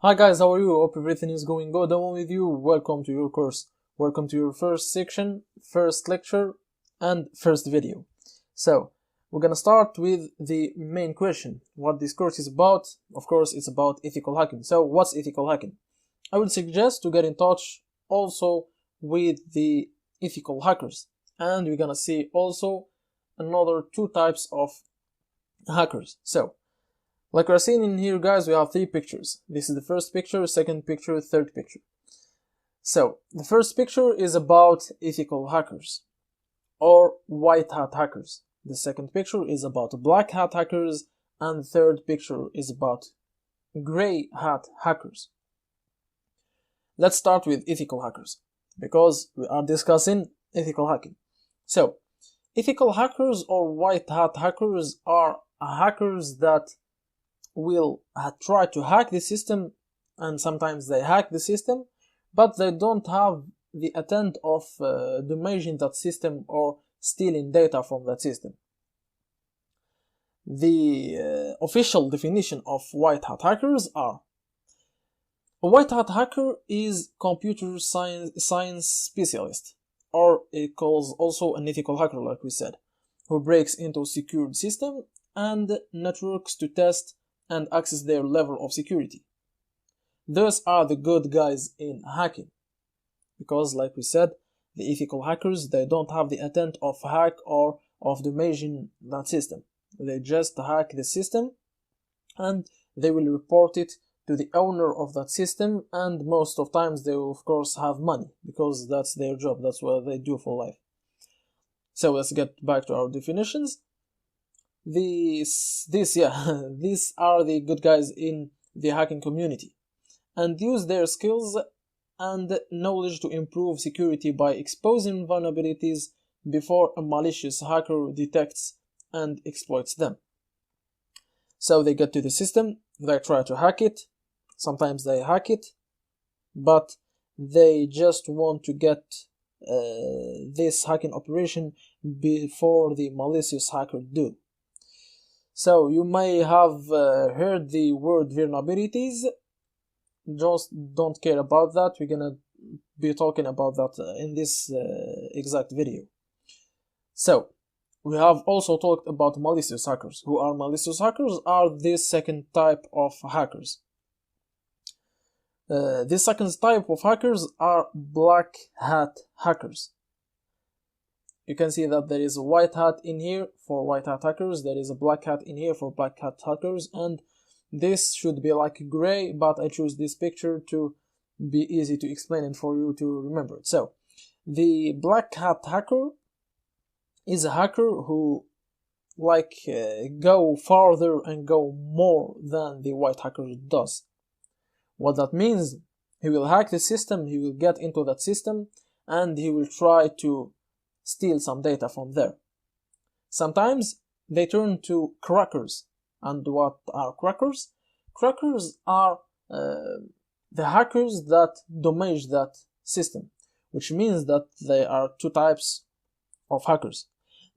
Hi guys, how are you? Hope everything is going good on with you. Welcome to your course. Welcome to your first section, first lecture, and first video. So, we're gonna start with the main question. What this course is about? Of course, it's about ethical hacking. So, what's ethical hacking? I would suggest to get in touch also with the ethical hackers. And we're gonna see also another two types of hackers. So, like we're seeing in here, guys, we have three pictures. This is the first picture, second picture, third picture. So, the first picture is about ethical hackers or white hat hackers. The second picture is about black hat hackers, and the third picture is about gray hat hackers. Let's start with ethical hackers because we are discussing ethical hacking. So, ethical hackers or white hat hackers are hackers that will try to hack the system, and sometimes they hack the system, but they don't have the intent of damaging that system or stealing data from that system. The official definition of white hat hackers are: a white hat hacker is computer science specialist, or it calls also an ethical hacker, like we said, who breaks into secured system and networks to test and access their level of security. Those are the good guys in hacking, because like we said, the ethical hackers, they don't have the intent of hack or of damaging that system. They just hack the system and they will report it to the owner of that system, and most of times they will of course have money because that's their job, that's what they do for life. So let's get back to our definitions. These are the good guys in the hacking community and use their skills and knowledge to improve security by exposing vulnerabilities before a malicious hacker detects and exploits them. So they get to the system, they try to hack it, sometimes they hack it, but they just want to get this hacking operation before the malicious hacker do. So you may have heard the word vulnerabilities. Just don't care about that. We're gonna be talking about that in this exact video. So we have also talked about malicious hackers. Who are malicious hackers? Are this second type of hackers. This second type of hackers are black hat hackers. You can see that there is a white hat in here for white hat hackers, there is a black hat in here for black hat hackers, and this should be like gray, but I choose this picture to be easy to explain and for you to remember it. So, the black hat hacker is a hacker who go farther and go more than the white hacker does. What that means, he will hack the system, he will get into that system, and he will try to steal some data from there. Sometimes they turn to crackers. And what are crackers? Crackers are the hackers that damage that system, which means that there are two types of hackers.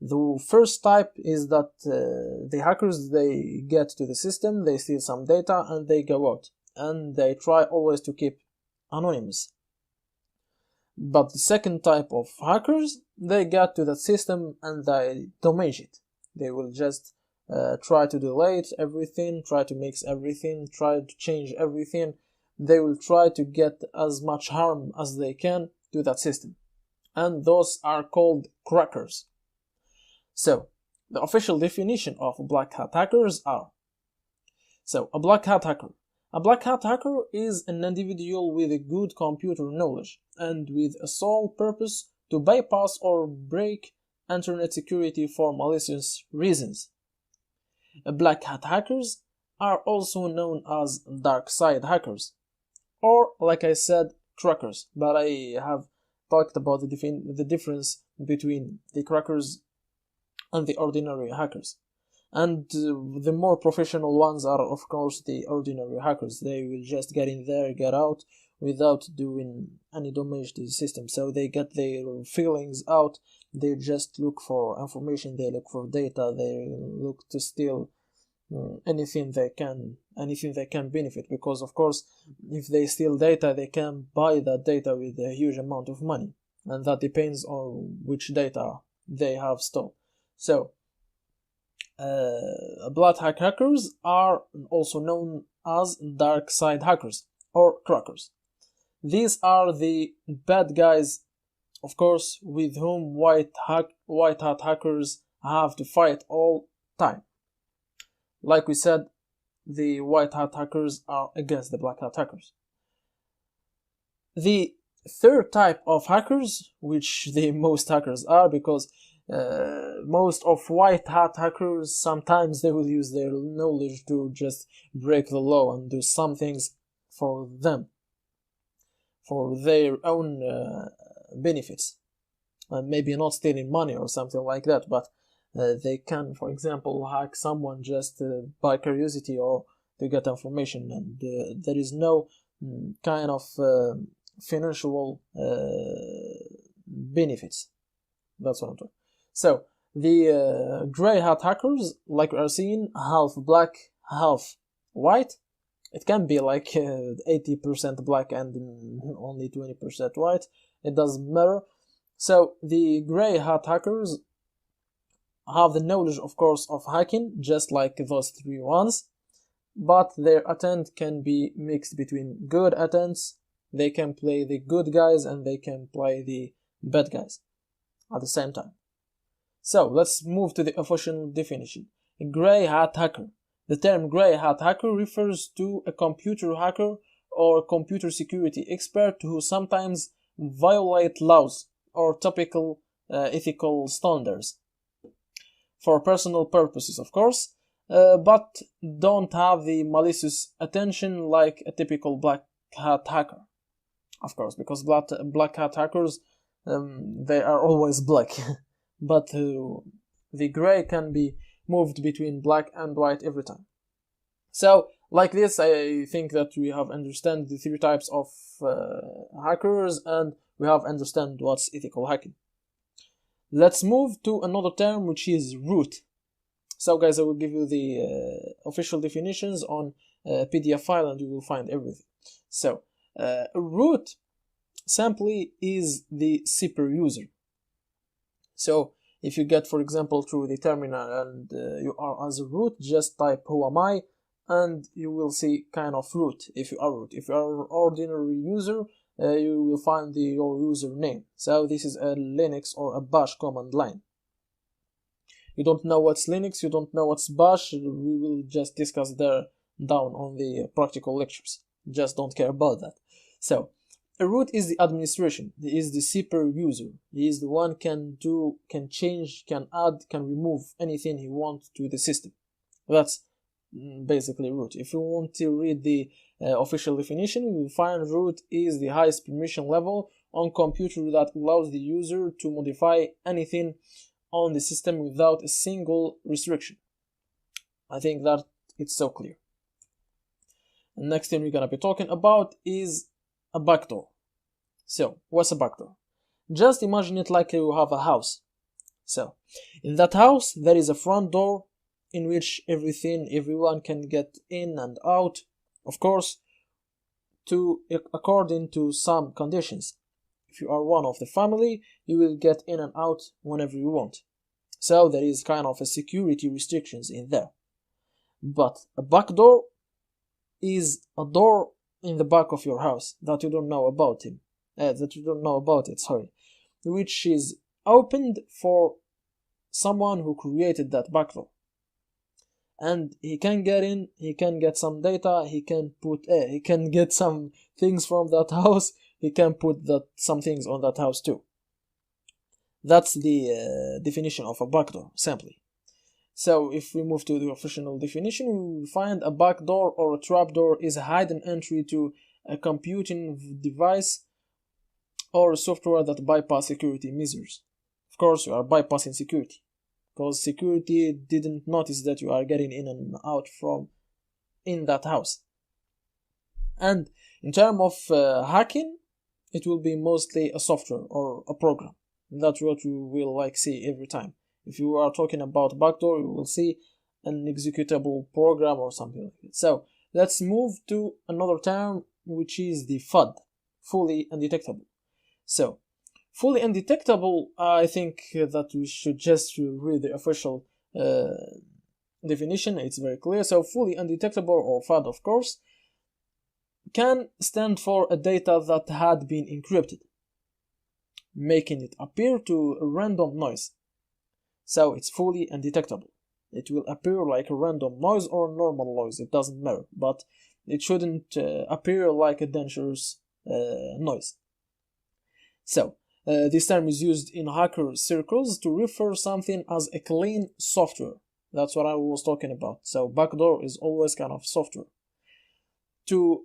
The first type is that the hackers, they get to the system, they steal some data, and they go out, and they try always to keep anonymous. But the second type of hackers, they get to that system and they damage it. They will just try to delete everything, try to mix everything, try to change everything. They will try to get as much harm as they can to that system. And those are called crackers. So, the official definition of black hat hackers are: so, a black hat hacker. A black hat hacker is an individual with a good computer knowledge and with a sole purpose to bypass or break internet security for malicious reasons. Black hat hackers are also known as dark side hackers, or like I said, crackers, but I have talked about the difference between the crackers and the ordinary hackers. And the more professional ones are, of course, the ordinary hackers. They will just get in there, get out, without doing any damage to the system. So they get their feelings out, they just look for information, they look for data, they look to steal anything they can anything they can benefit, because of course if they steal data they can buy that data with a huge amount of money, and that depends on which data they have stolen. So blood hackers are also known as dark side hackers or crackers. These are the bad guys, of course, with whom white hat hackers have to fight all time. Like we said, the white hat hackers are against the black hat hackers. The third type of hackers, which the most hackers are, because most of white hat hackers, sometimes they will use their knowledge to just break the law and do some things for them, for their own benefits, and maybe not stealing money or something like that, but they can, for example, hack someone just by curiosity or to get information, and there is no kind of financial benefits. That's what I'm talking. So the gray hat hackers, like we are seeing, half black, half white. It can be like 80% black and only 20% white. It doesn't matter. So the gray hat hackers have the knowledge, of course, of hacking, just like those three ones, but their attempt can be mixed between good attempts. They can play the good guys and they can play the bad guys at the same time. So let's move to the official definition. A gray hat hacker. The term gray hat hacker refers to a computer hacker or computer security expert who sometimes violate laws or typical ethical standards for personal purposes, of course, but don't have the malicious attention like a typical black hat hacker, of course, because black hat hackers, they are always black, but the gray can be moved between black and white every time. So, like this, I think that we have understand the three types of hackers, and we have understand what's ethical hacking. Let's move to another term, which is root. So guys, I will give you the official definitions on a PDF file and you will find everything. So root simply is the super user. So if you get, for example, through the terminal and you are as a root, just type who am I and you will see kind of root if you are root. If you are an ordinary user, you will find your username. So this is a Linux or a bash command line. You don't know what's Linux, you don't know what's bash, we will just discuss there down on the practical lectures. Just don't care about that. So a root is the administration. He is the super user. He is the one can change, can add, can remove anything he wants to the system. That's basically root. If you want to read the official definition, you will find root is the highest permission level on computer that allows the user to modify anything on the system without a single restriction. I think that it's so clear. The next thing we're gonna be talking about is a backdoor. So, what's a backdoor? Just imagine it like you have a house. So, in that house, there is a front door in which everyone can get in and out, of course, according to some conditions. If you are one of the family, you will get in and out whenever you want. So there is kind of a security restrictions in there. But a backdoor is a door in the back of your house that you don't know about which is opened for someone who created that backdoor. And he can get in, he can get some data, he can get some things from that house, he can put some things on that house too. That's the definition of a backdoor, simply. So if we move to the official definition, we will find a backdoor or a trapdoor is a hidden entry to a computing device or software that bypass security measures. Of course, you are bypassing security, because security didn't notice that you are getting in and out from in that house. And in terms of hacking, it will be mostly a software or a program. That's what you will see every time. If you are talking about backdoor, you will see an executable program or something like that. So let's move to another term, which is the FUD, fully undetectable. So, fully undetectable, I think that we should just read the official definition. It's very clear. So, fully undetectable, or FUD, of course, can stand for a data that had been encrypted, making it appear to a random noise. So it's fully undetectable. It will appear like a random noise or a normal noise, it doesn't matter, but it shouldn't appear like a dangerous noise. So, this term is used in hacker circles to refer something as a clean software. That's what I was talking about. So backdoor is always kind of software.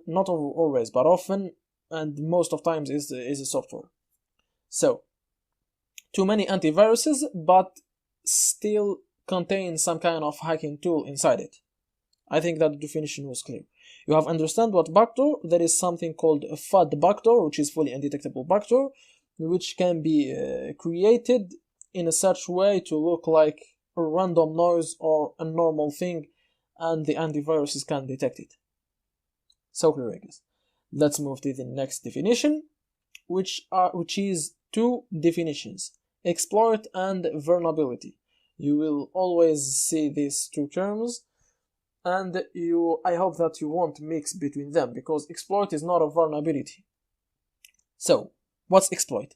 Not always, but often, and most of times is a software. So, too many antiviruses, but still contain some kind of hacking tool inside it. I think that the definition was clear. You have understand what backdoor. There is something called a FUD backdoor, which is fully undetectable backdoor, which can be created in a such way to look like a random noise or a normal thing, and the antiviruses can detect it. So clear, I guess. Let's move to the next definition, which is two definitions: exploit and vulnerability. You will always see these two terms, and I hope that you won't mix between them, because exploit is not a vulnerability. So, what's exploit?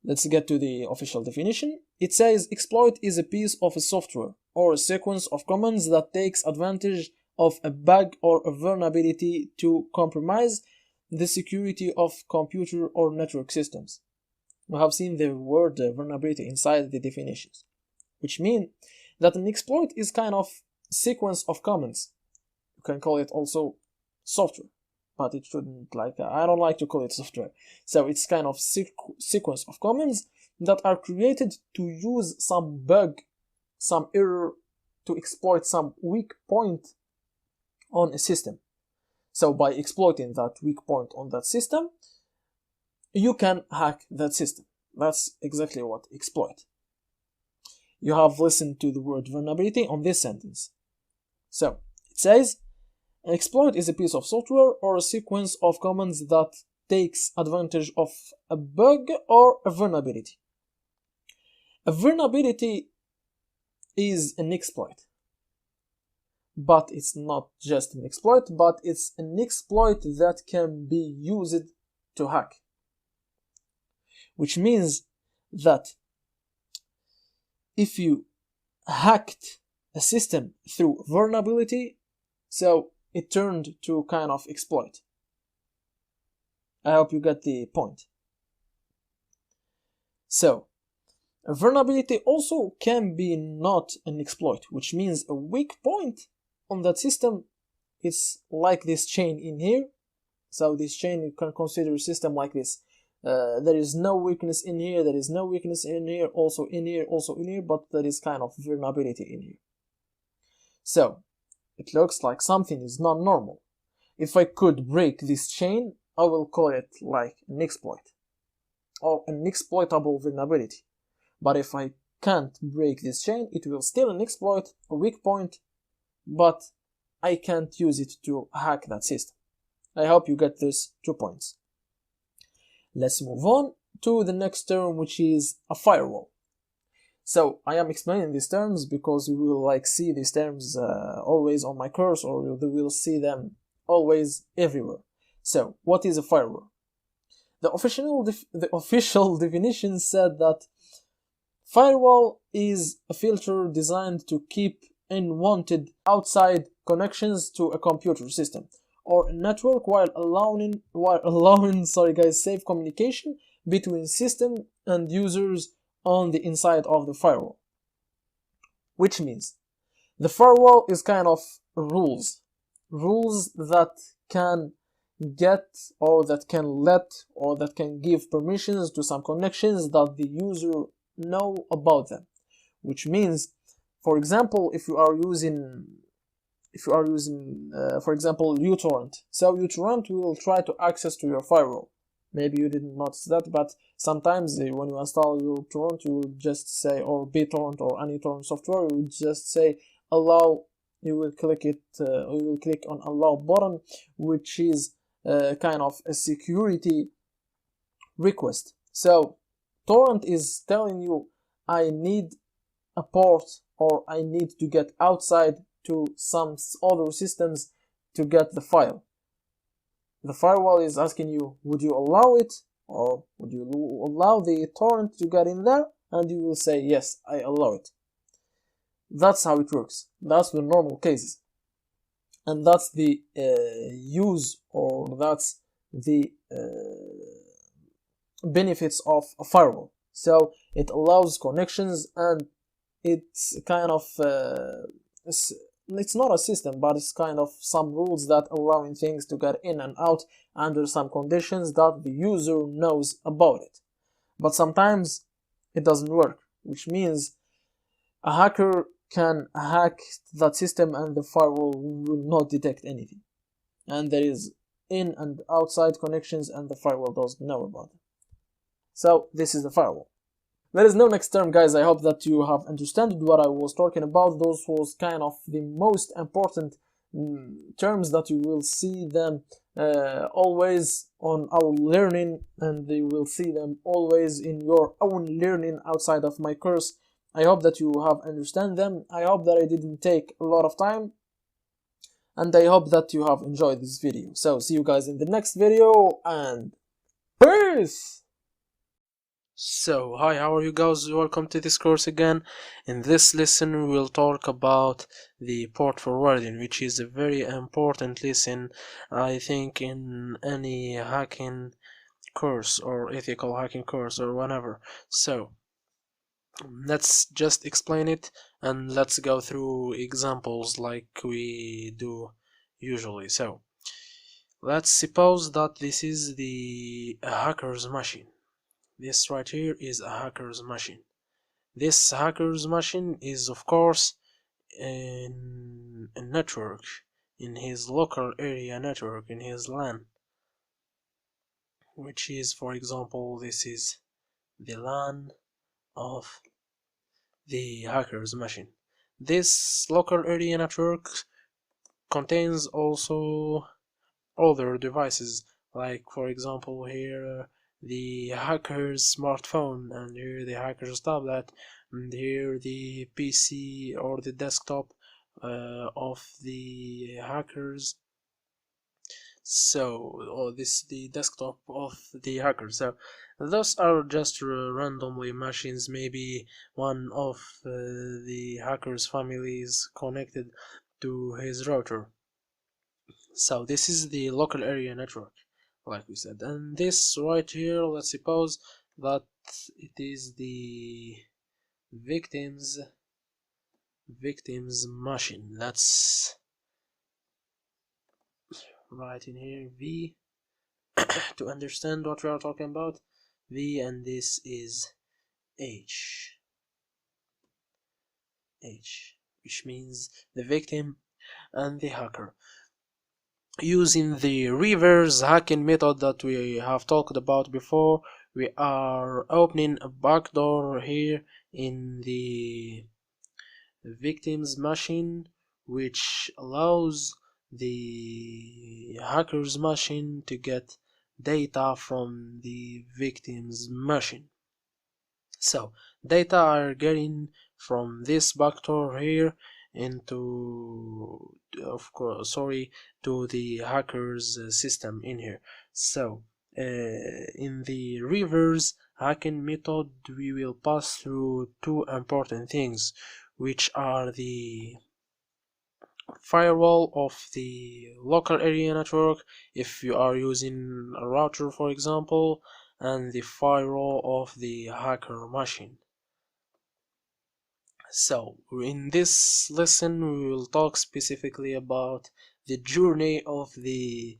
Let's get to the official definition. It says exploit is a piece of a software or a sequence of commands that takes advantage of a bug or a vulnerability to compromise the security of computer or network systems. We have seen the word vulnerability inside the definitions, which mean that an exploit is kind of sequence of commands. You can call it also software, but it shouldn't, I don't like to call it software. So it's kind of sequence of commands that are created to use some bug, some error, to exploit some weak point on a system. So by exploiting that weak point on that system, you can hack that system. That's exactly what exploit. You have listened to the word vulnerability on this sentence. So it says an exploit is a piece of software or a sequence of commands that takes advantage of a bug or a vulnerability. A vulnerability is an exploit. But it's not just an exploit, but it's an exploit that can be used to hack. Which means that if you hacked a system through vulnerability, so it turned to kind of exploit. I hope you get the point. So, a vulnerability also can be not an exploit, which means a weak point on that system. It's like this chain in here. So this chain, you can consider a system like this. There is no weakness in here, there is no weakness in here, also in here, also in here, but there is kind of vulnerability in here. So, it looks like something is not normal. If I could break this chain, I will call it like an exploit, or an exploitable vulnerability. But if I can't break this chain, it will still an exploit, a weak point, but I can't use it to hack that system. I hope you get these 2 points. Let's move on to the next term, which is a firewall. So I am explaining these terms because you will see these terms always on my course, or you will see them always everywhere. So what is a firewall? The official definition said that firewall is a filter designed to keep unwanted outside connections to a computer system or a network while allowing safe communication between system and users on the inside of the firewall. Which means the firewall is kind of rules that can get, or that can let, or that can give permissions to some connections that the user know about them. Which means, for example, if you are using for example, uTorrent. So uTorrent will try to access to your firewall. Maybe you didn't notice that, but sometimes when you install uTorrent, you will just say, or BitTorrent or any torrent software, you will just say allow you will click it. You will click on allow button, which is kind of a security request. So torrent is telling you, I need a port, or I need to get outside to some other systems to get the file. The firewall is asking you, would you allow it, or would you allow the torrent to get in there? And you will say, yes, I allow it. That's how it works. That's the normal cases. And that's the use, or that's the benefits of a firewall. So it allows connections, and it's kind of it's not a system, but it's kind of some rules that allowing things to get in and out under some conditions that the user knows about it. But sometimes it doesn't work, which means a hacker can hack that system and the firewall will not detect anything, and there is in and outside connections and the firewall doesn't know about it. So this is the firewall. There is no next term, guys. I hope that you have understood what I was talking about. Those was kind of the most important terms that you will see them always on our learning, and you will see them always in your own learning outside of my course. I hope that you have understand them. I hope that I didn't take a lot of time, and I hope that you have enjoyed this video. So see you guys in the next video, and peace! So, hi, how are you guys? Welcome to this course again. In this lesson, we will talk about the port forwarding, which is a very important lesson, I think, in any hacking course or ethical hacking course or whatever. So, let's just explain it, and let's go through examples like we do usually. So, let's suppose that this is the hacker's machine. This right here is a hacker's machine. This hacker's machine is, of course, in a network, in his local area network, in his LAN, which is, for example, this is the LAN of the hacker's machine. This local area network contains also other devices, like, for example, here the hacker's smartphone, and here the hacker's tablet, and here the PC or the desktop of the hackers. So, or this the desktop of the hacker. So those are just randomly machines. Maybe one of the hacker's family is connected to his router. So this is the local area network, like we said. And this right here, let's suppose that it is the victim's machine. Let's write in here V to understand what we are talking about. V, and this is H, which means the victim and the hacker. Using the reverse hacking method that we have talked about before, we are opening a backdoor here in the victim's machine, which allows the hacker's machine to get data from the victim's machine. So data are getting from this backdoor here into, of course, to the hacker's system in here. So in the reverse hacking method, we will pass through two important things, which are the firewall of the local area network, if you are using a router, for example, and the firewall of the hacker machine. So in this lesson we will talk specifically about the journey of the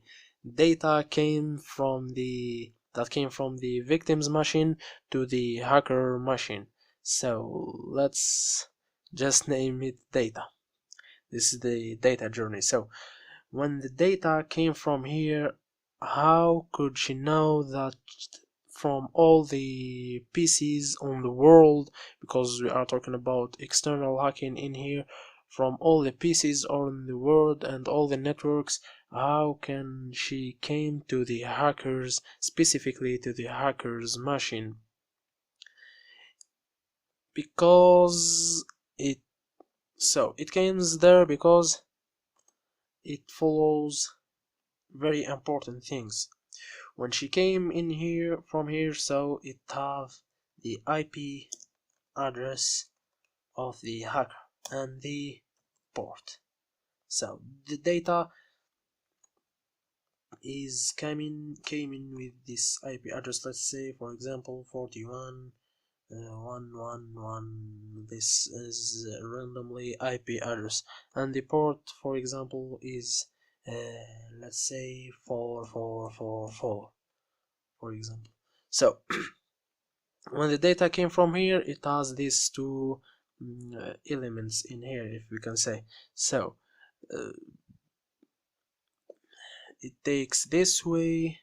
data that came from the victim's machine to the hacker machine. So let's just name it data. This is the data journey. So when the data came from here, how could she know that from all the PCs on the world, because we are talking about external hacking in here, from all the pieces on the world and all the networks, how can she came to the hackers, specifically to the hackers machine? Because it comes there because it follows very important things. When she came in here from here, so it have the IP address of the hacker and the port. So the data is came in with this IP address. Let's say, for example, 41.1.1.1. This is randomly IP address, and the port, for example, is let's say 4444, for example. So when the data came from here, it has these two elements in here, if we can say so. It takes this way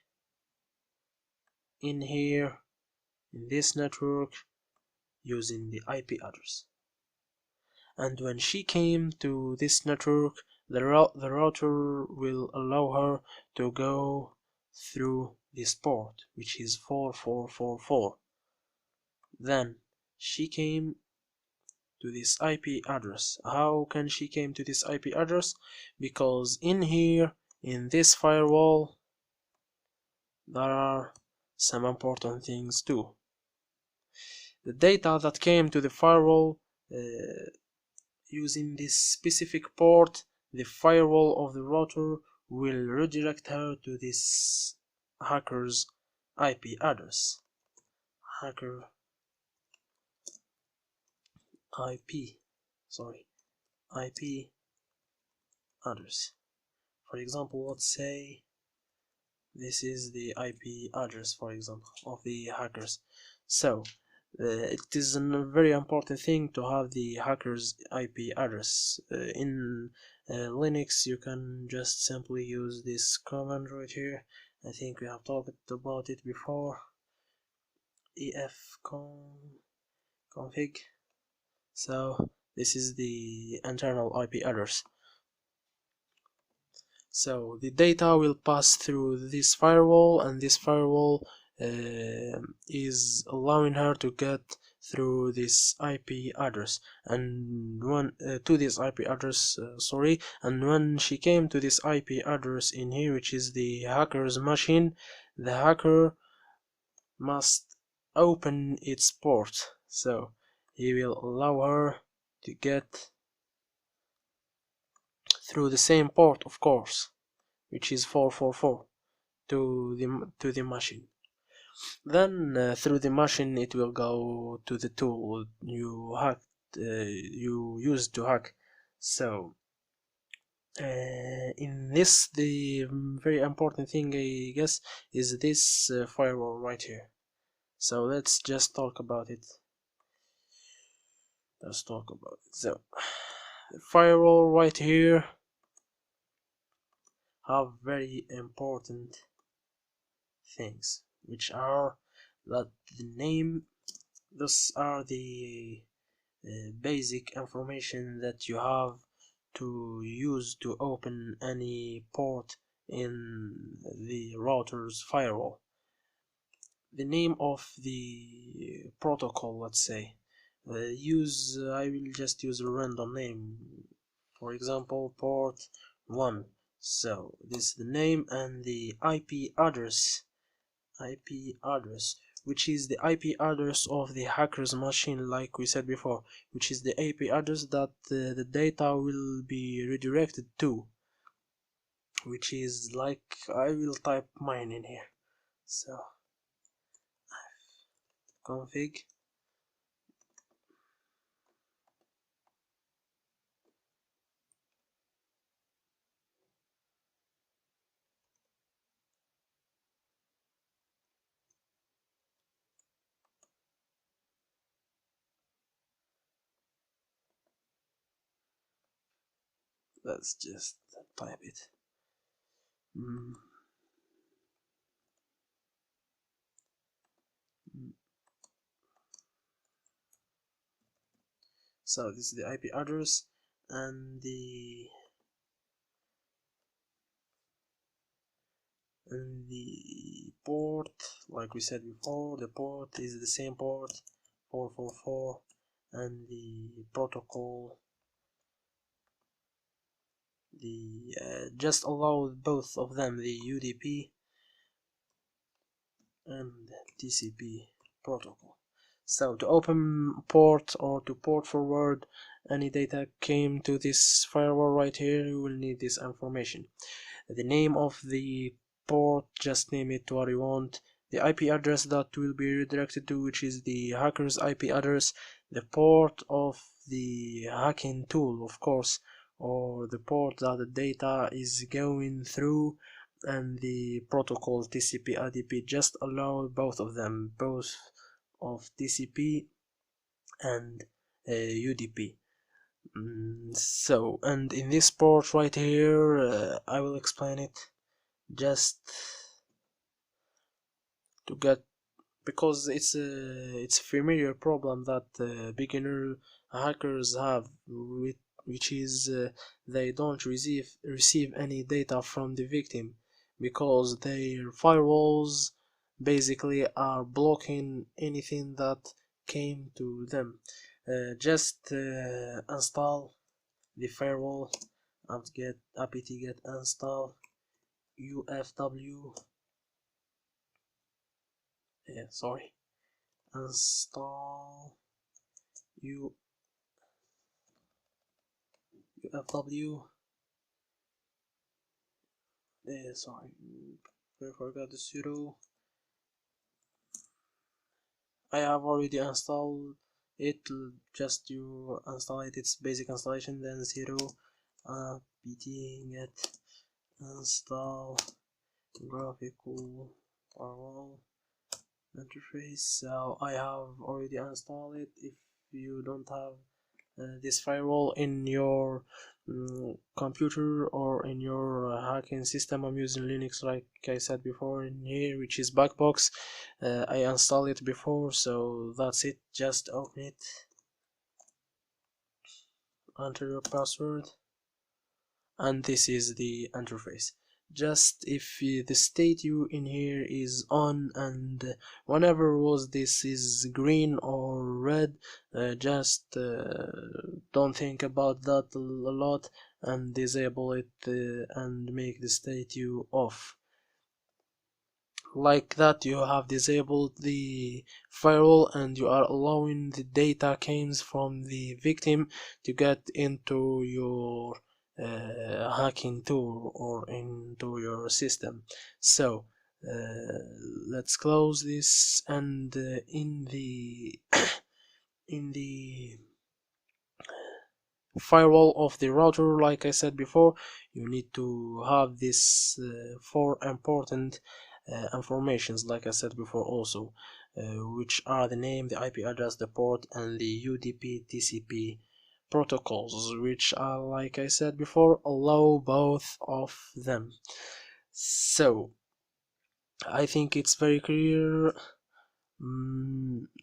in here in this network using the IP address, and when she came to this network, the router will allow her to go through this port, which is 4444. Then she came to this IP address. How can she came to this IP address? Because in here, in this firewall, there are some important things too. The data that came to the firewall using this specific port, the firewall of the router will redirect her to this hacker's IP address. Hacker IP address. For example, let's say this is the IP address, for example, of the hackers. So it is a very important thing to have the hacker's IP address. In Linux, you can just simply use this command right here. I think we have talked about it before. config. So this is the internal IP address. So the data will pass through this firewall, and this firewall is allowing her to get through this IP address, and to this IP address, and when she came to this IP address in here, which is the hacker's machine, the hacker must open its port, so he will allow her to get through the same port, of course, which is 444, to the machine. Then through the machine it will go to the tool you used to hack. So in this, the very important thing, I guess, is this firewall right here. So let's just talk about it. So the firewall right here have very important things, which are that the name. Those are the basic information that you have to use to open any port in the router's firewall. The name of the protocol, let's say, I will just use a random name, for example port 1. So this is the name, and the IP address, which is the IP address of the hacker's machine, like we said before, which is the IP address that the data will be redirected to, which is like, I will type mine in here. So config, let's just type it. So this is the IP address, and the port, like we said before, the port is the same port 444, and the protocol, the just allow both of them, the UDP and TCP protocol. So to open port or to port forward any data came to this firewall right here, you will need this information. The name of the port, just name it what you want. The IP address that will be redirected to, which is the hacker's IP address. The port of the hacking tool, of course, or the port that the data is going through, and the protocol TCP IDP. Just allow both of them, both of TCP and UDP. So, and in this port right here, I will explain it just to get, because it's a familiar problem that beginner hackers have, which is they don't receive any data from the victim because their firewalls basically are blocking anything that came to them. Just install the firewall apt-get install ufw, sorry, install ufw, sorry, I forgot the sudo. I have already installed it, just you install it, it's basic installation, then sudo apt-get install graphical firewall interface. So I have already installed it. If you don't have this firewall in your computer or in your hacking system, I'm using Linux like I said before in here, which is Backbox. I installed it before, so that's it. Just open it, enter your password, and this is the interface. Just if the state you in here is on, and whenever was this is green or red, just don't think about that a lot and disable it and make the state you off. Like that, you have disabled the firewall and you are allowing the data comes from the victim to get into your hacking tool or into your system. So let's close this, and in the in the firewall of the router, like I said before, you need to have this four important informations, like I said before also, which are the name, the IP address, the port, and the UDP TCP protocols, which are, like I said before, allow both of them. So I think it's very clear.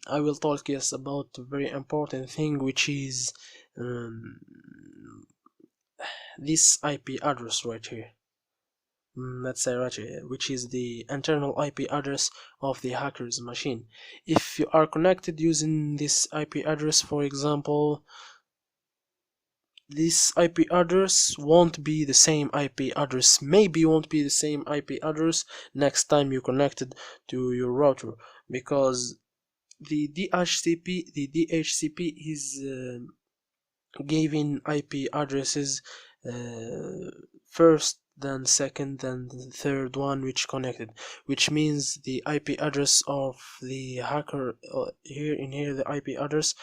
I will talk yes about a very important thing, which is this IP address right here. Let's say right here, which is the internal IP address of the hacker's machine. If you are connected using this IP address, for example, this IP address won't be the same IP address, maybe won't be the same IP address next time you connected to your router, because the DHCP is giving IP addresses first, then second, then the third one which connected, which means the IP address of the hacker here the IP address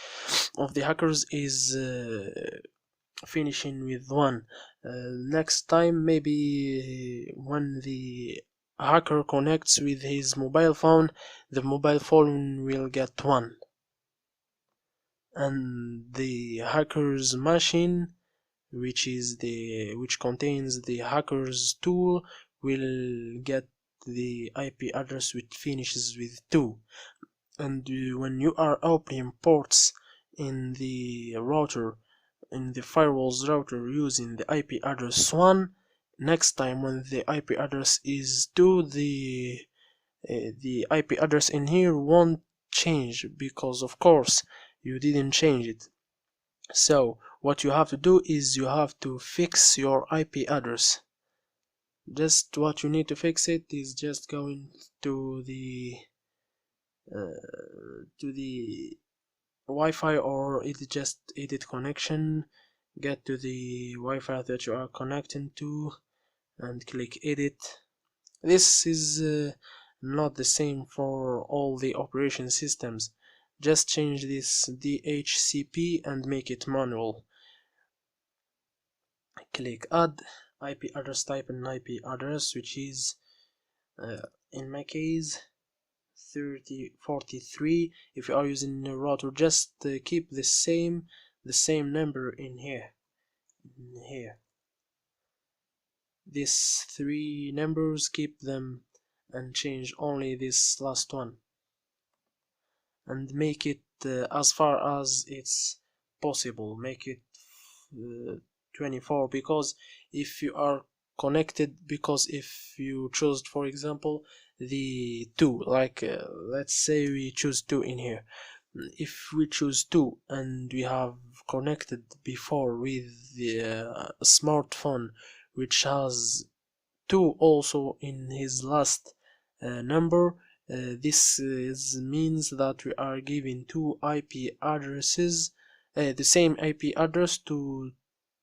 of the hackers is finishing with 1. Next time, maybe when the hacker connects with his mobile phone, the mobile phone will get 1, and the hacker's machine, which contains the hacker's tool, will get the IP address which finishes with 2. And when you are opening ports in the router, in the firewall's router using the IP address 1, next time when the IP address is 2, the IP address in here won't change, because of course you didn't change it. So what you have to do is you have to fix your IP address. Just what you need to fix it is just going to the Wi-Fi, or just edit connection, get to the Wi-Fi that you are connecting to and click edit. This is not the same for all the operation systems. Just change this DHCP and make it manual. Click add IP address, type an IP address, which is in my case 3043. If you are using a router, just keep the same number in here. These 3 numbers, keep them and change only this last one, and make it as far as it's possible, make it 24, because if you are connected, because if you choose, for example, the 2, like let's say we choose 2 in here. If we choose 2 and we have connected before with the smartphone which has 2 also in his last number, this means that we are giving 2 IP addresses, the same IP address to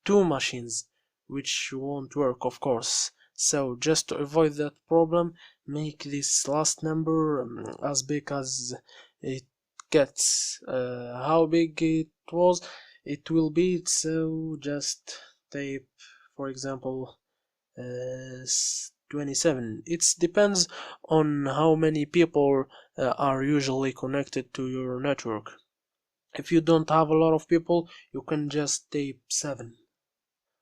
2 machines, which won't work, of course. So just to avoid that problem, make this last number as big as it gets. How big it will be, so just type, for example, 27. It depends on how many people are usually connected to your network. If you don't have a lot of people, you can just type 7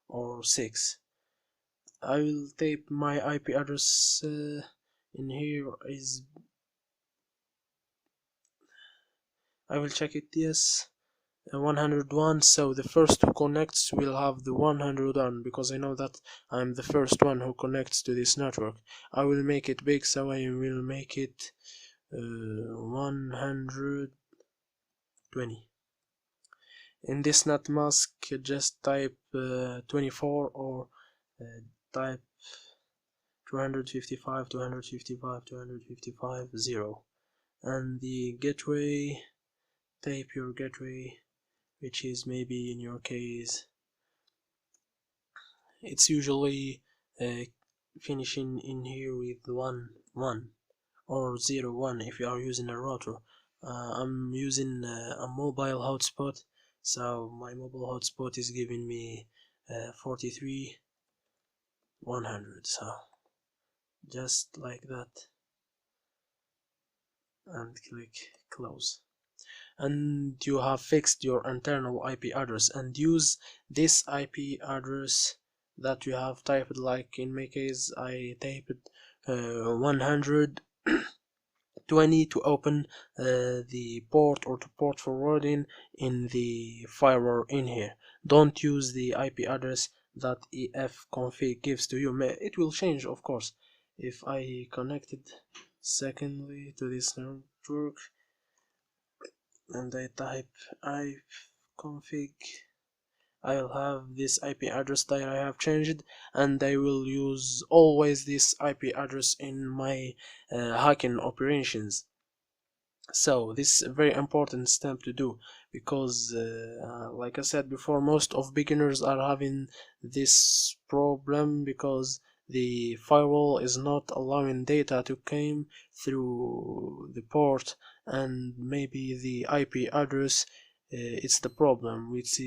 or 6. I will type my IP address in here is, I will check it, yes, 101. So the first who connects will have the 101, because I know that I'm the first one who connects to this network. I will make it big, so I will make it 120. In this net mask, just type 24, or type 255, 255, 255, 0. And the gateway, type your gateway, which is maybe in your case, it's usually finishing in here with 1, 1 or 0, 1 if you are using a router. I'm using a mobile hotspot, so my mobile hotspot is giving me 43 100, so just like that, and click close. And you have fixed your internal IP address, and use this IP address that you have typed. Like in my case, I typed 120 to open the port, or to port forwarding in the firewall in here. Don't use the IP address that efconfig gives to you. It will change, of course. If I connected secondly to this network and I type ifconfig, I'll have this IP address that I have changed, and I will use always this IP address in my hacking operations. So this is a very important step to do, because like I said before, most of beginners are having this problem, because the firewall is not allowing data to come through the port, and maybe the IP address it's the problem, which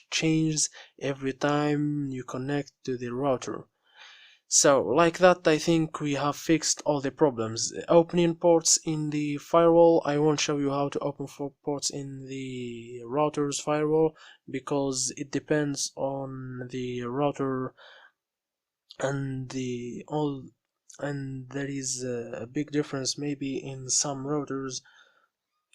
changes every time you connect to the router. So like that, I think we have fixed all the problems. Opening ports in the firewall, I won't show you how to open ports in the router's firewall, because it depends on the router, and there is a big difference maybe in some routers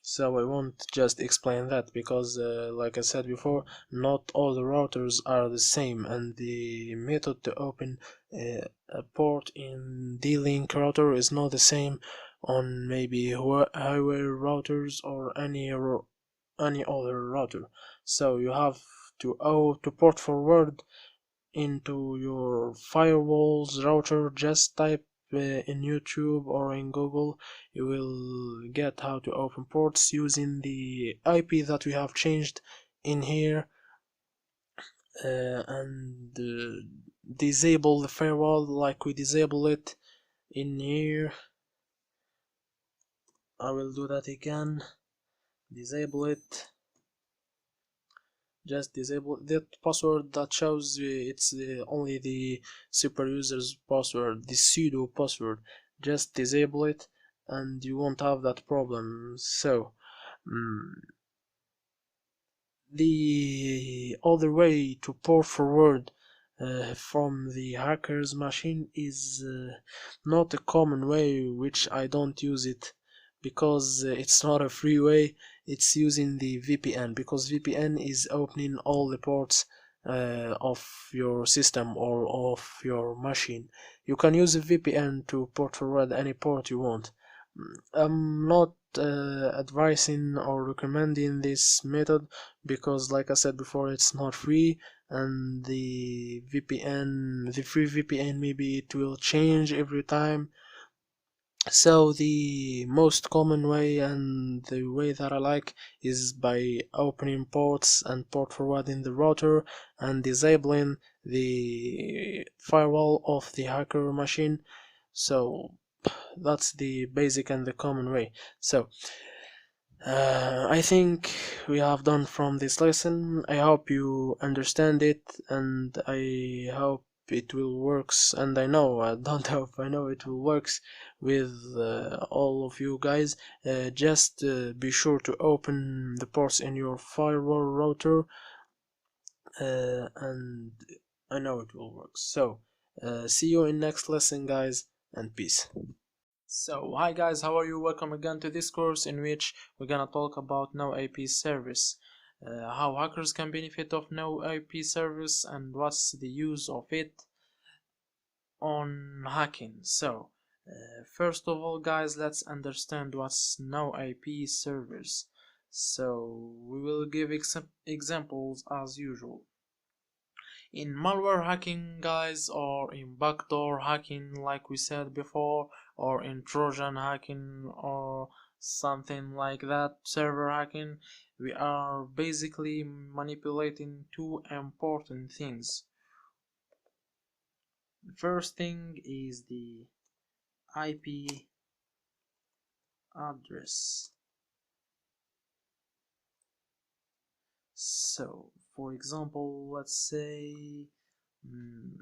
So I won't just explain that because, like I said before, not all the routers are the same, and the method to open a port in D-Link router is not the same on maybe highway routers or any other router. So you have to port forward into your firewall's router. Just type in YouTube or in Google, you will get how to open ports using the IP that we have changed in here, and disable the firewall like we disable it in here. I will do that again. Disable it. Just disable that password that shows it's only the super user's password, the pseudo password. Just disable it and you won't have that problem. So mm, the other way to port forward from the hacker's machine is not a common way, which I don't use it because it's not a free way. It's using the VPN, because VPN is opening all the ports of your system or of your machine. You can use a VPN to port forward any port you want. I'm not advising or recommending this method because, like I said before, it's not free, and the free VPN, maybe it will change every time. So the most common way and the way that I like is by opening ports and port forwarding the router and disabling the firewall of the hacker machine. So that's the basic and the common way. So I think we have done from this lesson. I hope you understand it, and I hope it will works. And I know, I don't hope, I know it will works with all of you guys. Just be sure to open the ports in your firewall router, and I know it will work. So see you in next lesson, guys, and peace. So, hi guys, how are you? Welcome again to this course in which we're gonna talk about no IP service, how hackers can benefit of no IP service, and what's the use of it on hacking. So, first of all, guys, let's understand what's no IP service. So, we will give examples as usual. In malware hacking, guys, or in backdoor hacking like we said before, or in Trojan hacking or something like that, server hacking, we are basically manipulating two important things. The first thing is the IP address. So for example, let's say an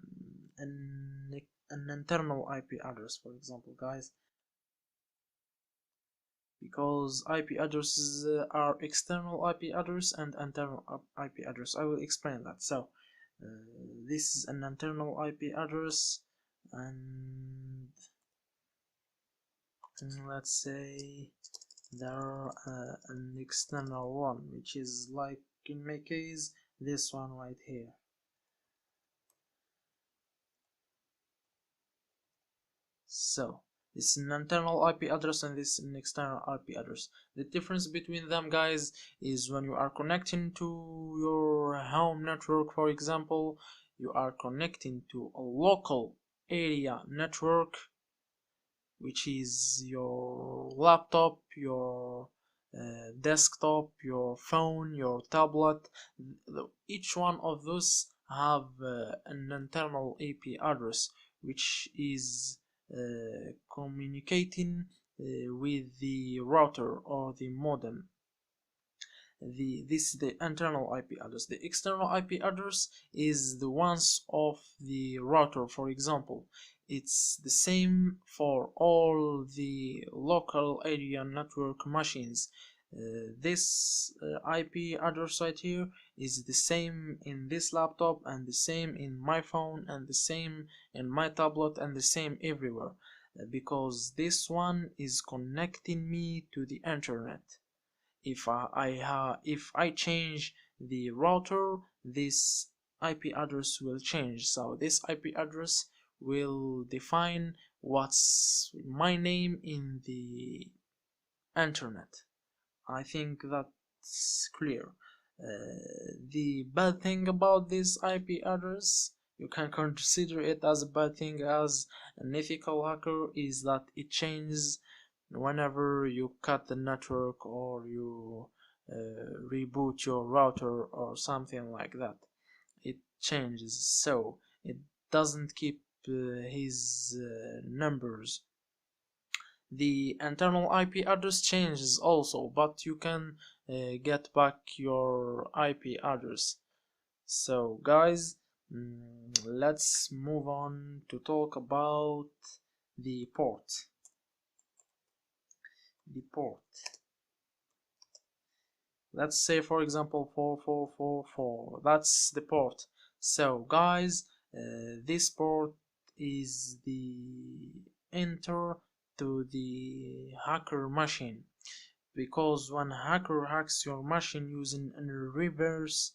internal IP address, for example, guys, because IP addresses are external IP address and internal IP address. I will explain that. So this is an internal IP address, and let's say there an external one, which is like in my case this one right here. So this is an internal IP address and this is an external IP address. The difference between them, guys, is when you are connecting to your home network, for example, you are connecting to a local area network, which is your laptop, your desktop, your phone, your tablet. Each one of those have an internal IP address, which is communicating with the router or the modem. This is the internal IP address. The external IP address is the ones of the router. For example, it's the same for all the local area network machines. This IP address right here is the same in this laptop, and the same in my phone, and the same in my tablet, and the same everywhere, because this one is connecting me to the internet. if I change the router, this IP address will change. So this IP address will define what's my name in the internet. I think that's clear. The bad thing about this IP address, you can consider it as a bad thing as an ethical hacker, is that it changes whenever you cut the network or you reboot your router or something like that. It changes, so it doesn't keep his numbers. The internal IP address changes also, but you can get back your IP address. So guys, let's move on to talk about the port. The port. Let's say for example 4444. That's the port. So guys, this port is the enter to the hacker machine, because when a hacker hacks your machine using a reverse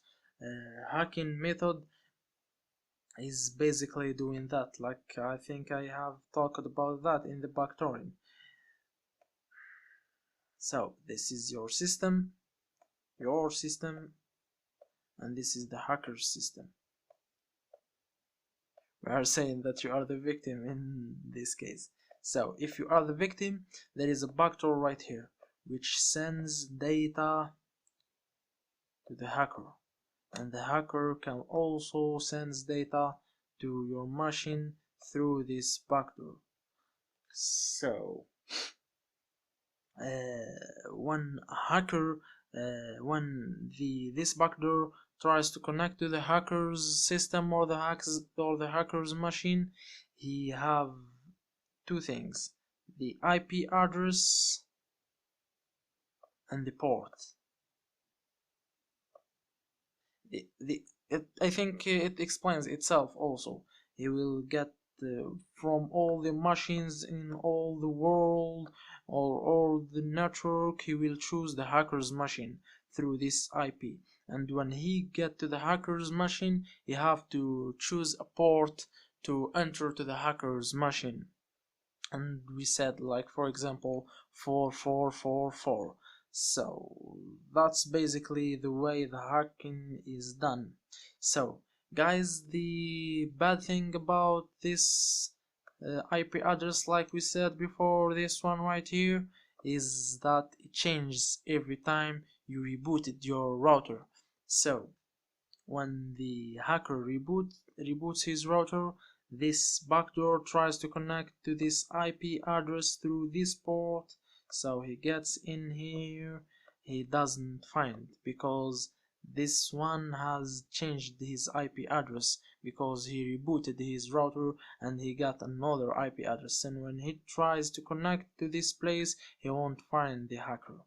hacking method, is basically doing that. Like I think I have talked about that in the backstory. So this is your system, and this is the hacker's system. We are saying that you are the victim in this case. So if you are the victim, there is a backdoor right here which sends data to the hacker, and the hacker can also send data to your machine through this backdoor. So when this backdoor tries to connect to the hacker's system or the hacker's machine, he have two things: the IP address and the port. I think it explains itself also. He will get from all the machines in all the world or all the network, he will choose the hacker's machine through this IP. And when he get to the hacker's machine, he have to choose a port to enter to the hacker's machine. And we said, like, for example, 4444. So that's basically the way the hacking is done. So guys, the bad thing about this IP address, like we said before, this one right here, is that it changes every time you rebooted your router. So when the hacker reboots his router, this backdoor tries to connect to this IP address through this port. So he gets in here, he doesn't find, because this one has changed his IP address because he rebooted his router and he got another IP address, and when he tries to connect to this place, he won't find the hacker.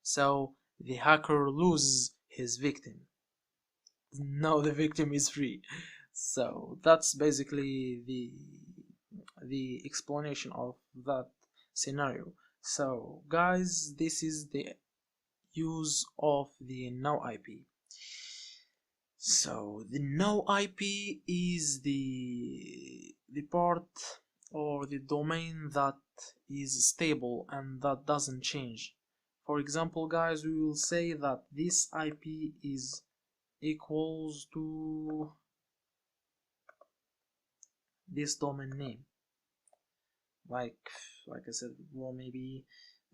So the hacker loses his victim. Now the victim is free. So that's basically the explanation of that scenario. So guys, this is the use of the no IP. So the no IP is the part or the domain that is stable and that doesn't change. For example, guys, we will say that this IP is equals to this domain name, like I said before, maybe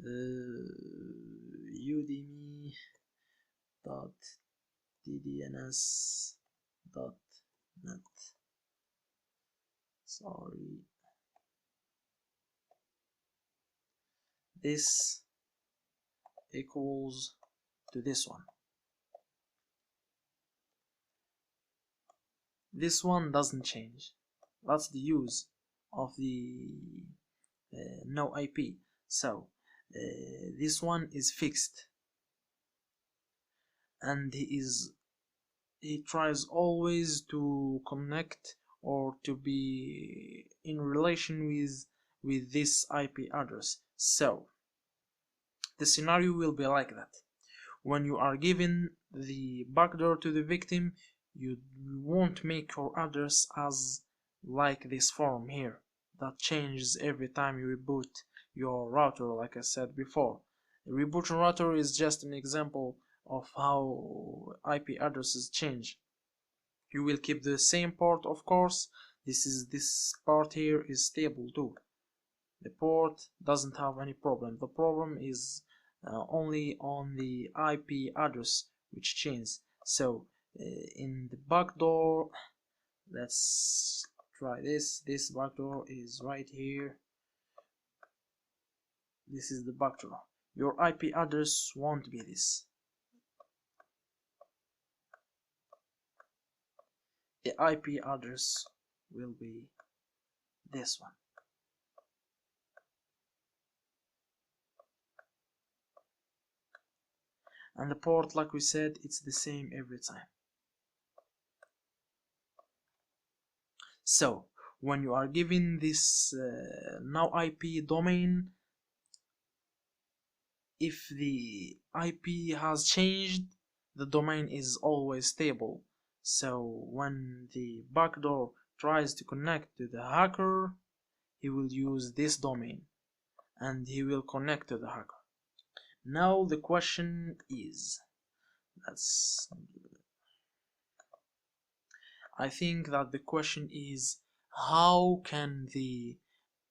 udemy.ddns.net. Sorry, this equals to this one. This one doesn't change. That's the use of the no IP. So this one is fixed, and he tries always to connect or to be in relation with this IP address. So The scenario will be like that. When you are giving the backdoor to the victim, you won't make your address as like this form here that changes every time you reboot your router, like I said before. The reboot router is just an example of how IP addresses change. You will keep the same port, of course. This part here is stable too. The port doesn't have any problem. The problem is only on the IP address which changes. So in the backdoor, let's try this. This backdoor is right here. This is the backdoor. Your IP address won't be this. The IP address will be this one. And the port, like we said, it's the same every time. So when you are given this now IP domain, if the IP has changed, the domain is always stable. So when the backdoor tries to connect to the hacker, he will use this domain and he will connect to the hacker. Now the question is, I think that the question is, how can the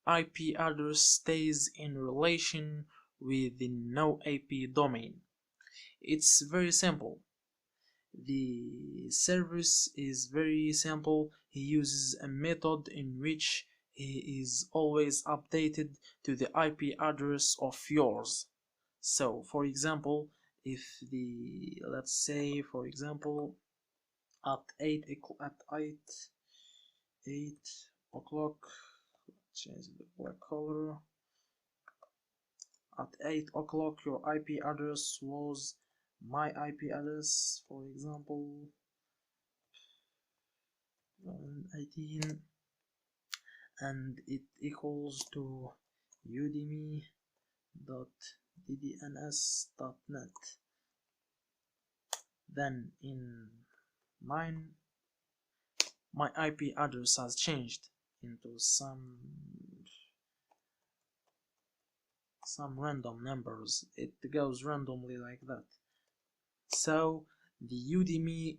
IP address stays in relation with the no IP domain? It's very simple. The service is very simple. He uses a method in which he is always updated to the IP address of yours. So for example, if the, let's say for example at 8 o'clock, change the black color, at 8 o'clock your IP address was my IP address, for example 18, and it equals to udemy.ddns.net. Then in mine, my IP address has changed into some random numbers. It goes randomly like that. So the Udemy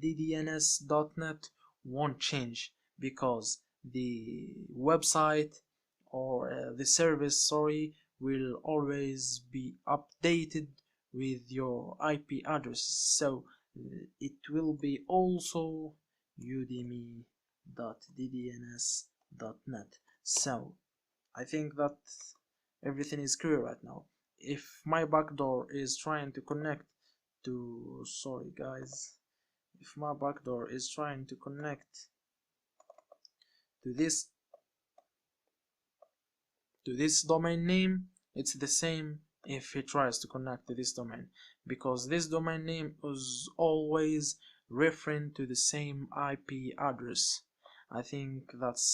ddns.net won't change because the website or the service, sorry, will always be updated with your IP address. So it will be also udemy.ddns.net. So I think that everything is clear right now. If my backdoor is trying to connect to, sorry guys, if my backdoor is trying to connect to this domain name, it's the same if it tries to connect to this domain, because this domain name is always referring to the same IP address. I think that's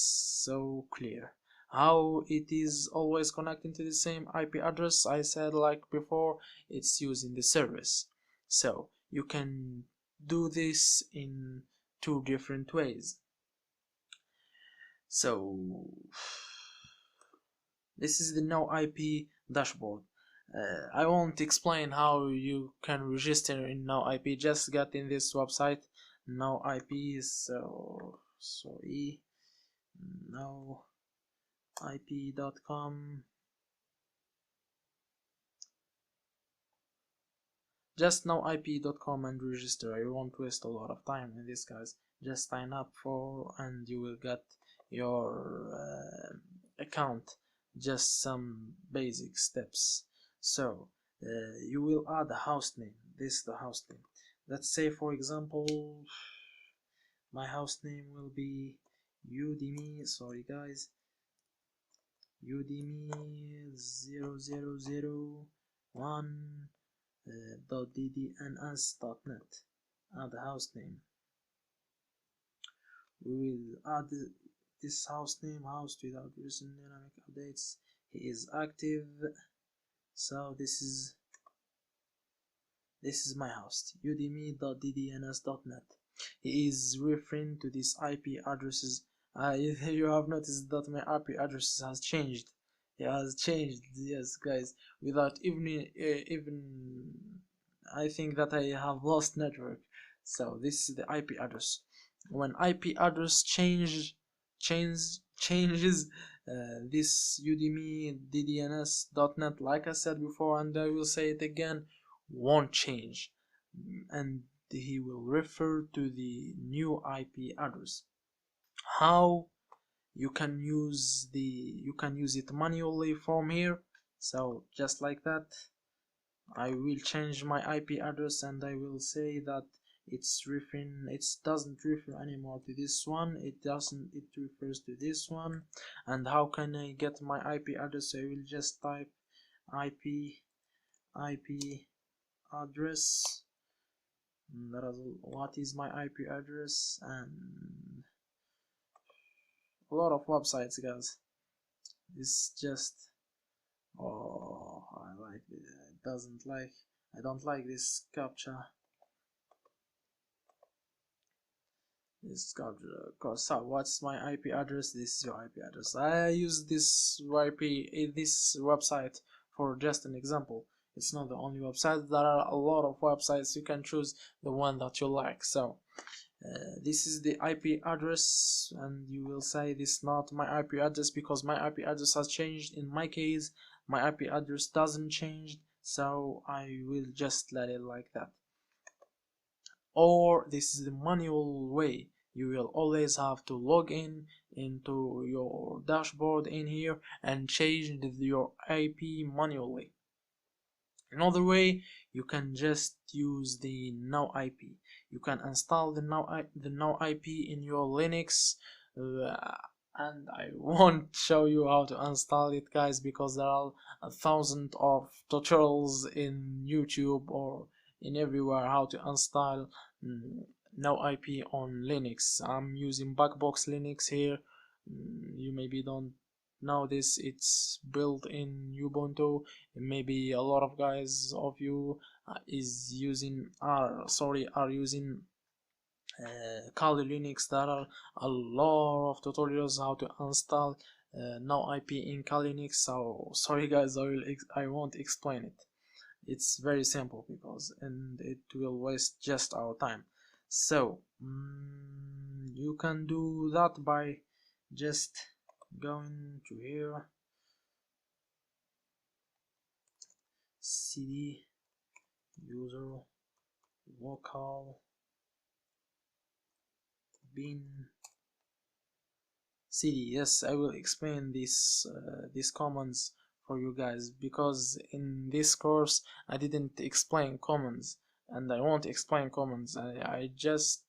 so clear. How it is always connecting to the same IP address, I said like before, it's using the service. So you can do this in two different ways. So this is the no IP dashboard. I won't explain how you can register in no IP, just get in this website no IP. So sorry, no ip.com. Just noip.com and register. I won't waste a lot of time in this, guys. Just sign up for and you will get your account. Just some basic steps. So you will add a host name. This is the host name. Let's say for example my host name will be Udemy, sorry guys, Udemy 0001 .ddns.net. Add the host name. We will add this host name, host without recent dynamic updates. He is active, So this is my host, udemy.ddns.net. He is referring to these IP addresses. You have noticed that my IP address has changed. It has changed, yes, guys. Without even I think that I have lost network. So this is the IP address. When IP address changes, this udemy.ddns.net, like I said before, and I will say it again, won't change, and he will refer to the new IP address. How you can use it manually from here. So just like that, I will change my IP address and I will say that it doesn't refer anymore to this one, it refers to this one. And how can I get my IP address? I will just type IP address. What is my IP address? And a lot of websites, guys. It's just, oh, I don't like this captcha. So what's my IP address? This is your IP address. I use this website for just an example. It's not the only website. There are a lot of websites. You can choose the one that you like. So this is the IP address, and you will say this is not my IP address because my IP address has changed. In my case, my IP address doesn't change, so I will just let it like that. Or this is the manual way. You will always have to log into your dashboard in here and change your IP manually. Another way, you can just use the now IP. You can install the now IP in your Linux, and I won't show you how to install it, guys, because there are 1,000 of tutorials in YouTube or in everywhere how to install now IP on Linux. I'm using Backbox Linux here. You maybe don't know this. It's built in Ubuntu. Maybe a lot of guys of you are using Kali Linux. There are a lot of tutorials how to install now IP in Kali Linux. So sorry guys, I won't explain it. It's very simple and it will waste just our time. So you can do that by just going to here, cd user local bin cd. Yes, I will explain these commands for you guys, because in this course I didn't explain commands and I won't explain commands. I just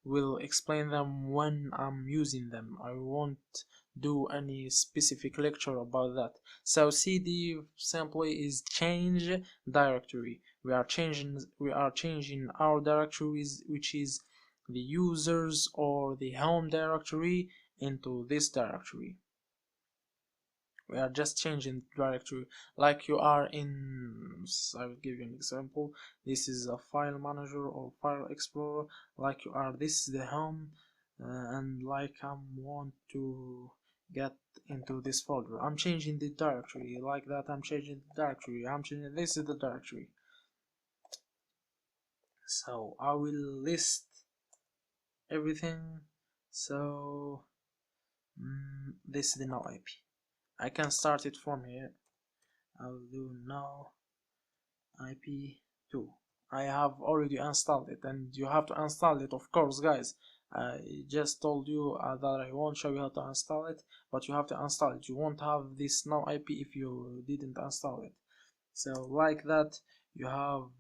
will explain them when I'm using them. I won't do any specific lecture about that. So cd simply is change directory. We are changing our directories, which is the users or the home directory, into this directory. We are just changing directory, like you are in, I will give you an example. This is a file manager or file explorer, like you are, this is the home, and like I want to get into this folder, I'm changing the directory like that. I'm changing the directory, this is the directory. So I will list everything. So this is the now IP. I can start it from here. I'll do now IP2. I have already installed it, and you have to install it, of course, guys. I just told you that I won't show you how to install it, but you have to install it. You won't have this now IP if you didn't install it. So like that, you have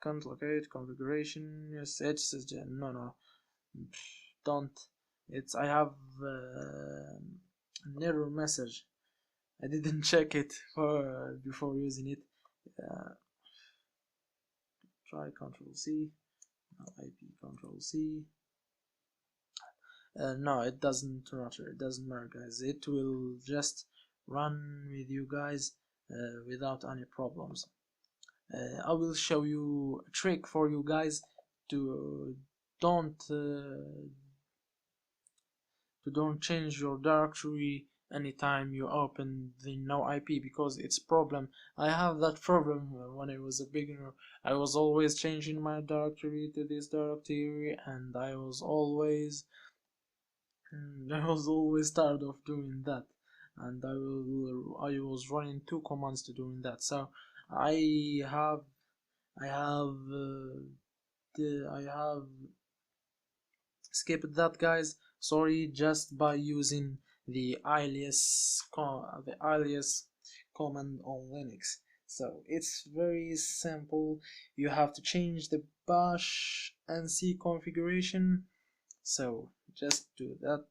can't locate configuration. Yes, it's no, don't. I have an error message. I didn't check it before using it. Try Control C, IP Control C. No, it doesn't matter. It doesn't matter, guys. It will just run with you guys. without any problems. I will show you a trick for you guys to don't change your directory anytime you open the no IP, because it's problem. I have that problem when I was a beginner. I was always changing my directory to this directory, and I was always tired of doing that, and I was running two commands to doing that. So I have I have I have skipped that, guys. Sorry, just by using the alias command on Linux. So it's very simple. You have to change the bash and C configuration. So just do that.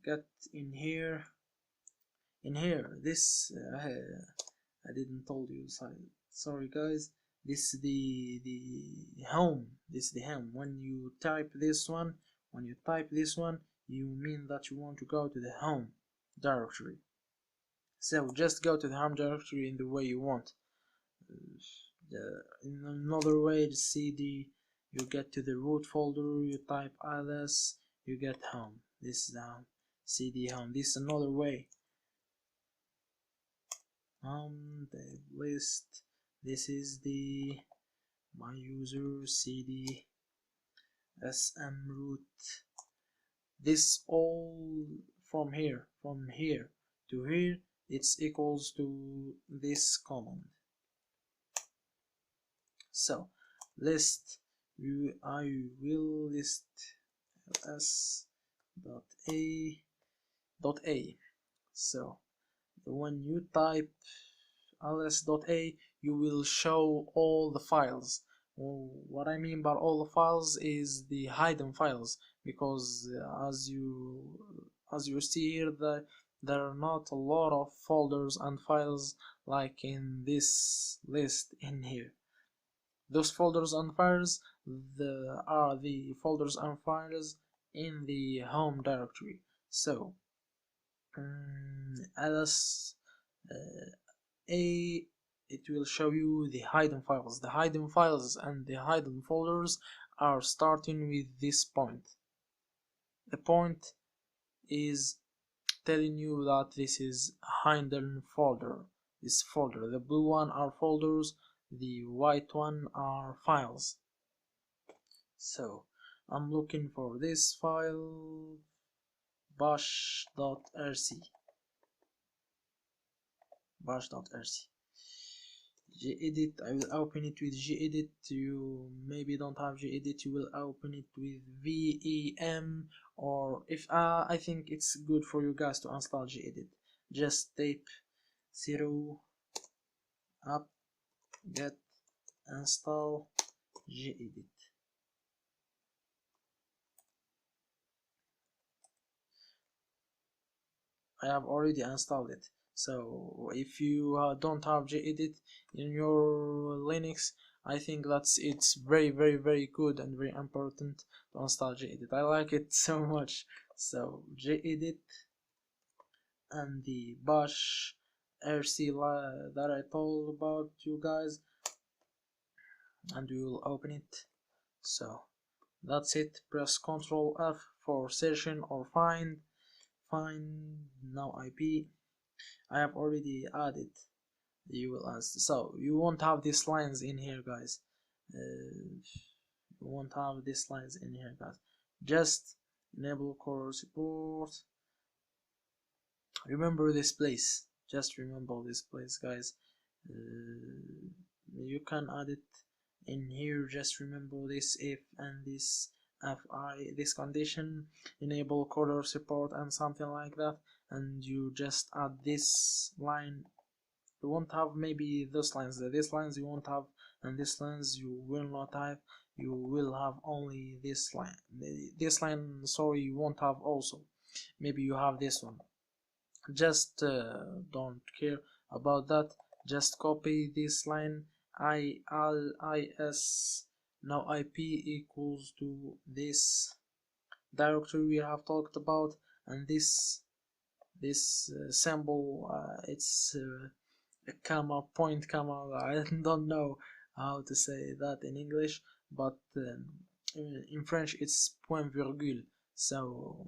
Get in here. This I didn't told you. Sorry, guys. This is the home. This is the home. When you type this one, you mean that you want to go to the home directory. So just go to the home directory in the way you want. In another way, the CD, you get to the root folder, you type ls, you get home. This is the home. CD home. This is another way. The list. This is the my user cd sm root. This all from here to here, it's equals to this command. So list, I will list ls dot a. So when you type ls.a, you will show all the files. What I mean by all the files is the hidden files, because as you see here, there are not a lot of folders and files like in this list in here. Those folders and files are the folders and files in the home directory. So ls a, it will show you the hidden files. The hidden files and the hidden folders are starting with this point. The point is telling you that this is a hidden folder. This folder, the blue one are folders, the white one are files. So I'm looking for this file, bash.rc. gedit, I will open it with gedit. You maybe don't have gedit, you will open it with vem, or if I think it's good for you guys to install gedit. Just type sudo apt get install gedit. I have already installed it. So if you don't have gedit in your Linux, I think it's very good and very important to install gedit. I like it so much. So gedit and the bash rc that I told about you guys, and we will open it. So that's it. Press Ctrl F for session or find now IP. I have already added. You will ask. So you won't have these lines in here, guys. You won't have these lines in here, guys. Just enable core support. Remember this place. Just remember this place, guys. You can add it in here. Just remember this if and this fi, this condition, enable core support and something like that, and you just add this line. You won't have maybe those lines. These lines you won't have, and these lines you will not have. You will have only this line. This line, sorry, you won't have also. Maybe you have this one. Just don't care about that. Just copy this line. is now IP equals to this directory we have talked about, and this this symbol, it's a comma, point comma, I don't know how to say that in English, but in French it's point virgule, so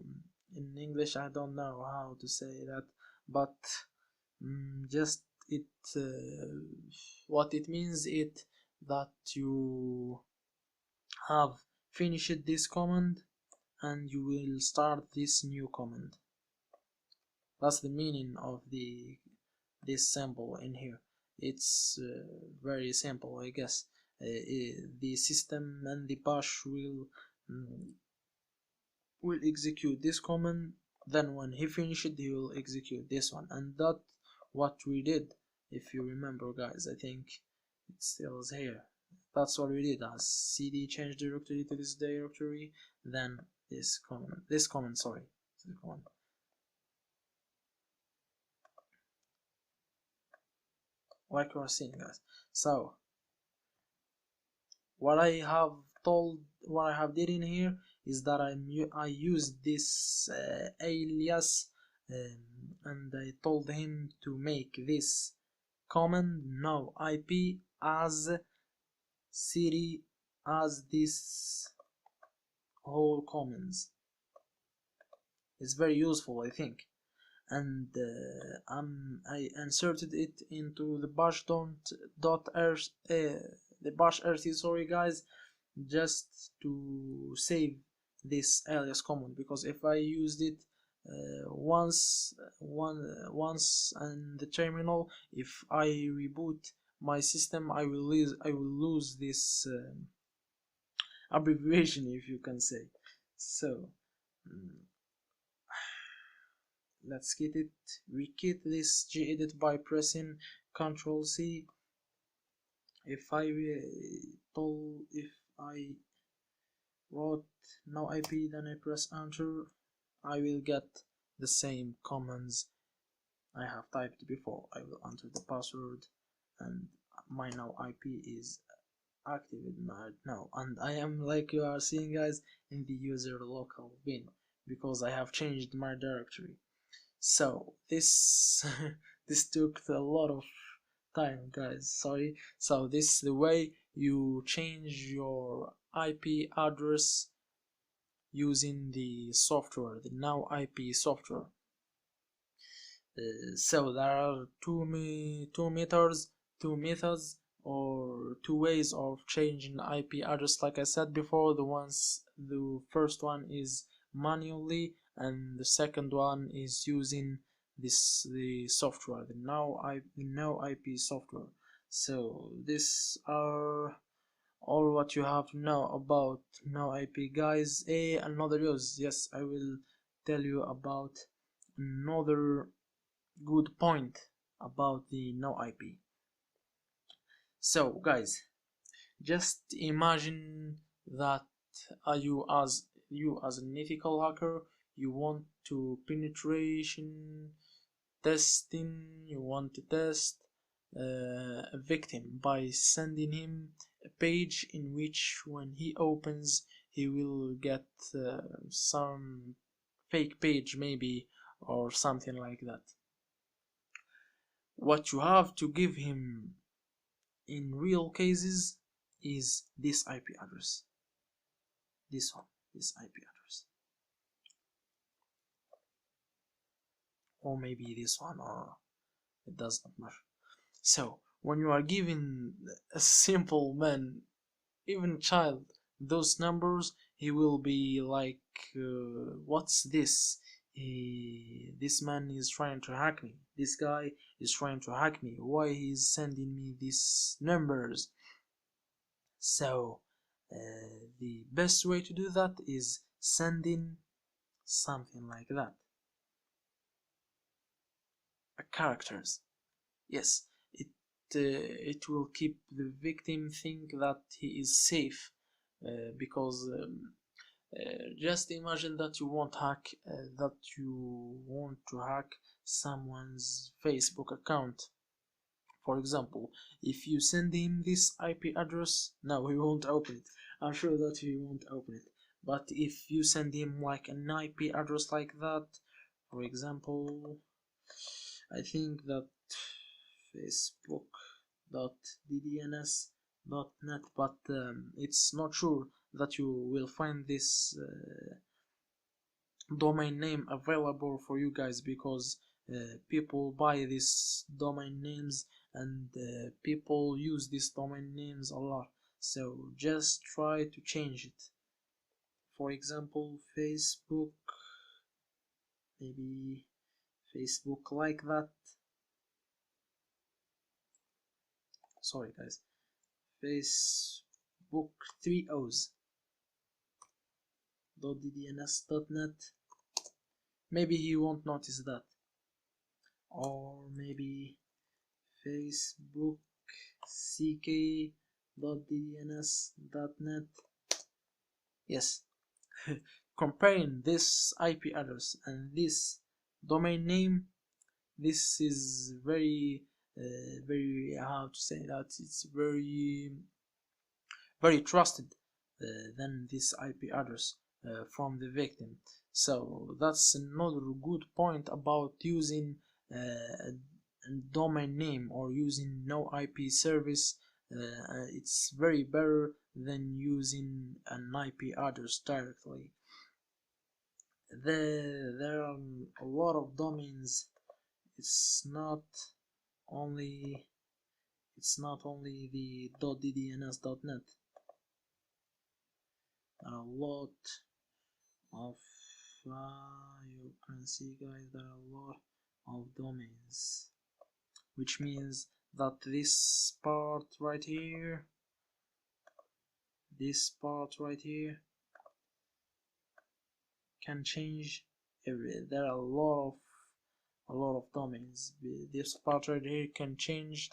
in English I don't know how to say that, but just it what it means it that you have finished this command and you will start this new command. That's the meaning of this symbol in here. It's very simple, I guess. The system and the bash will execute this command, then when he finishes he will execute this one, and that's what we did. If you remember, guys, I think it still is here. That's what we did, as cd change directory to this directory, then this command, sorry, this command. Like you are seeing, guys. So what I have did in here is that I used this alias, and I told him to make this command now IP as city as this whole commands. It's very useful, I think, and I inserted it into the bash.rc, sorry guys, just to save this alias command, because if I used it once in the terminal, if I reboot my system, I will lose this abbreviation, if you can say so. Let's get it. We kit this gedit by pressing Ctrl C. If I wrote no IP, then I press enter, I will get the same commands I have typed before. I will enter the password, and my now IP is activated now, and I am, like you are seeing, guys, in the user local bin, because I have changed my directory. So this this took a lot of time, guys, sorry. So this is the way you change your IP address using the software, the now IP software. So there are two methods or two ways of changing IP address. Like I said before, the first one is manually, and the second one is using the software, the now IP software. So these are all what you have to know about now IP, guys. Another use, yes, I will tell you about another good point about the no IP. So guys, just imagine that you as an ethical hacker, you want to penetration testing, you want to test a victim by sending him a page in which when he opens he will get some fake page maybe, or something like that. What you have to give him in real cases is this IP address, this one, this IP address, or maybe this one, or it does not matter. So when you are giving a simple man, even child, those numbers, he will be like, what's this? This man is trying to hack me. This guy is trying to hack me. Why he's sending me these numbers? So the best way to do that is sending something like that. Characters. Yes, it will keep the victim think that he is safe, because just imagine that you want to hack someone's Facebook account. For example, if you send him this IP address, no, he won't open it. I'm sure that he won't open it. But if you send him like an IP address like that, For example, I think that facebook.ddns.net, but it's not sure that you will find this domain name available for you guys, because people buy these domain names, and people use these domain names a lot, so just try to change it. For example, Facebook, maybe Facebook like that. Sorry guys, Facebook 3 O's .ddns.net. Maybe he won't notice that. Or maybe Facebook ck.ddns.net. Yes. Comparing this IP address and this domain name, this is very how to say that, it's very trusted than this IP address from the victim. So that's another good point about using a domain name or using no IP service. It's very better than using an IP address directly. There are a lot of domains. It's not only the .ddns.net. There are a lot of you can see guys, there are a lot of domains, which means that this part right here can change. There are a lot of domains. This part right here can change,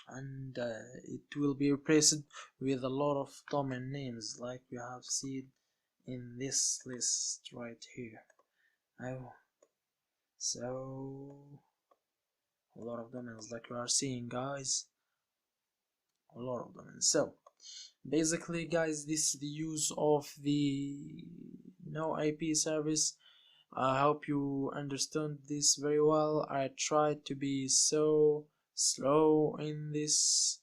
and it will be replaced with a lot of domain names, like we have seen in this list right here. So a lot of domains, like you are seeing guys, a lot of domains. So basically guys, this is the use of the no IP service. I hope you understand this very well. I tried to be so slow in this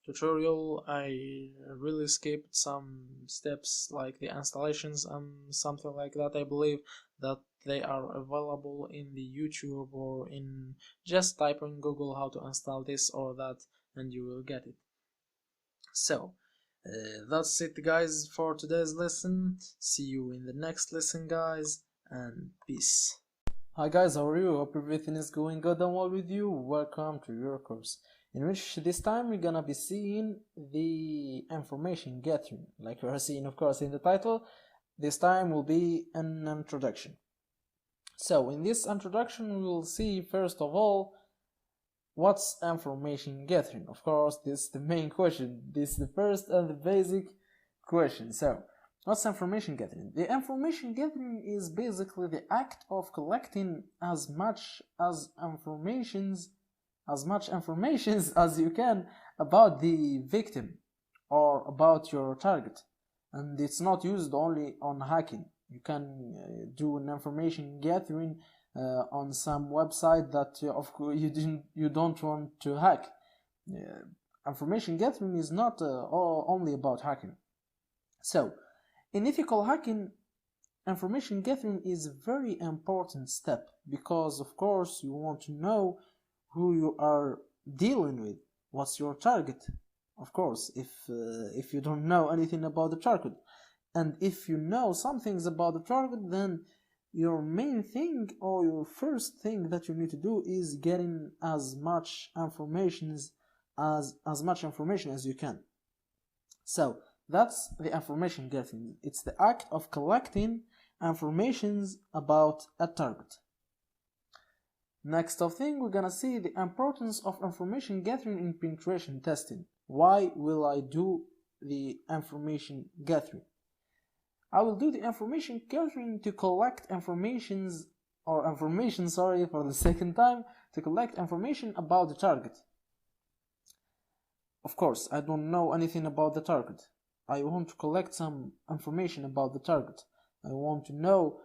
tutorial. I really skipped some steps like the installations and something like that. I believe that they are available in the YouTube, or in just type in Google how to install this or that, and you will get it. So that's it guys for today's lesson. See you in the next lesson guys, and peace. Hi guys, how are you? Hope everything is going good and well with you. Welcome to your course, in which this time we're gonna be seeing the information gathering, like we are seeing of course in the title. This time will be an introduction. So in this introduction we will see first of all what's information gathering. Of course, this is the main question. This is the first and the basic question. So what's information gathering? The information gathering is basically the act of collecting as much information as you can about the victim or about your target. And it's not used only on hacking. You can do an information gathering on some website that of course you don't want to hack. Information gathering is not only about hacking. So in ethical hacking, information gathering is a very important step, because of course you want to know who you are dealing with, what's your target. Of course, if you don't know anything about the target, and if you know some things about the target, then your main thing or your first thing that you need to do is getting as much information as you can. So that's the information gathering. It's the act of collecting information about a target. Next of thing, we're gonna see the importance of information gathering in penetration testing. Why will I do the information gathering? I will do the information gathering to collect information for the second time, to collect information about the target. Of course, I don't know anything about the target. I want to collect some information about the target. I want to know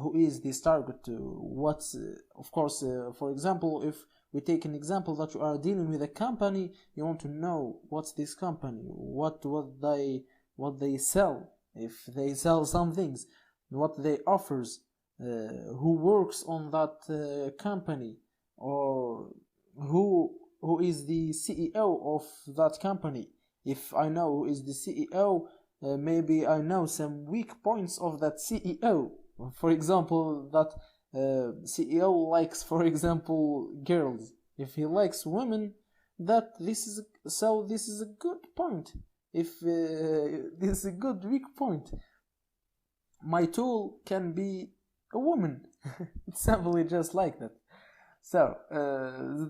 who is this target, what's of course, for example, if we take an example that you are dealing with a company, you want to know what's this company, what they sell, if they sell some things, what they offers, who works on that company, or who is the CEO of that company. If I know who is the CEO, maybe I know some weak points of that CEO. For example, that CEO likes, for example, girls. If he likes women, this is a good point. If this is a good weak point, my tool can be a woman. It's simply just like that. So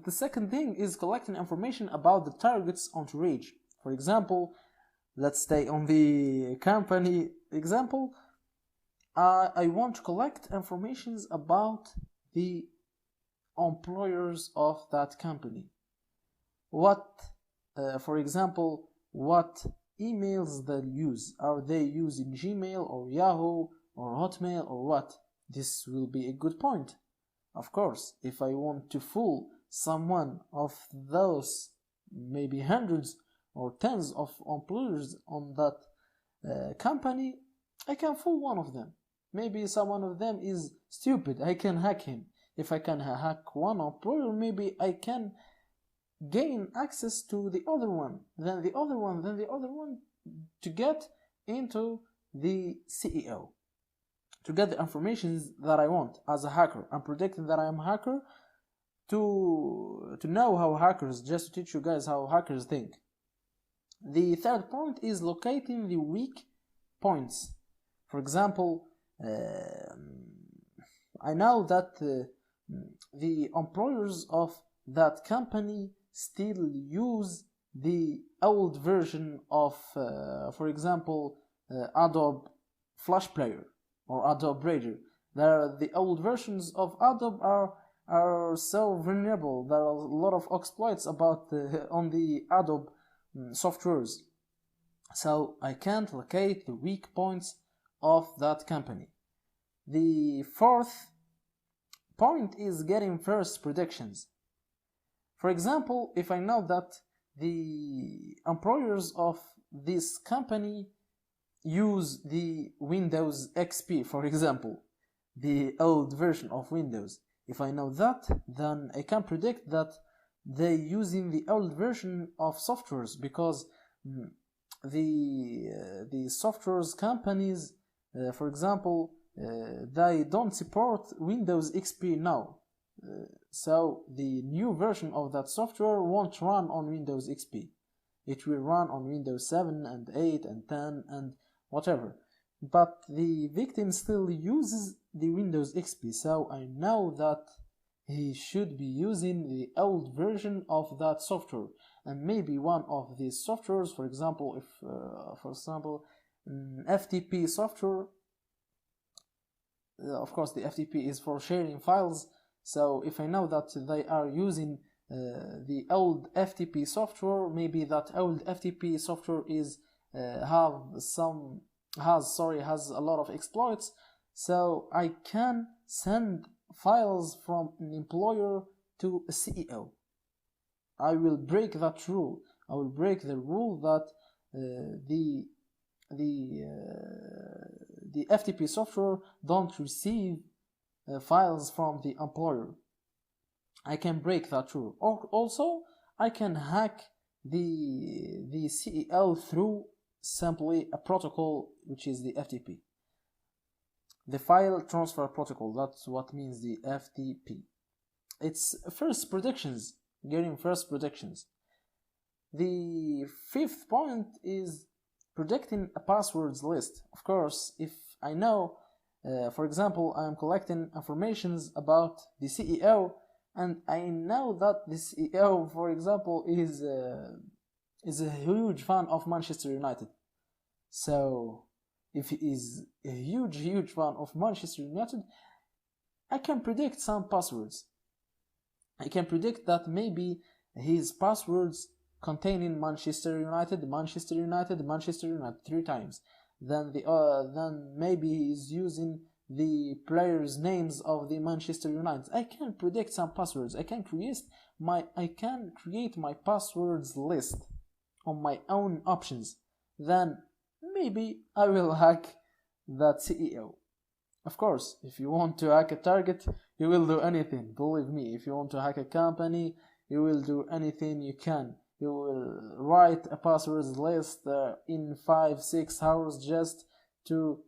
the second thing is collecting information about the target's entourage. For example, let's stay on the company example. I want to collect information about the employers of that company. For example, what emails they use. Are they using Gmail or Yahoo or Hotmail or what? This will be a good point. Of course, if I want to fool someone of those, maybe hundreds or tens of employers on that company, I can fool one of them. Maybe someone of them is stupid, I can hack him. If I can hack one employer, maybe I can gain access to the other one, then the other one, then the other one, to get into the CEO, to get the information that I want as a hacker. I'm predicting that I am a hacker to know how hackers, just to teach you guys how hackers think. The third point is locating the weak points. For example, I know that the employers of that company still use the old version of, for example, Adobe Flash Player or Adobe Reader. The old versions of Adobe are so vulnerable. There are a lot of exploits about on the Adobe softwares. So I can't locate the weak points of that company. The fourth point is getting first predictions. For example, if I know that the employers of this company use the Windows XP, for example, the old version of Windows, if I know that, then I can predict that they're using the old version of softwares, because the softwares companies, for example, they don't support Windows XP now. So the new version of that software won't run on Windows XP. It will run on Windows 7 and 8 and 10 and whatever. But the victim still uses the Windows XP, so I know that he should be using the old version of that software. And maybe one of these softwares, for example, if FTP software, of course the FTP is for sharing files, so if I know that they are using the old FTP software, maybe that old FTP software has a lot of exploits, so I can send files from an employer to a CEO. I will break that rule. I will break the rule that the FTP software don't receive files from the employer. I can break that rule. Also, I can hack the CEO through simply a protocol, which is the FTP. The file transfer protocol, that's what means the FTP. It's first predictions, getting first predictions. The fifth point is predicting a passwords list. Of course, if I know, for example, I am collecting informations about the CEO, and I know that the CEO, for example, is a huge fan of Manchester United. So if he is a huge fan of Manchester United, I can predict some passwords. I can predict that maybe his passwords containing Manchester United 3 times. Then maybe he's using the players' names of the Manchester United. I can predict some passwords. I can create my passwords list on my own options. Then maybe I will hack that CEO. Of course, if you want to hack a target, you will do anything. Believe me, if you want to hack a company, you will do anything you can. You will write a passwords list in 5-6 hours just to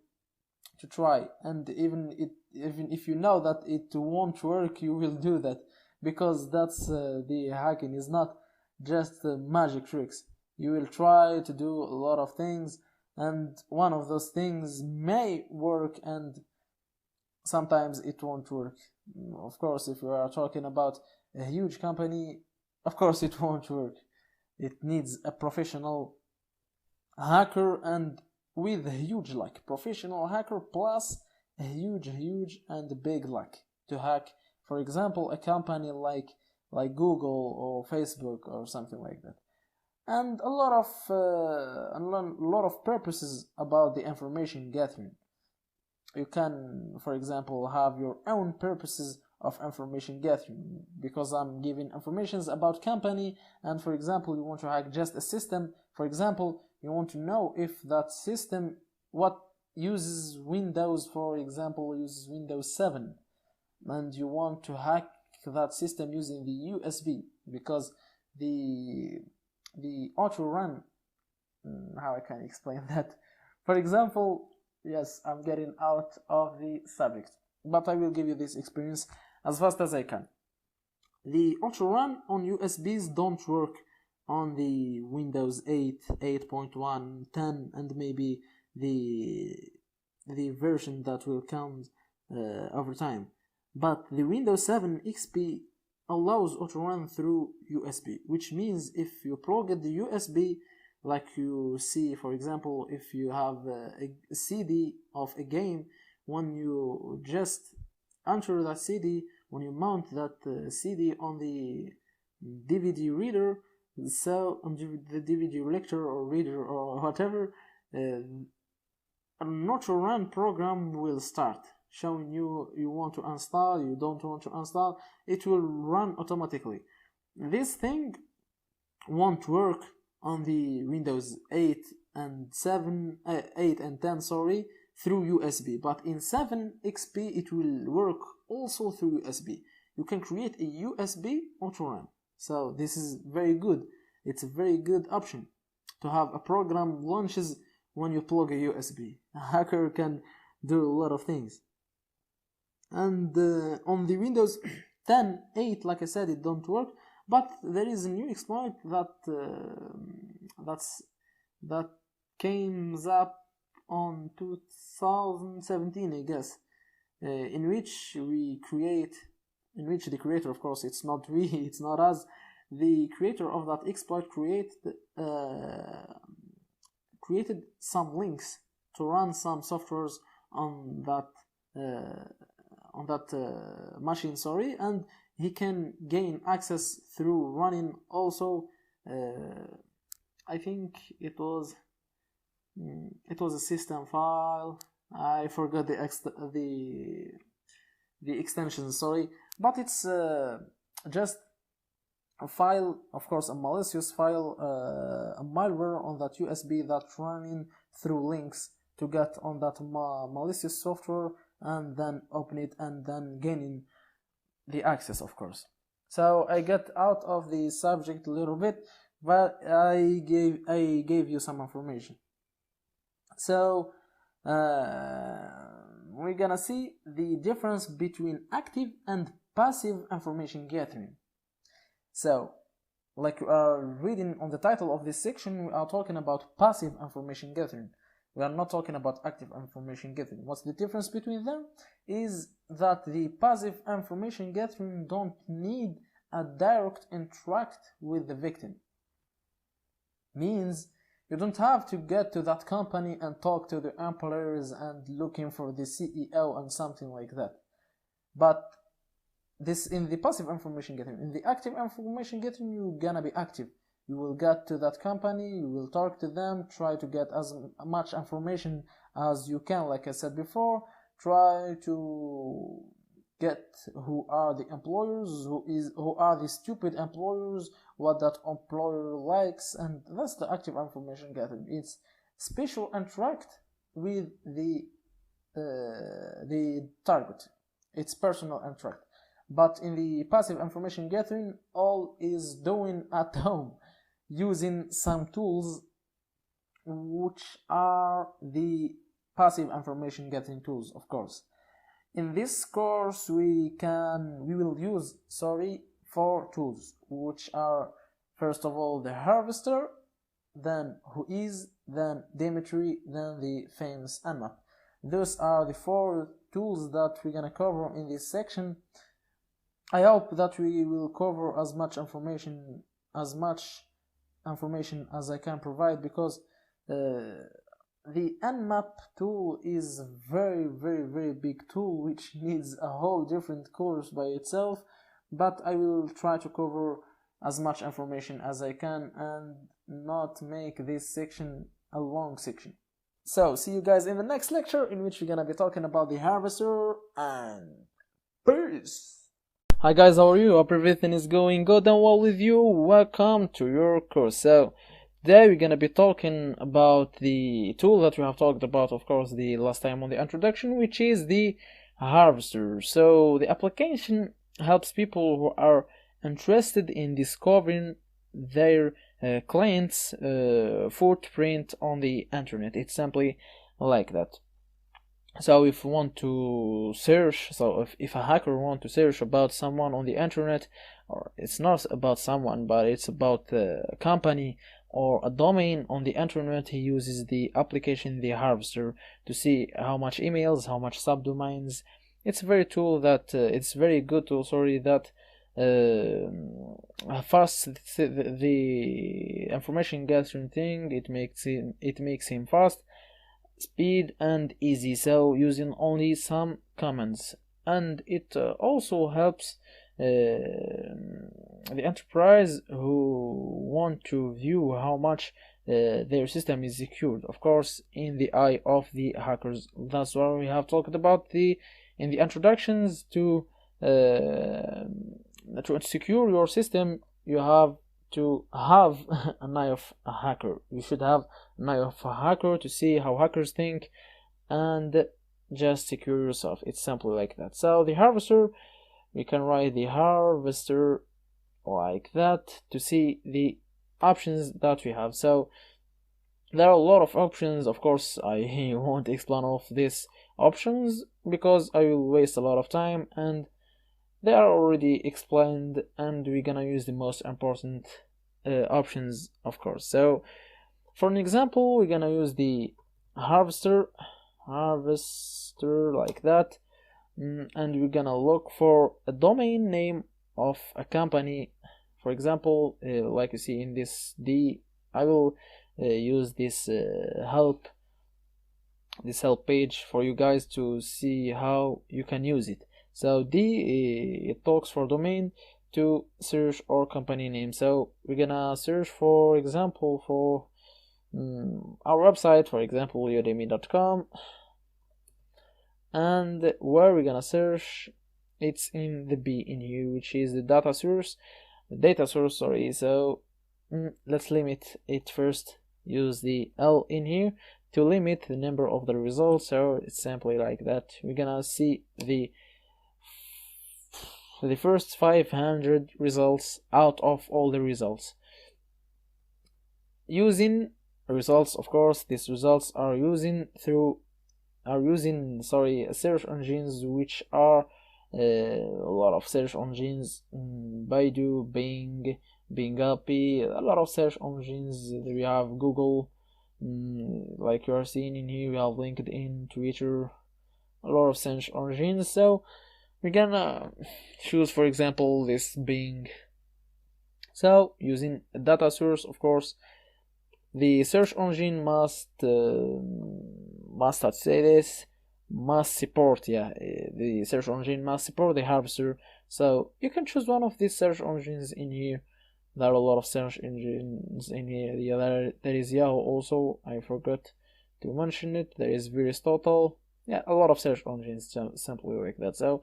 try. And even if you know that it won't work, you will do that, because that's the hacking is not just magic tricks. You will try to do a lot of things, and one of those things may work and sometimes it won't work. Of course, if you are talking about a huge company, of course it won't work. It needs a professional hacker, and with a huge luck. Professional hacker plus a huge and big luck to hack, for example, a company like Google or Facebook or something like that. And a lot of purposes about the information gathering. You can, for example, have your own purposes of information gathering, because I'm giving informations about company, and for example you want to hack just a system. For example, you want to know if that system what uses Windows, for example uses Windows 7, and you want to hack that system using the USB, because the auto run, how I can explain that, for example, yes, I'm getting out of the subject, but I will give you this experience as fast as I can. The auto run on USBs don't work on the Windows 8, 8.1, 10, and maybe the version that will come over time. But the Windows 7 XP allows auto run through USB, which means if you plug the USB, like you see, for example, if you have a CD of a game, when you just enter that CD, when you mount that CD on the DVD reader, so on the DVD lector or reader or whatever, an auto run program will start showing you want to install, you don't want to install. It will run automatically. This thing won't work on the Windows 8 and 10, sorry, through USB, but in 7 XP it will work also through USB. You can create a USB auto run. So this is very good. It's a very good option to have a program launches when you plug a USB. A hacker can do a lot of things. And on the Windows 10, 8, like I said, it don't work. But there is a new exploit that came up on 2017, I guess, in which the creator, of course, it's not we, it's not us, the creator of that exploit created some links to run some softwares on that machine, sorry, and he can gain access through running also. I think it was a system file. I forgot the extension, sorry, but it's just a file, of course, a malicious file, a malware on that USB that's running through links to get on that malicious software and then open it and then gaining the access, of course. So I get out of the subject a little bit, but I gave you some information. So we're gonna see the difference between active and passive information gathering. So, like we are reading on the title of this section, we are talking about passive information gathering. We are not talking about active information gathering. What's the difference between them? Is that the passive information gathering don't need a direct interact with the victim. Means you don't have to get to that company and talk to the employers and looking for the CEO and something like that. But this in the passive information gathering. In the active information gathering, you're gonna be active. You will get to that company, you will talk to them, try to get as much information as you can, like I said before, try to get who are the employers, who are the stupid employers, what that employer likes, and that's the active information gathering. It's special interact with the target. It's personal interact. But in the passive information gathering, all is doing at home using some tools which are the passive information gathering tools, of course. In this course we will use 4 tools, which are first of all the harvester, then whois, then Dimitri, then the famous nmap. Those are the 4 tools that we're gonna cover in this section. I hope that we will cover as much information as I can provide, because the nmap tool is a very, very, very big tool which needs a whole different course by itself, but I will try to cover as much information as I can and not make this section a long section. So see you guys in the next lecture, in which we're gonna be talking about the harvester, and peace! Hi guys, how are you? Hope everything is going good and well with you. Welcome to your course. So today we're gonna be talking about the tool that we have talked about, of course, the last time on the introduction, which is the harvester. So the application helps people who are interested in discovering their client's footprint on the internet. It's simply like that. So if you want to search, so if a hacker want to search about someone on the internet, or it's not about someone, but it's about a company or a domain on the internet, he uses the application, the harvester, to see how much emails, how much subdomains. It's a very tool that it's very good tool, that fast the information gathering thing. It makes him fast, speed and easy, so using only some commands. And it also helps the enterprise who want to view how much their system is secured, of course, in the eye of the hackers. That's why we have talked about in the introductions to secure your system. You have to have an eye of a hacker. You should have an eye of a hacker to see how hackers think and just secure yourself. It's simply like that. So the harvester, we can write the harvester like that to see the options that we have. So there are a lot of options. Of course, I won't explain all of these options because I will waste a lot of time, and they are already explained, and we're gonna use the most important options, of course. So for an example, we're gonna use the harvester like that, and we're gonna look for a domain name of a company. For example, like you see in this D, I will use this help page for you guys to see how you can use it. So D, it talks for domain to search or company name. So we're gonna search, for example, for our website, for example, udemy.com, and where we're gonna search, it's in the B in here, which is the data source. So let's limit it first. Use the L in here to limit the number of the results. So it's simply like that. We're gonna see the first 500 results out of all the results. Using results, of course, these results are using search engines, which are a lot of search engines, Baidu, Bing, Bing-Up, a lot of search engines. We have Google, like you are seeing in here. We have LinkedIn, Twitter, a lot of search engines. So we're gonna choose, for example, this Bing. So using a data source, of course, the search engine must support, the search engine must support the harvester. So you can choose one of these search engines in here. There are a lot of search engines in here. There is Yahoo also, I forgot to mention it. There is Total. yeah, a lot of search engines simply like that. So,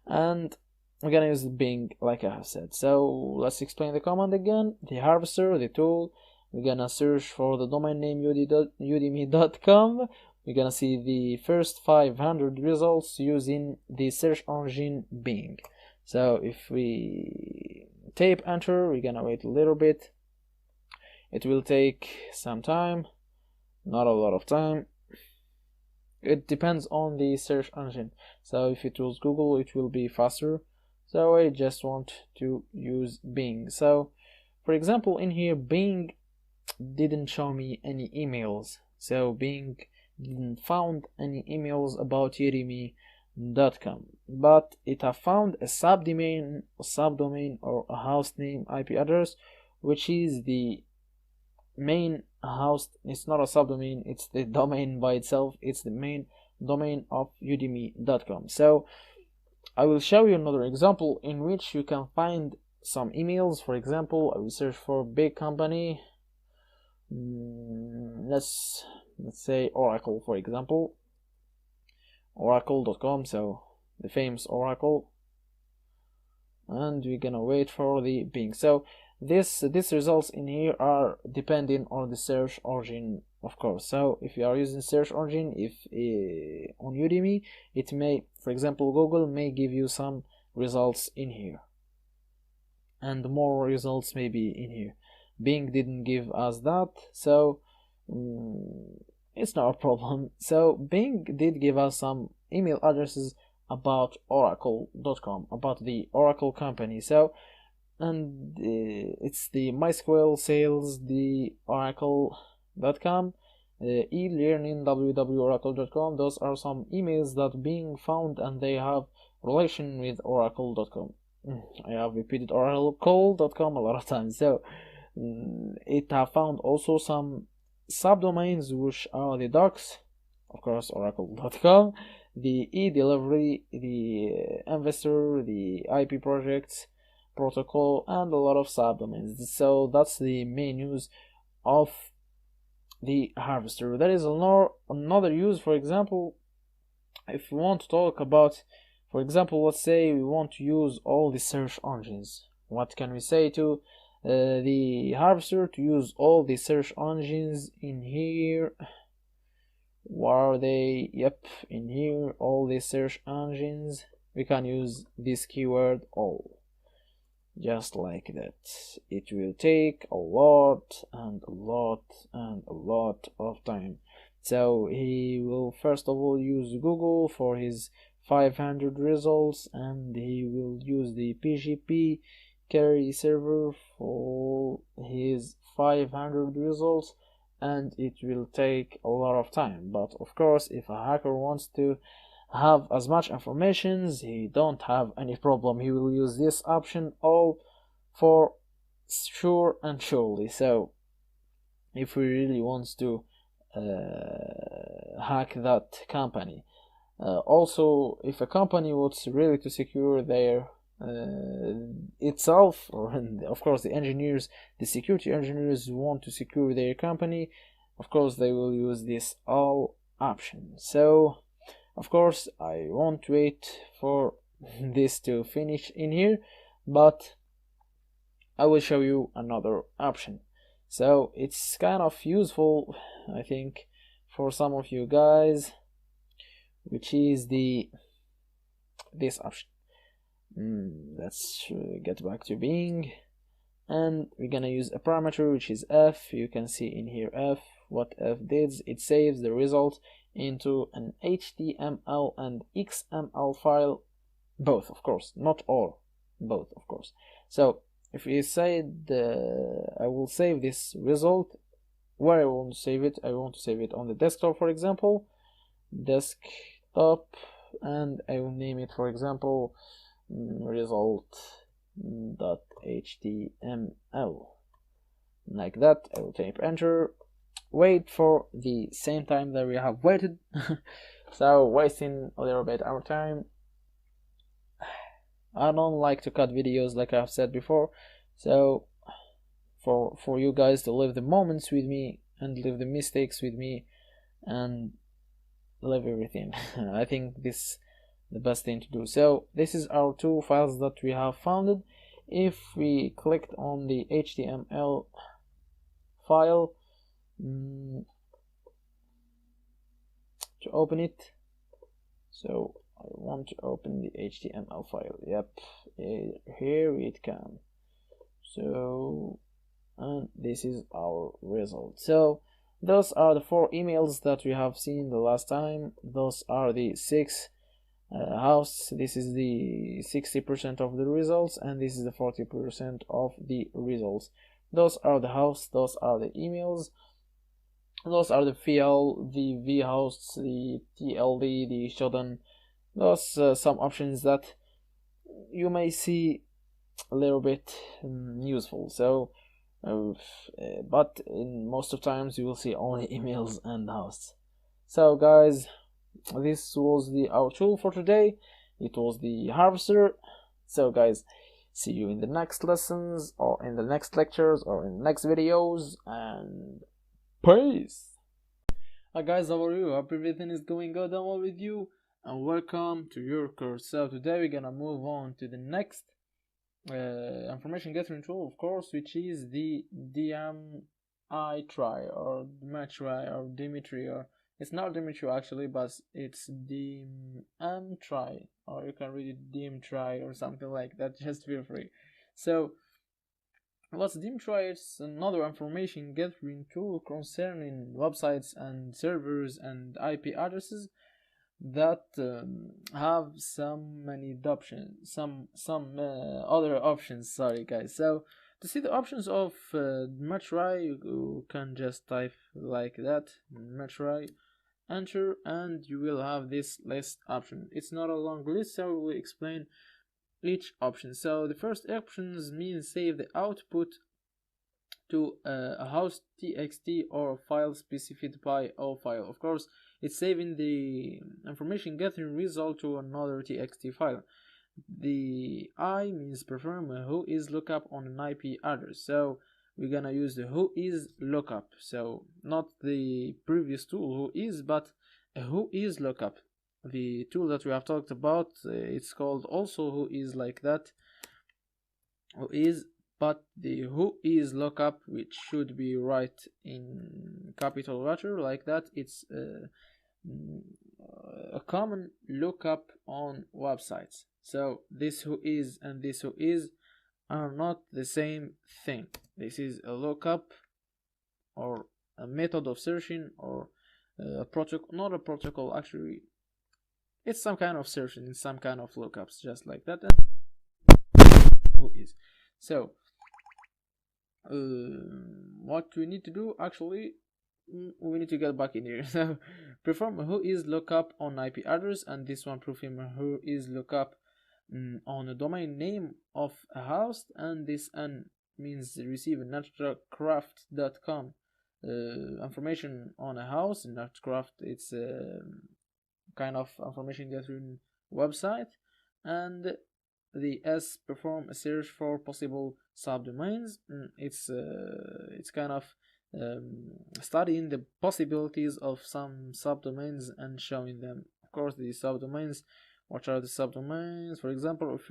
and we're gonna use Bing like I have said. So let's explain the command again. The harvester, the tool, we're gonna search for the domain name udemy.com. We're gonna see the first 500 results using the search engine Bing. So if we tape enter, we're gonna wait a little bit. It will take some time, not a lot of time. It depends on the search engine. So if you use Google, it will be faster. So I just want to use Bing. So for example, in here, Bing didn't show me any emails. So Bing didn't found any emails about udemy.com, but it have found a subdomain or a host name IP address, which is the main host. It's not a subdomain, it's the domain by itself. It's the main domain of udemy.com. So I will show you another example in which you can find some emails. For example, I will search for big company. Let's say Oracle, for example, oracle.com, so the famous Oracle, and we're gonna wait for the Bing. So these results in here are depending on the search engine, of course. So if you are using search engine, if on Udemy, it may, for example, Google may give you some results in here, and more results may be in here. Bing didn't give us that, so it's not a problem. So Bing did give us some email addresses about oracle.com, about the Oracle company. So, and it's the MySQL sales, the oracle.com, e-learning, www.oracle.com. Those are some emails that Bing found, and they have relation with oracle.com. I have repeated oracle.com a lot of times. So it have found also some subdomains, which are the docs, of course, oracle.com, the e-delivery, the investor, the IP projects, protocol, and a lot of subdomains. So that's the main use of the harvester. There is another use. For example, if we want to talk about, for example, let's say we want to use all the search engines. What can we say to the harvester to use all the search engines in here? Where are they? Yep, in here, all the search engines. We can use this keyword all, just like that. It will take a lot and a lot and a lot of time. So he will first of all use Google for his 500 results, and he will use the PGP query server for his 500 results, and it will take a lot of time. But of course, if a hacker wants to have as much information, he don't have any problem. He will use this option all for sure and surely. So if he really wants to hack that company, also if a company wants really to secure their itself, or of course the engineers, the security engineers want to secure their company, of course they will use this all option. So of course I won't wait for this to finish in here, but I will show you another option. So it's kind of useful, I think, for some of you guys, which is this option. Let's get back to Bing, and we're gonna use a parameter which is f. You can see in here f. What f did, it saves the result into an HTML and XML file, both, of course, not all, both, of course. So if you say I will save this result, where I want to save it, I want to save it on the desktop, for example, desktop, and I will name it, for example, result.html, like that. I will type enter, wait for the same time that we have waited. So wasting a little bit our time. I don't like to cut videos, like I've said before, so for you guys to live the moments with me and live the mistakes with me, and leave everything. I think this the best thing to do. So this is our two files that we have founded. If we clicked on the HTML file to open it, so I want to open the HTML file. Yep, here it comes. So, and this is our result. So those are the 4 emails that we have seen the last time. Those are the 6 house. This is the 60% of the results, and this is the 40% of the results. Those are the house, those are the emails, those are the field, the vhosts, the tld, the showdown. Those some options that you may see a little bit useful. So but in most of times you will see only emails and hosts. So guys, this was our tool for today. It was the harvester. So guys, see you in the next lessons or in the next lectures or in the next videos, and peace. Hi guys, how are you? Hope everything is going good and well with you, and welcome to your course. So today we're gonna move on to the next information gathering tool, of course, which is the DMI try or Dimitri or Dimitri, or it's not Dimitri actually, but it's DM try, or you can read it DM try or something like that. Just feel free. So what's DMTry? It's another information gathering tool concerning websites and servers and IP addresses that have some other options. Sorry guys. So to see the options of Metry, you can just type like that, Metry, enter, and you will have this list option. It's not a long list, so we will explain each option. So the first options means save the output to a host txt or a file specified by all file. Of course, it's saving the information gathering result to another txt file. The I means perform a who is lookup on an IP address. So we're gonna use the who is lookup. So not the previous tool who is, but a who is lookup. The tool that we have talked about, it's called also who is like that. Who is, but the who is lookup, which should be right in capital letter like that, it's a common lookup on websites. So this who is and this who is are not the same thing. This is a lookup or a method of searching or a protocol, not a protocol actually. It's some kind of searching in some kind of lookups, just like that. And who is. So what we need to do actually, we need to get back in here. So perform a who is lookup on IP address, and this one perform a who is lookup on the domain name of a host, and this n means receive netcraft.com information on a house. Netcraft, it's a kind of information gathering website, and the S perform a search for possible subdomains. It's kind of studying the possibilities of some subdomains and showing them. Of course, the subdomains. What are the subdomains? For example, if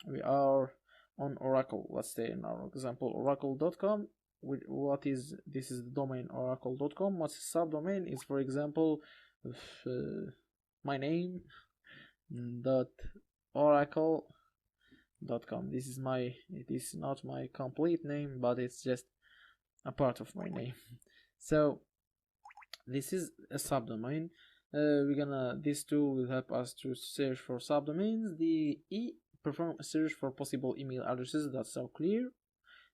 we are on Oracle, let's say in our example oracle.com. What is this? Is the domain oracle.com. What's the subdomain? Is, for example, my name dot oracle.com. This is it is not my complete name, but it's just a part of my name. So this is a subdomain. This tool will help us to search for subdomains. The E perform a search for possible email addresses. That's so clear.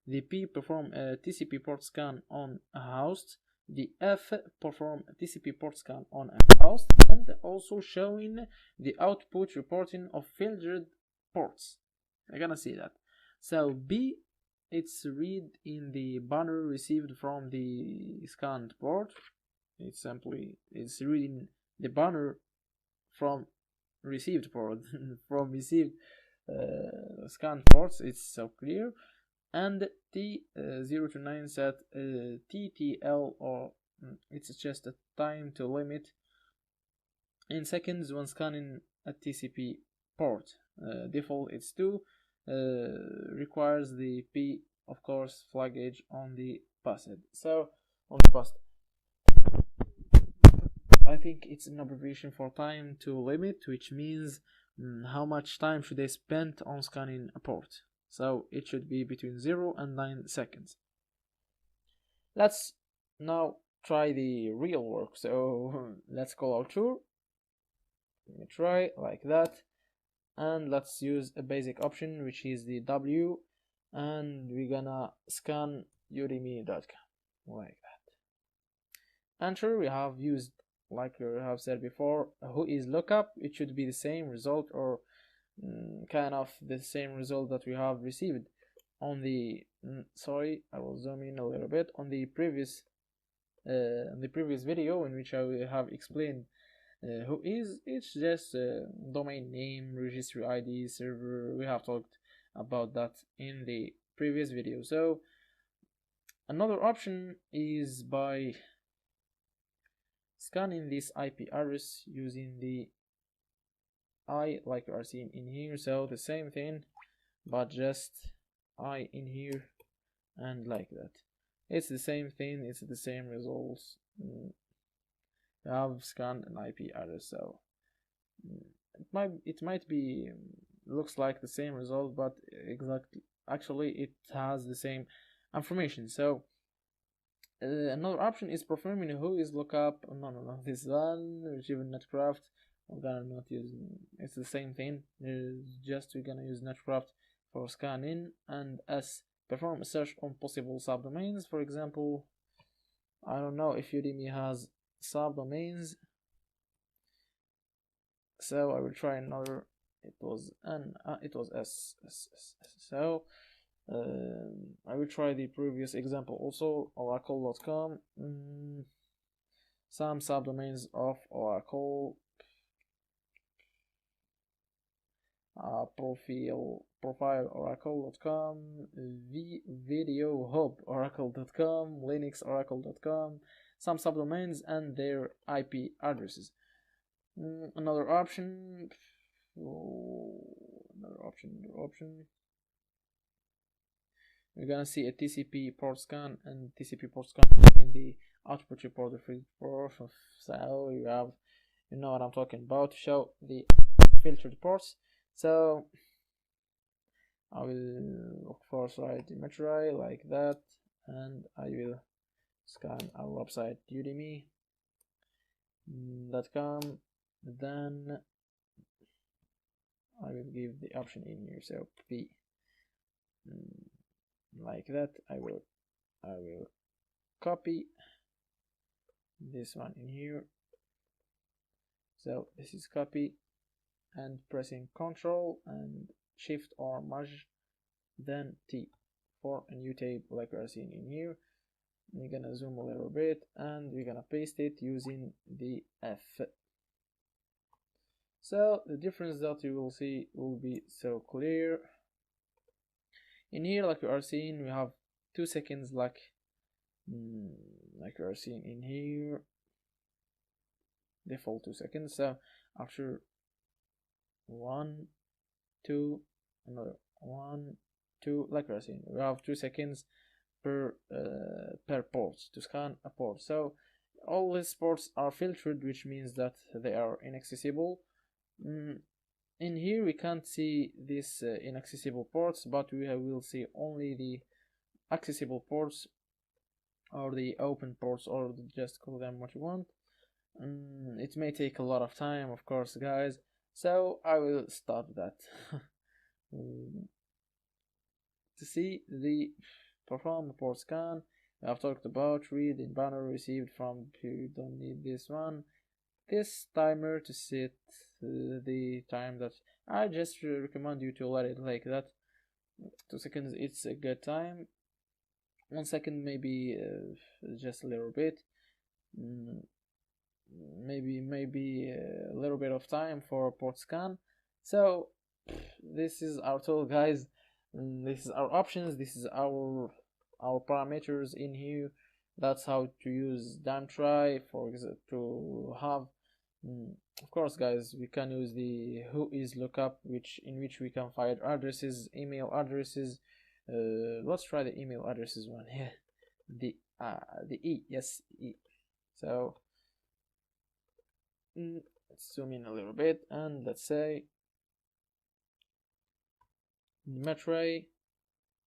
The P perform a TCP port scan on a host. The F perform a TCP port scan on a host, and also showing the output reporting of filtered ports. You're gonna see that. So B, it's read in the banner received from the scanned port. It's reading the banner from received port from received scanned ports. It's so clear. And T0 to 9 set TTL, or it's just a time to limit in seconds when scanning a TCP port. Default it's 2, requires the P, of course, flag edge on the passed. So on the passed, I think it's an abbreviation for time to limit, which means how much time should I spend on scanning a port. So it should be between 0 and 9 seconds. Let's now try the real work. So let's call our tool. Let me try like that, and let's use a basic option, which is the W, and we're gonna scan udemy.com like that. Enter. We have used, like we have said before, who is lookup. It should be the same result, or kind of the same result that we have received on the sorry, I will zoom in a little bit on the previous video, in which I have explained who is. It's just domain name, registry ID, server. We have talked about that in the previous video. So another option is by scanning this IP address using the I, like you are seeing in here. So the same thing, but just I in here, and like that. It's the same thing, it's the same results. I have scanned an IP address, so it might be looks like the same result, but exactly actually it has the same information. So another option is performing who is lookup. No, this one retrieve netcraft. I'm gonna not use, it's the same thing, just we're gonna use netcraft for scanning, and S, perform a search on possible subdomains. For example, I don't know if Udemy has subdomains, so I will try another. It was S. So I will try the previous example also, oracle.com. Some subdomains of Oracle. Profile oracle.com, video hub oracle.com, linux oracle.com, some subdomains and their IP addresses. Another option, we're gonna see a TCP port scan and TCP port scan in the output report. So you have, you know what I'm talking about, to show the filtered ports. So I will look for site imagery like that, and I will scan our website udemy.com. Then I will give the option in here, so P like that. I will copy this one in here. So this is copy, and pressing Ctrl and Shift or Merge, then T for a new tab, like we are seeing in here. We're gonna zoom a little bit, and we're gonna paste it using the F. So the difference that you will see will be so clear. In here, like we are seeing, we have 2 seconds, like we are seeing in here, default 2 seconds. So after 1, 2, another 1, 2, like we are seeing, we have 2 seconds per port to scan a port. So all these ports are filtered, which means that they are inaccessible. In here we can't see these inaccessible ports, but we will see only the accessible ports, or the open ports, or just call them what you want. It may take a lot of time, of course, guys, so I will stop that. To see the perform port scan, I've talked about read in banner received from, you don't need this one. This timer to set the time that I just recommend you to let it like that. 2 seconds, it's a good time. 1 second, maybe just a little bit. Maybe a little bit of time for port scan. So this is our tool, guys. This is our options. This is our parameters in here. That's how to use Damtry for example, to have Of course, guys, we can use the whois lookup, in which we can find addresses, email addresses. Let's try the email addresses one here. The yes, E. So let's zoom in a little bit, and let's say metray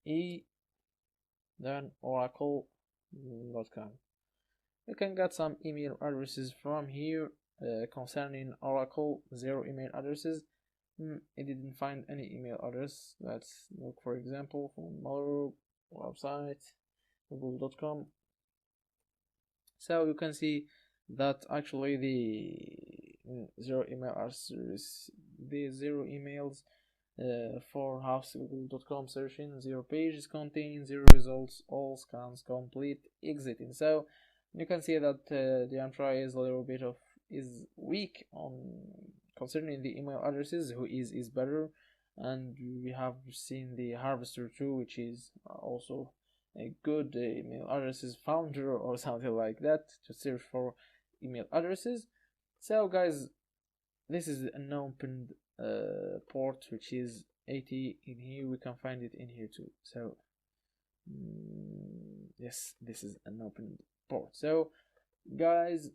E, then oracle.com. We can get some email addresses from here. Concerning Oracle, 0 email addresses. It didn't find any email address. Let's look, for example, from our website, google.com. So you can see that actually the 0 email addresses, the 0 emails for house google.com searching, 0 pages contain, 0 results, all scans complete, exiting. So you can see that the entry is a little bit is weak on concerning the email addresses. Whois is better, and we have seen the harvester too, which is also a good email addresses founder or something like that to search for email addresses. So guys, this is an opened port, which is 80 in here. We can find it in here too. So yes, this is an opened port. So guys,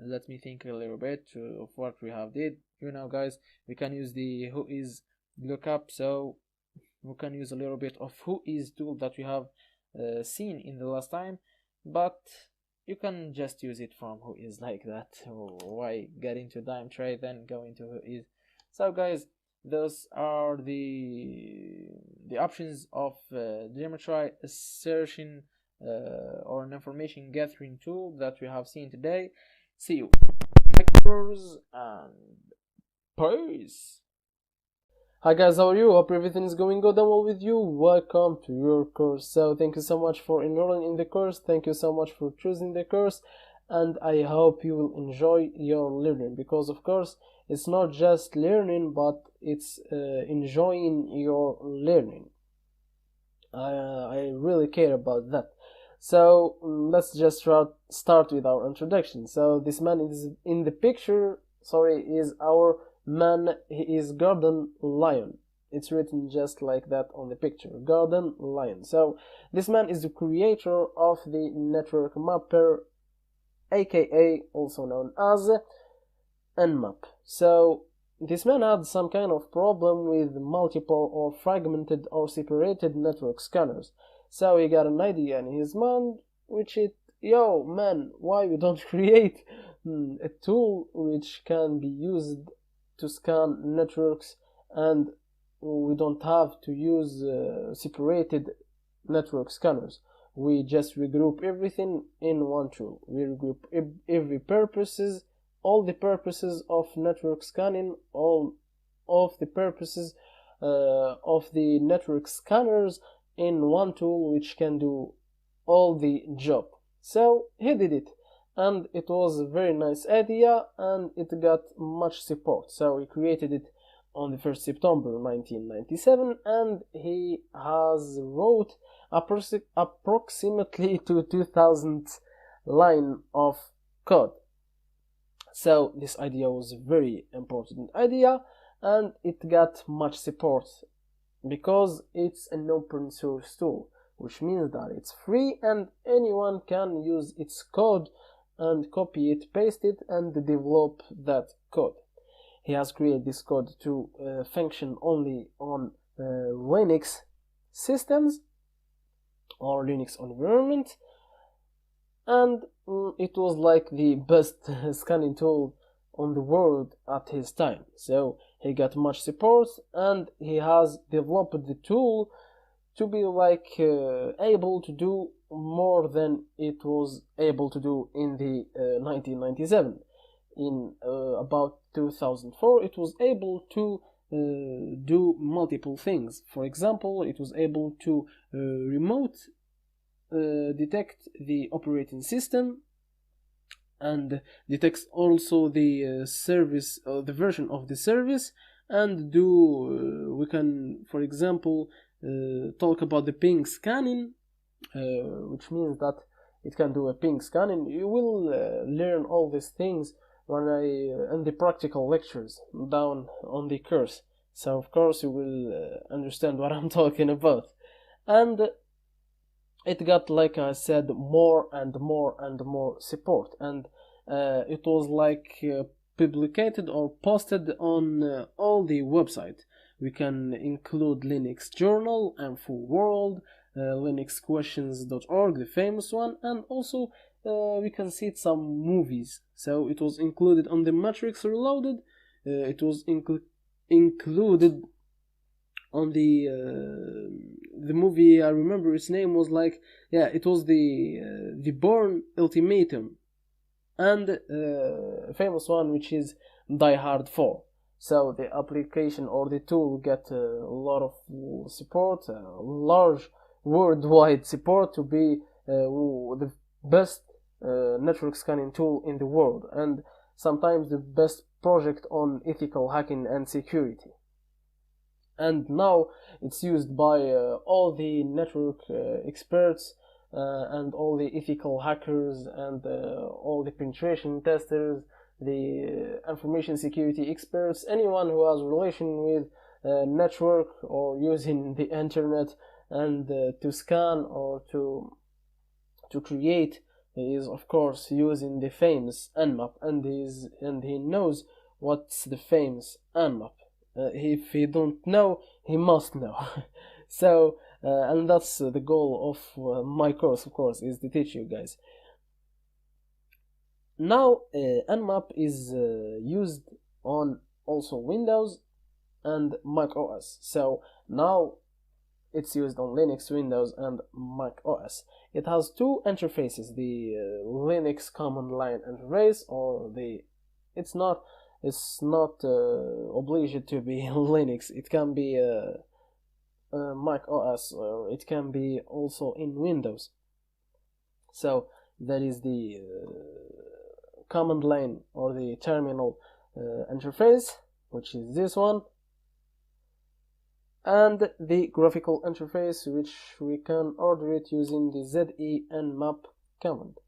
let me think a little bit of what we have did. Guys, we can use the whois lookup, so we can use a little bit of whois tool that we have seen in the last time, but you can just use it from whois like that. Why get into dime tray then go into whois? So guys, those are the options of geometry assertion or an information gathering tool that we have seen today. See you lectures and peace. Hi guys, how are you? Hope everything is going good and well with you. Welcome to your course. So thank you so much for enrolling in the course. Thank you so much for choosing the course, and I hope you will enjoy your learning, because of course it's not just learning, but it's enjoying your learning. I really care about that. So let's just start with our introduction. So this man is in the picture, is our man. He is Garden Lion. It's written just like that on the picture, Garden Lion. So this man is the creator of the network mapper, aka also known as Nmap. So this man had some kind of problem with multiple or fragmented or separated network scanners. So he got an idea in his mind, which it, yo man, why we don't create a tool which can be used to scan networks, and we don't have to use separated network scanners. We just regroup everything in one tool. We regroup all the purposes of network scanning, all of the purposes of the network scanners in one tool, which can do all the job. So he did it, and it was a very nice idea, and it got much support. So he created it on the 1st September 1997, and he has wrote approximately to 2000 line of code. So this idea was a very important idea, and it got much support because it's an open source tool, which means that it's free and anyone can use its code and copy it, paste it, and develop that code. He has created this code to function only on Linux systems or Linux environment, and it was like the best scanning tool on the world at his time. So he got much support, and he has developed the tool to be like able to do more than it was able to do in the 1997. In about 2004, it was able to do multiple things. For example, it was able to remote detect the operating system, and detects also the service, the version of the service, and we can, for example, talk about the ping scanning, which means that it can do a ping scan, and you will learn all these things when in the practical lectures down on the course. So of course you will understand what I'm talking about. And it got, like I said, more and more and more support, and it was like publicated or posted on all the website. We can include Linux Journal, Info World, linuxquestions.org, the famous one, and also we can see some movies. So it was included on the Matrix Reloaded. It was included on the movie. I remember its name was like, yeah, it was the Bourne Ultimatum, and a famous one which is Die Hard 4. So the application or the tool get a lot of support, large worldwide support to be the best network scanning tool in the world, and sometimes the best project on ethical hacking and security. And now it's used by all the network experts and all the ethical hackers and all the penetration testers, the information security experts, anyone who has relation with network or using the internet, and to scan or to create, is of course using the famous Nmap, and he knows what's the famous Nmap. If he don't know, he must know. So and that's the goal of my course, of course, is to teach you guys. Now Nmap is used on also Windows and Mac OS. So now it's used on Linux, Windows, and Mac OS. It has two interfaces: the Linux command line interface, or it's not obliged to be Linux. It can be Mac OS, or it can be also in Windows. So that is the command line or the terminal interface, which is this one, and the graphical interface, which we can order it using the ZENMap command,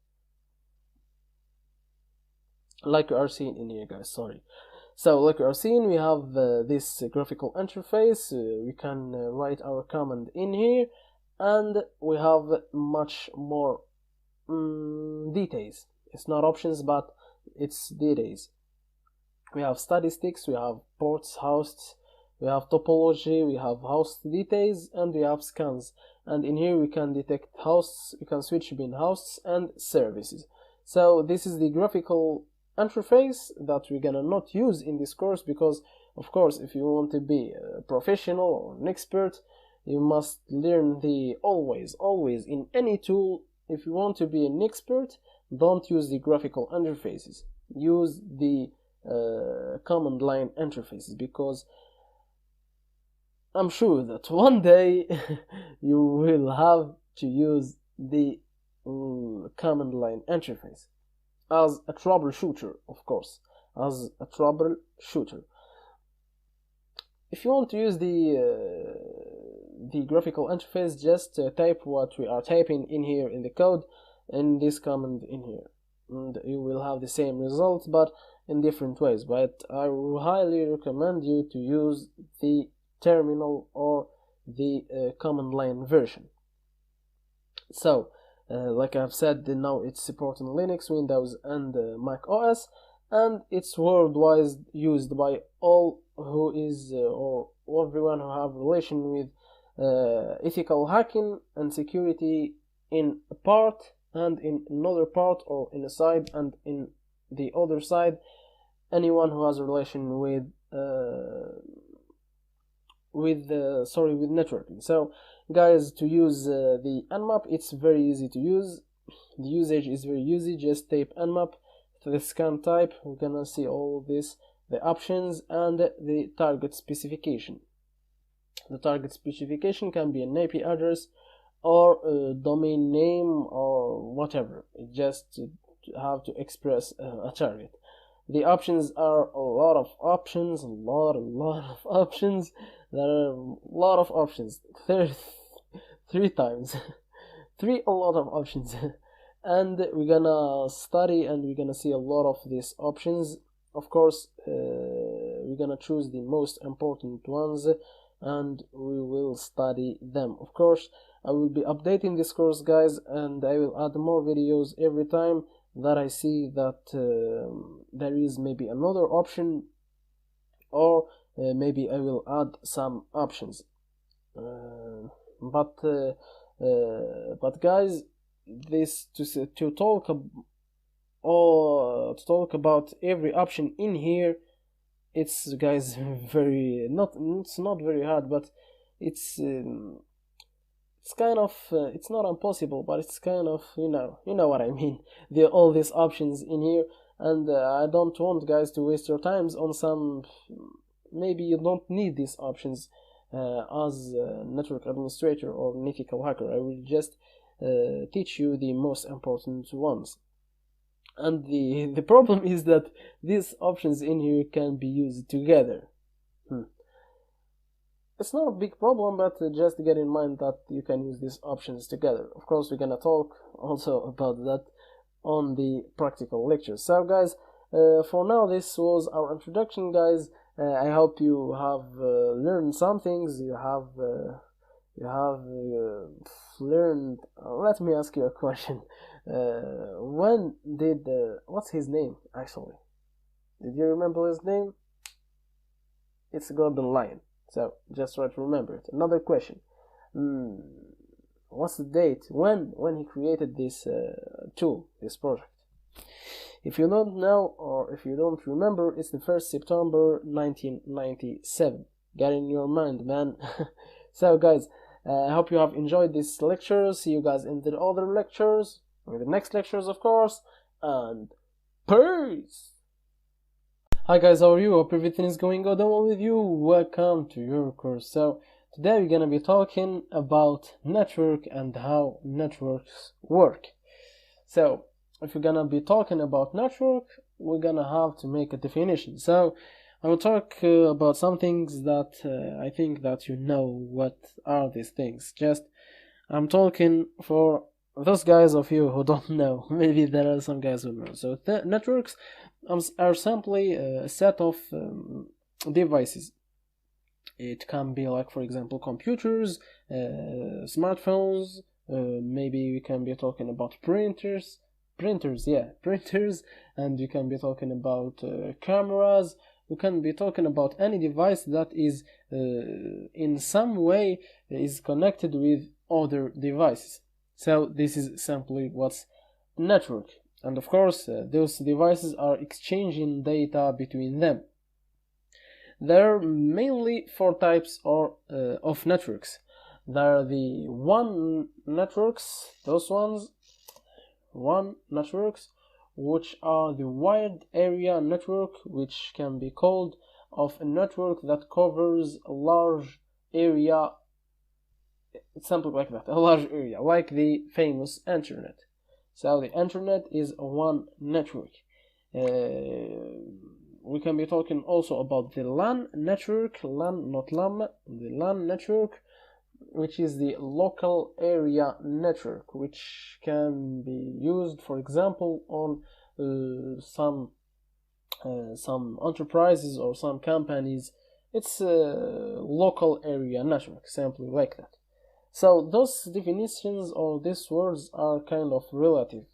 like you are seeing in here, guys. Sorry. So like you are seeing, we have this graphical interface. We can write our command in here, and we have much more details. It's not options, but it's details. We have statistics, we have ports, hosts, we have topology, we have host details, and we have scans. And in here we can detect hosts, we can switch between hosts and services. So this is the graphical interface that we're gonna not use in this course, because of course if you want to be a professional or an expert, you must learn the always in any tool. If you want to be an expert, don't use the graphical interfaces, use the command line interfaces, because I'm sure that one day you will have to use the command line interface as a troubleshooter, of course, as a troubleshooter. If you want to use the graphical interface, just type what we are typing in here in the code, in this command in here, and you will have the same results, but in different ways. But I highly recommend you to use the terminal or the command line version. So like I've said, now it's supporting Linux, Windows, and Mac OS, and it's worldwide used by all who is or everyone who have relation with ethical hacking and security in a part, and in another part, or in a side and in the other side. Anyone who has a relation with networking. So guys, to use the Nmap, it's very easy to use. The usage is very easy. Just type Nmap to the scan type. We're gonna see all this, the options, and the target specification. The target specification can be an IP address or a domain name or whatever. It just have to express a target. The options are a lot of options, a lot of options. There are a lot of options. Three times. A lot of options. and we're gonna study and we're gonna see a lot of these options. Of course, we're gonna choose the most important ones and we will study them. Of course, I will be updating this course, guys, and I will add more videos every time that I see that there is maybe another option, or maybe I will add some options. But guys, this to talk about every option in here, it's, guys, very it's not very hard, but it's kind of it's not impossible, but it's kind of, you know what I mean. There are all these options in here, and I don't want, guys, to waste your times on some maybe you don't need these options as a network administrator or an ethical hacker. I will just teach you the most important ones. And the problem is that these options in here can be used together. It's not a big problem, but just get in mind that you can use these options together. Of course, we're gonna talk also about that on the practical lectures. So, guys, for now, this was our introduction, guys. I hope you have learned some things. You have learned. Let me ask you a question. When did what's his name actually? Did you remember his name? It's Gordon Lyon. So just try to remember it. Another question. What's the date when he created this tool, this project? If you don't know, or if you don't remember, it's the 1st September 1997. Get in your mind, man. So, guys, I hope you have enjoyed this lecture. See you guys in the other lectures, or the next lectures, of course, and peace! Hi guys, how are you? Hope everything is going good well with you. Welcome to your course. So today we're gonna be talking about network and how networks work. So if we're gonna be talking about network, we're gonna have to make a definition. So I will talk about some things that I think that you know what are these things. Just I'm talking for those guys of you who don't know. Maybe there are some guys who know. So networks are simply a set of devices. It can be like, for example, computers, smartphones, maybe we can be talking about printers, and you can be talking about cameras. You can be talking about any device that is in some way is connected with other devices. So this is simply what's network. And of course, those devices are exchanging data between them. There are mainly 4 types of networks. There are the WAN networks, WAN networks, which are the wide area network, which can be called of a network that covers a large area. It's something like that, a large area, like the famous internet. So the internet is a WAN network. We can be talking also about the LAN network, LAN, not LAM, the LAN network, which is the local area network, which can be used, for example, on some enterprises or some companies. It's a local area network, simply like that. So those definitions or these words are kind of relative.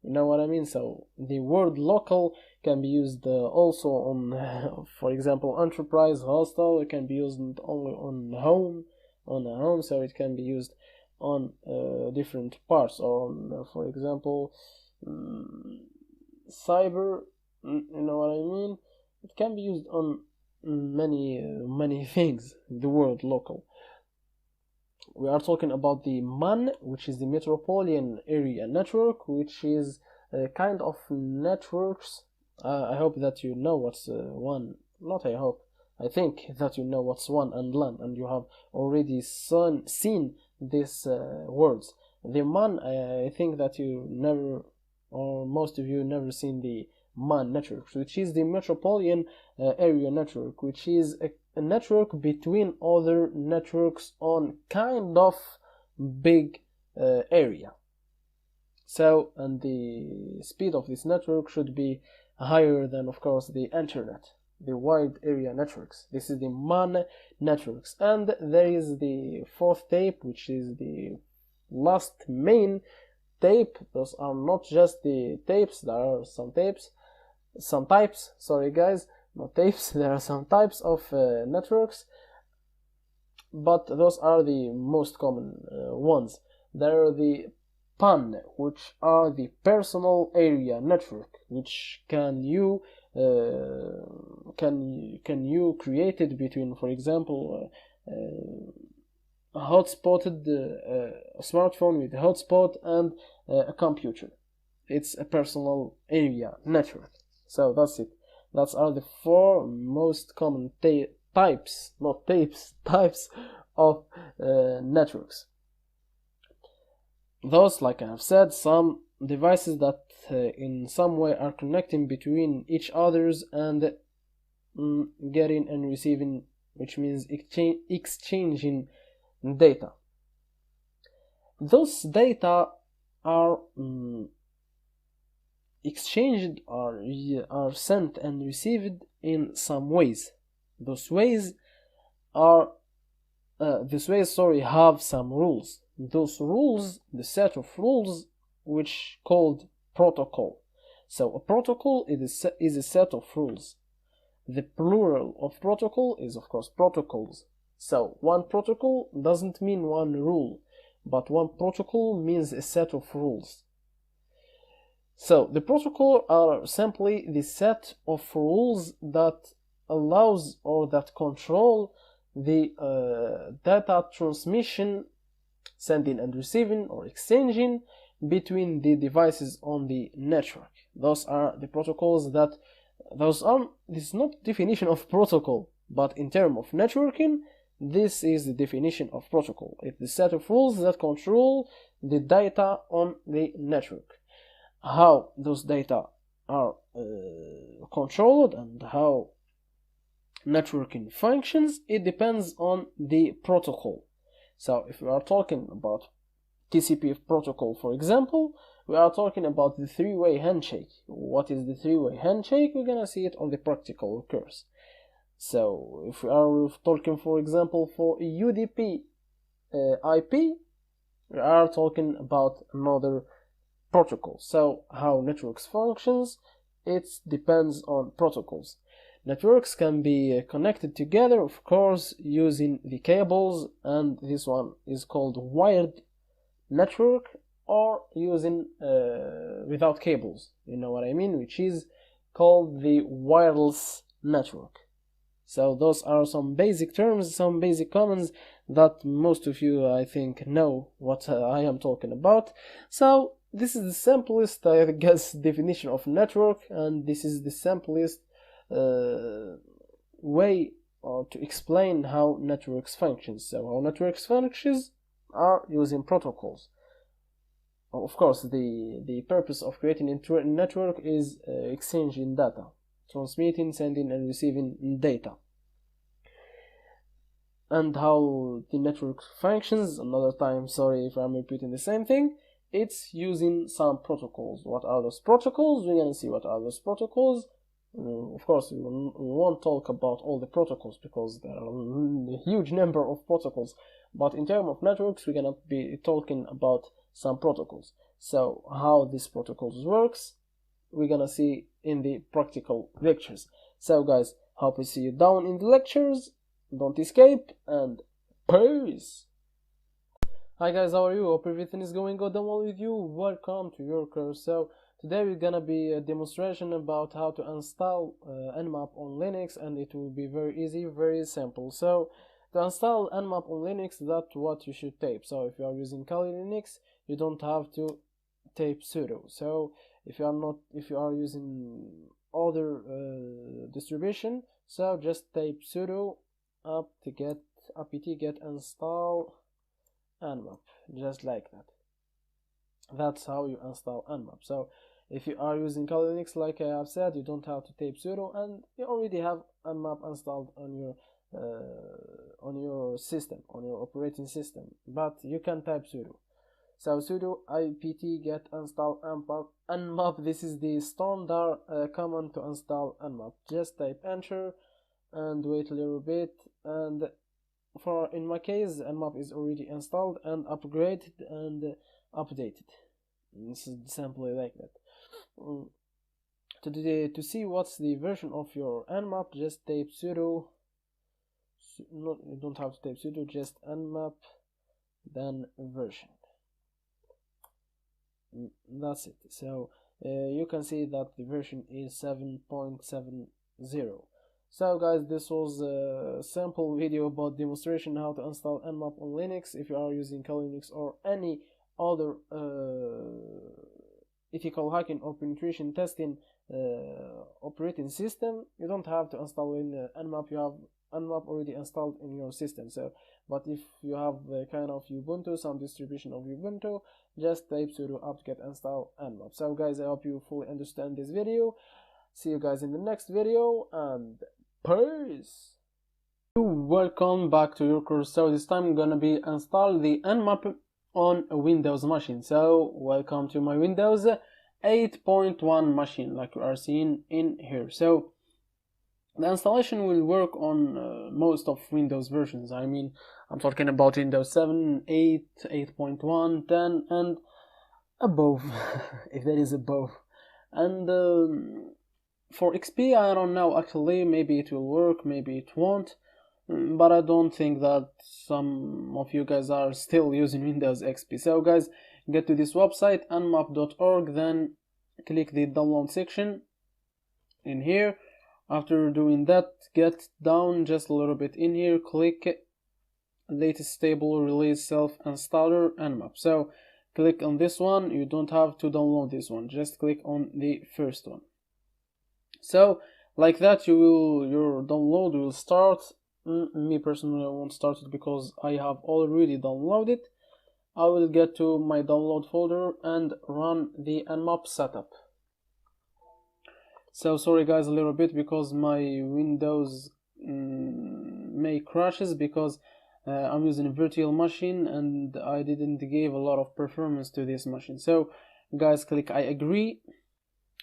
You know what I mean? So the word local can be used also on, for example, enterprise, hostel. It can be used only on a home. So it can be used on different parts, or on, for example, cyber. You know what I mean? It can be used on many things. The word local. We are talking about the MAN, which is the Metropolitan Area Network, which is a kind of networks. I hope that you know what's WAN. Not I hope. I think that you know what's WAN and LAN, and you have already seen these words. The MAN, I think that you never, or most of you never seen the MAN network, which is the Metropolitan Area Network, which is a network between other networks on kind of big area. So, and the speed of this network should be higher than, of course, the internet, the wide area networks. This is the MAN networks. And there is the fourth tape, which is the last main tape. Those are not just the tapes, there are some types, sorry guys, not tapes, there are some types of networks, but those are the most common ones. There are the PAN, which are the personal area network, which can you create it between, for example, a hotspotted a smartphone with a hotspot and a computer. It's a personal area network. So that's it. Those are the four most common types, not tapes, types of networks. Those, like I have said, some devices that in some way are connecting between each others and getting and receiving, which means exchanging data. Those data are exchanged or are sent and received in some ways. Those ways have some rules. Those rules, the set of rules, which called protocol. So a protocol is a set of rules. The plural of protocol is, of course, protocols. So one protocol doesn't mean one rule, but one protocol means a set of rules. So the protocol are simply the set of rules that allows or that control the data transmission, sending and receiving or exchanging between the devices on the network. Those are the protocols that this is not definition of protocol, but in terms of networking, this is the definition of protocol. It's the set of rules that control the data on the network. How those data are controlled and how networking functions, it depends on the protocol. So if we are talking about TCP protocol, for example, we are talking about the three-way handshake. What is the three-way handshake? We're gonna see it on the practical course. So if we are talking, for example, for UDP IP, we are talking about another protocol. So how networks functions, it depends on protocols. Networks can be connected together, of course, using the cables, and this one is called wired network, or using without cables, you know what I mean, which is called the wireless network. So those are some basic terms, some basic commands that most of you, I think, know what I am talking about. So this is the simplest, I guess, definition of network, and this is the simplest way to explain how networks function. So how networks functions are using protocols. Of course, the purpose of creating a network is exchanging data, transmitting, sending, and receiving data. And how the network functions, another time, sorry if I'm repeating the same thing, it's using some protocols. What are those protocols? We're gonna see what are those protocols. Of course, we won't talk about all the protocols because there are a huge number of protocols, but in terms of networks, we're gonna be talking about some protocols. So how these protocols works, we're gonna see in the practical lectures. So guys, hope to see you down in the lectures. Don't escape, and peace. Hi guys, how are you? Hope everything is going good and well with you. Welcome to your course. So today we're gonna be a demonstration about how to install Nmap on Linux, and it will be very easy, very simple. So to install Nmap on Linux, that's what you should tape. So if you are using Kali Linux, you don't have to tape sudo. So if you are using other distribution, so just tape sudo apt get install Nmap, just like that. That's how you install Nmap. So if you are using Kali Linux, like I have said, you don't have to tape sudo, and you already have Nmap installed on your system, on your operating system, but you can type sudo. So sudo apt get install nmap. This is the standard command to install nmap. Just type enter and wait a little bit, and for in my case nmap is already installed and upgraded and updated. This is simply like that. To see what's the version of your nmap, just type sudo, you don't have to type sudo, just nmap then version. That's it. So you can see that the version is 7.70. So guys, this was a simple video about demonstration how to install nmap on Linux. If you are using Kali Linux or any other ethical hacking or penetration testing operating system, you don't have to install in nmap. You have nmap already installed in your system. So but if you have kind of Ubuntu, some distribution of Ubuntu, just type sudo apt-get install nmap. So guys, I hope you fully understand this video. See you guys in the next video, and peace. Welcome back to your course. So this time I'm gonna be install the nmap on a Windows machine. So welcome to my Windows 8.1 machine, like you are seeing in here. So the installation will work on most of Windows versions. I mean, I'm talking about Windows 7, 8, 8.1, 10, and above, if there is above. And for XP, I don't know, actually, maybe it will work, maybe it won't, but I don't think that some of you guys are still using Windows XP. So guys, get to this website, nmap.org, then click the download section in here. After doing that, get down just a little bit in here, click latest stable release self-installer nmap. So click on this one. You don't have to download this one, just click on the first one. So like that, your download will start. Me personally, I won't start it because I have already downloaded. I will get to my download folder and run the nmap setup. So sorry guys a little bit because my Windows may crashes because I'm using a virtual machine and I didn't give a lot of performance to this machine. So guys, click I agree,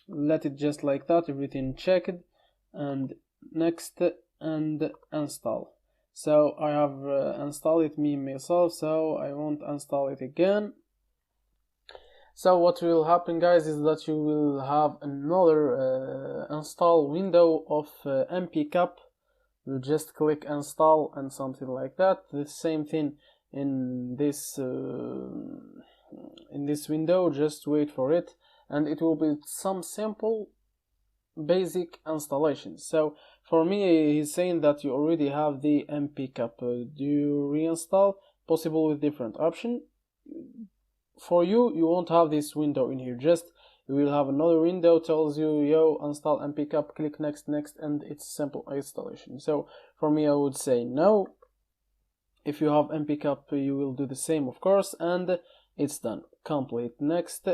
let it just like that, everything checked, and next and install. So I have installed it myself, so I won't install it again. So what will happen guys is that you will have another install window of mpcap. You just click install and something like that. The same thing in this window, just wait for it and it will be some simple basic installation. So for me, he's saying that you already have the mpcap. Do you reinstall? Possible with different option. For you won't have this window in here. Just you will have another window tells you yo install mpcap, click next, and it's simple installation. So for me, I would say no. If you have mpcap, you will do the same, of course, and it's done. Complete next.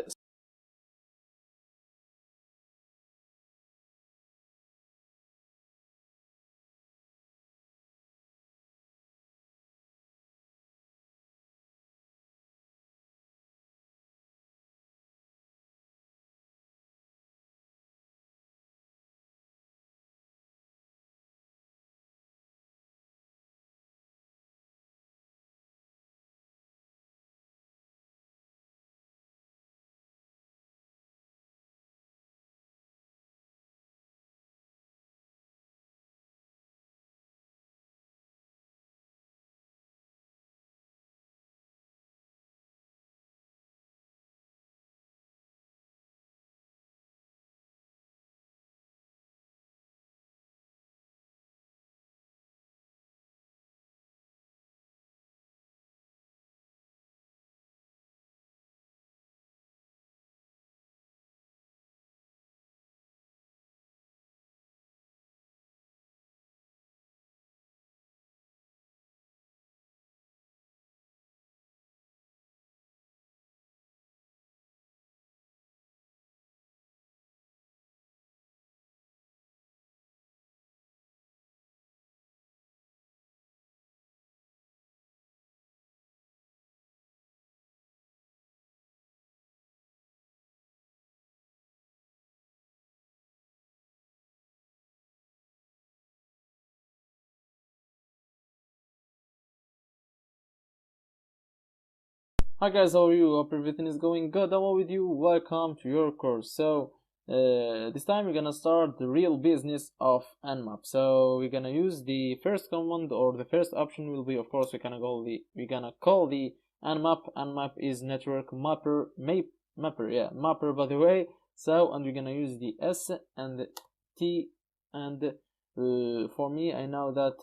Hi guys, how are you? Hope everything is going good. Hello with you. Welcome to your course. So this time we're gonna start the real business of Nmap. So we're gonna use the first command, or the first option will be, of course, we're gonna call the Nmap. Nmap is network mapper, mapper by the way. So, and we're gonna use the S and the T, and for me, I know that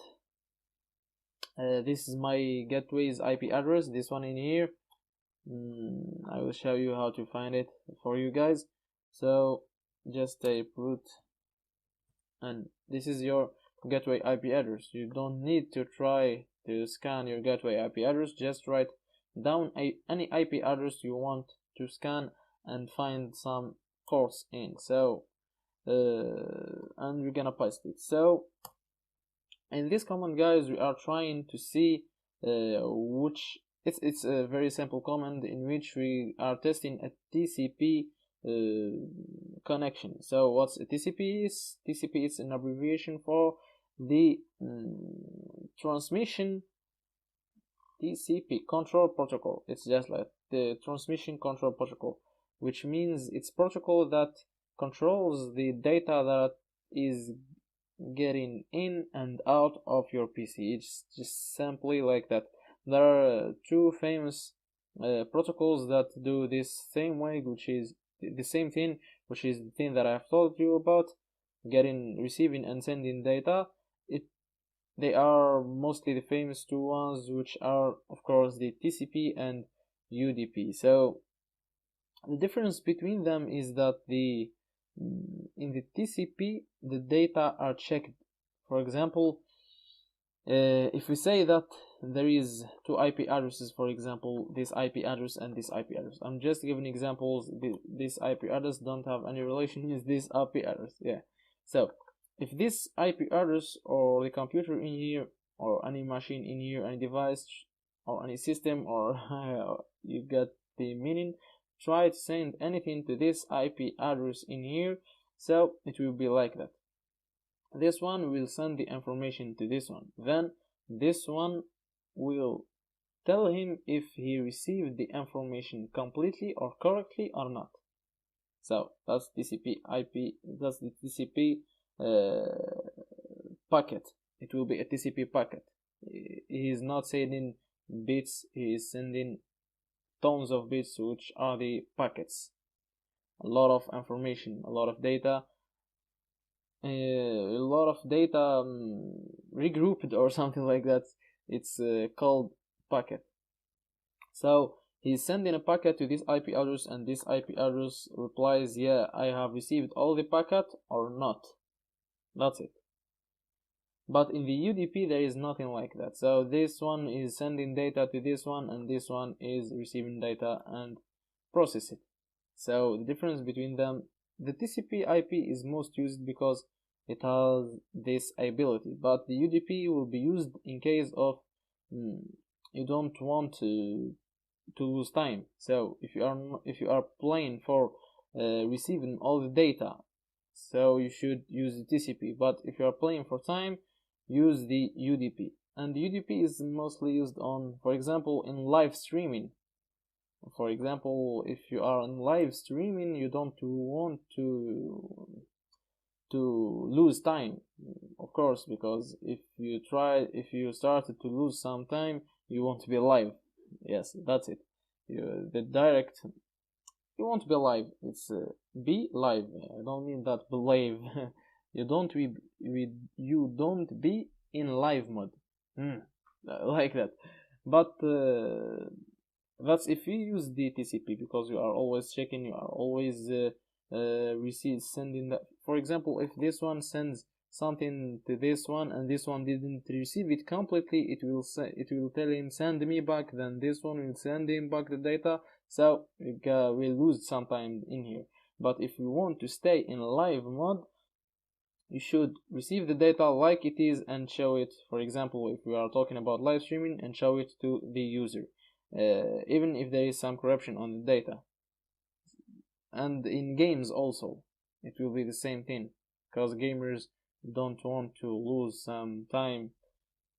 this is my gateway's IP address. This one in here. I will show you how to find it for you guys. So just type root, and this is your gateway IP address. You don't need to try to scan your gateway IP address. Just write down any IP address you want to scan and find some ports in. So and we're gonna paste it. So in this command, guys, we are trying to see which it's a very simple command in which we are testing a TCP connection. So what's a TCP is? TCP is an abbreviation for the transmission TCP control protocol. It's just like the transmission control protocol, which means it's protocol that controls the data that is getting in and out of your PC. It's just simply like that. There are two famous protocols that do this same way, which is the same thing, which is the thing that I've told you about, receiving and sending data. They are mostly the famous two ones, which are, of course, the TCP and UDP. So the difference between them is that in the TCP the data are checked. For example, if we say that there is two IP addresses, for example, this IP address and this IP address. I'm just giving examples. This IP address don't have any relation with this IP address. Yeah. So if this IP address, or the computer in here, or any machine in here, any device or any system, or you get the meaning, try to send anything to this IP address in here, so it will be like that. This one will send the information to this one. Then this one will tell him if he received the information completely or correctly or not. So that's TCP IP. That's the TCP packet. It will be a TCP packet. He is not sending bits. He is sending tons of bits, which are the packets. A lot of information, a lot of data. Regrouped or something like that. It's called packet. So he's sending a packet to this IP address, and this IP address replies, yeah, I have received all the packet or not. That's it. But in the UDP there is nothing like that. So this one is sending data to this one, and this one is receiving data and process it. So the difference between them, the TCP IP is most used because it has this ability, but the UDP will be used in case of you don't want to lose time. So if you are playing for receiving all the data, so you should use the TCP. But if you are playing for time, use the UDP. And the UDP is mostly used on, for example, in live streaming. For example, if you are on live streaming, you don't want to lose time, of course, because if you started to lose some time, you want to be live. Yes, that's it. You want to be live. It's be live. I don't mean that believe. You don't be in live mode, like that. But that's if you use the TCP, because you are always checking, you are always sending that. For example, if this one sends something to this one and this one didn't receive it completely, it will tell him send me back. Then this one will send him back the data. So we'll lose some time in here. But if you want to stay in live mode, you should receive the data like it is and show it. For example, if we are talking about live streaming, and show it to the user, even if there is some corruption on the data. And in games also, it will be the same thing, because gamers don't want to lose some time,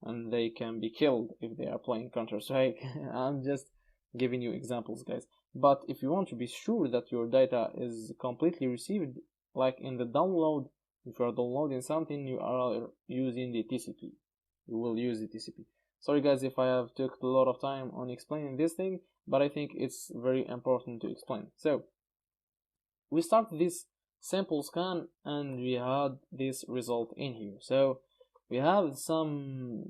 and they can be killed if they are playing Counter-Strike. I'm just giving you examples, guys. But if you want to be sure that your data is completely received, like in the download, if you are downloading something, you are using the TCP. You will use the TCP. Sorry guys if I have took a lot of time on explaining this thing, but I think it's very important to explain. So we start this sample scan and we had this result in here. So we have some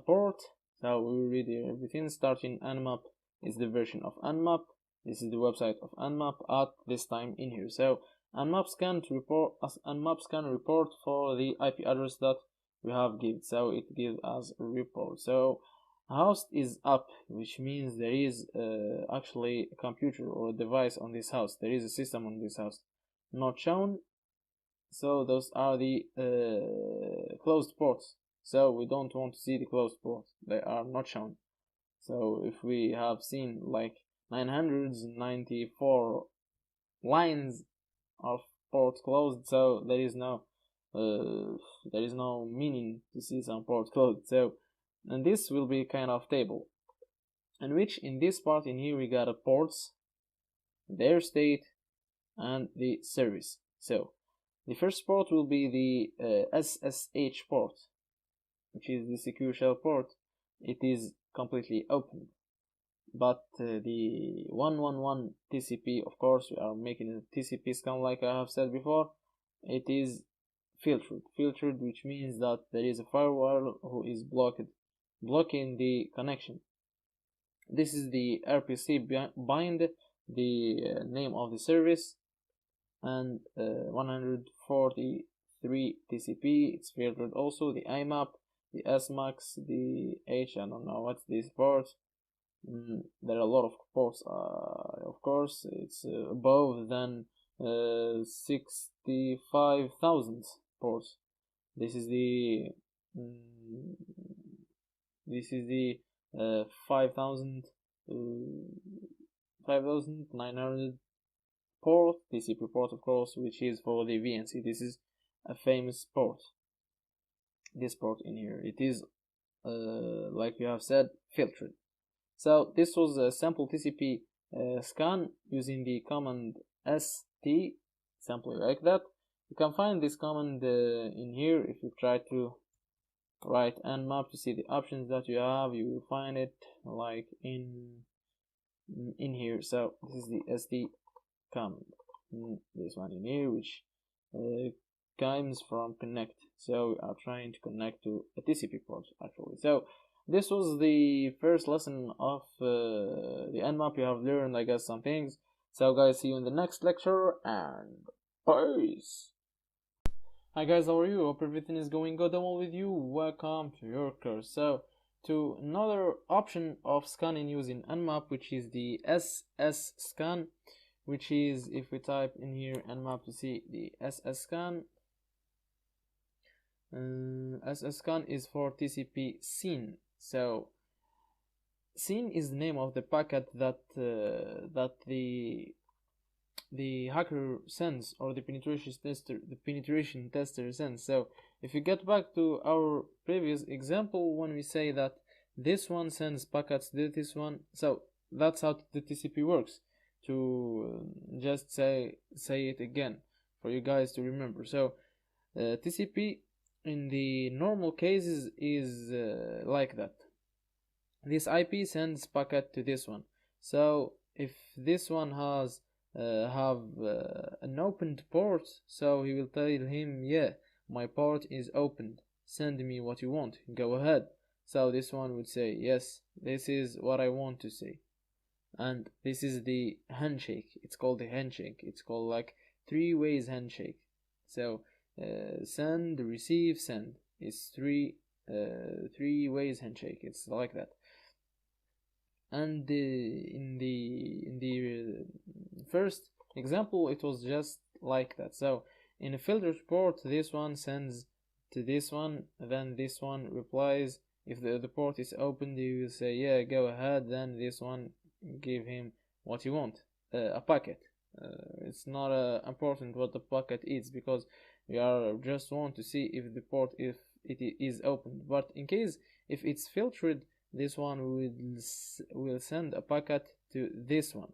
port. So we read everything starting nmap is the version of nmap. This is the website of nmap at this time in here. So nmap scan report for the IP address that we have given. So it gives us a report. So host is up, which means there is actually a computer or a device on this host. There is a system on this host. Not shown. So those are the closed ports. So we don't want to see the closed ports. They are not shown. So if we have seen like 994 lines of ports closed, so there is no meaning to see some ports closed. So, and this will be kind of table, in which in this part in here we got a ports, their state, and the service. So the first port will be the SSH port, which is the secure shell port. It is completely open. But the 111 TCP, of course, we are making a TCP scan like I have said before. It is filtered, which means that there is a firewall who is blocking the connection. This is the RPC bind, the name of the service, and 143 TCP. It's filtered also. The IMAP, the SMAX, the H, I don't know what's this port. There are a lot of ports, of course. It's above than 65,000 ports. This is the 5,900 port, TCP port, of course, which is for the VNC. This is a famous port. This port in here, it is like we have said, filtered. So this was a sample TCP scan using the command st, simply like that. You can find this command in here. If you try to write nmap to see the options that you have, you will find it like in here. So this is the st command, this one in here, which comes from connect. So we are trying to connect to a TCP port actually. So this was the first lesson of the nmap. You have learned, I guess, some things. So guys, see you in the next lecture, and peace. Hi guys, how are you? Hope everything is going good and well with you. Welcome to your course. So to another option of scanning using nmap, which is the SS scan, which is, if we type in here nmap to see the SS scan, SS scan is for TCP SYN. So SYN is the name of the packet that the hacker sends, or the penetration tester sends. So if you get back to our previous example, when we say that this one sends packets to this one, so that's how the TCP works. To just say it again for you guys to remember. So TCP in the normal cases is like that. This IP sends packet to this one. So if this one has an opened port, so he will tell him, yeah, my port is opened, send me what you want, go ahead. So this one would say, yes, this is what I want to say. And this is the handshake. It's called the handshake. It's called like 3 ways handshake. So send, receive, send. It's three ways handshake. It's like that. And in the first example, it was just like that. So in a filtered port, this one sends to this one, then this one replies. If the port is open, you will say, yeah, go ahead. Then this one give him what you want, a packet. It's not important what the packet is, because we are just want to see if the port, if it is open. But in case if it's filtered, this one will send a packet to this one.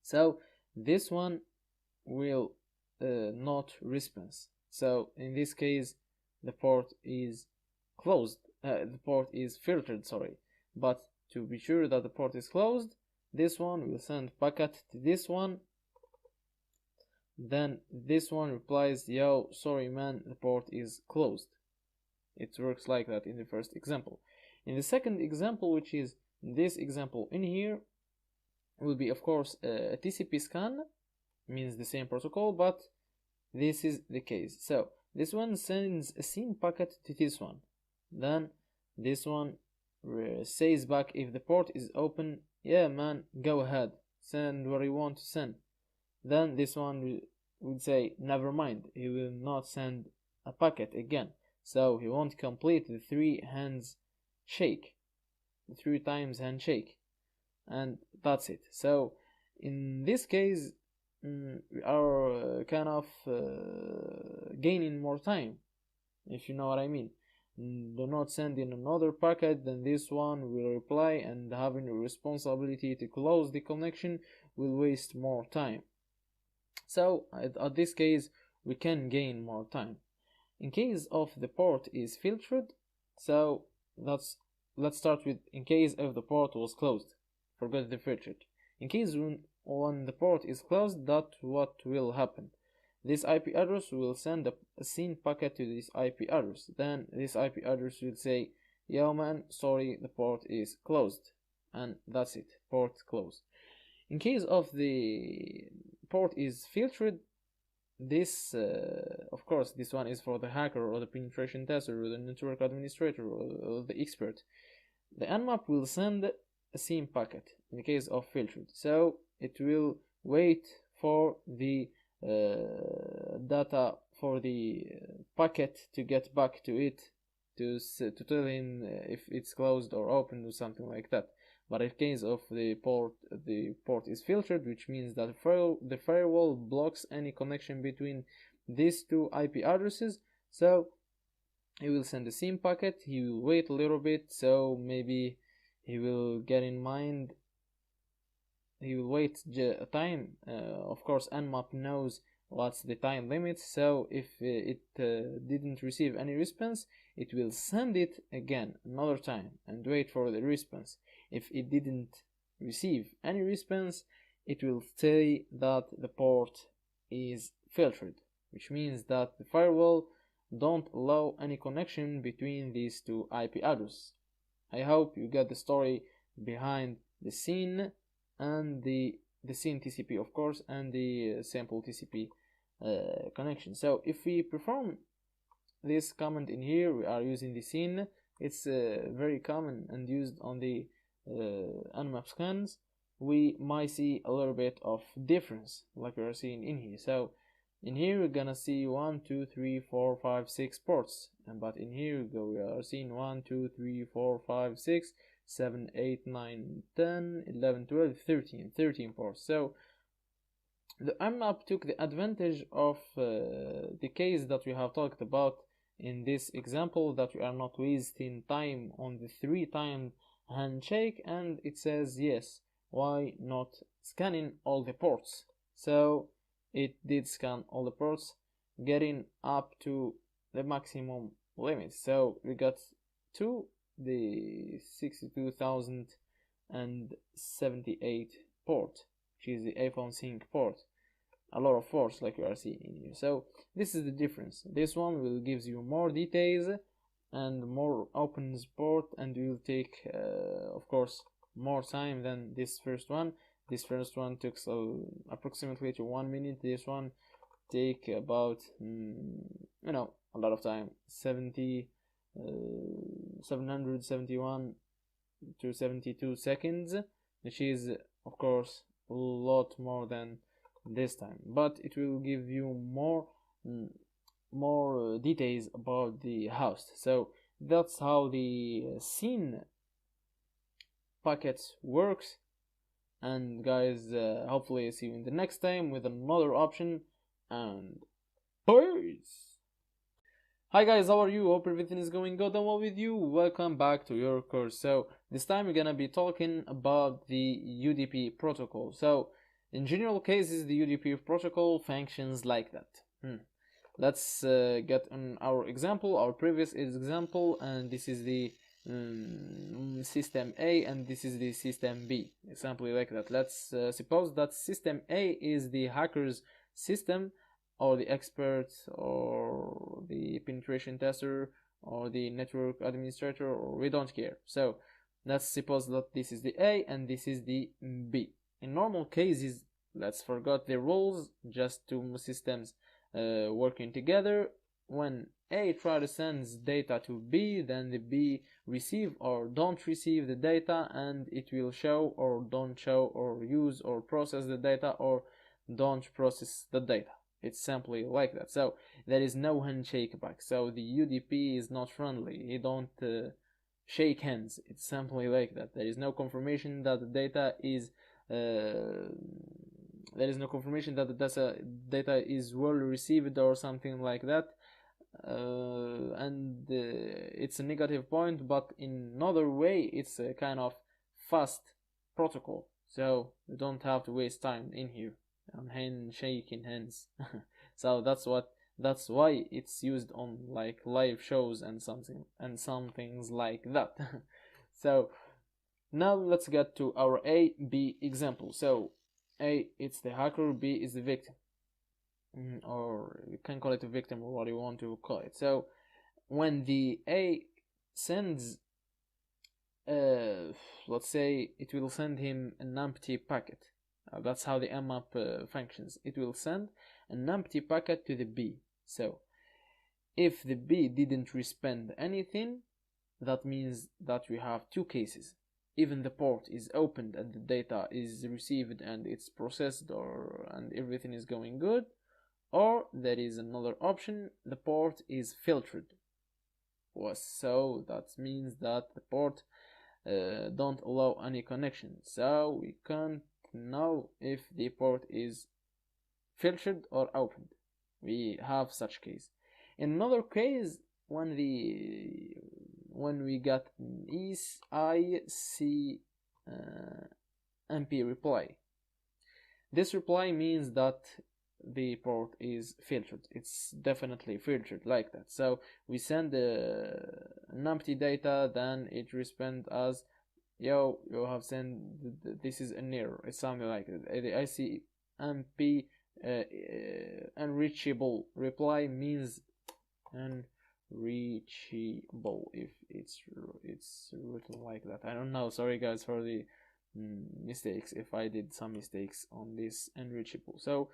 So this one will not response. So in this case, the port is closed. The port is filtered, sorry. But to be sure that the port is closed, this one will send packet to this one. Then this one replies, yo, sorry man, the port is closed. It works like that in the first example. In the second example, which is this example in here, will be of course a TCP scan, means the same protocol, but this is the case. So this one sends a SYN packet to this one. Then this one says back, if the port is open, yeah man, go ahead, send what you want to send. Then this one would say, never mind, he will not send a packet again. So he won't complete the 3 hands shake, the 3 times handshake, and that's it. So in this case, we are kind of gaining more time, if you know what I mean. Do not send in another packet, then this one will reply, and having a responsibility to close the connection will waste more time. So at this case, we can gain more time. In case of the port is filtered, so let's start with in case if the port was closed. Forget the filtered. In case when the port is closed, that's what will happen. This IP address will send a SYN packet to this IP address. Then this IP address will say, yo man, sorry, the port is closed. And that's it, port closed. In case of the port is filtered, this of course this one is for the hacker or the penetration tester or the network administrator or the expert. The nmap will send a SYN packet in the case of filtered, so it will wait for the data, for the packet to get back to it, to tell him if it's closed or open or something like that. But in case of the port is filtered, which means that the firewall blocks any connection between these 2 IP addresses. So he will send a SYN packet, he will wait a little bit, so maybe he will get in mind, he will wait a time. Of course, nmap knows what's the time limit, so if it didn't receive any response, it will send it again another time and wait for the response. If it didn't receive any response, it will say that the port is filtered, which means that the firewall don't allow any connection between these 2 IP addresses. I hope you get the story behind the SYN and the SYN TCP, of course, and the sample TCP connection. So if we perform this command in here, we are using the SYN. It's very common and used on the nmap scans. We might see a little bit of difference like we are seeing in here. So in here we're gonna see 1 2 3 4 5 6 ports, but in here we are seeing 1 2 3 4 5 6 7 8 9 10 11 12 13 ports. So the nmap took the advantage of the case that we have talked about in this example, that we are not wasting time on the 3 time handshake, and it says yes, why not scanning all the ports. So it did scan all the ports, getting up to the maximum limit. So we got to the 62,078 port, which is the iPhone sync port. A lot of ports like you are seeing in here. So this is the difference. This one will gives you more details and more opens port, and will take of course more time than this first one. This first one took approximately to 1 minute. This one take about a lot of time, 771 to 72 seconds, which is of course a lot more than this time, but it will give you more details about the host. So that's how the SYN packets works. And guys, hopefully see you in the next time with another option, and peace. Hi guys, how are you? Hope everything is going good and well with you. Welcome back to your course. So this time we're gonna be talking about the UDP protocol. So in general cases, the UDP protocol functions like that. Let's get on our example, our previous example, and this is the system A and this is the system B. Example like that. Let's suppose that system A is the hacker's system, or the expert, or the penetration tester, or the network administrator, or we don't care. So let's suppose that this is the A and this is the B. In normal cases, let's forget the rules, just two systems working together. When A try to send data to B, then the B receive or don't receive the data, and it will show or don't show, or use or process the data or don't process the data. It's simply like that. So there is no handshake back. So the UDP is not friendly. You don't shake hands. It's simply like that. There is no confirmation that the data is is well received or something like that. And it's a negative point, but in another way, it's a kind of fast protocol. So you don't have to waste time in here on shaking hands. So that's why it's used on like live shows and some things like that. So now let's get to our A B example. So A, it's the hacker, B is the victim, or you can call it a victim or what you want to call it. So when the A sends let's say it will send him an empty packet. That's how the mmap functions. It will send an empty packet to the B. So if the B didn't respond anything, that means that we have two cases. Even the port is opened and the data is received and it's processed, and everything is going good, or there is another option, the port is filtered. So that means that the port don't allow any connection, so we can't know if the port is filtered or opened. We have such case. In another case, when we got an ICMP reply, this reply means that the port is filtered. It's definitely filtered like that. So we send an empty data, then it responds as, yo, you have sent, this is an error. It's something like that. The ICMP unreachable reply means unreachable, if it's written like that. I don't know. Sorry guys for the mistakes, if I did some mistakes on this unreachable. So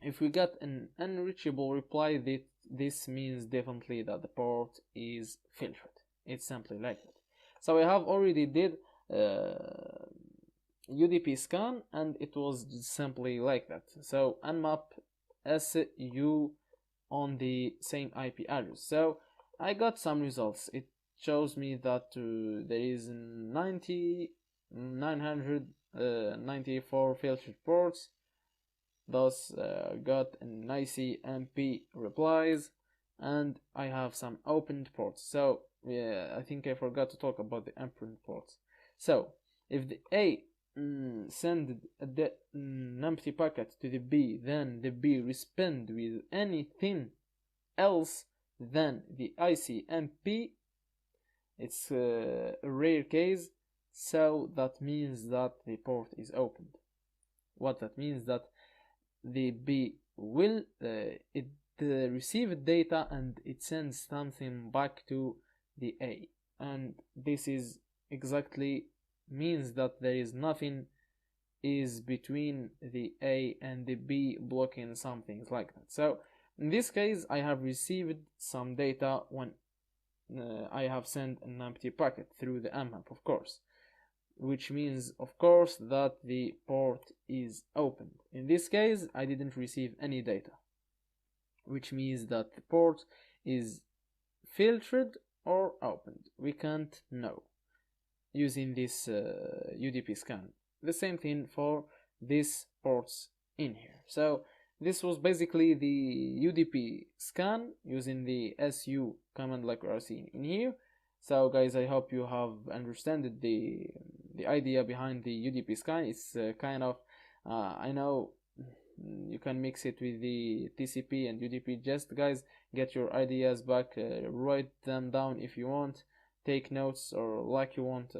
if we got an unreachable reply, this means definitely that the port is filtered. It's simply like that. So I have already did UDP scan, and it was simply like that. So nmap SU on the same IP address. So I got some results. It shows me that there is 994 filtered ports. Thus got an ICMP replies, and I have some opened ports. So yeah, I think I forgot to talk about the opened ports. So if the A send an empty packet to the B, then the B respond with anything else than the ICMP. It's a rare case, so that means that the port is opened. What that means, that the B will receive data and it sends something back to the A, and this is exactly means that there is nothing is between the A and the B blocking some things like that. So in this case, I have received some data when I have sent an empty packet through the mmap, of course, which means, of course, that the port is opened. In this case, I didn't receive any data, which means that the port is filtered or opened. We can't know using this UDP scan. The same thing for these ports in here. So this was basically the UDP scan using the SU command like we are seeing in here. So guys, I hope you have understood the idea behind the UDP scan. It's kind of I know you can mix it with the TCP and UDP. Just guys, get your ideas back, write them down if you want, take notes or like you want.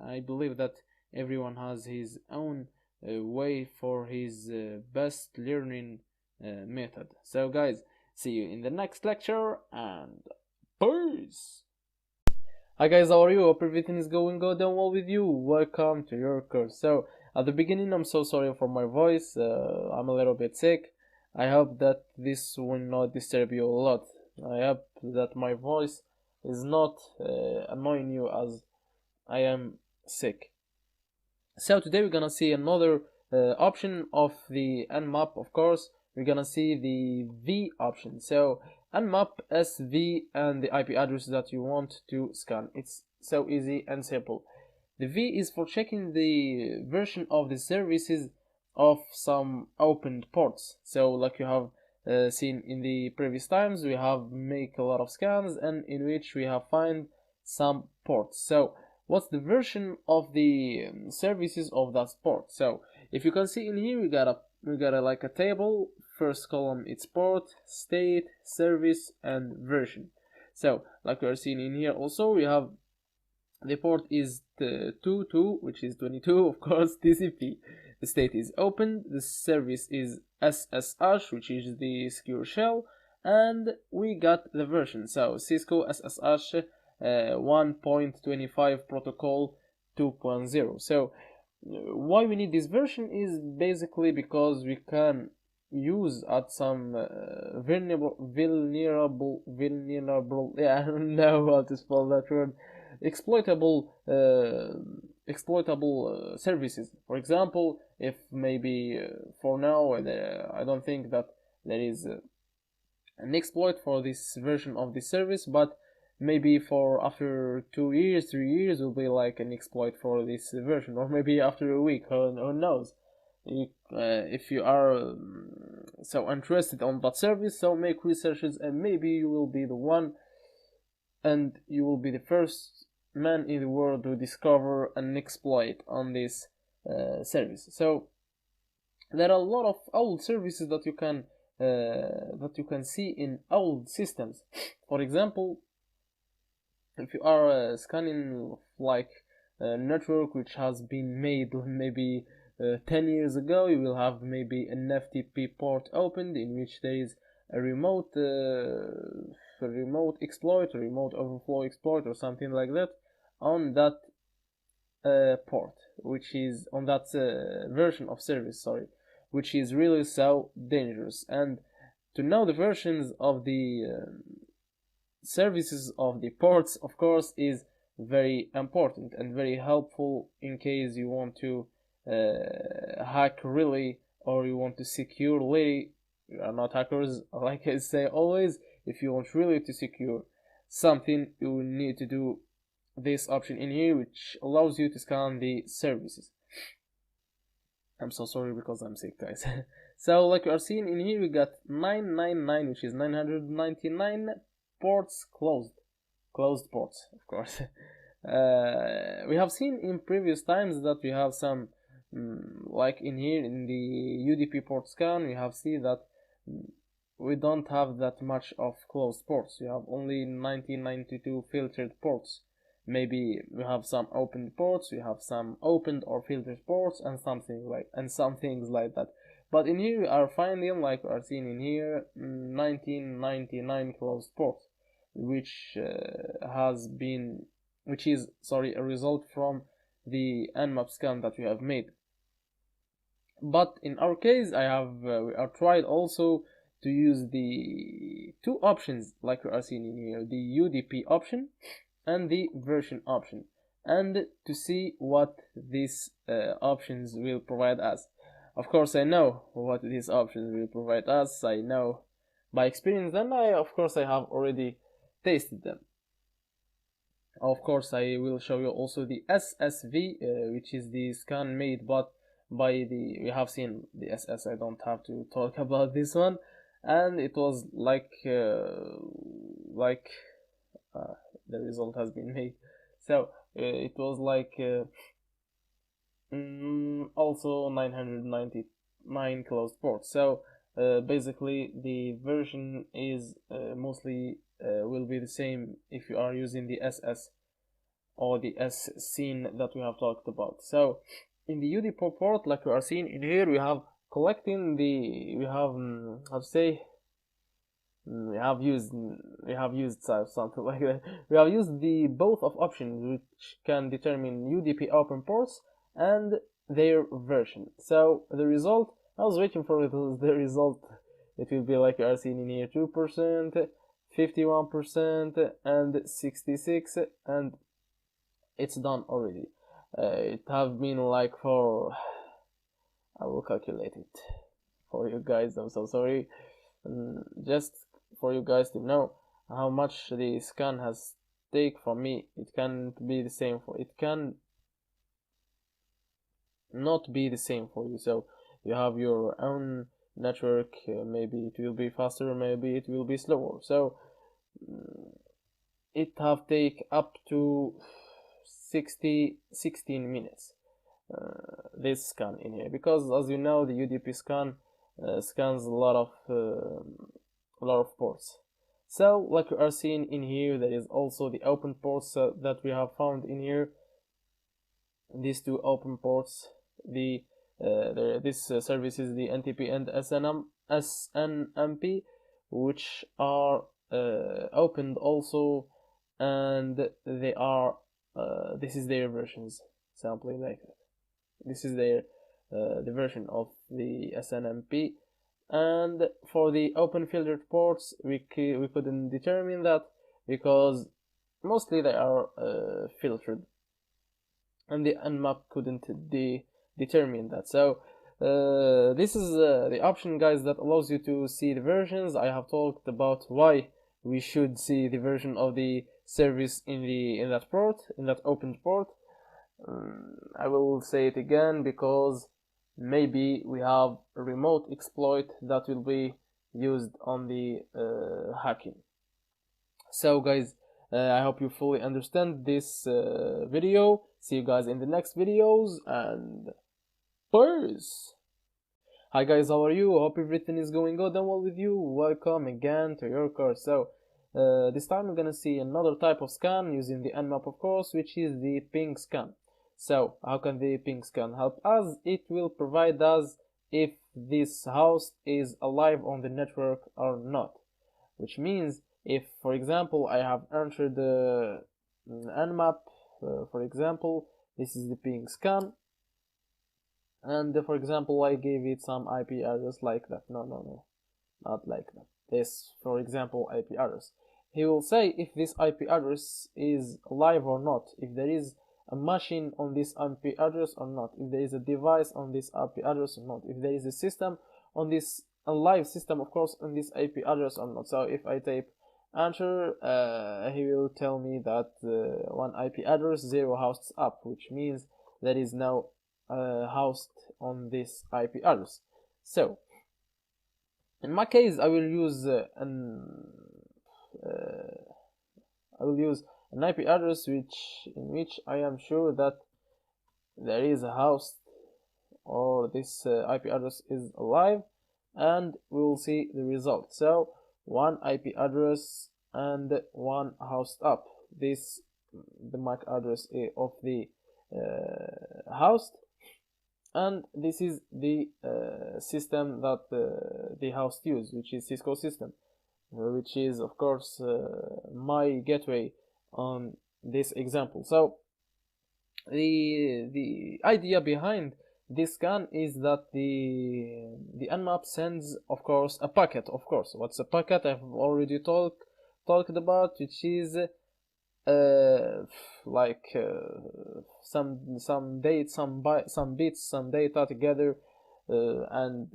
I believe that everyone has his own way for his best learning method. So guys, see you in the next lecture and peace. Hi guys, how are you? Hope everything is going good and well with you. Welcome to your course. So at the beginning, I'm so sorry for my voice. I'm a little bit sick. I hope that this will not disturb you a lot. I hope that my voice is not annoying you as I am sick. So today we're gonna see another option of the nmap. Of course, we're gonna see the v option. So nmap sv and the IP address that you want to scan. It's so easy and simple. The v is for checking the version of the services of some opened ports. So like you have seen in the previous times, we have make a lot of scans and in which we have find some ports. So what's the version of the services of that port? So if you can see in here, we got a like a table. First column it's port, state, service, and version. So like we are seeing in here, also we have the port is the 22, which is 22, of course, TCP. The state is open. The service is SSH, which is the secure shell, and we got the version. So Cisco SSH 1.25 protocol 2.0. So why we need this version is basically because we can use at some vulnerable yeah, I don't know how to spell that word, exploitable services. For example, if maybe for now I don't think that there is an exploit for this version of this service, but maybe for after 2 years, 3 years will be like an exploit for this version, or maybe after a week, who knows. If you are so interested on that service, so make researches and maybe you will be the one and you will be the first man in the world to discover an exploit on this service. So there are a lot of old services that you can see in old systems. For example, if you are scanning like a network which has been made maybe 10 years ago, you will have maybe an FTP port opened in which there is a remote exploit, a remote overflow exploit or something like that on that port, which is on that version of service, sorry, which is really so dangerous. And to know the versions of the services of the ports, of course, is very important and very helpful in case you want to hack really, or you want to securely. You are not hackers, like I say always. If you want really to secure something, you need to do this option in here, which allows you to scan the services. I'm so sorry because I'm sick, guys. So like you are seeing in here, we got 999, which is 999 ports closed ports, of course. We have seen in previous times that we have some like in here in the UDP port scan, we have seen that we don't have that much of closed ports. We have only 1992 filtered ports. Maybe we have some open ports, we have some opened or filtered ports, and some things like that. But in here we are finding, like we are seeing in here, 1999 closed ports, which is a result from the nmap scan that we have made. But in our case, we are tried also to use the two options like we are seeing in here, the UDP option and the version option, and to see what these options will provide us. Of course, I know what these options will provide us. I know by experience, and I have already tasted them. Of course, I will show you also the SSV, which is the scan made we have seen the SS. I don't have to talk about this one, and it was like the result has been made. So it was like also 999 closed ports. So basically the version is mostly will be the same if you are using the SS or the S scene that we have talked about. So in the UD port, like we are seeing in here, we have collecting the we have how to say we have used something like that. We have used the both of options which can determine UDP open ports and their version. So the result, I was waiting for the result. It will be like you are seeing in here: 2%, 51%, and 66, and it's done already. It have been like for, I will calculate it for you guys. I'm so sorry. Just for you guys to know how much the scan has take from me. It can be the same for it can not be the same for you. So you have your own network. Maybe it will be faster, maybe it will be slower. So it have take up to 16 minutes this scan in here, because as you know the UDP scan scans a lot of ports. So like you are seeing in here, there is also the open ports that we have found in here. These two open ports, this service is the NTP and SNMP, which are opened also, and they are this is their versions, simply like that. This is their the version of the SNMP. And for the open filtered ports, we couldn't determine that because mostly they are filtered, and the nmap couldn't determine that. So this is the option, guys, that allows you to see the versions. I have talked about why we should see the version of the service in that port, in that opened port. I will say it again because maybe we have a remote exploit that will be used on the hacking. So guys, I hope you fully understand this video. See you guys in the next videos, and peace. Hi guys, how are you? Hope everything is going good and well with you. Welcome again to your course. So this time we're gonna see another type of scan using the nmap, of course, which is the ping scan. So how can the ping scan help us? It will provide us if this host is alive on the network or not, which means if, for example, I have entered the nmap, for example, this is the ping scan, and for example I gave it some IP address like that. No, not like that. This, for example, IP address. He will say if this IP address is alive or not, if there is a machine on this IP address or not, if there is a device on this IP address or not, if there is a system on this, a live system, of course, on this IP address or not. So if I type enter, he will tell me that one IP address, 0 hosts up, which means there is no host on this IP address. So in my case, I will use an IP address in which I am sure that there is a host, or this IP address is alive, and we will see the result. So one IP address and one host up. This the MAC address of the host, and this is the system that the host use, which is Cisco system, which is of course my gateway on this example. So the idea behind this scan is that the nmap sends, of course, a packet. Of course, what's a packet? I've already talked about, which is some bits, some data together, and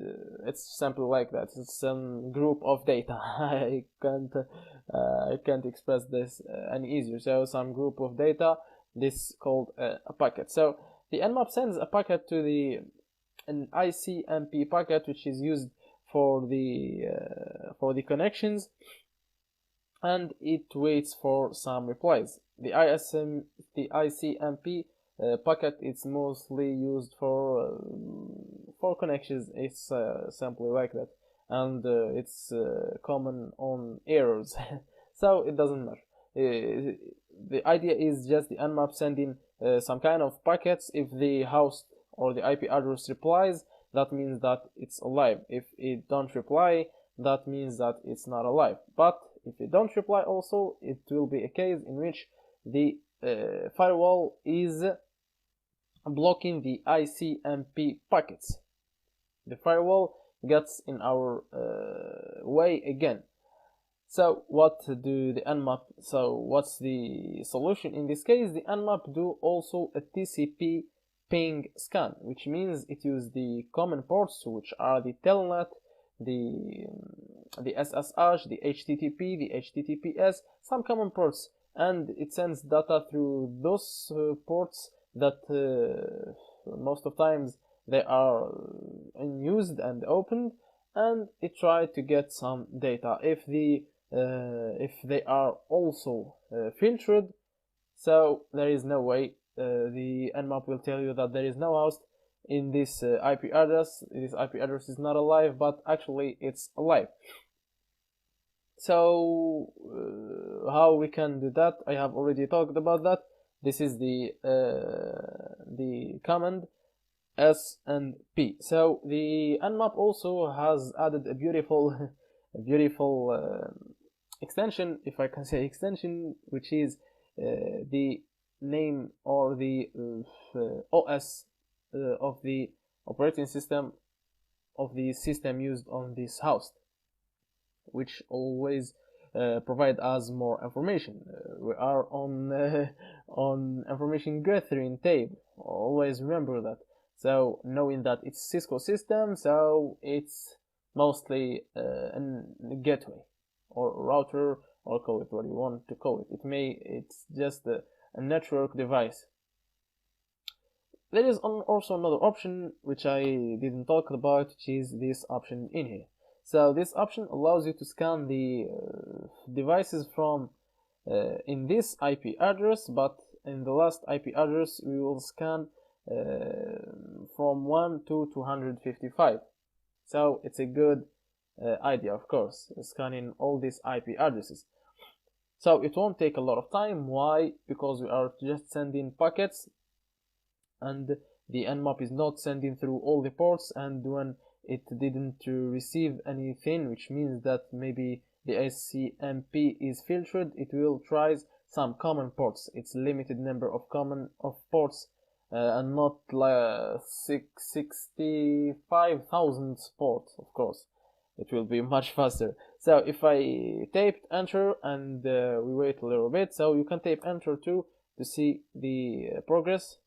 it's simply like that. It's some group of data. I can't express this any easier. So some group of data, this called a packet. So the nmap sends a packet to the an ICMP packet which is used for the connections, and it waits for some replies. The ICMP packet is mostly used for connections. It's simply like that, and it's common on errors, so it doesn't matter. The idea is just the nmap sending some kind of packets. If the host or the IP address replies, that means that it's alive. If it don't reply, that means that it's not alive. But if it don't reply also, it will be a case in which the firewall is blocking the ICMP packets. The firewall gets in our way again. So what do the nmap? So what's the solution in this case? The nmap do also a TCP ping scan, which means it uses the common ports, which are the telnet, the SSH, the HTTP, the HTTPS, some common ports, and it sends data through those ports that most of times they are unused and opened, and it tries to get some data. If they are also filtered, so there is no way. The nmap will tell you that there is no host in this IP address. This IP address is not alive, but actually it's alive. So how we can do that? I have already talked about that. This is the command S and P. So the nmap also has added a beautiful extension, if I can say extension, which is the name or the OS of the operating system of the system used on this host, which always provide us more information. We are on information gathering tape. Always remember that. So knowing that it's Cisco system, so it's mostly a gateway or router, or call it what you want to call it. It's just a network device. There is also another option which I didn't talk about, which is this option in here. So this option allows you to scan the devices from in this IP address, but in the last IP address we will scan from 1 to 255. So it's a good idea, of course, scanning all these IP addresses. So it won't take a lot of time. Why? Because we are just sending packets, and the nmap is not sending through all the ports, and when it didn't receive anything, which means that maybe the ICMP is filtered, it will try some common ports. It's limited number of ports, and not like 65,000 ports, of course. It will be much faster. So if I taped enter and we wait a little bit, so you can tape enter too to see the progress.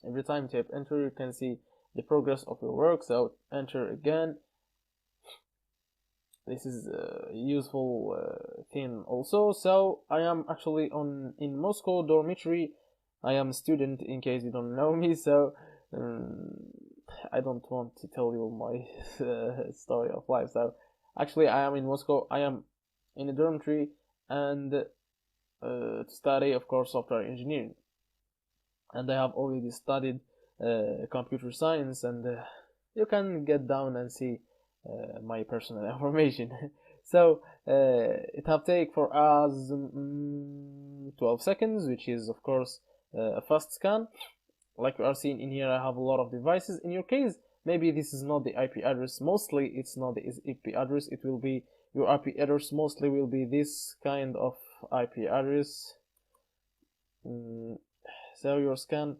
Every time you tape enter, you can see the progress of your work. So enter again. This is a useful thing also. So I am actually in Moscow dormitory. I am a student, in case you don't know me. So I don't want to tell you my story of life. So actually I am in Moscow. I am in a dormitory and to study, of course, software engineering. And I have already studied computer science, and you can get down and see my personal information. So it have take for us 12 seconds, which is of course a fast scan. Like we are seeing in here, I have a lot of devices. In your case, maybe this is not the IP address. Mostly it's not the IP address. It will be your IP address. Mostly will be this kind of IP address. So your scan,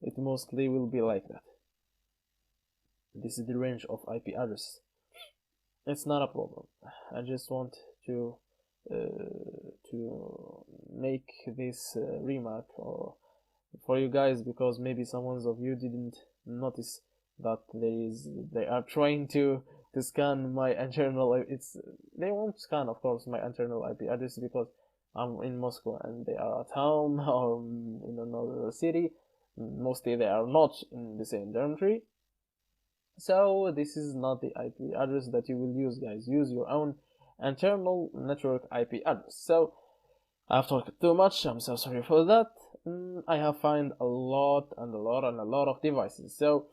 it mostly will be like that. This is the range of IP address. It's not a problem. I just want to make this remark for you guys, because maybe someone of you didn't notice that they are trying to scan my internal. They won't scan, of course, my internal IP address because I'm in Moscow and they are at home or in another city. mostly they are not in the same dormitory. So this is not the IP address that you will use, guys. Use your own internal network IP address. So I've talked too much, I'm so sorry for that. I have found a lot of devices. So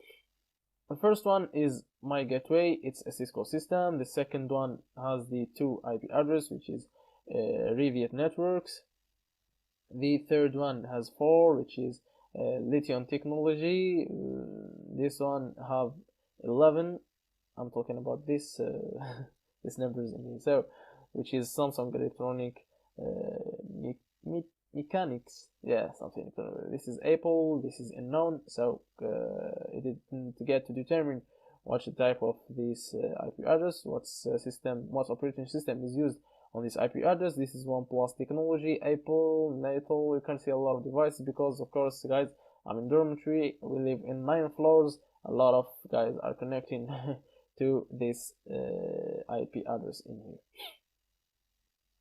the first one is my gateway, it's a Cisco system. The second one has the 2 IP address, which is Riviet Networks. The third one has 4, which is Lithium Technology. This one have 11. I'm talking about this this numbers in here. So, which is Samsung Electronic Mechanics. Yeah, something. This is Apple. This is unknown. So it didn't get to determine what type of this IP address, what operating system is used on this IP address. This is OnePlus Technology, Apple, NATO. You can see a lot of devices because, of course, guys, I'm in dormitory. We live in 9 floors. A lot of guys are connecting to this IP address in here.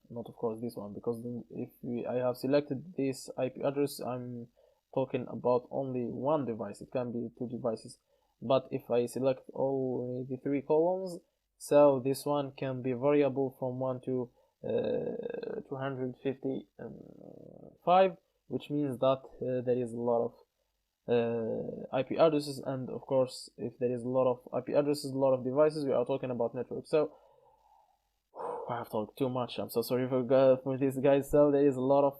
Not, of course, this one, because I have selected this IP address, I'm talking about only one device. It can be 2 devices, but if I select all the 3 columns, so this one can be variable from 1 to 255, which means that there is a lot of IP addresses, and of course, if there is a lot of IP addresses, a lot of devices, we are talking about network. So I have talked too much. I'm so sorry for this, guys. So there is a lot of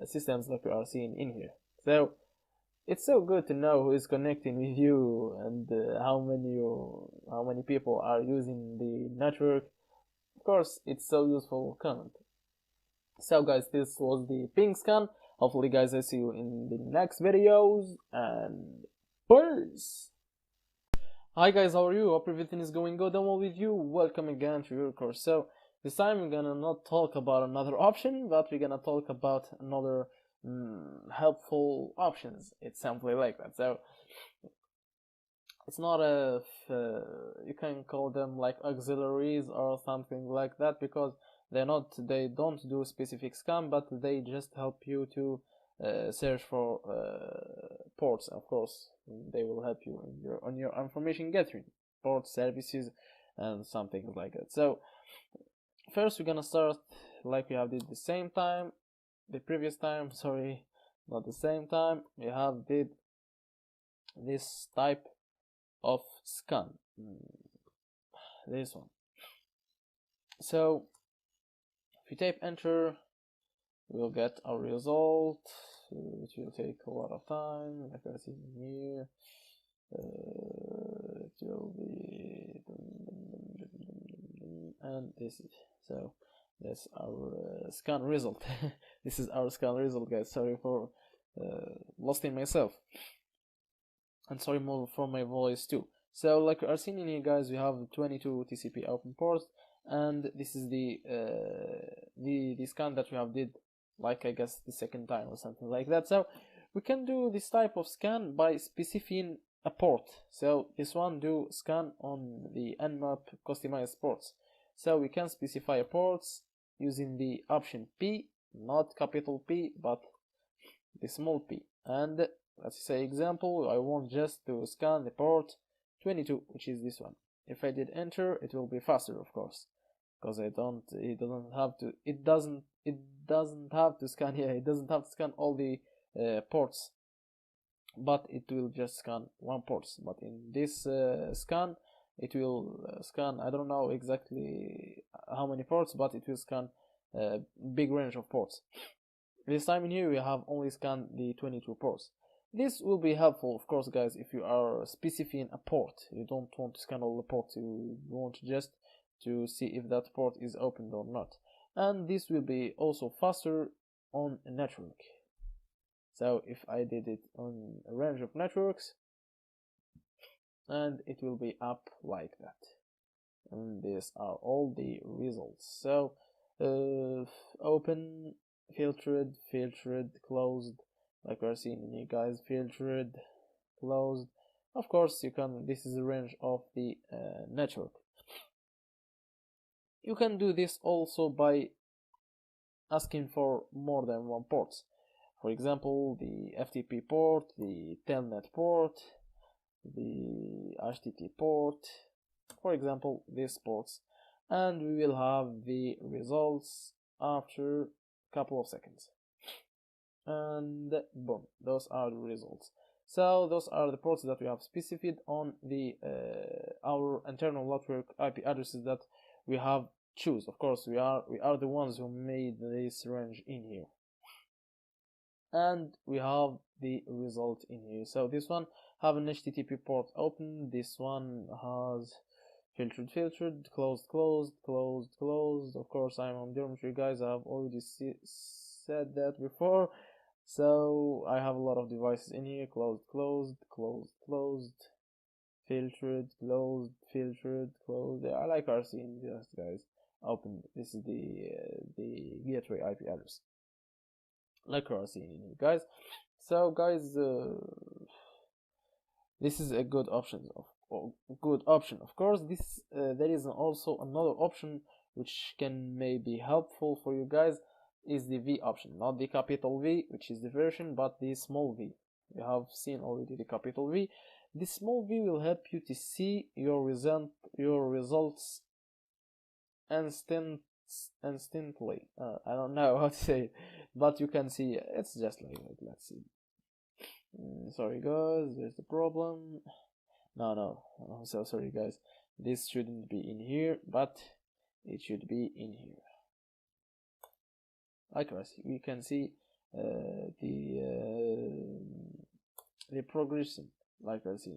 systems that we are seeing in here. So it's so good to know who is connecting with you and how many people are using the network. Of course, it's so useful comment. So guys, this was the ping scan. Hopefully, guys, I see you in the next videos, and peace. Hi guys, how are you? Hope everything is going good and well with you. Welcome again to your course. So this time we're gonna not talk about another option, but we're gonna talk about another helpful options. It's simply like that. So it's not you can call them like auxiliaries or something like that, because they don't do specific scan, but they just help you to search for ports. Of course, they will help you on your information gathering, port services, and something like that. So first, we're gonna start like we have did the previous time. Sorry, not the same time. We have did this type of scan. This one. So if you type enter, we'll get our result, which will take a lot of time. Like I see here, it will be, and this is so. That's our scan result. This is our scan result, guys. Sorry for losing myself, and sorry more for my voice too. So like you are seeing in here, guys, we have 22 TCP open ports, and this is the scan that we have did, like I guess the second time or something like that. So we can do this type of scan by specifying a port. So this one do scan on the nmap customized ports. So we can specify ports using the option P, not capital P, but the small p. And let's say example, I want just to scan the port 22, which is this one. If I did enter, it will be faster, of course, because it doesn't have to scan. Yeah, it doesn't have to scan all the ports, but it will just scan one port. But in this scan, it will scan, I don't know exactly how many ports, but it will scan a big range of ports. This time in here we have only scanned the 22 ports. This will be helpful, of course, guys, if you are specifying a port. You don't want to scan all the ports, you want just to see if that port is opened or not. And this will be also faster on a network. So if I did it on a range of networks, and it will be up like that. And these are all the results. So open, filtered, closed, like we're seeing here, guys, filtered, closed. Of course, you can, this is the range of the network. You can do this also by asking for more than one ports. For example, the FTP port, the telnet port, the HTTP port, for example, these ports, and we will have the results after a couple of seconds. And boom, those are the results. So those are the ports that we have specified on the our internal network IP addresses that we have choose. Of course, we are the ones who made this range in here, and we have the result in here. So this one have an HTTP port open. This one has filtered, closed, closed, closed, closed. Of course, I'm on dormitory, guys. I have already said that before. So I have a lot of devices in here. Closed, closed, closed, closed, filtered, closed, filtered, closed. I like RC in this, guys. Open. This is the gateway IP address. Like RC in here, guys. So, guys, this is a good option. Of course, this there is also another option which can maybe helpful for you guys. Is the V option, not the capital V, which is the version, but the small v. You have seen already the capital V. The small v will help you to see your results instantly. I don't know how to say it, but you can see it's just like that. Let's see. Sorry, guys, there's the problem. No, I'm so sorry, guys. This shouldn't be in here, but it should be in here. Like we can see the progression, like I see.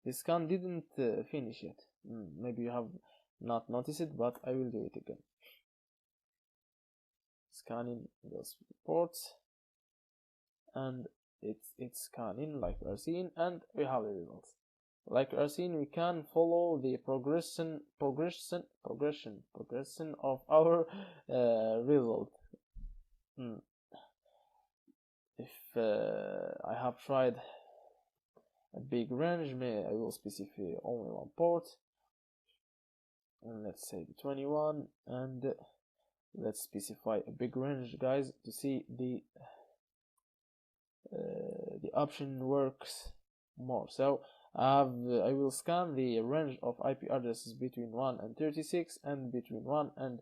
The scan didn't finish yet. Maybe you have not noticed it, but I will do it again. Scanning those ports, and it's scanning like we are seeing, and we have the results. Like we are seeing, we can follow the progression of our result. If I have tried a big range, I will specify only one port, and let's say the 21, and let's specify a big range, guys, to see the option works more. So I will scan the range of IP addresses between 1 and 36, and between 1 and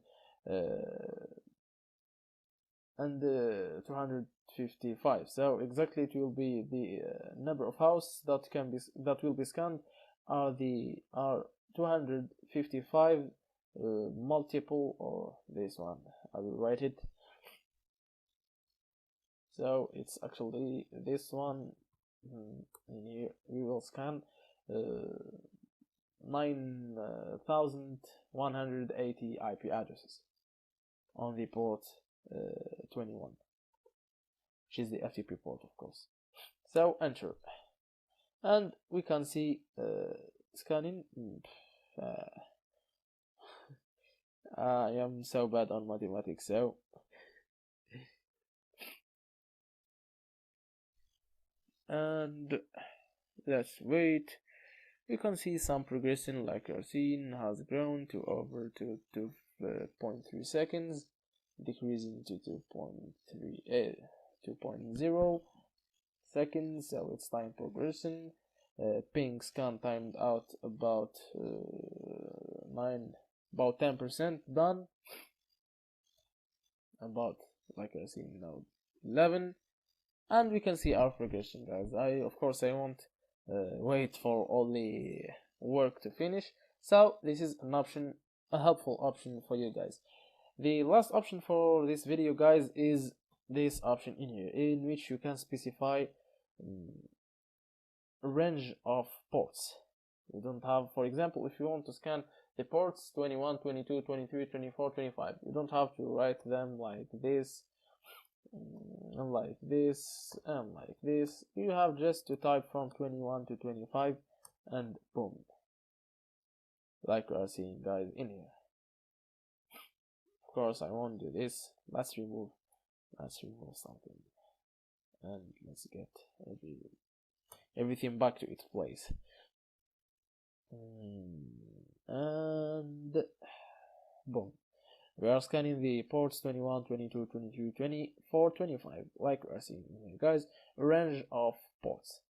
255. So exactly it will be the number of houses that will be scanned are 255 multiple, or this one I will write it. So it's actually this one. In here we will scan 9,180 IP addresses on the port 21, which is the FTP port, of course. So enter, and we can see scanning. I am so bad on mathematics, so and let's wait. You can see some progression, like your scene has grown to over 2.3 seconds, decreasing to 2.0 seconds. So it's time progression. Ping scan timed out about 10% done. About, like I see now, 11, and we can see our progression, guys. Of course I won't wait for all the work to finish, so this is an option, a helpful option for you guys. The last option for this video, guys, is this option in here, in which you can specify a range of ports. You don't have, for example, if you want to scan the ports 21, 22, 23, 24, 25, you don't have to write them like this and like this and like this. You have just to type from 21 to 25, and boom, like we are seeing, guys, in here. Of course I won't do this. Let's remove something, and let's get everything back to its place. And boom. We are scanning the ports 21, 22, 23, 24, 25, like we are seeing here, guys, a range of ports.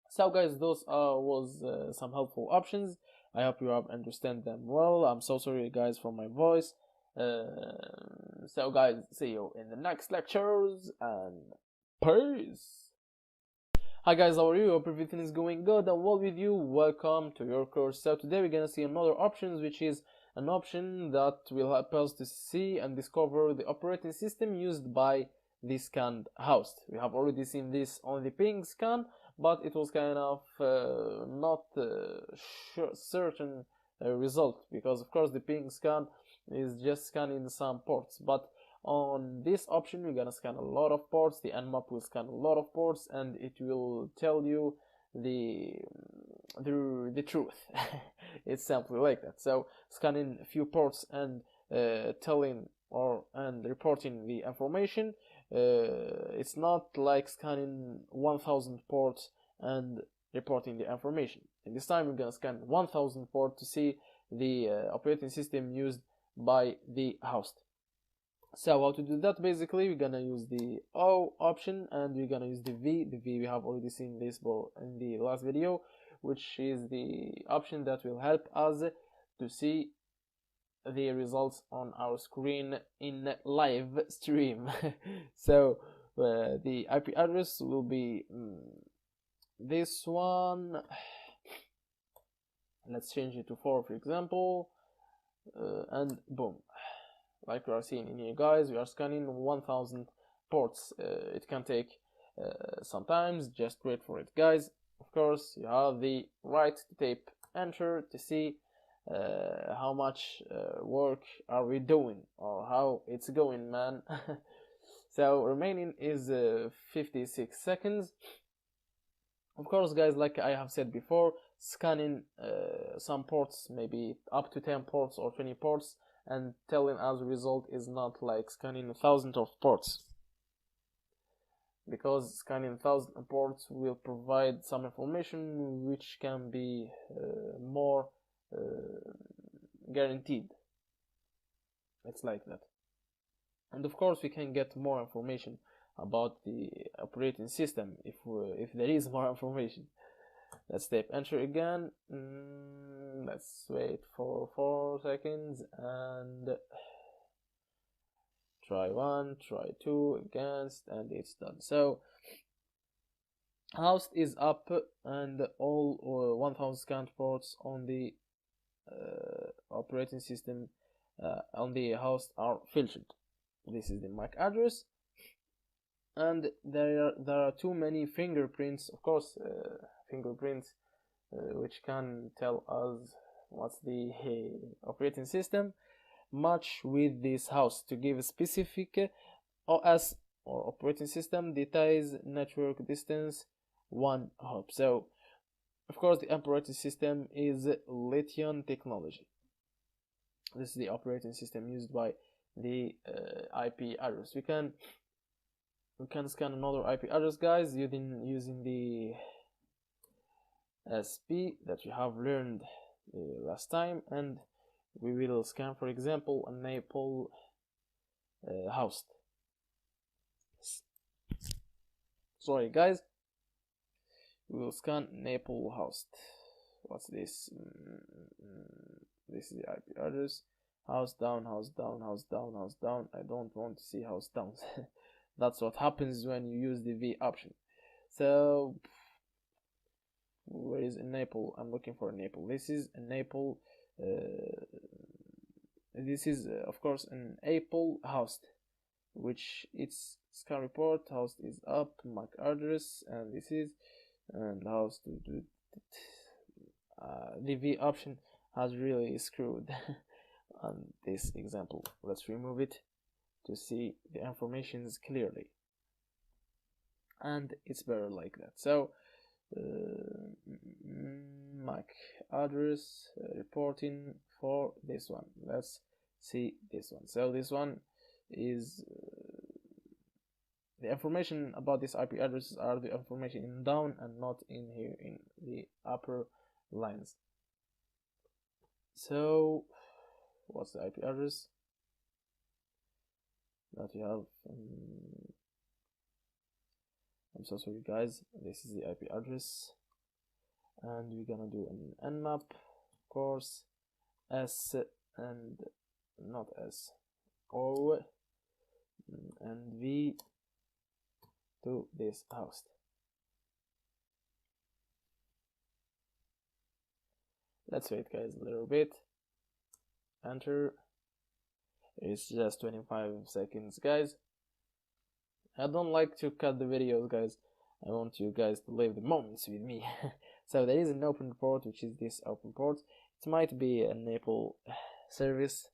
So guys, those was some helpful options. I hope you have understand them well. I'm so sorry guys for my voice. So guys, see you in the next lectures, and peace. Hi guys, how are you? Hope everything is going good and well with you. Welcome to your course. So today we're gonna see another option, which is an option that will help us to see and discover the operating system used by the scanned host. We have already seen this on the ping scan, but it was kind of not certain result, because of course the ping scan is just scanning some ports, but on this option we're gonna scan a lot of ports. The nmap will scan a lot of ports and it will tell you the truth. It's simply like that. So scanning a few ports and telling and reporting the information, it's not like scanning 1000 ports and reporting the information. And this time we're gonna scan 1000 ports to see the operating system used by the host. So how to do that? Basically, we're gonna use the O option and we're gonna use the V. The V, we have already seen this in the last video, which is the option that will help us to see the results on our screen in live stream. So the IP address will be this one. Let's change it to 4, for example, and boom. Like we are seeing in here, guys, we are scanning 1000 ports. It can take sometimes. Just wait for it, guys. Of course, you have the right to tape enter to see how much work are we doing, or how it's going, man. So remaining is 56 seconds. Of course, guys, like I have said before, scanning some ports, maybe up to 10 ports or 20 ports, and telling us the result is not like scanning 1000 of ports, because scanning 1000 ports will provide some information which can be more guaranteed. It's like that. And of course we can get more information about the operating system if there is more information. Let's tape enter again. Let's wait for 4 seconds and try 1, try 2 against, and it's done. So host is up and all 1000 scanned ports on the operating system on the host are filtered. This is the MAC address, and there are too many fingerprints, of course, fingerprints which can tell us what's the operating system match with this host to give a specific OS or operating system details network distance 1 hop. So of course the operating system is lithium technology. This is the operating system used by the IP address. We can scan another IP address, guys, using the SP that you have learned last time, and we will scan, for example, a Naples host. Sorry, guys. We will scan Naples host. What's this? This is the IP address. House down, house down, house down, house down. I don't want to see house down. That's what happens when you use the V option. So where is Naples? I'm looking for Naples. This is a Naples. This is of course an Apple host, which its scan report host is up, MAC address, and this is and house to the V option has really screwed on this example. Let's remove it to see the information clearly, and it's better like that. So MAC address reporting for this one. Let's see this one. So this one is the information about this IP addresses are the information in down and not in here in the upper lines. So what's the IP address that you have. I'm so sorry guys, this is the IP address, and we're gonna do an nmap, of course, S and not S, O and V to this host. Let's wait guys a little bit. Enter. It's just 25 seconds guys. I don't like to cut the videos guys, I want you guys to live the moments with me. So there is an open port, which is this open port. It might be an Apple service,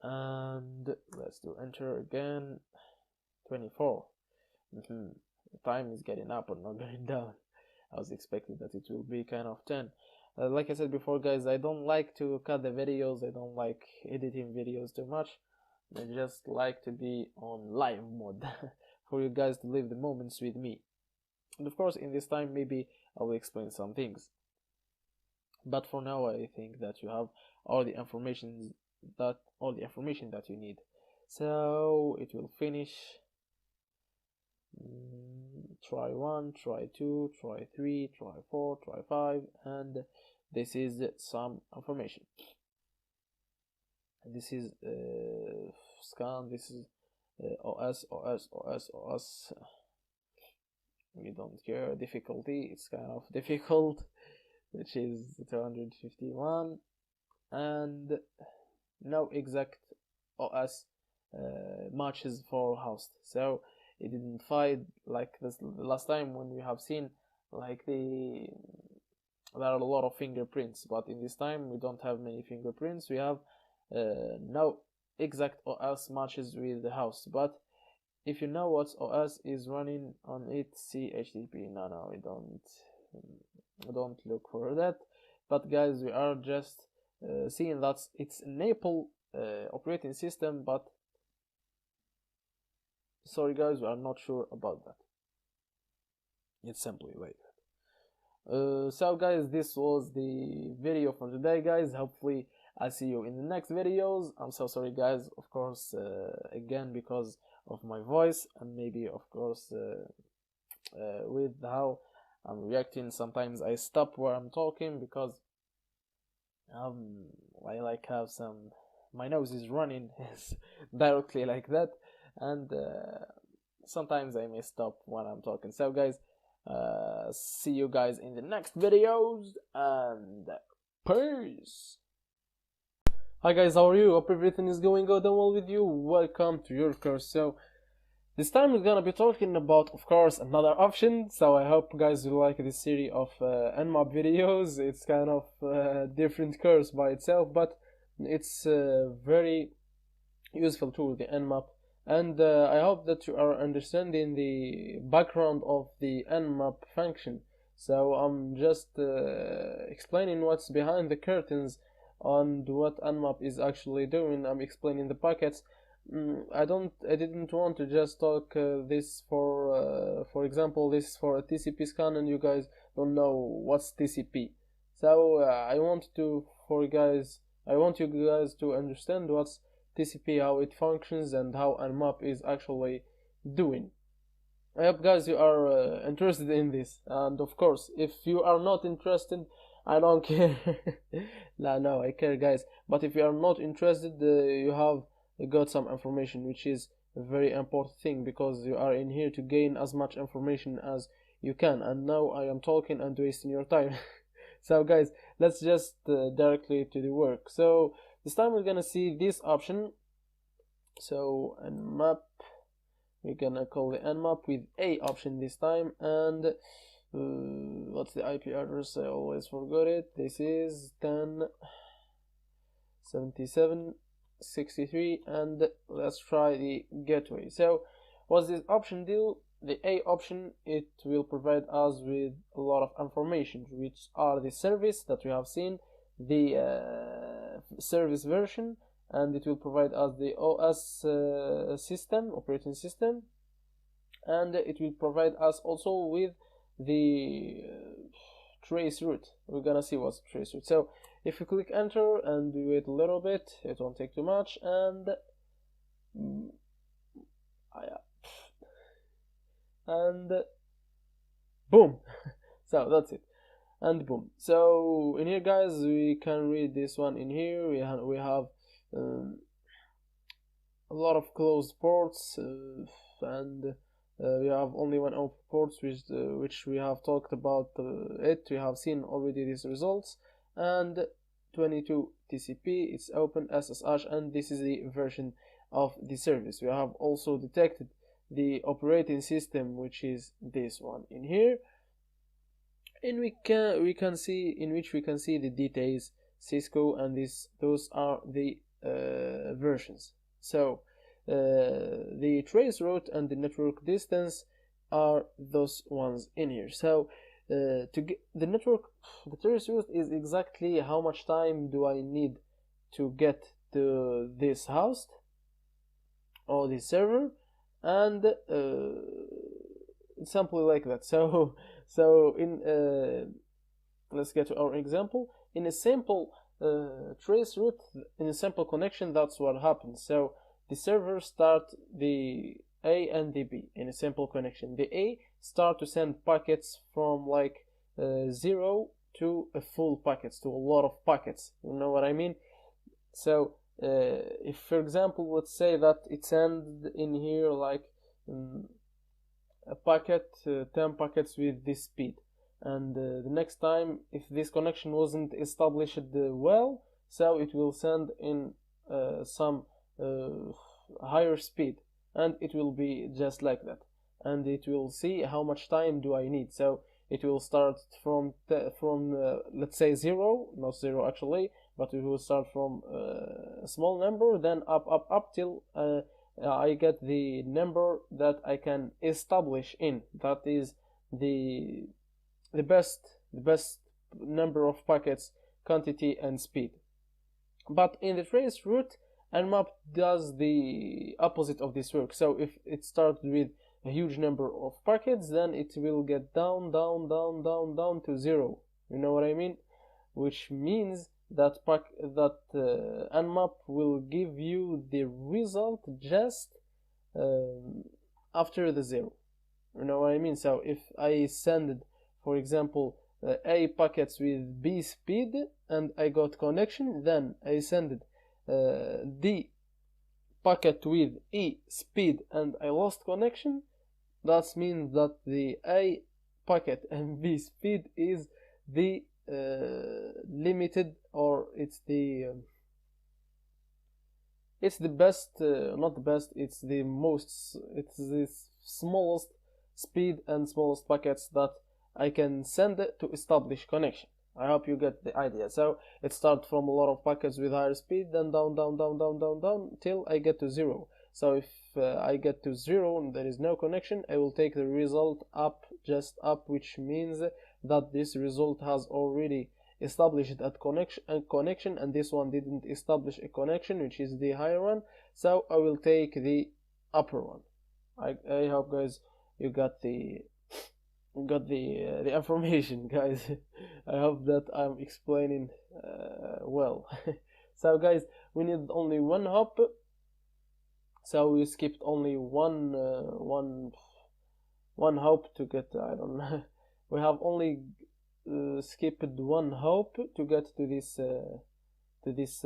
and let's do enter again. 24. The time is getting up or not going down. I was expecting that it will be kind of 10. Like I said before guys, I don't like to cut the videos, I don't like editing videos too much. I just like to be on live mode for you guys to live the moments with me. And of course in this time maybe I will explain some things, but for now I think that you have all the information that you need. So it will finish. Try 1, try 2, try 3, try 4, try 5, and this is some information. This is scan, this is OS. We don't care. Difficulty, it's kind of difficult, which is 251, and no exact OS matches for host, so it didn't find like this last time when we have seen like there are a lot of fingerprints, but in this time we don't have many fingerprints. We have no exact OS matches with the host, but if you know what OS is running on it, see HTTP. No, we don't look for that. But guys, we are just seeing that it's an Apple operating system, but sorry guys, we are not sure about that. It's simply like that. So guys, this was the video for today guys. Hopefully I'll see you in the next videos. I'm so sorry guys, of course, again because of my voice, and maybe of course with how I'm reacting. Sometimes I stop where I'm talking because I like have some, my nose is running directly like that, and sometimes I may stop when I'm talking. So guys, see you guys in the next videos, and peace. Hi guys, how are you? Hope everything is going good and well with you. Welcome to your course. So this time we're gonna be talking about, of course, another option. So I hope guys will like this series of nmap videos. It's kind of a different course by itself, but it's a very useful tool, the nmap. And I hope that you are understanding the background of the nmap function. So I'm just explaining what's behind the curtains on what nmap is actually doing. I'm explaining the packets. I didn't want to just talk this for example, this for a TCP scan and you guys don't know what's TCP. So I want you guys to understand what's TCP, how it functions, and how nmap is actually doing. I hope guys you are interested in this, and of course if you are not interested, I don't care. No, I care guys, but if you are not interested, you have got some information, which is a very important thing, because you are in here to gain as much information as you can, and now I am talking and wasting your time. So guys, let's just directly to the work. So this time we're gonna see this option. So nmap, we're gonna call the nmap with a option this time, and what's the IP address? I always forgot it. This is 10.77.63, and let's try the gateway. So what's this option do? The A option, it will provide us with a lot of information, which are the service that we have seen, the service version, and it will provide us the OS operating system, and it will provide us also with the trace route. We're gonna see what's trace route. So if you click enter and we wait a little bit, it won't take too much, and boom. So that's it, and boom. So in here, guys, we can read this one in here. We have a lot of closed ports, and we have only one open port, which we have talked about it. We have seen already these results, and 22 TCP, it's open SSH, and this is the version of the service. We have also detected the operating system, which is this one in here, and we can see the details, Cisco, and those are the versions. So the trace route and the network distance are those ones in here. So to get the trace route is exactly how much time do I need to get to this host or this server, and simply like that. So in let's get to our example. In a simple trace route, in a simple connection, that's what happens. So the server start the A and the B in a simple connection. The A start to send packets from like 0 to a full packets, to a lot of packets. You know what I mean? So if, for example, let's say that it sends in here like a packet, 10 packets with this speed, and the next time, if this connection wasn't established well, so it will send in some higher speed, and it will be just like that, and it will see how much time do I need. So it will start from let's say 0, not 0 actually, but it will start from a small number, then up till I get the number that I can establish in. That is the best number of packets, quantity, and speed. But in the trace route, Nmap does the opposite of this work. So if it starts with a huge number of packets, then it will get down to 0. You know what I mean? Which means that Nmap will give you the result just after the 0. You know what I mean? So if I send, for example, A packets with B speed and I got connection, then I send D packet with E speed and I lost connection. That means that the A packet and B speed is the limited, or it's the best, not the best, it's the smallest speed and smallest packets that I can send to establish connection. I hope you get the idea. So it starts from a lot of packets with higher speed, then down till I get to 0. So if I get to 0 and there is no connection, I will take the result up, just up, which means that this result has already established a connection, and this one didn't establish a connection, which is the higher one. So I will take the upper one. I hope, guys, you got the information, guys. I hope that I'm explaining well. So, guys, we need only one hop. So we skipped only one hop to get. I don't know. We have only skipped one hop to get to this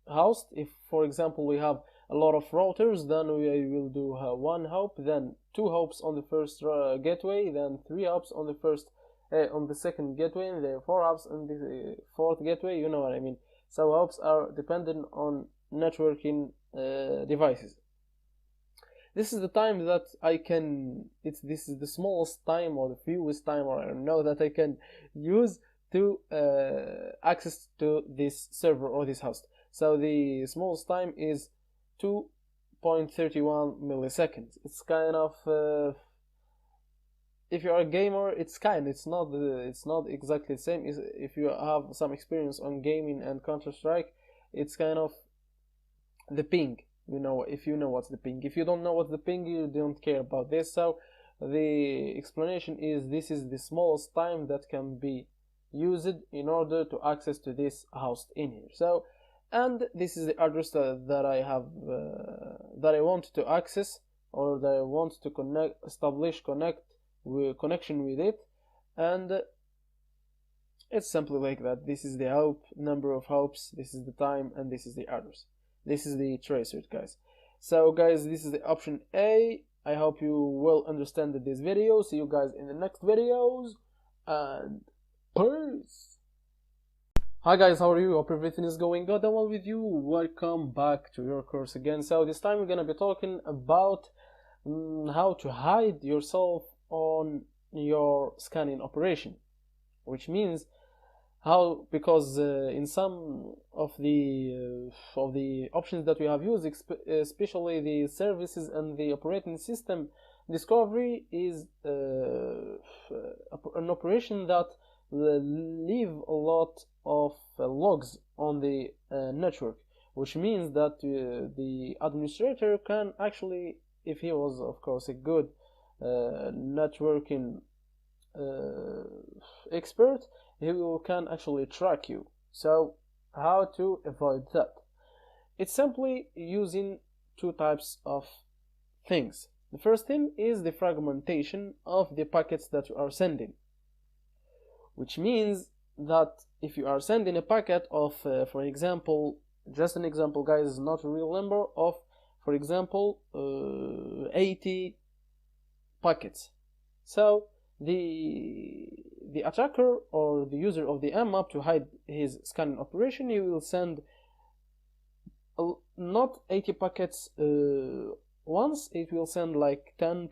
host. If, for example, we have a lot of routers, then we will do one hop, then 2 hops on the first gateway, then 3 hops on the second gateway, and then 4 hops on the fourth gateway. You know what I mean? So hops are dependent on networking devices. This is the time that I can. This is the smallest time or the fewest time, or I don't know, that I can use to access to this server or this host. So the smallest time is 2.31 milliseconds. It's kind of if you're a gamer, it's not exactly the same. If you have some experience on gaming and Counter-Strike, it's kind of the ping. You know, if you know what's the ping. If you don't know what's the ping, you don't care about this. So the explanation is this is the smallest time that can be used in order to access to this host in here. So, and this is the address that I have that I want to access, or that I want to establish connection with it, and it's simply like that. This is the hop, number of hops, this is the time, and this is the address. This is the tracer, guys. So guys, this is the option A. I hope you will understand this video. See you guys in the next videos, and peace. Hi guys, how are you? Hope everything is going good and well with you. Welcome back to your course again. So this time we're gonna be talking about how to hide yourself on your scanning operation, which means how, because in some of the options that we have used, especially the services and the operating system, discovery is an operation that leave a lot of logs on the network, which means that the administrator can actually, if he was of course a good networking expert, he can actually track you. So how to avoid that? It's simply using two types of things. The first thing is the fragmentation of the packets that you are sending, which means that if you are sending a packet of for example, just an example guys, not a real number, of for example 80 packets, so the attacker or the user of the Nmap, to hide his scanning operation, he will send not 80 packets once, it will send like 10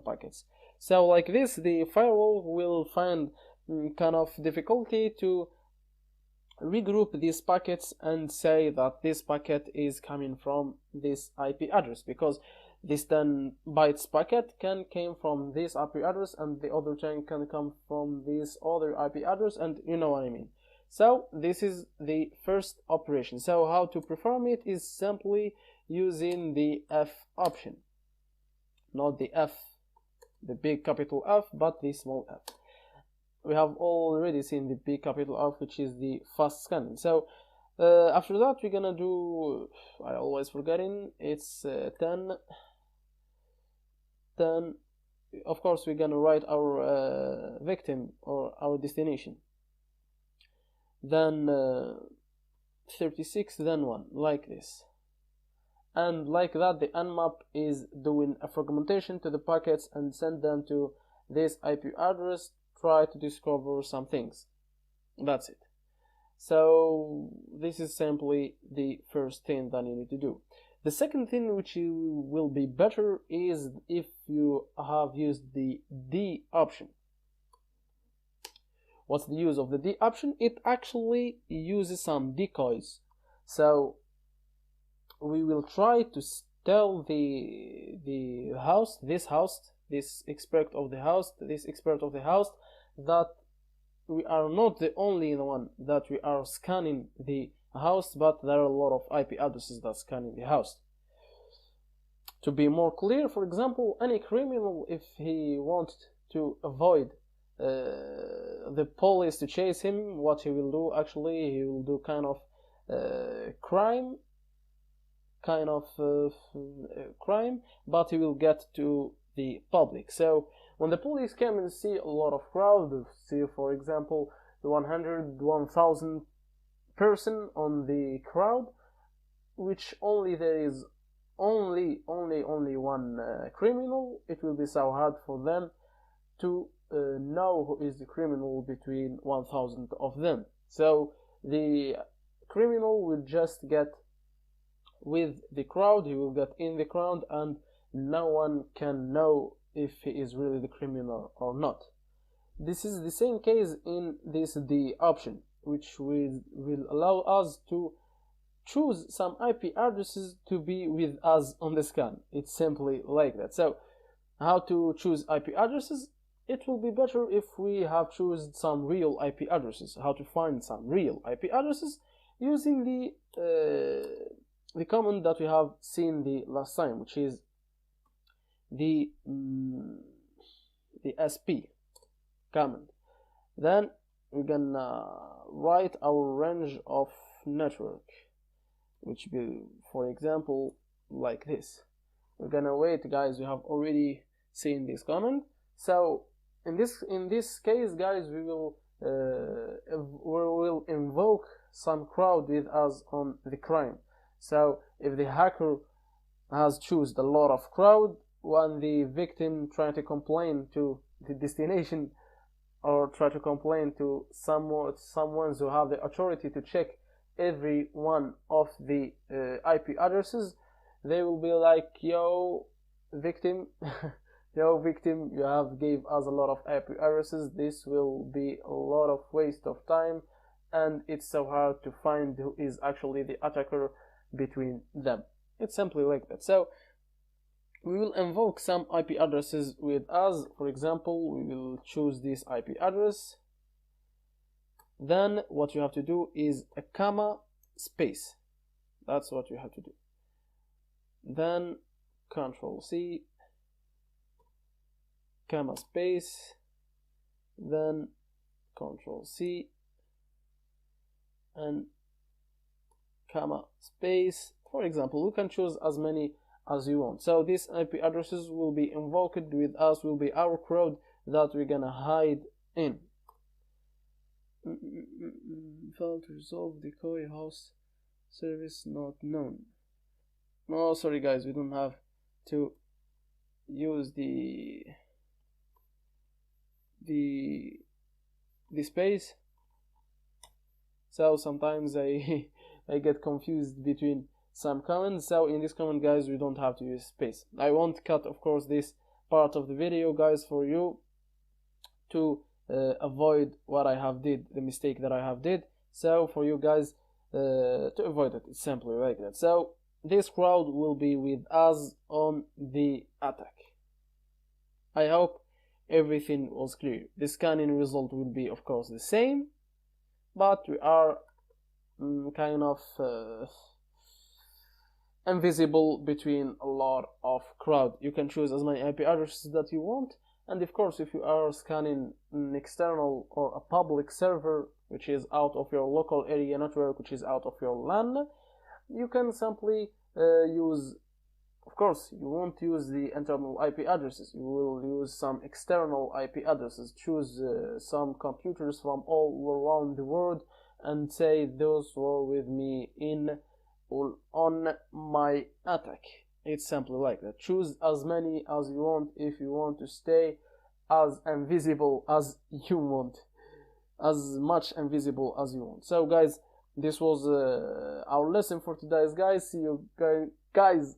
packets. So like this, the firewall will find kind of difficulty to regroup these packets and say that this packet is coming from this IP address, because this 10 bytes packet came from this IP address, and the other 10 can come from this other IP address, and you know what I mean. So this is the first operation. So how to perform it is simply using the F option, not the F, the big capital F, but the small f. We have already seen the big capital F, which is the fast scanning. So after that we're gonna do, I always forgetting, it's 10. Then of course we're gonna write our victim or our destination, then 36, then 1, like this, and like that the Nmap is doing a fragmentation to the packets and send them to this IP address, try to discover some things. That's it. So this is simply the first thing that you need to do. The second thing which will be better is if you have used the D option. What's the use of the D option? It actually uses some decoys. So we will try to tell the host, this expert of the host, that we are not the only one that we are scanning the host, but there are a lot of IP addresses that scanning the host. To be more clear, for example, any criminal, if he wants to avoid the police to chase him, what he will do, actually he will do kind of crime, but he will get to the public. So when the police come and see a lot of crowd, see for example 1,000 person on the crowd, which only there is only one criminal, it will be so hard for them to know who is the criminal between 1,000 of them. So the criminal will just get with the crowd, he will get in the crowd, and no one can know if he is really the criminal or not. This is the same case in this D option, which will allow us to choose some IP addresses to be with us on the scan. It's simply like that. So how to choose IP addresses? It will be better if we have chosen some real IP addresses. How to find some real IP addresses? Using the command that we have seen the last time, which is the SP command. Then we're gonna write our range of network, which will, for example, like this. We're gonna wait, guys. We have already seen this command. So in this case, guys, we will invoke some crowd with us on the crime. So if the hacker has chosen a lot of crowd, when the victim try to complain to the destination or try to complain to someone who have the authority to check every one of the IP addresses, they will be like, yo victim, yo victim, you have gave us a lot of IP addresses. This will be a lot of waste of time, and it's so hard to find who is actually the attacker between them. It's simply like that. So we will invoke some IP addresses with us. For example, we will choose this IP address. Then what you have to do is a comma space. That's what you have to do. Then Control C, comma space, then Control C, and comma space. For example, we can choose as many as you want. So these IP addresses will be invoked with us, will be our crowd that we're gonna hide in. Failed to resolve decoy host service not known. No, sorry guys, we don't have to use the space. So sometimes I I get confused between some commands. So in this command, guys, we don't have to use space. I won't cut, of course, this part of the video, guys, for you to avoid what I have did, the mistake that I have did. So for you guys to avoid it, it's simply like that. So this crowd will be with us on the attack. I hope everything was clear. The scanning result will be, of course, the same, but we are kind of invisible between a lot of crowd. You can choose as many IP addresses that you want, and of course, if you are scanning an external or a public server which is out of your local area network, which is out of your LAN, you can simply use, of course, you won't use the internal IP addresses, you will use some external IP addresses. Choose some computers from all around the world and say those were with me on my attack. It's simply like that. Choose as many as you want if you want to stay as invisible as you want, as much invisible as you want. So guys, this was our lesson for today, guys. See you guys.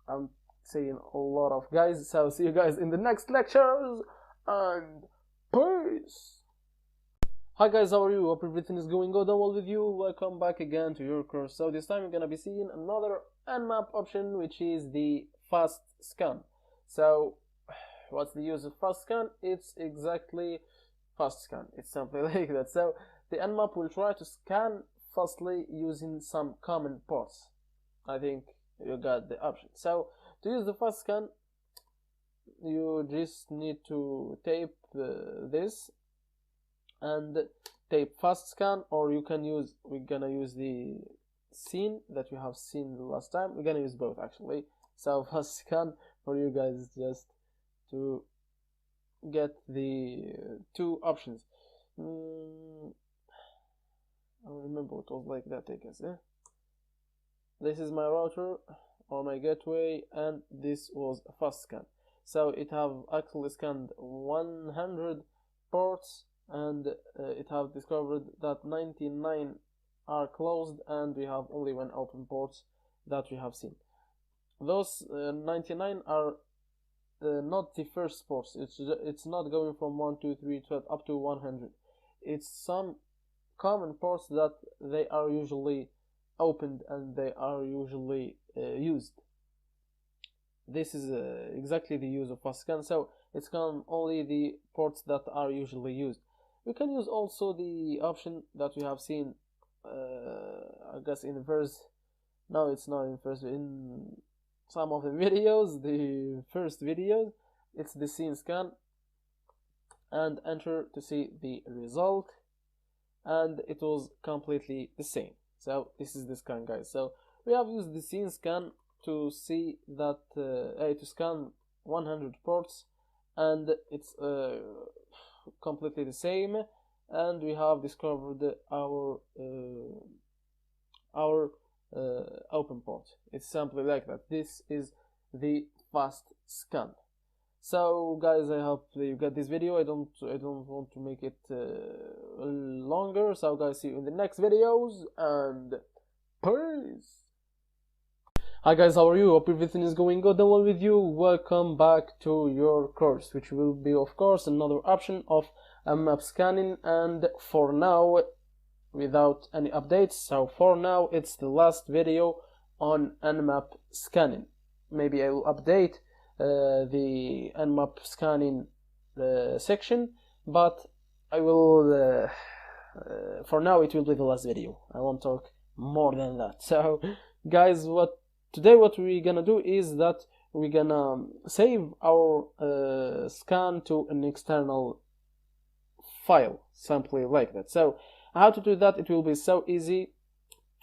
I'm saying a lot of guys, so see you guys in the next lectures, and peace. Hi guys, how are you? Hope everything is going good and well with you. Welcome back again to your course. So this time we're gonna be seeing another Nmap option, which is the fast scan. So what's the use of fast scan? It's exactly fast scan. It's simply like that. So the Nmap will try to scan fastly using some common ports. I think you got the option. So to use the fast scan, you just need to tape this and tape fast scan, or you can use, we're gonna use the scene that you have seen the last time. We're gonna use both actually. So fast scan for you guys just to get the two options. I don't remember it was like that, I guess. This is my router or my gateway, and this was a fast scan. So it have actually scanned 100 ports, and it have discovered that 99 are closed, and we have only one open ports that we have seen. Those 99 are not the first ports. It's not going from 1, 2, 3, 12 up to 100. It's some common ports that they are usually opened and they are usually used. This is exactly the use of fast scan. So it's only the ports that are usually used. We can use also the option that we have seen, I guess in verse. No, it's not in verse. In some of the videos, the first videos. It's the scene scan, and enter to see the result, and it was completely the same. So this is the scan, guys. So we have used the scene scan to see that to scan 100 ports, and it's completely the same, and we have discovered our open port. It's simply like that. This is the fast scan. So guys, I hope you got this video. I don't want to make it longer. So guys, see you in the next videos, and peace. Hi guys, how are you? Hope everything is going good and well with you. Welcome back to your course, which will be of course another option of map scanning, and for now without any updates. So for now it's the last video on nmap scanning. Maybe I will update the nmap scanning section, but I will for now it will be the last video. I won't talk more than that. So guys, what we're gonna do is that we're gonna save our scan to an external file, simply like that. So how to do that? It will be so easy.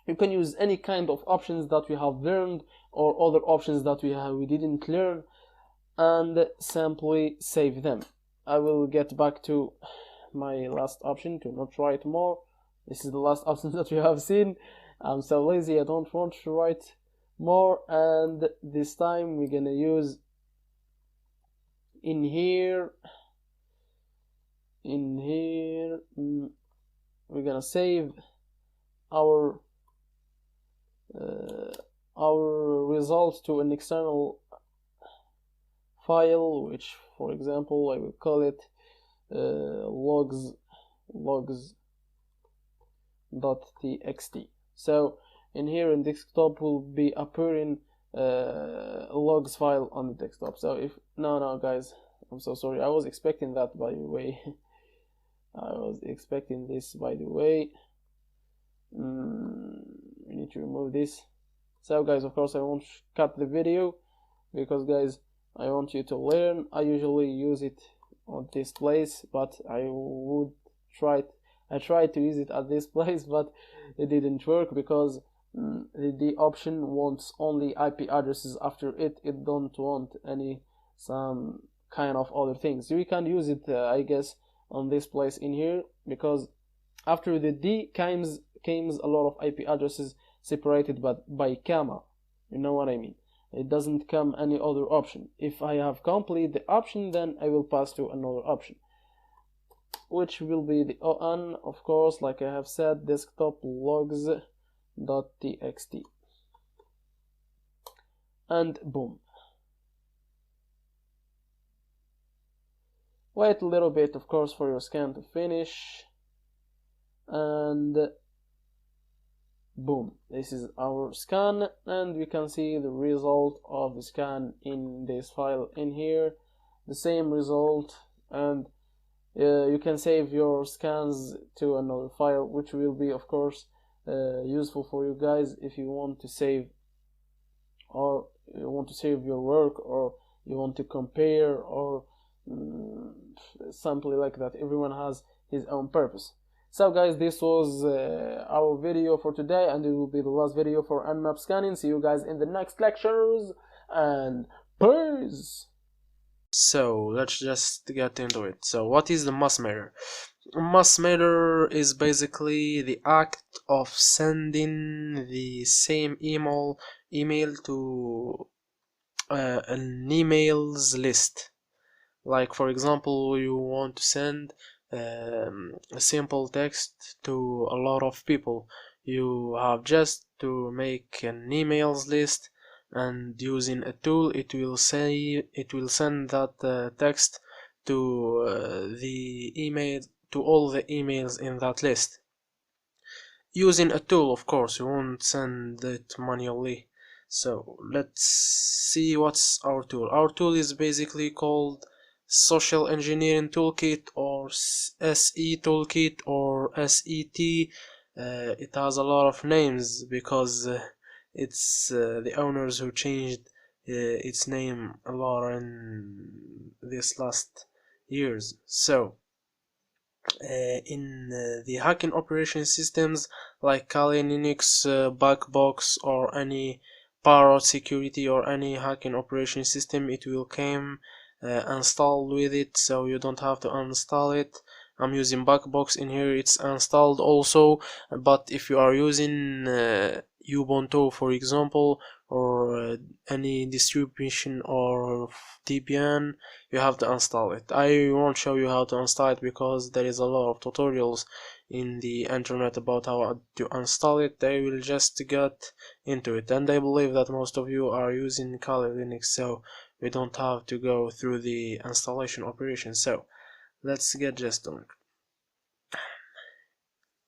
You can use any kind of options that we have learned, or other options that we didn't learn, and simply save them. I will get back to my last option to not write more. This is the last option that we have seen. I'm so lazy, I don't want to write more, and this time we're gonna use in here we're gonna save our results to an external file, which for example I will call it logs.txt. So in here in desktop will be appearing logs file on the desktop. So if no guys, I'm so sorry, I was expecting that, by the way. I was expecting this, by the way. We need to remove this. So guys, of course I won't cut the video, because guys, I want you to learn. I usually use it on this place, but I tried to use it at this place, but it didn't work, because the option wants only IP addresses after it. It don't want some kind of other things. We can use it I guess on this place in here, because after the D comes a lot of IP addresses separated by comma. You know what I mean? It doesn't come any other option. If I have complete the option, then I will pass to another option, which will be the ON, of course, like I have said, desktop logs.txt, and boom. Wait a little bit, of course, for your scan to finish, and boom, this is our scan, and we can see the result of the scan in this file in here, the same result. And you can save your scans to another file, which will be of course useful for you guys if you want to save, or you want to save your work, or you want to compare, or something like that. Everyone has his own purpose. So guys, this was our video for today, and it will be the last video for nmap scanning. See you guys in the next lectures, and peace. So let's just get into it. So what is the mass mirror? Mass mirror is basically the act of sending the same email to an emails list. Like for example, you want to send a simple text to a lot of people. You have just to make an emails list, and using a tool it will send that text to all the emails in that list. Using a tool, of course, you won't send it manually. So let's see what's our tool. Our tool is basically called Social Engineering Toolkit, or SE Toolkit, or SET. It has a lot of names because it's the owners who changed its name a lot in this last years. So in the hacking operation systems like Kali Linux, Blackbox, or any Parrot security or any hacking operation system, it will come installed with it, so you don't have to uninstall it. I'm using Blackbox in here, it's installed also, but if you are using Ubuntu, for example, or any distribution or Debian, you have to install it. I won't show you how to install it because there is a lot of tutorials in the internet about how to install it. I will just get into it, and I believe that most of you are using Kali Linux, so we don't have to go through the installation operation. So let's get just on.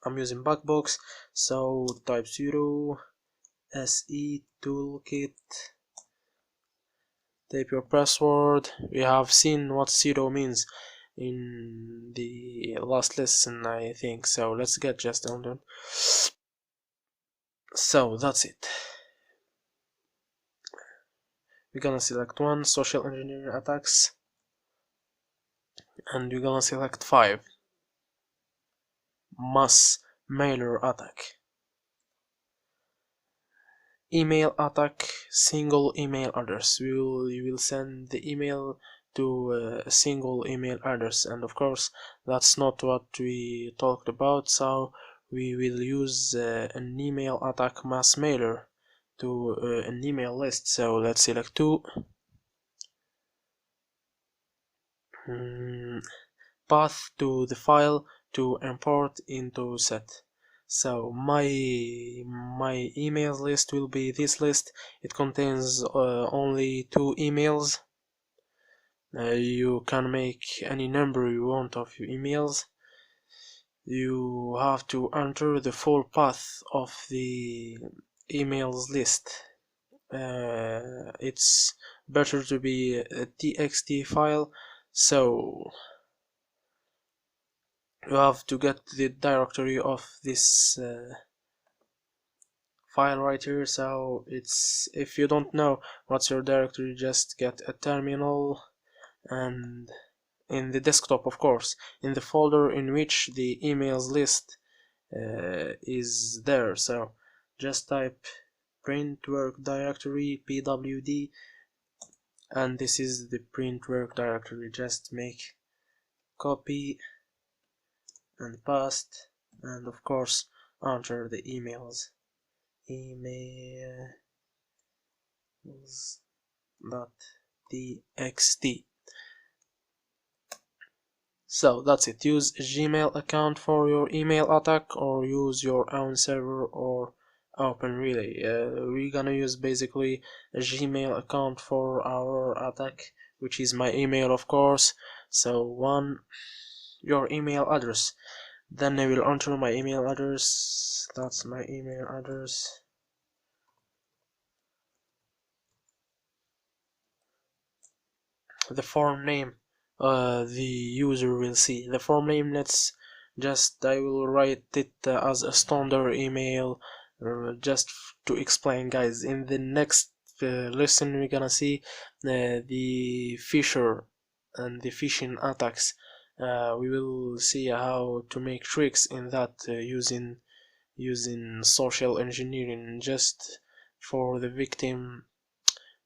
I'm using Blackbox, so type sudo se toolkit, type your password. We have seen what sudo means in the last lesson, I think, so let's get just on then. So that's it. We're gonna select 1, social engineering attacks, and we're gonna select 5, mass mailer attack. Email attack, single email address. You will send the email to a single email address, and of course that's not what we talked about, so we will use an email attack mass mailer to an email list. So let's select 2, path to the file to import into set. So my email list will be this list. It contains only 2 emails. You can make any number you want of your emails. You have to enter the full path of the emails list. It's better to be a txt file, so you have to get the directory of this file right here. So it's, if you don't know what's your directory, just get a terminal, and in the desktop, of course, in the folder in which the emails list is there, so just type print work directory pwd, and this is the print work directory. Just make copy and paste, and of course enter the emails emails.txt. So that's it. Use a Gmail account for your email attack, or use your own server or Open Relay. We're gonna use basically a Gmail account for our attack, which is my email, of course. So 1, your email address. Then I will enter my email address. That's my email address. The form name the user will see. The form name, I will write it as a standard email, just to explain, guys. In the next lesson we're gonna see the fisher and the phishing attacks. We will see how to make tricks in that using social engineering, just for the victim,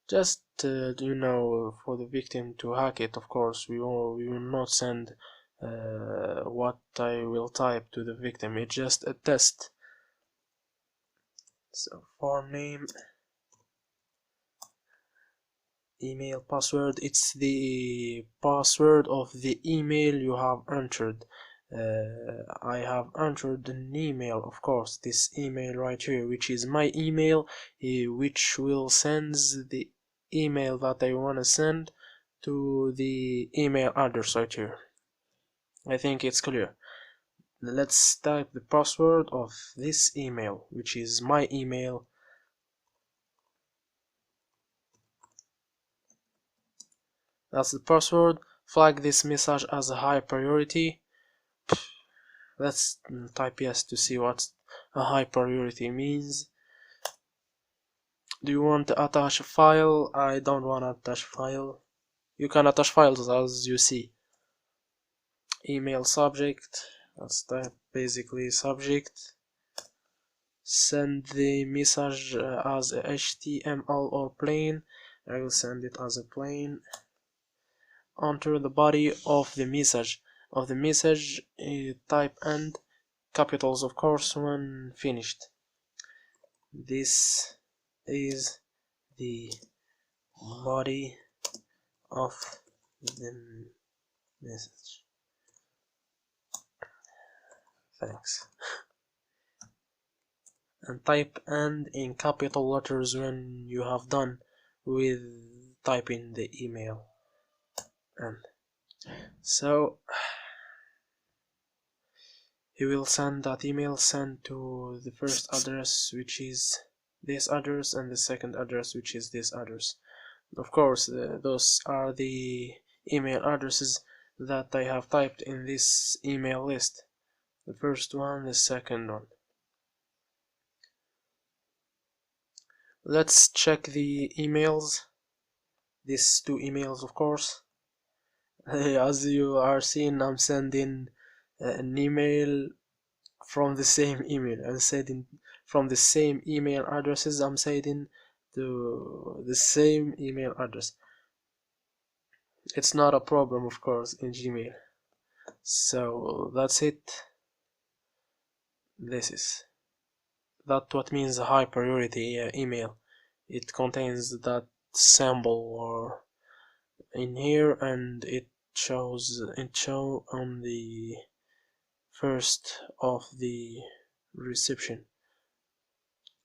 just for the victim to hack it. Of course, we will not send what I will type to the victim. It's just a test. So form name, email password, it's the password of the email you have entered. I have entered an email, of course, this email right here, which is my email, which will send the email that I want to send to the email address right here. I think it's clear. Let's type the password of this email, which is my email. That's the password. Flag this message as a high priority. Let's type yes to see what a high priority means. Do you want to attach a file? I don't want to attach file. You can attach files as you see. Email subject, that's type basically subject. Send the message as a HTML or plain. I will send it as a plain. Enter the body of the message. Type and capitals, of course, when finished. This is the body of the message. Thanks. And type and in capital letters when you have done with typing the email. And so he will send that email sent to the first address, which is this address, and the second address, which is this address. Of course, those are the email addresses that I have typed in this email list. The first one, the second one. Let's check the emails. These two emails, of course. As you are seeing, I'm sending an email from the same email. I'm sending from the same email addresses. I'm sending to the same email address. It's not a problem, of course, in Gmail. So that's it. That's what means a high priority email. It contains that symbol or in here, and it shows on the first of the reception.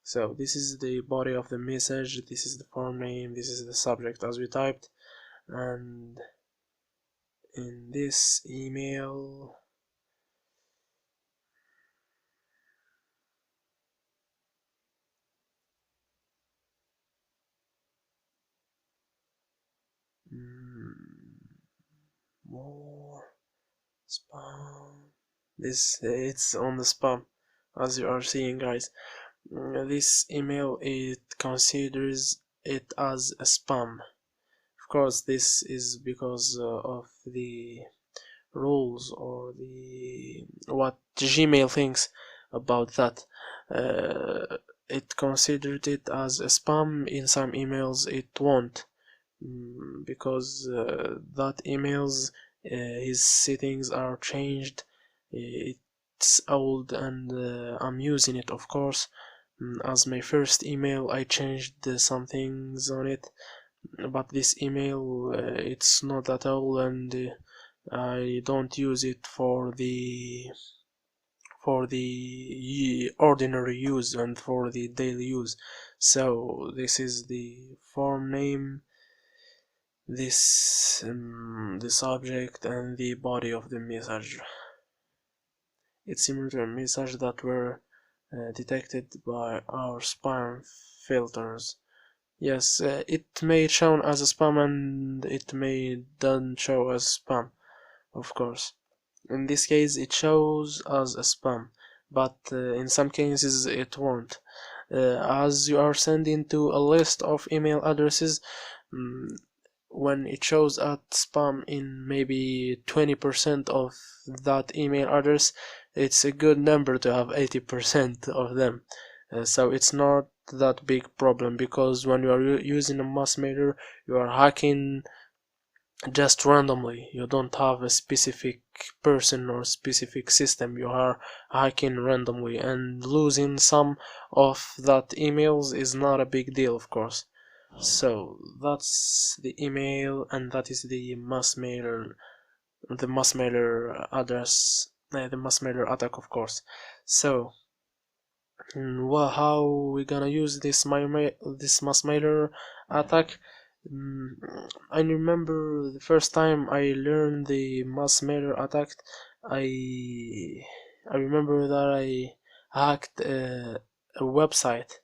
So this is the body of the message, this is the form name, this is the subject as we typed, and in this email more spam. It's on the spam, as you are seeing, guys. This email, it considers it as a spam. Of course, this is because of the rules or the what Gmail thinks about that. It considered it as a spam. In some emails it won't, because that emails his settings are changed. It's old, and I'm using it, of course. As my first email, I changed some things on it, but this email, it's not at all, and I don't use it for the ordinary use and for the daily use. So this is the form name, this the subject, and the body of the message. It's similar to a message that were detected by our spam filters. Yes, it may show as a spam, and it may don't show as spam, of course. In this case it shows as a spam, but in some cases it won't. As you are sending to a list of email addresses, when it shows at spam in maybe 20% of that email address, it's a good number to have 80% of them. So it's not that big problem, because when you are using a mass mailer, you are hacking just randomly. You don't have a specific person or specific system. You are hacking randomly, and losing some of that emails is not a big deal, of course. So that's the email, and that is the mass mailer address, the mass mailer attack, of course. So well, how we gonna use this mass mailer attack? I remember the first time I learned the mass mailer attack, I remember that I hacked a website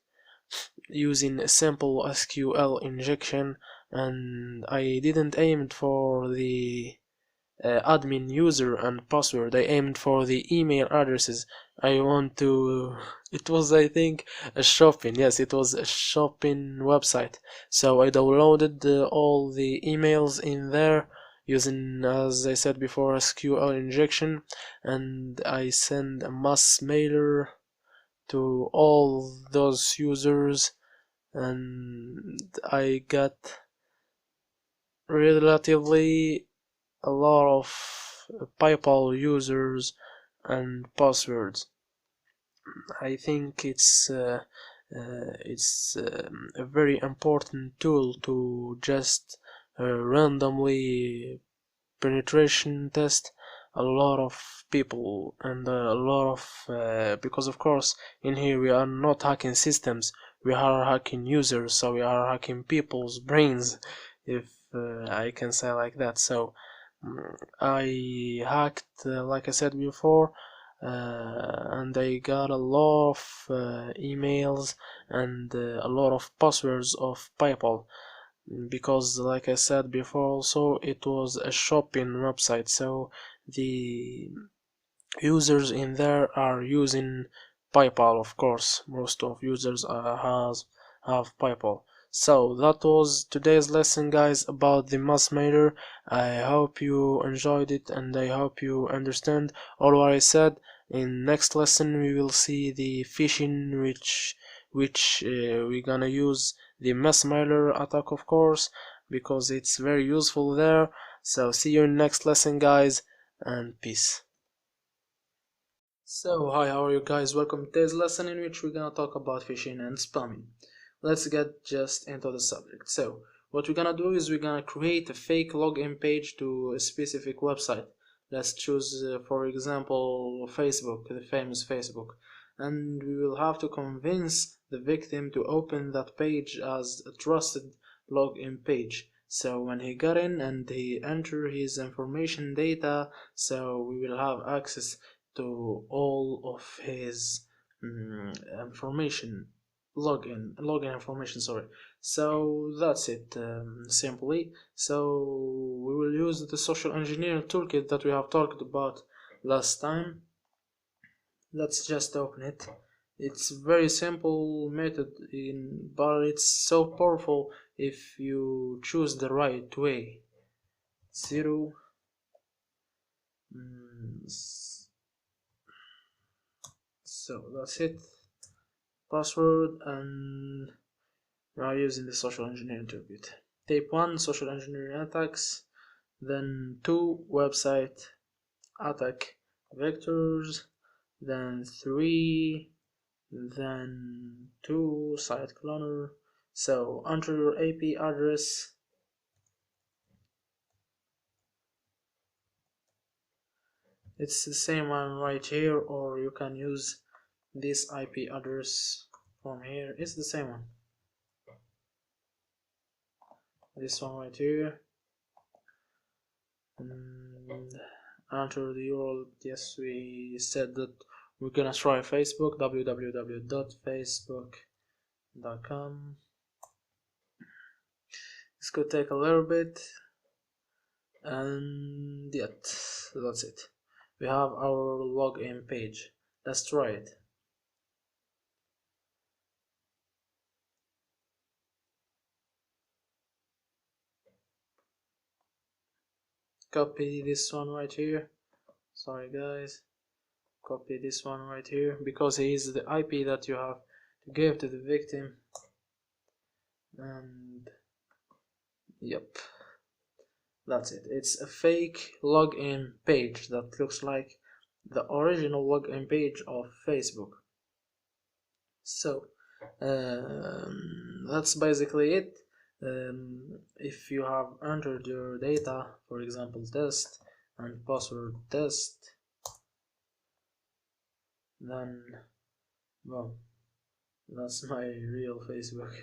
using a simple SQL injection, and I didn't aim for the admin user and password. I aimed for the email addresses. I want to, it was, I think, a shopping, yes, it was a shopping website. So I downloaded all the emails in there using, as I said before, SQL injection, and I send a mass mailer to all those users, and I got relatively a lot of PayPal users and passwords. I think it's a very important tool to just randomly penetration test a lot of people and a lot of because of course in here we are not hacking systems, we are hacking users, so we are hacking people's brains, if I can say like that. So I hacked like I said before, and I got a lot of emails and a lot of passwords of PayPal, because like I said before also it was a shopping website, so the users in there are using PayPal. Of course most of users have PayPal. So that was today's lesson, guys, about the mass mailer. I hope you enjoyed it and I hope you understand all what I said. In next lesson we will see the phishing, which we're gonna use the mass mailer attack, of course, because it's very useful there. So see you in next lesson, guys, and peace. So hi, how are you guys? Welcome to today's lesson in which we're gonna talk about phishing and spamming. Let's get just into the subject. So what we're gonna do is we're gonna create a fake login page to a specific website. Let's choose for example Facebook, the famous Facebook, and we will have to convince the victim to open that page as a trusted login page. So when he got in and he entered his information data, so we will have access to all of his information, login information, sorry. So that's it, simply. So we will use the social engineering toolkit that we have talked about last time. Let's just open it. It's very simple method, but it's so powerful if you choose the right way. Zero so that's it, password, and we are using the social engineering toolkit. Tape 1, social engineering attacks, then 2, website attack vectors, then 3, then 2, site cloner. So enter your IP address, it's the same one right here, or you can use this IP address from here, it's the same one, this one right here, and enter the URL. Yes, we said that we're gonna try Facebook, www.facebook.com. This could take a little bit, and yet that's it, we have our login page. Let's try it. Copy this one right here, sorry guys, copy this one right here, because he is the IP that you have to give to the victim, and yep, that's it. It's a fake login page that looks like the original login page of Facebook. So that's basically it. If you have entered your data, for example test and password test, then well, that's my real Facebook.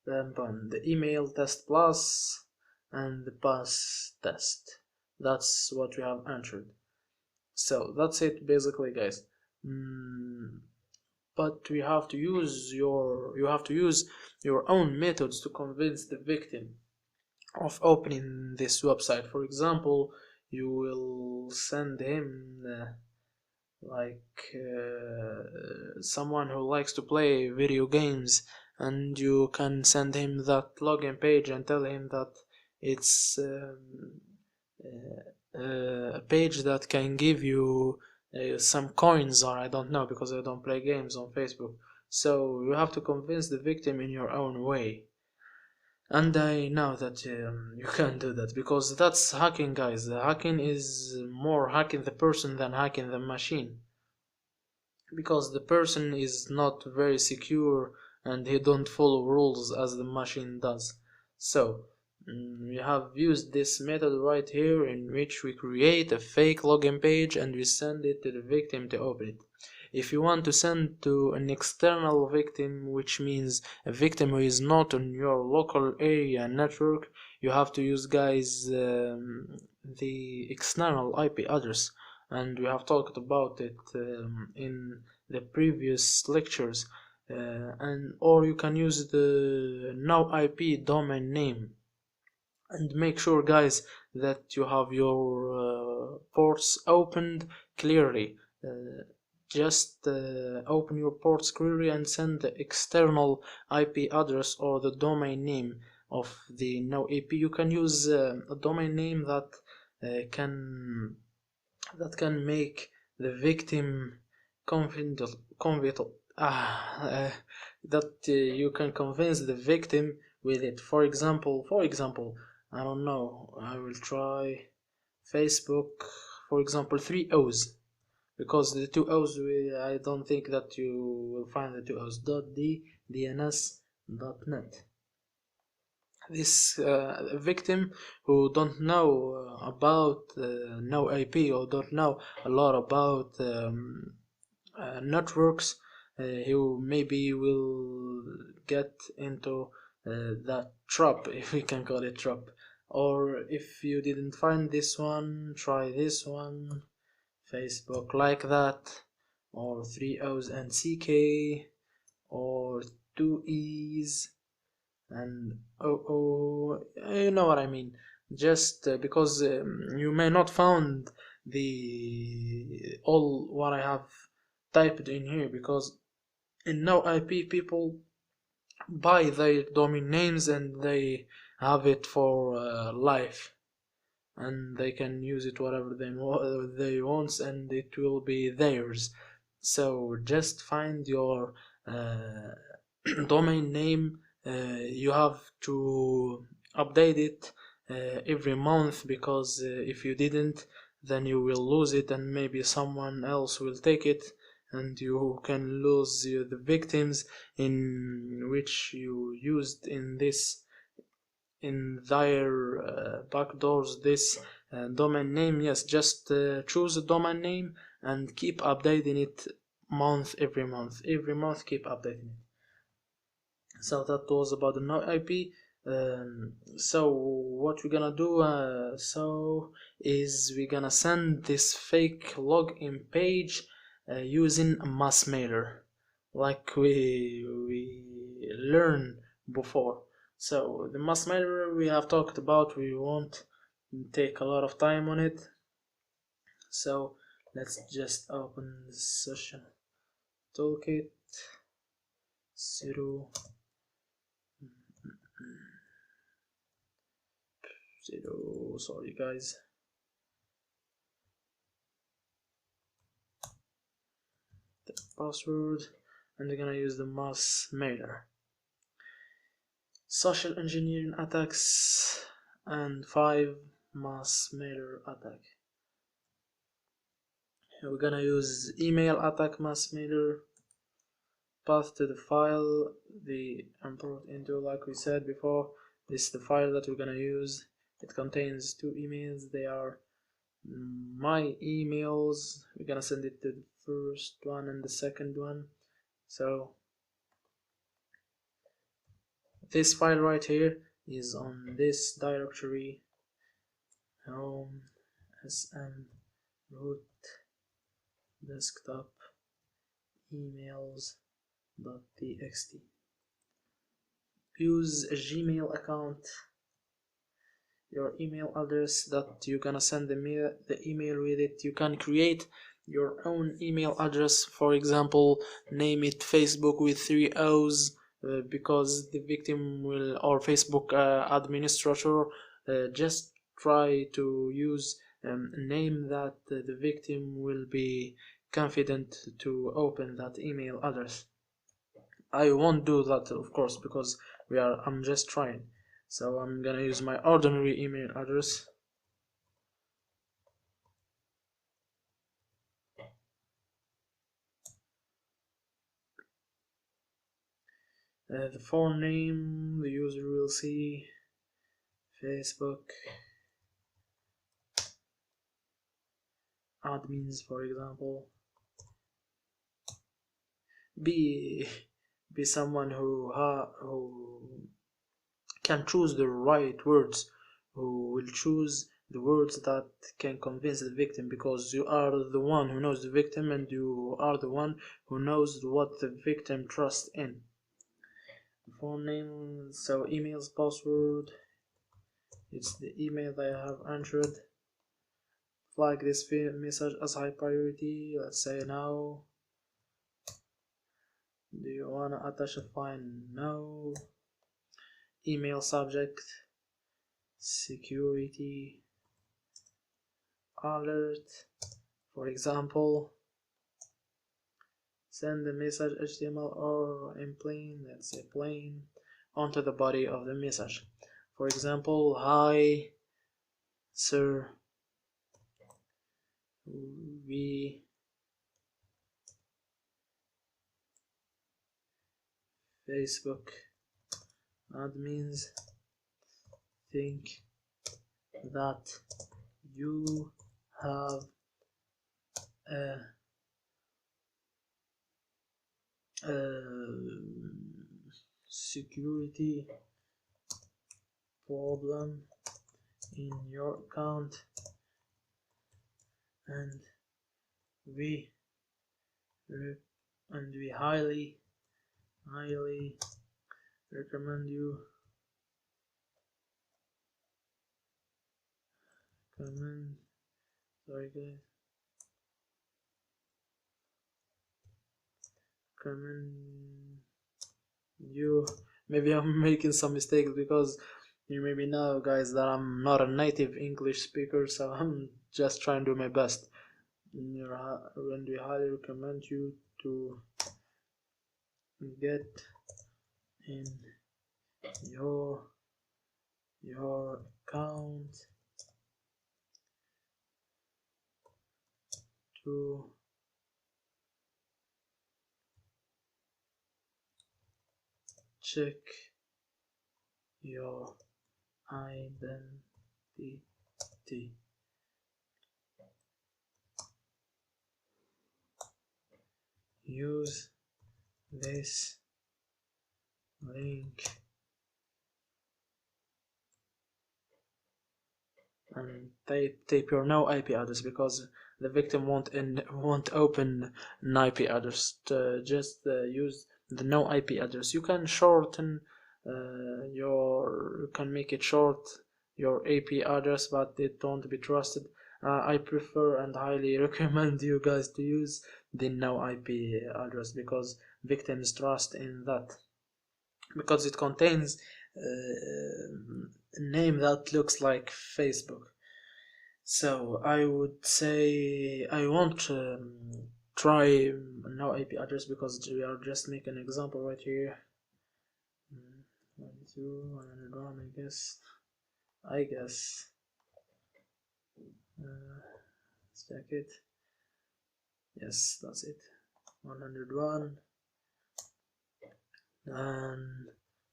Then the email test plus and the pass test, that's what we have entered. So that's it basically, guys. But you have to use your own methods to convince the victim. of opening this website. For example, you will send him someone who likes to play video games, and you can send him that login page and tell him that it's a page that can give you some coins, or I don't know, because I don't play games on Facebook. So you have to convince the victim in your own way. And I know that you can't do that, because that's hacking, guys. The hacking is more hacking the person than hacking the machine, because the person is not very secure and he don't follow rules as the machine does. So we have used this method right here, in which we create a fake login page and we send it to the victim to open it. If you want to send to an external victim, which means a victim who is not on your local area network, you have to use, guys, the external IP address, and we have talked about it in the previous lectures. Or you can use the no IP domain name. And make sure, guys, that you have your ports opened clearly. Just open your ports clearly and send the external IP address or the domain name of the no IP. You can use a domain name that can make the victim confident, that you can convince the victim with it. For example, I don't know, I will try Facebook, for example, 3 O's, because the 2 O's, I don't think that you will find the 2 O's. .d, .dns.net. This victim who don't know about no IP, or don't know a lot about networks, he maybe will get into that trap, if we can call it trap. Or if you didn't find this one, try this one, Facebook like that, or 3 O's and CK, or 2 E's and you know what I mean. Just because you may not found the all what I have typed in here, because in no IP people buy their domain names and they have it for life, and they can use it whatever they want, and it will be theirs. So just find your domain name. You have to update it every month, because if you didn't, then you will lose it, and maybe someone else will take it, and you can lose the victims in which you used in their backdoors this domain name. Yes, just choose a domain name and keep updating it every month keep updating it. So that was about the no IP. So what we're gonna do is we're gonna send this fake login page using a mass mailer, like we learned before. So the mass mailer we have talked about, we won't take a lot of time on it. So let's just open the session toolkit 0 0, sorry guys, the password, and we're gonna use the mass mailer. Social engineering attacks and 5 mass mailer attack. We're gonna use email attack mass mailer, path to the file, the import into, like we said before, this is the file that we're gonna use. It contains 2 emails. They are my emails. We're gonna send it to the first one and the second one. So this file right here is on this directory, home sm root desktop emails.txt. Use a Gmail account your email address that you're gonna send the email with it. You can create your own email address, for example, name it Facebook with 3 O's, because the victim will, or Facebook administrator, just try to use a name that the victim will be confident to open that email address. I won't do that, of course, because I'm just trying. So I'm gonna use my ordinary email address. The phone name, the user will see Facebook admins, for example. Be someone who can choose the right words, who will choose the words that can convince the victim, because you are the one who knows the victim, and you are the one who knows what the victim trusts in. Phone name, so email's password, it's the email that I have entered. Flag this message as high priority. Let's say now. Do you wanna attach a file? No. Email subject, security alert, for example. Send the message HTML or in plain, let's say plain, onto the body of the message. For example, hi sir, we Facebook admins think that you have a security problem in your account, and we highly recommend you sorry guys, recommend you, maybe I'm making some mistakes, because you maybe know, guys, that I'm not a native English speaker, so I'm just trying to do my best. And we highly recommend you to get in your account to check your identity. Use this link and type your no IP address, because the victim won't open an IP address. Just use the no IP address. You can shorten you can make it short, your IP address, but it won't be trusted. I prefer and highly recommend you guys to use the no IP address, because victims trust in that, because it contains a name that looks like Facebook. So I would say I won't try no IP address, because we are just making an example right here. 192, 101, I guess. Let's check it. Yes, that's it. 101 and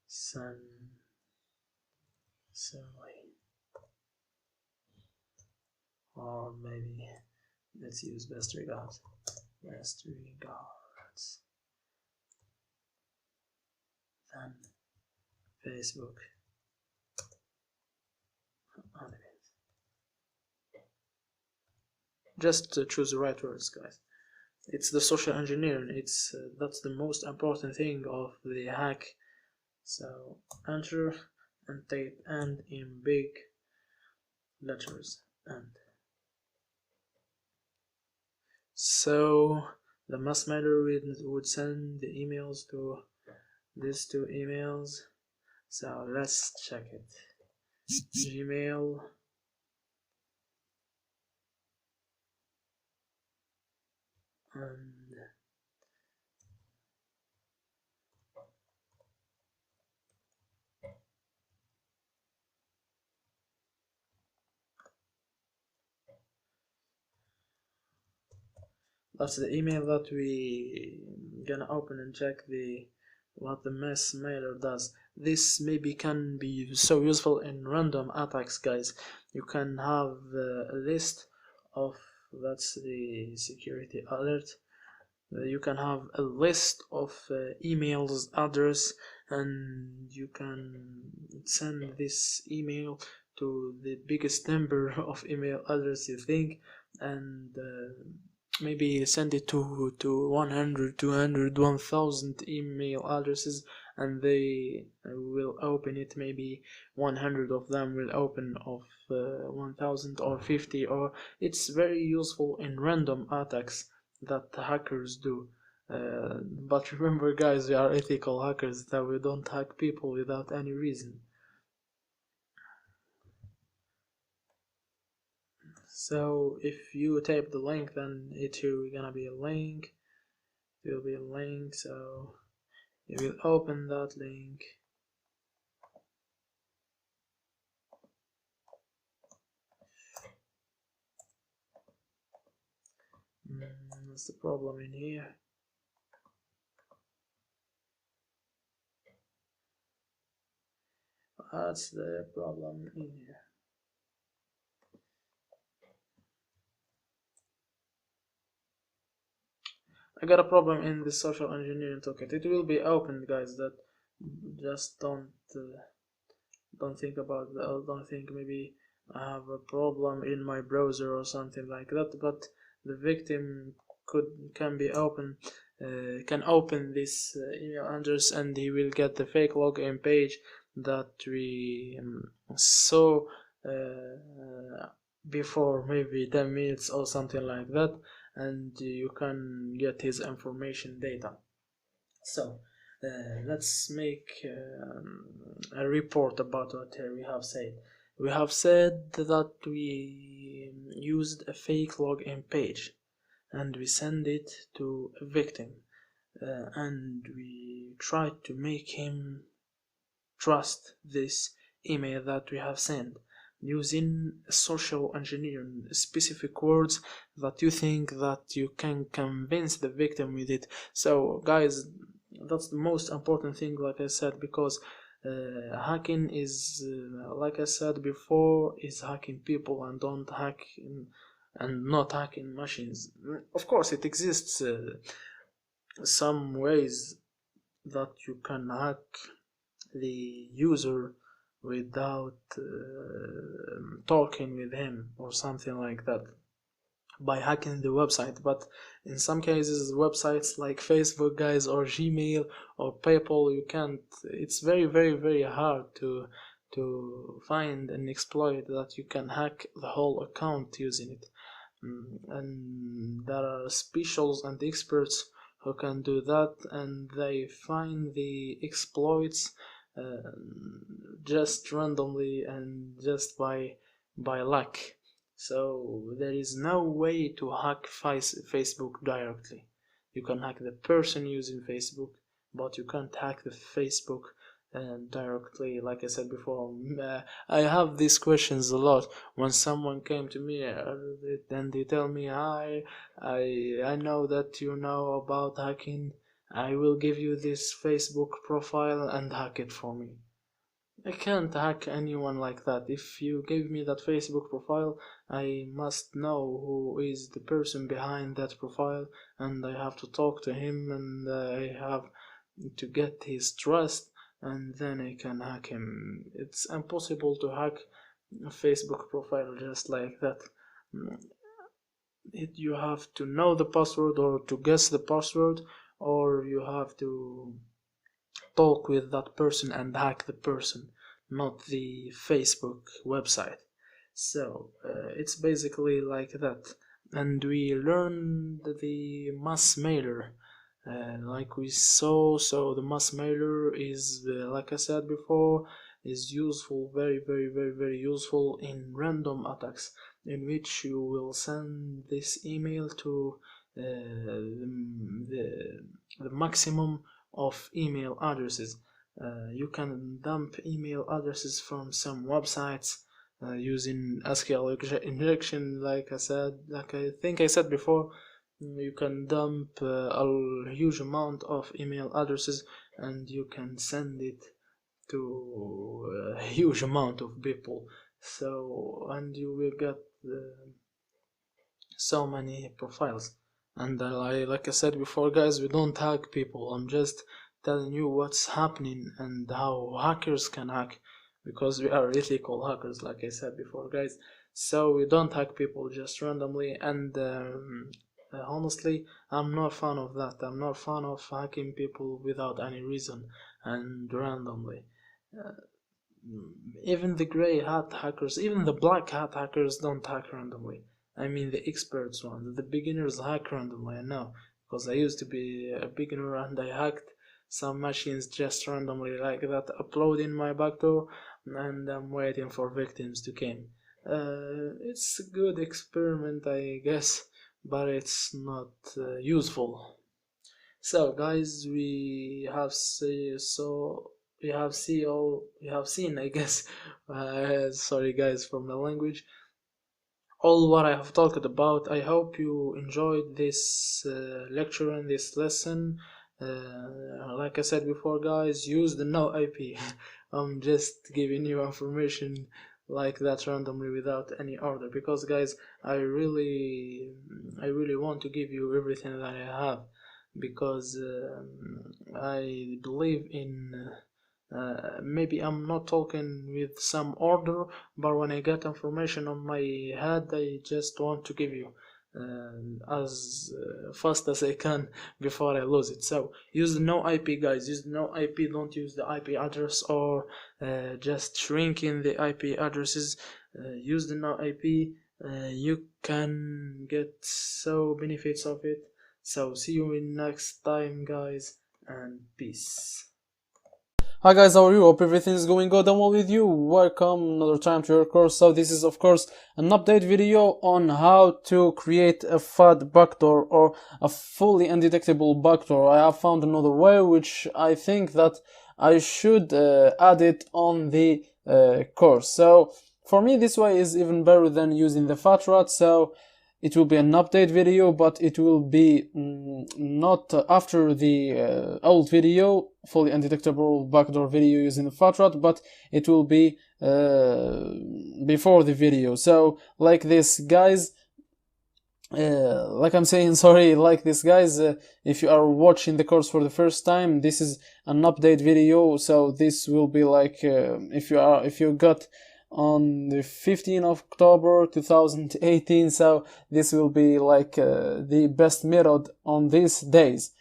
some or maybe let's use best regards. Then Facebook. Just choose the right words, guys. It's the social engineering. It's that's the most important thing of the hack. So enter and type and in big letters. And so the mass mailer would send the emails to these two emails. So let's check it. Gmail, and that's the email that we gonna open and check what the mass mailer does. This maybe can be so useful in random attacks, guys. You can have a list of, that's the security alert. You can have a list of emails address, and you can send this email to the biggest number of email address you think, and maybe send it to 100, 200, 1000 email addresses, and they will open it. Maybe 100 of them will open of 1000 or 50, or it's very useful in random attacks that hackers do. But remember, guys, we are ethical hackers, that we don't hack people without any reason. So if you type the link, then it will gonna be a link. It will be a link, so you will open that link. What's the problem in here? That's the problem in here. I got a problem in the social engineering toolkit. It will be opened, guys. That just don't think about that. Don't think maybe I have a problem in my browser or something like that. But the victim can open this email address, and he will get the fake login page that we saw before maybe 10 minutes or something like that, and you can get his information data. So let's make a report about what we have said. We have said that we used a fake login page, and we send it to a victim, and we tried to make him trust this email that we have sent using social engineering, specific words that you think that you can convince the victim with it. So guys, that's the most important thing, like I said, because hacking is like I said before, is hacking people, and don't hack and not hacking machines. Of course it exists some ways that you can hack the user without talking with him or something like that, by hacking the website. But in some cases, websites like Facebook, guys, or Gmail or PayPal, you can't, it's very very very hard to find an exploit that you can hack the whole account using it. And there are specials and experts who can do that, and they find the exploits just randomly and just by luck. So there is no way to hack Facebook directly. You can hack the person using Facebook, but you can't hack the Facebook directly. Like I said before, I have these questions a lot when someone came to me and they tell me, "Hi, I know that you know about hacking. I will give you this Facebook profile and hack it for me." I can't hack anyone like that. If you give me that Facebook profile, I must know who is the person behind that profile, and I have to talk to him, and I have to get his trust, and then I can hack him. It's impossible to hack a Facebook profile just like that. You have to know the password, or to guess the password, or you have to talk with that person and hack the person, not the Facebook website. So it's basically like that. And we learned the mass mailer. Like we saw, so the mass mailer is, like I said before, is useful, very useful in random attacks, in which you will send this email to the maximum of email addresses. You can dump email addresses from some websites using SQL injection. Like I think I said before, you can dump a huge amount of email addresses and you can send it to a huge amount of people. So, and you will get so many profiles. And like I said before, guys, we don't hack people. I'm just telling you what's happening and how hackers can hack, because we are ethical hackers, like I said before, guys. So we don't hack people just randomly. And honestly, I'm not a fan of that. I'm not a fan of hacking people without any reason and randomly. Even the gray hat hackers, even the black hat hackers don't hack randomly. I mean the experts ones. The beginners hack randomly, I know, because I used to be a beginner and I hacked some machines just randomly like that, uploading my backdoor, and I'm waiting for victims to come. It's a good experiment, I guess, but it's not useful. So guys, we have seen, I guess, sorry guys for my language, all what I have talked about. I hope you enjoyed this lecture and this lesson. Like I said before, guys, use the no IP. I'm just giving you information like that randomly without any order, because guys, I really want to give you everything that I have, because I believe in maybe I'm not talking with some order, but when I get information on my head, I just want to give you as fast as I can before I lose it. So use the no IP, guys. Use the no IP. Don't use the IP address or just shrinking the IP addresses. Use the no IP. You can get so benefits of it. So see you in next time, guys, and peace. Hi guys, how are you? Hope everything is going good and well with you. Welcome another time to your course. So this is of course an update video on how to create a FAD backdoor or a fully undetectable backdoor. I have found another way which I think that I should add it on the course. So for me this way is even better than using the FATRAT. So it will be an update video, but it will be not after the old video, fully undetectable backdoor video using the FATRAT, but it will be before the video. So like this, guys, like I'm saying, sorry, like this, guys, if you are watching the course for the first time, this is an update video. So this will be like if you got on the 15th of October 2018, so this will be like the best method on these days,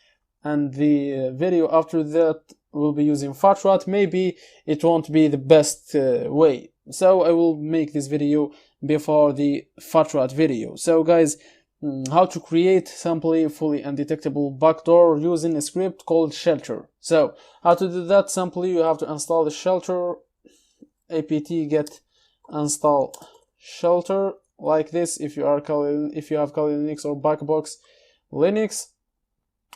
and the video after that will be using FATRAT. Maybe it won't be the best way, so I will make this video before the FATRAT video. So guys, how to create simply fully undetectable backdoor using a script called shelter. So how to do that? Simply you have to install the shelter, apt get install shelter like this. If you have Kali Linux or Backbox Linux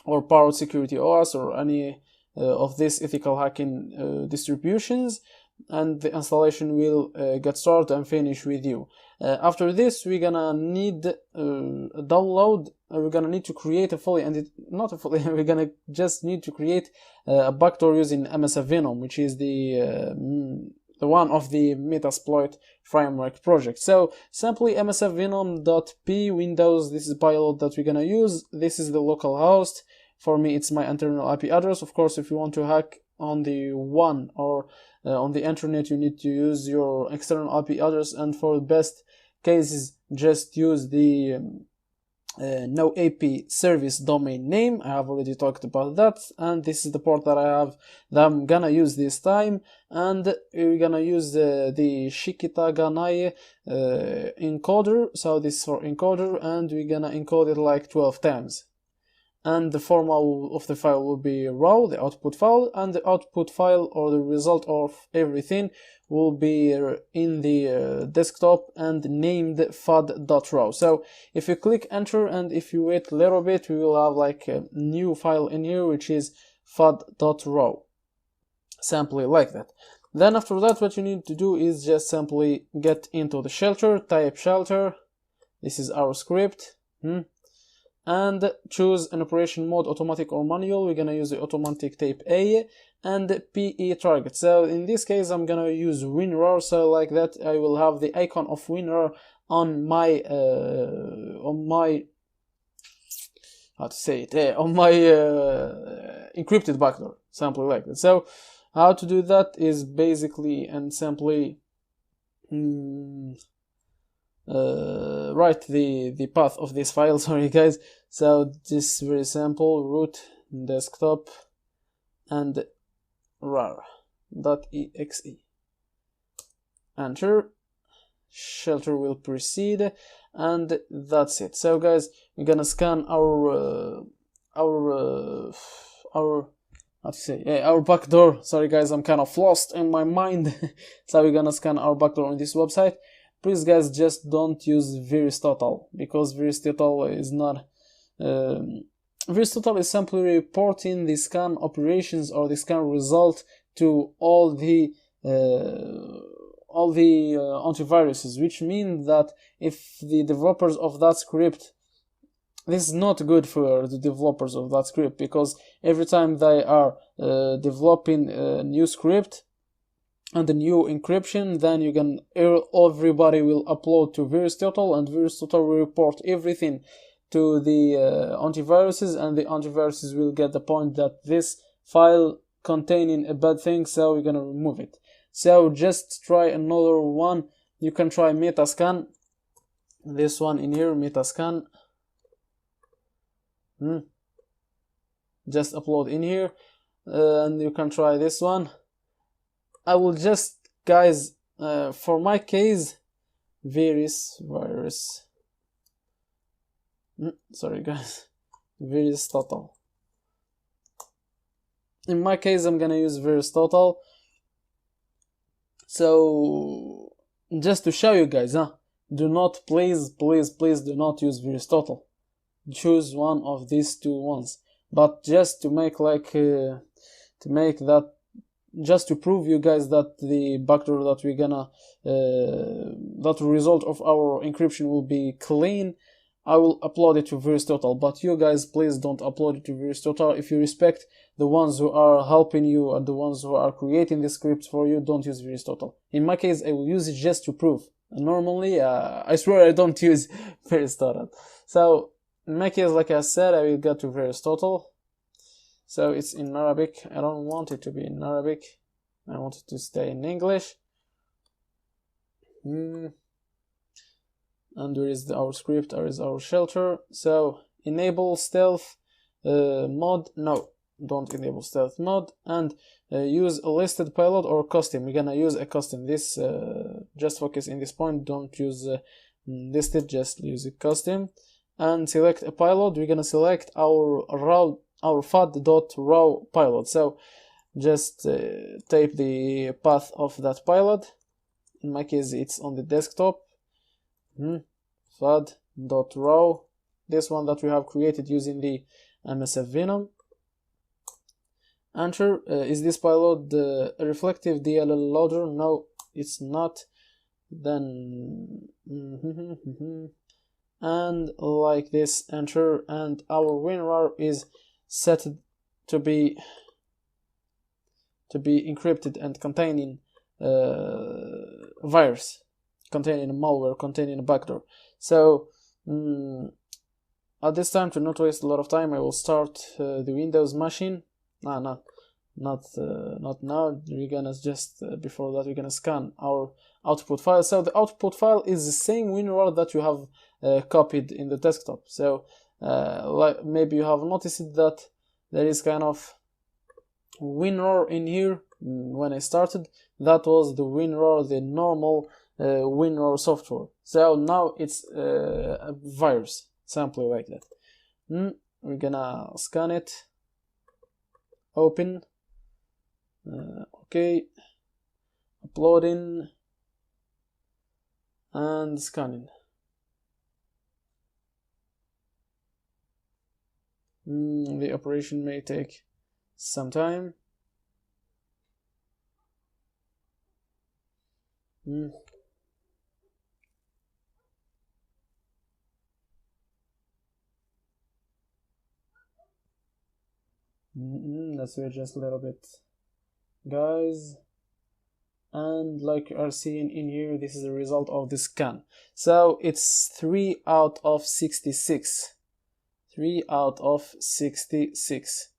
or Powered Security OS or any of these ethical hacking distributions, and the installation will get started and finish with you. After this, we're gonna need download. We're gonna need to create a fully we're gonna just need to create a backdoor using MSF Venom, which is the one of the Metasploit framework project. So simply msfvenom.p windows. This is payload that we're gonna use. This is the local host. For me, it's my internal IP address. Of course, if you want to hack on the one or on the internet, you need to use your external IP address. And for the best cases, just use the no AP service domain name. I have already talked about that, and this is the port that I'm gonna use this time, and we're gonna use the Shikitaganai encoder. So this is for encoder, and we're gonna encode it like 12 times. And the format of the file will be raw, the output file, and the output file, or the result of everything, will be in the desktop and named fad.raw. So if you click enter and if you wait a little bit, we will have like a new file in here, which is fad.raw, simply like that. Then after that, what you need to do is just simply get into the shelter, type shelter, this is our script, and choose an operation mode, automatic or manual. We're gonna use the automatic, type A, and PE target. So in this case, I'm gonna use WinRAR. So like that, I will have the icon of WinRAR on my how to say it, on my encrypted backdoor, simply like that. So how to do that is basically and simply write the path of this file. Sorry guys. So this is very simple: root desktop and rar.exe. Enter. Shelter will proceed, and that's it. So guys, we're gonna scan our our backdoor. Sorry guys, I'm kind of lost in my mind. So we're gonna scan our backdoor on this website. Please guys, just don't use VirusTotal, because VirusTotal is not VirusTotal is simply reporting the scan operations or the scan result to all the antiviruses, which means that if the developers of that script, this is not good for the developers of that script, because every time they are developing a new script and a new encryption, then everybody will upload to VirusTotal, and VirusTotal will report everything to the antiviruses, and the antiviruses will get the point that this file containing a bad thing, so we're gonna remove it. So just try another one. You can try Metascan, this one in here, Metascan. Just upload in here, and you can try this one. I will just, guys, for my case, sorry guys, VirusTotal. In my case, I'm gonna use VirusTotal. So just to show you guys, do not, please do not use VirusTotal. Choose one of these two ones. But just to make just to prove you guys that the backdoor that we're gonna that result of our encryption will be clean, I will upload it to VirusTotal. But you guys, please don't upload it to VirusTotal. If you respect the ones who are helping you and the ones who are creating the scripts for you, don't use VirusTotal. In my case, I will use it just to prove. And normally, I swear I don't use VirusTotal. So in my case, like I said, I will go to VirusTotal. So it's in Arabic. I don't want it to be in Arabic. I want it to stay in English. And where is our script? There is our shelter. So enable stealth mode. No, don't enable stealth mode. And use a listed payload or custom. We're gonna use a custom. This just focus in this point. Don't use listed. Just use a custom. And select a payload. We're gonna select our fad.raw payload. So just type the path of that payload. In my case, it's on the desktop. Fad.raw, this one that we have created using the MSF Venom. Enter. Is this payload a reflective DLL loader? No, it's not. Then and like this, enter, and our WinRAR is set to be encrypted and containing virus, containing malware, containing a backdoor. So at this time, to not waste a lot of time, I will start the Windows machine. Not now. We're gonna just before that we're gonna scan our output file. So the output file is the same WinRAR that you have copied in the desktop. So like maybe you have noticed that there is kind of WinRAR in here. When I started, that was the WinRAR, the normal WinRAR software. So now it's a virus, simply like that. We're gonna scan it, open, okay, uploading and scanning. The operation may take some time. Let's wait just a little bit, guys. And like you are seeing in here, this is the result of the scan. So it's 3 out of 66. 3 out of 66.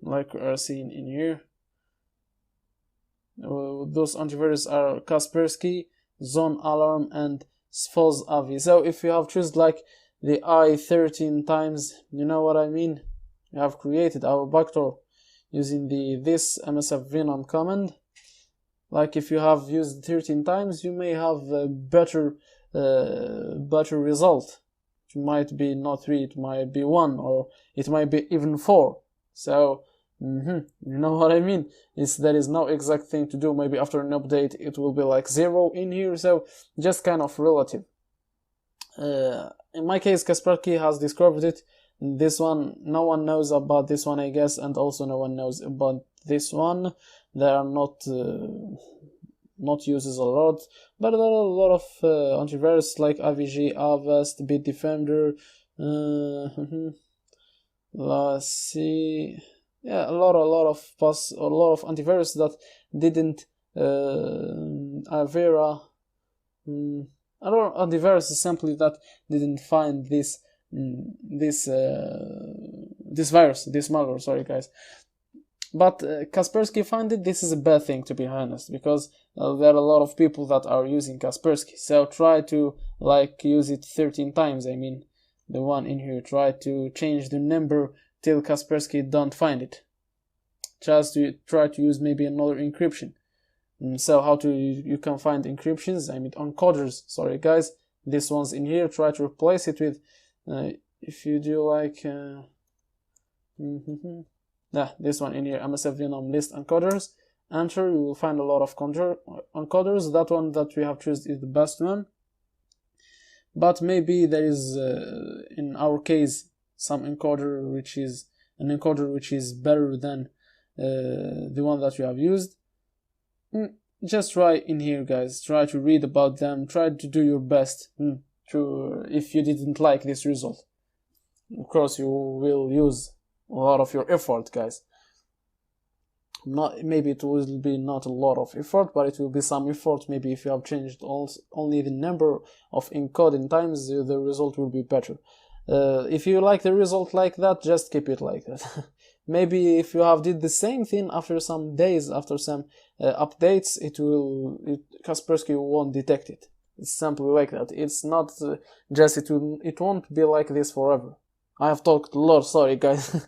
Like you are seeing in here. Those antivirus are Kaspersky, Zone Alarm, and Sfoz Avi. So if you have chosen like the I 13 times, you know what I mean? We have created our backdoor using this MSF Venom command. Like if you have used 13 times, you may have a better result. It might be not 3, it might be 1, or it might be even 4. So you know what I mean? There is no exact thing to do. Maybe after an update it will be like 0 in here, so just kind of relative. In my case, Kaspersky has described it. This one, no one knows about this one, I guess, and also no one knows about this one. They are not uses a lot, but there are a lot of antivirus like AVG, Avast, Bitdefender. Let's see. Yeah, a lot of antivirus that didn't Avera. A lot of antivirus simply that didn't find this virus, this malware. Sorry, guys. But Kaspersky found it. This is a bad thing, to be honest, because there are a lot of people that are using Kaspersky. So try to like use it 13 times. I mean, the one in here. Try to change the number till Kaspersky don't find it. Just to try to use maybe another encryption. So how to you can find encryptions? I mean encoders. Sorry, guys. This one's in here. Try to replace it with if you do like this one in here, MSF Venom list encoders. Enter, you will find a lot of encoders. That one that we have chosen is the best one. But maybe there is in our case some encoder which is better than the one that you have used. Just try in here, guys. Try to read about them. Try to do your best. If you didn't like this result, of course you will use a lot of your effort, guys. Maybe it will be not a lot of effort, but it will be some effort. Maybe if you have changed only the number of encoding times, the result will be better. If you like the result like that, just keep it like that. Maybe if you have did the same thing after some days, after some updates, Kaspersky won't detect it. It's simply like that. It's not it won't be like this forever. I have talked a lot, sorry guys.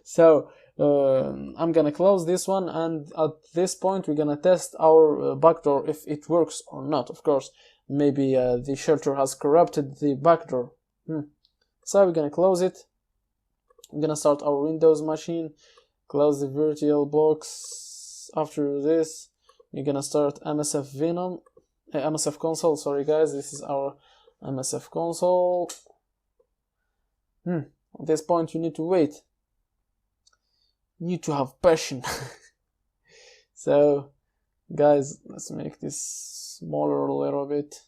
So I'm gonna close this one, and at this point we're gonna test our backdoor if it works or not. Of course, maybe the shelter has corrupted the backdoor. So we're gonna close it. I'm gonna start our Windows machine, close the virtual box. After this, we're gonna start MSF Venom, MSF console. Sorry guys, this is our MSF console. At this point, you need to wait. You need to have passion. So, guys, let's make this smaller a little bit.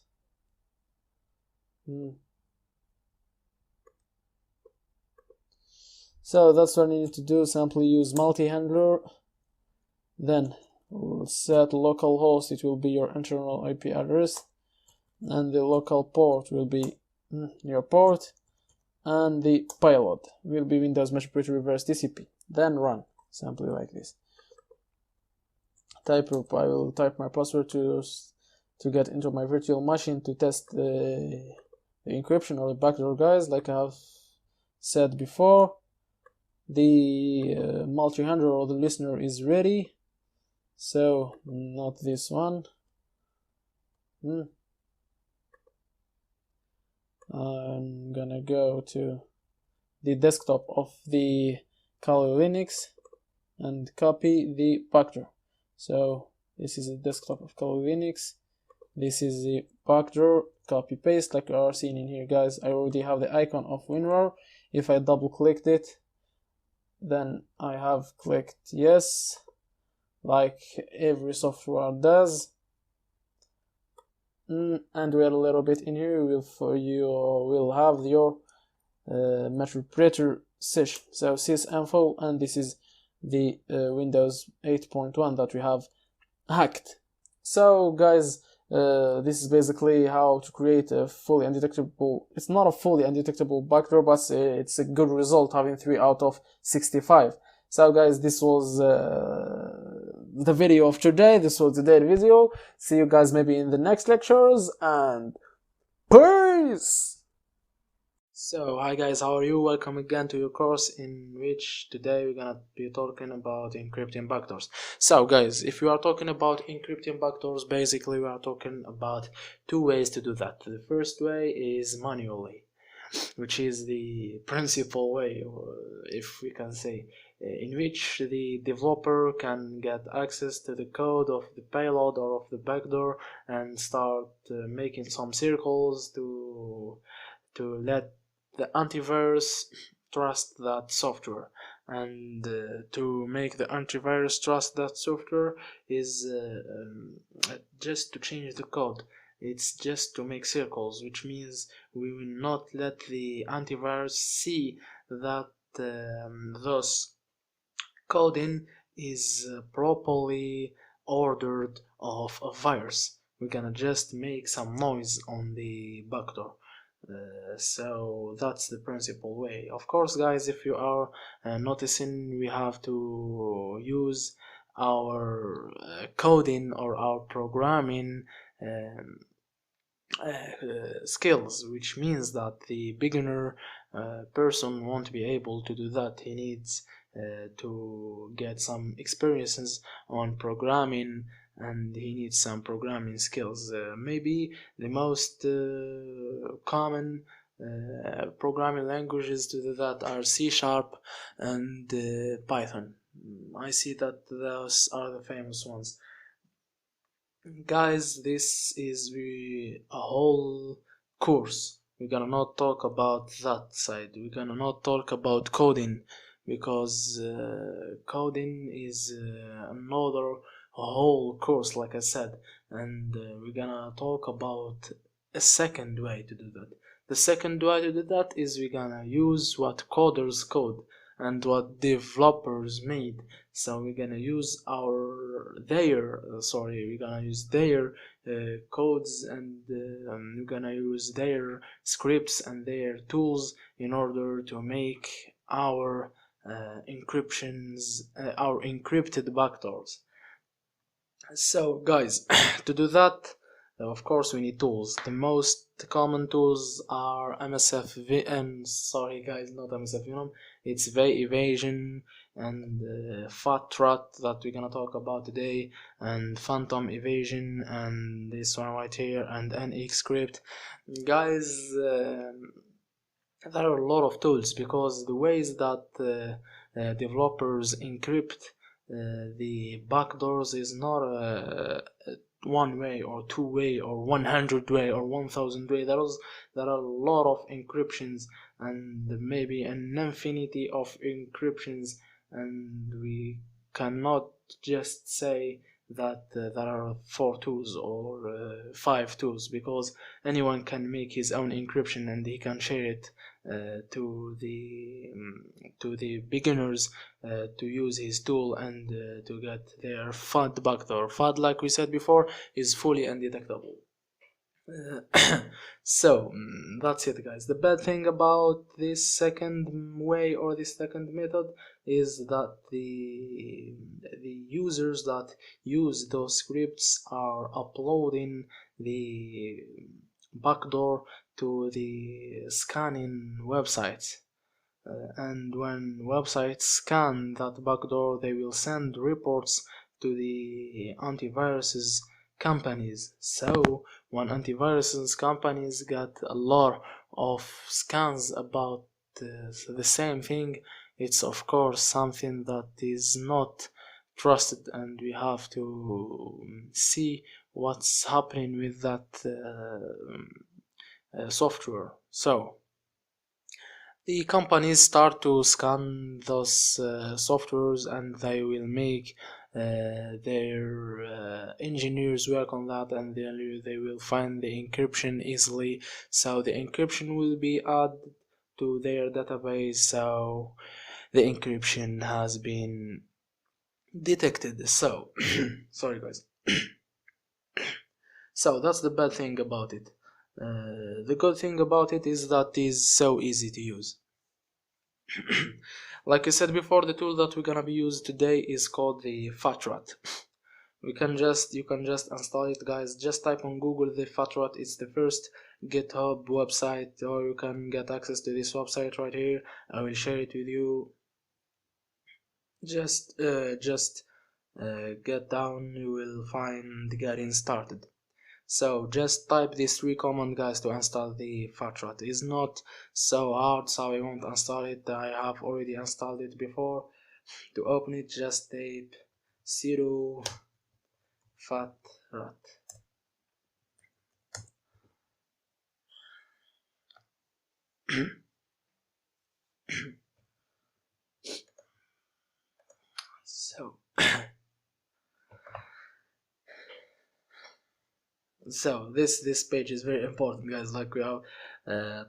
So that's what you need to do. Simply use multi-handler. Then we'll set localhost. It will be your internal IP address, and the local port will be your port, and the payload will be Windows Mesh Operator Reverse TCP. Then run, simply like this. I will type my password to get into my virtual machine to test the encryption or the backdoor, guys. Like I have said before, the multi-handler or the listener is ready. So not this one. I'm gonna go to the desktop of the Kali Linux and copy the backdoor. So this is the desktop of Kali Linux. This is the backdoor. Copy paste like you are seeing in here, guys. I already have the icon of WinRAR. If I double clicked it, then I have clicked yes, like every software does. And wait a little bit in here, you will have your interpreter session. So sysinfo, and this is the Windows 8.1 that we have hacked. So guys, this is basically how to create a fully undetectable. It's not a fully undetectable backdoor, but it's a good result, having 3 out of 65. So guys, this was the video of today. This was the daily video. See you guys maybe in the next lectures, and peace. So, hi guys, how are you? Welcome again to your course, in which today we're gonna be talking about encrypting backdoors. So guys, if you are talking about encrypting backdoors, basically we are talking about 2 ways to do that. The first way is manually, which is the principal way, if we can say, in which the developer can get access to the code of the payload or of the backdoor and start making some circles to let the antivirus trust that software. And to make the antivirus trust that software is just to change the code. It's just to make circles, which means we will not let the antivirus see that those coding is properly ordered of a virus. We're gonna just make some noise on the backdoor. So that's the principal way. Of course, guys, if you are noticing, we have to use our coding or our programming skills, which means that the beginner person won't be able to do that. He needs to get some experiences on programming, and he needs some programming skills. Maybe the most common programming languages to do that are C# and Python. I see that those are the famous ones. Guys, this is a whole course. We're gonna not talk about that side. We're gonna not talk about coding, because coding is another whole course, like I said. And we're gonna talk about a second way to do that. The second way to do that is we're gonna use what coders code and what developers made. So we're gonna use their codes, and we're gonna use their scripts and their tools in order to make our our encrypted backdoors. So guys, to do that, of course we need tools. The most common tools are sorry guys, not MSF Venom, it's evasion and fat rat that we're gonna talk about today, and phantom evasion, and this one right here, and NX guys. There are a lot of tools, because the ways that developers encrypt the backdoors is not a one way or 2 way or 100 way or 1000 way. There are a lot of encryptions, and maybe an infinity of encryptions, and we cannot just say that there are 4 tools or 5 tools, because anyone can make his own encryption and he can share it to the beginners to use his tool and to get their FUD backdoor. FUD, like we said before, is fully undetectable. So that's it, guys. The bad thing about this second way or this second method is that the users that use those scripts are uploading the backdoor to the scanning websites. And when websites scan that backdoor, they will send reports to the antiviruses companies. So when antiviruses companies get a lot of scans about the same thing, it's of course something that is not trusted, and we have to see what's happening with that software. So the companies start to scan those softwares, and they will make their engineers work on that, and then they will find the encryption easily, so the encryption will be added to their database, so the encryption has been detected. So sorry guys. So that's the bad thing about it. The good thing about it is that it is so easy to use. Like I said before, the tool that we're gonna be using today is called the FatRat. You can just install it, guys. Just type on Google the FatRat. It's the first GitHub website, or you can get access to this website right here. I will share it with you. Just get down. You will find getting started. So just type these 3 commands, guys, to install the FatRat. It's not so hard, so I won't install it. I have already installed it before. To open it, just type sudo FatRat. So so this page is very important, guys. Like we have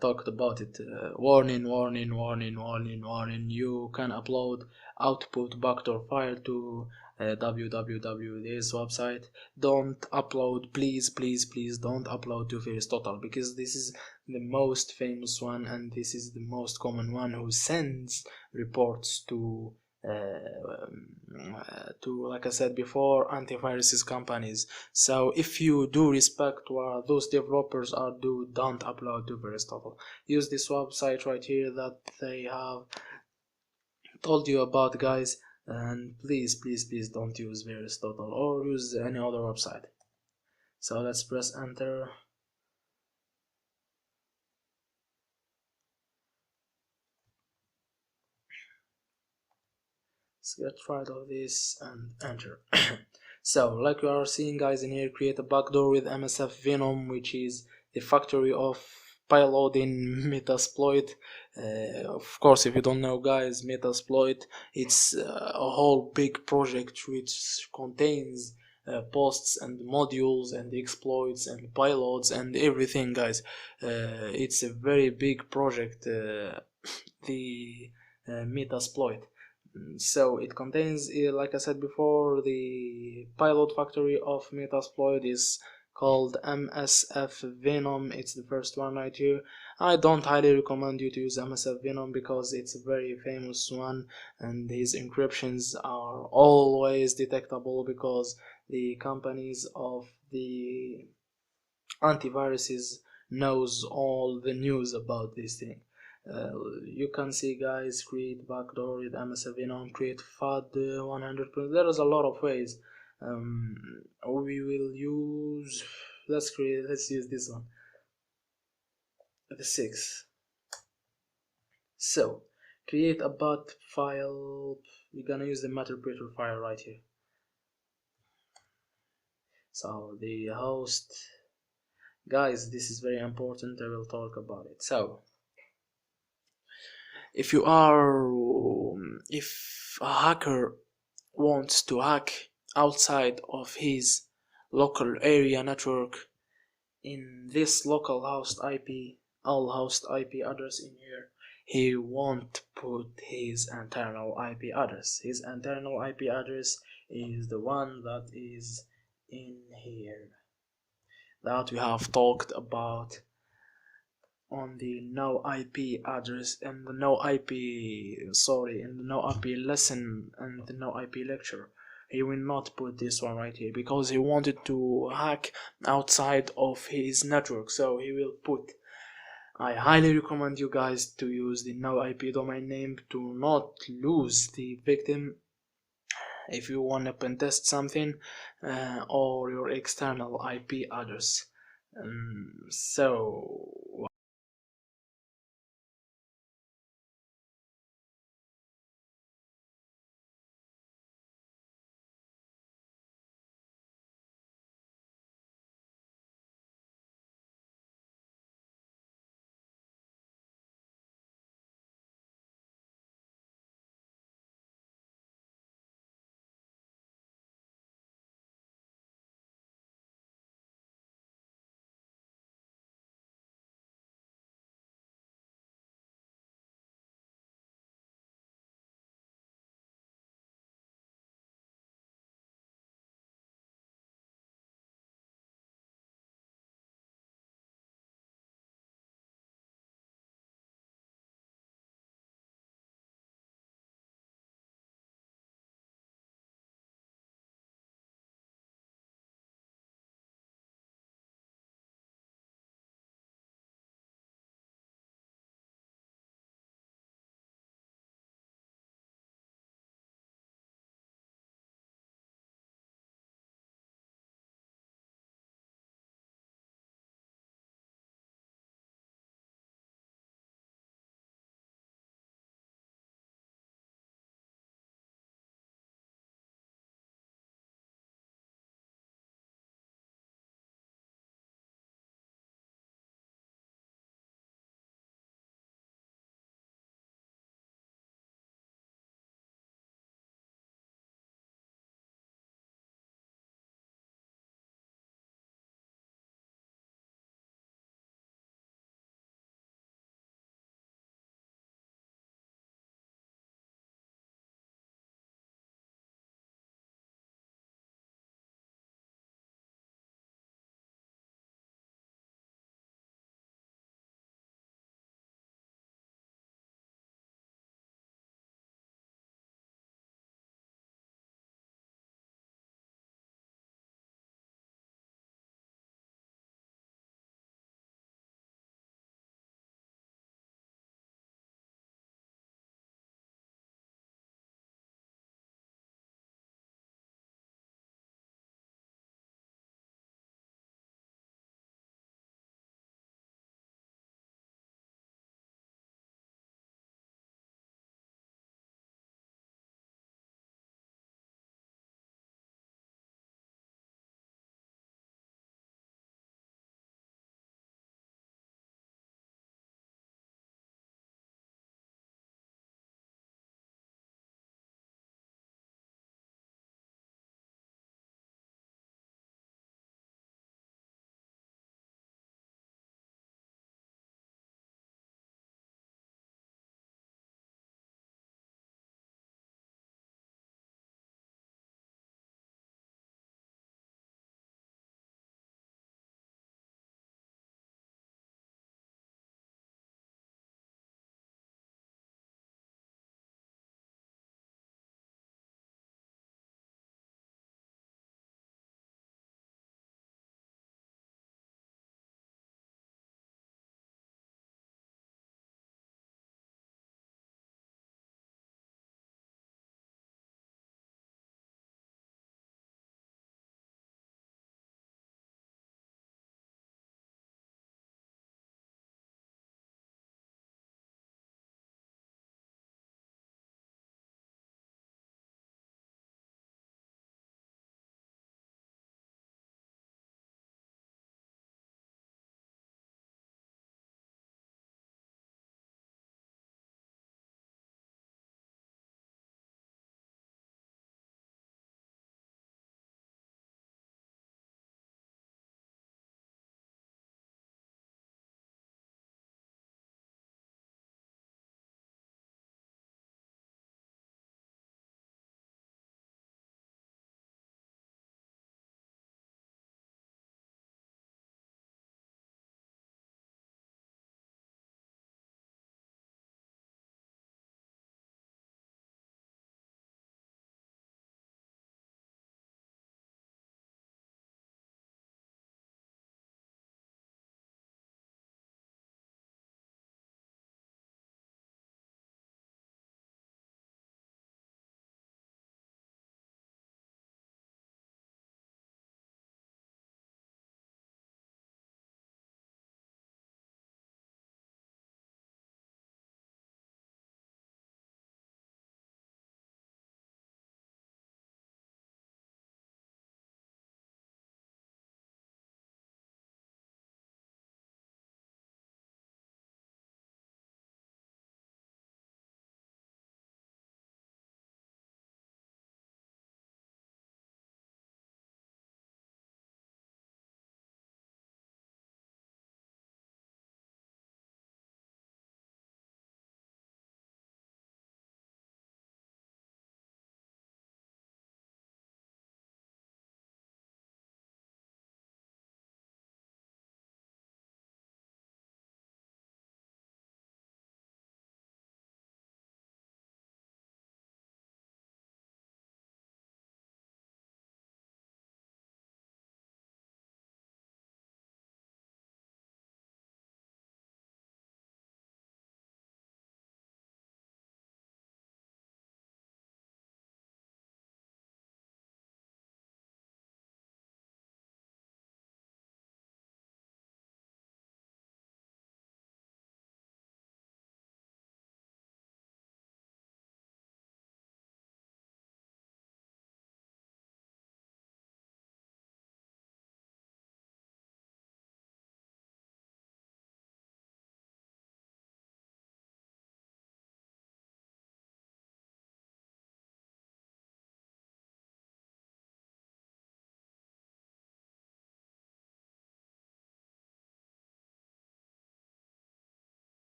talked about it. Warning, warning, warning, warning, warning. You can upload output backdoor file to www this website. Don't upload, please, please, please don't upload to VirusTotal, because this is the most famous one, and this is the most common one who sends reports to like I said before, antiviruses companies. So if you do respect what those developers are don't upload to VirusTotal. Use this website right here that they have told you about, guys, and please, please, please don't use VirusTotal or use any other website. So let's press enter. Let's get rid of this and enter. So like you are seeing, guys, in here, create a backdoor with MSF Venom, which is the factory of payloading Metasploit. Of course, if you don't know, guys, Metasploit, it's a whole big project which contains posts and modules and exploits and payloads and everything, guys. It's a very big project, the Metasploit. So it contains, like I said before, the pilot factory of Metasploit is called MSF Venom. It's the first one right here. I don't highly recommend you to use MSF Venom because it's a very famous one, and his encryptions are always detectable because the companies of the antiviruses knows all the news about this thing. You can see, guys, create backdoor with MSF Venom, create FAD 100%. There is a lot of ways. We will use, let's use this one, the 6. So create a bat file. We're gonna use the Matterpreter file right here. So the host, guys, this is very important. I will talk about it. So if a hacker wants to hack outside of his local area network, in this local host IP, all host IP address in here, he won't put his internal IP address. His internal IP address is the one that is in here. that we have talked about on the no IP address and the no IP, sorry, in the no IP lesson and the no IP lecture. He will not put this one right here because he wanted to hack outside of his network, so he will put, I highly recommend you guys to use the no IP domain name to not lose the victim if you want to pen test something, or your external IP address. So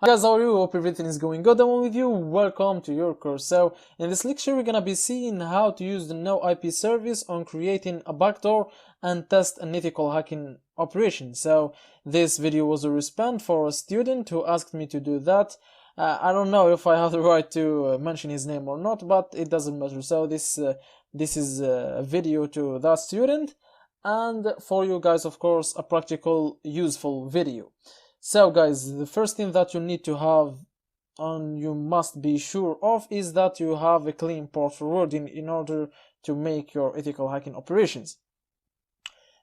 Hi guys, how are you? Hope everything is going good and with you. Welcome to your course. So in this lecture we're gonna be seeing how to use the no IP service on creating a backdoor and test an ethical hacking operation. So this video was a response for a student who asked me to do that. I don't know if I have the right to mention his name or not, but it doesn't matter. So this is a video to that student, and for you guys, of course, a practical, useful video. So guys, the first thing that you need to have and you must be sure of is that you have a clean port forwarding in order to make your ethical hacking operations.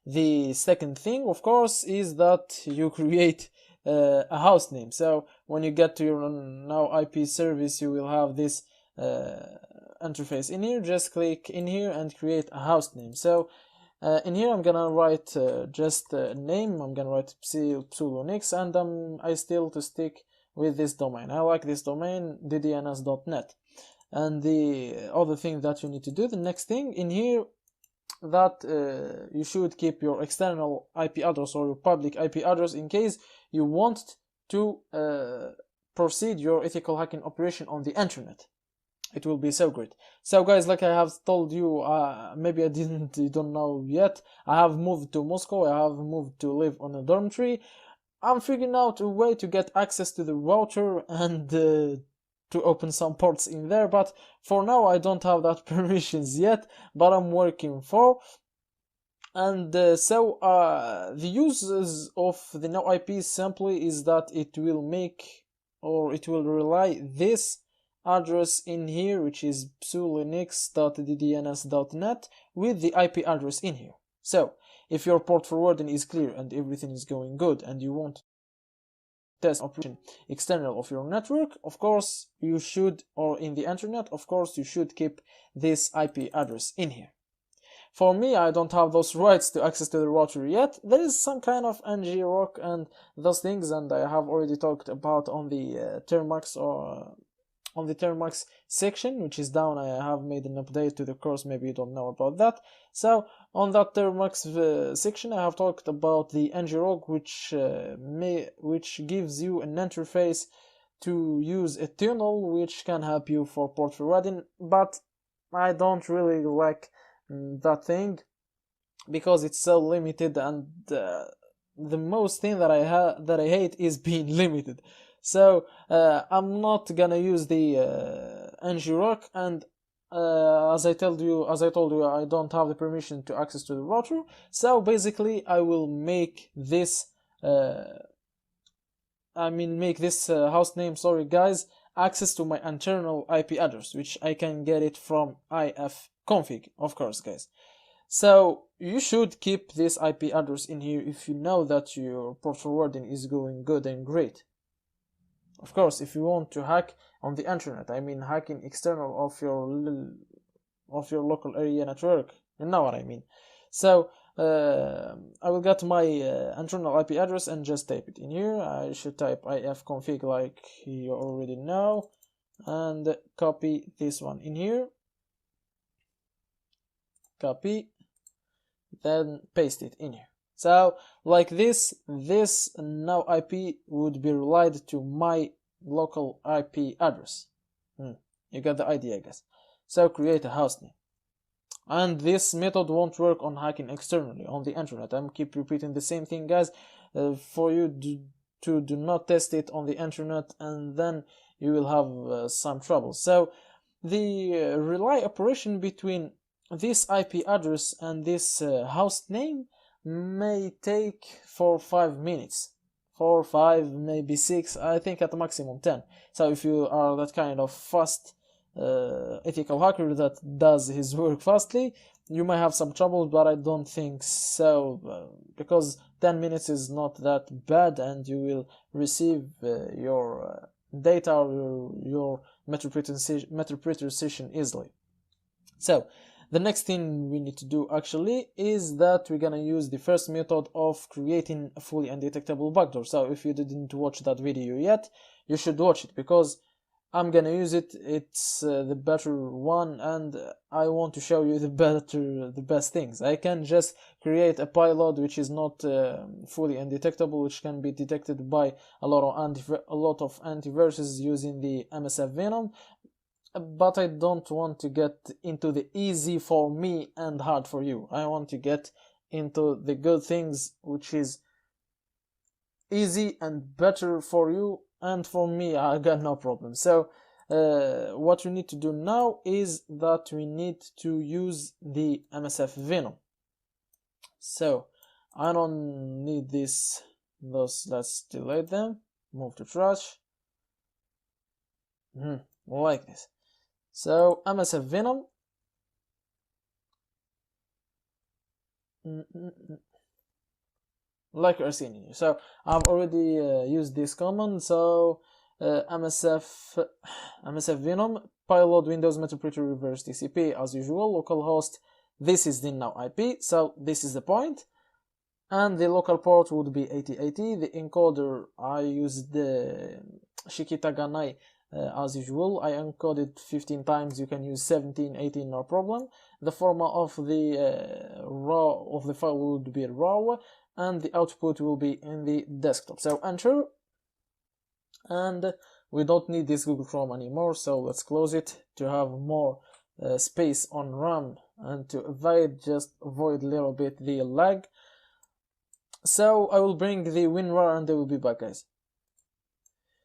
The second thing, of course, is that you create a host name. So when you get to your now IP service, you will have this interface in here. Just click in here and create a host name. So in here I'm gonna write just a name. I'm gonna write pseudonix, and I still to stick with this domain. I like this domain, ddns.net. And the other thing that you need to do, the next thing in here, that you should keep your external IP address or your public IP address in case you want to proceed your ethical hacking operation on the internet. It will be so great. So guys, like I have told you, maybe you don't know yet, I have moved to Moscow. I have moved to live on a dormitory. I'm figuring out a way to get access to the router and to open some ports in there, but for now I don't have that permissions yet, but I'm working for. And so the uses of the no IP simply is that it will make, or it will rely this address in here, which is pseudonix.ddns.net, with the IP address in here. So if your port forwarding is clear and everything is going good and you want test operation external of your network, of course you should, or in the internet, of course you should keep this IP address in here. For me, I don't have those rights to access to the router yet. There is some kind of ng-rock and those things, and I have already talked about on the Termux or on the Termux section, which is down. I have made an update to the course, maybe you don't know about that. So on that Termux section, I have talked about the ng-rock, which gives you an interface to use a tunnel which can help you for port forwarding, but I don't really like that thing because it's so limited, and the most thing that I hate is being limited. So I'm not gonna use the ng-rock, and as I told you, I don't have the permission to access to the router. So basically, I will make this host name. Sorry guys, access to my internal IP address, which I can get it from ifconfig, of course, guys. So you should keep this IP address in here if you know that your port forwarding is going good and great. Of course, if you want to hack on the internet, I mean hacking external of your local area network, you know what I mean. So I will get my internal IP address and just type it in here. I should type ifconfig like you already know, and copy this one in here. Copy, then paste it in here. So like this now IP would be relied to my local IP address. You got the idea, I guess. So create a host name. And this method won't work on hacking externally on the internet. I'm keep repeating the same thing, guys, for you to do not test it on the internet, and then you will have some trouble. So the relay operation between this IP address and this host name may take 4 or 5 minutes. 4 or 5, maybe 6, I think at the maximum 10. So if you are that kind of fast ethical hacker that does his work fastly, you might have some trouble, but I don't think so, because 10 minutes is not that bad, and you will receive your data or your meterpreter session easily. So the next thing we need to do actually is that we're gonna use the first method of creating a fully undetectable backdoor. So if you didn't watch that video yet, you should watch it, because I'm gonna use it. It's the better one, and I want to show you the best things. I can just create a payload which is not fully undetectable, which can be detected by a lot of antiviruses using the MSF Venom. But I don't want to get into the easy for me and hard for you. I want to get into the good things, which is easy and better for you, and for me I got no problem. So what we need to do now is that we need to use the MSF Venom. So I don't need those. Let's delete them, move to trash, like this. So MSF Venom, like you're seeing here. So I've already used this command. So MSF Venom payload Windows Meterpreter reverse TCP as usual, localhost. This is the now IP, so this is the point, and the local port would be 8080. The encoder, I used the Shikita Ganai as usual. I encoded 15 times. You can use 17, 18, no problem. The format of the raw of the file would be raw, and the output will be in the desktop. So enter, and we don't need this Google Chrome anymore, so let's close it to have more space on RAM and to avoid a little bit the lag. So I will bring the WinRAR and they will be back, guys.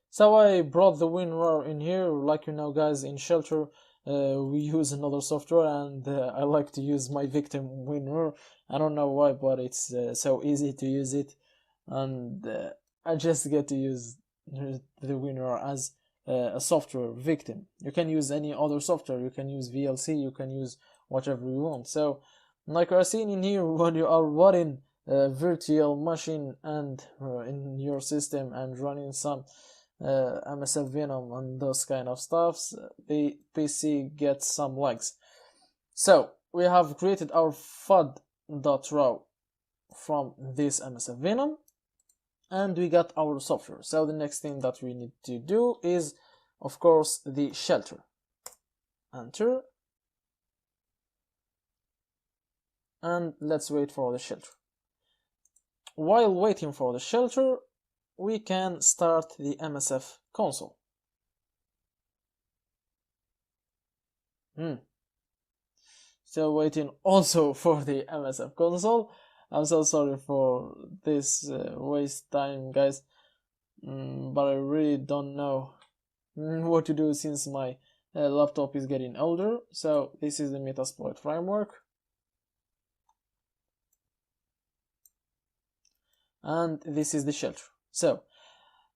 So I brought the WinRAR in here. Like you know, guys, in Shelter we use another software, and I like to use my victim WinRAR. I don't know why, but it's so easy to use it, and I just get to use the WinRAR as a software victim. You can use any other software. You can use VLC. You can use whatever you want. So, like we're seeing in here, when you are running a virtual machine and in your system and running some MSF Venom and those kind of stuffs, the PC gets some lags. So we have created our FUD.raw from this MSF Venom, and we got our software. So the next thing that we need to do is, of course, the shelter. Enter, and let's wait for the shelter. While waiting for the shelter, we can start the MSF console. Still waiting also for the MSF console. I'm so sorry for this waste time, guys, but I really don't know what to do since my laptop is getting older. So this is the Metasploit framework, and this is the shelter. So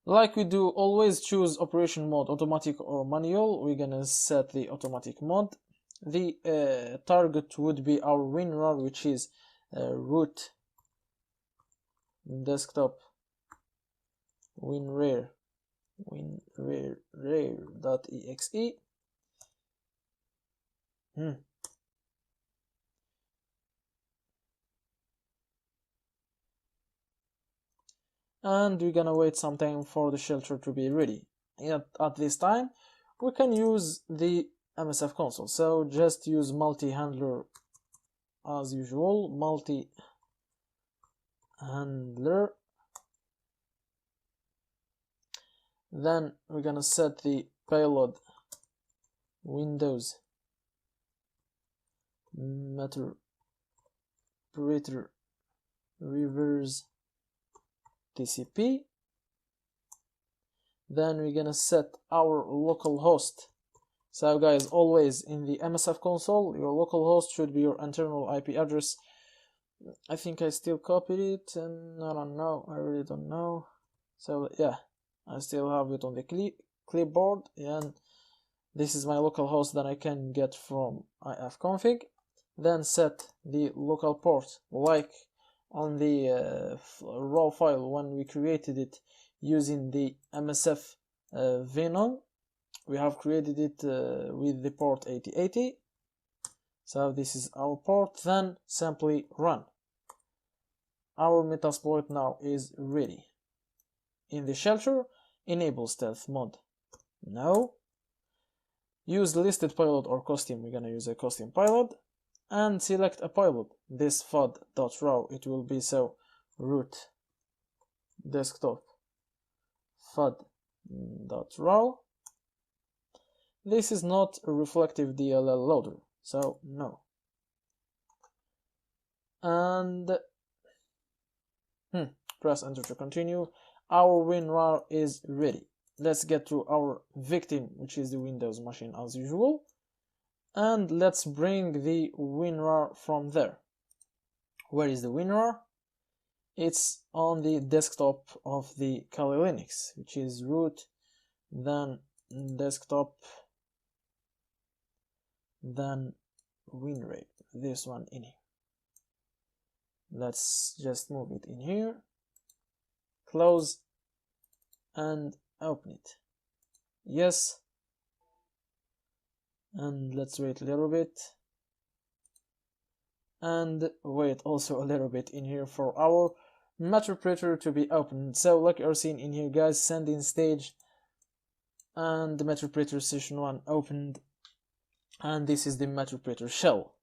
like we do, always choose operation mode, automatic or manual. We're gonna set the automatic mode. The target would be our WinRAR, which is root desktop winrar .exe. And we're gonna wait some time for the shelter to be ready. At this time, we can use the MSF console. So just use multi-handler as usual, multi-handler. Then we're gonna set the payload Windows Meterpreter reverse TCP. Then we're gonna set our local host. So guys, always in the MSF console, your local host should be your internal IP address. I think I still copied it, and I don't know, I really don't know. So yeah, I still have it on the clipboard, and this is my local host that I can get from ifconfig. Then set the local port, like on the raw file when we created it using the MSF Venom. We have created it with the port 8080. So this is our port. Then simply run. Our Metasploit now is ready. In the shelter, enable stealth mode. No. use listed pilot or costume. We're gonna use a costume pilot and select a pilot. This fud.raw, it will be so root desktop fud.raw. This is not a reflective DLL loader, so no. And press enter to continue. Our WinRAR is ready. Let's get to our victim, which is the Windows machine as usual, and let's bring the WinRAR from there. Where is the WinRAR? It's on the desktop of the Kali Linux, which is root, then desktop, then WinRAR, this one in here. Let's just move it in here, close, and open it. Yes, and let's wait a little bit, and wait also a little bit in here for our meterpreter to be opened. So like you're seeing in here, guys, send in stage, and the meterpreter session 1 opened, and this is the meterpreter shell.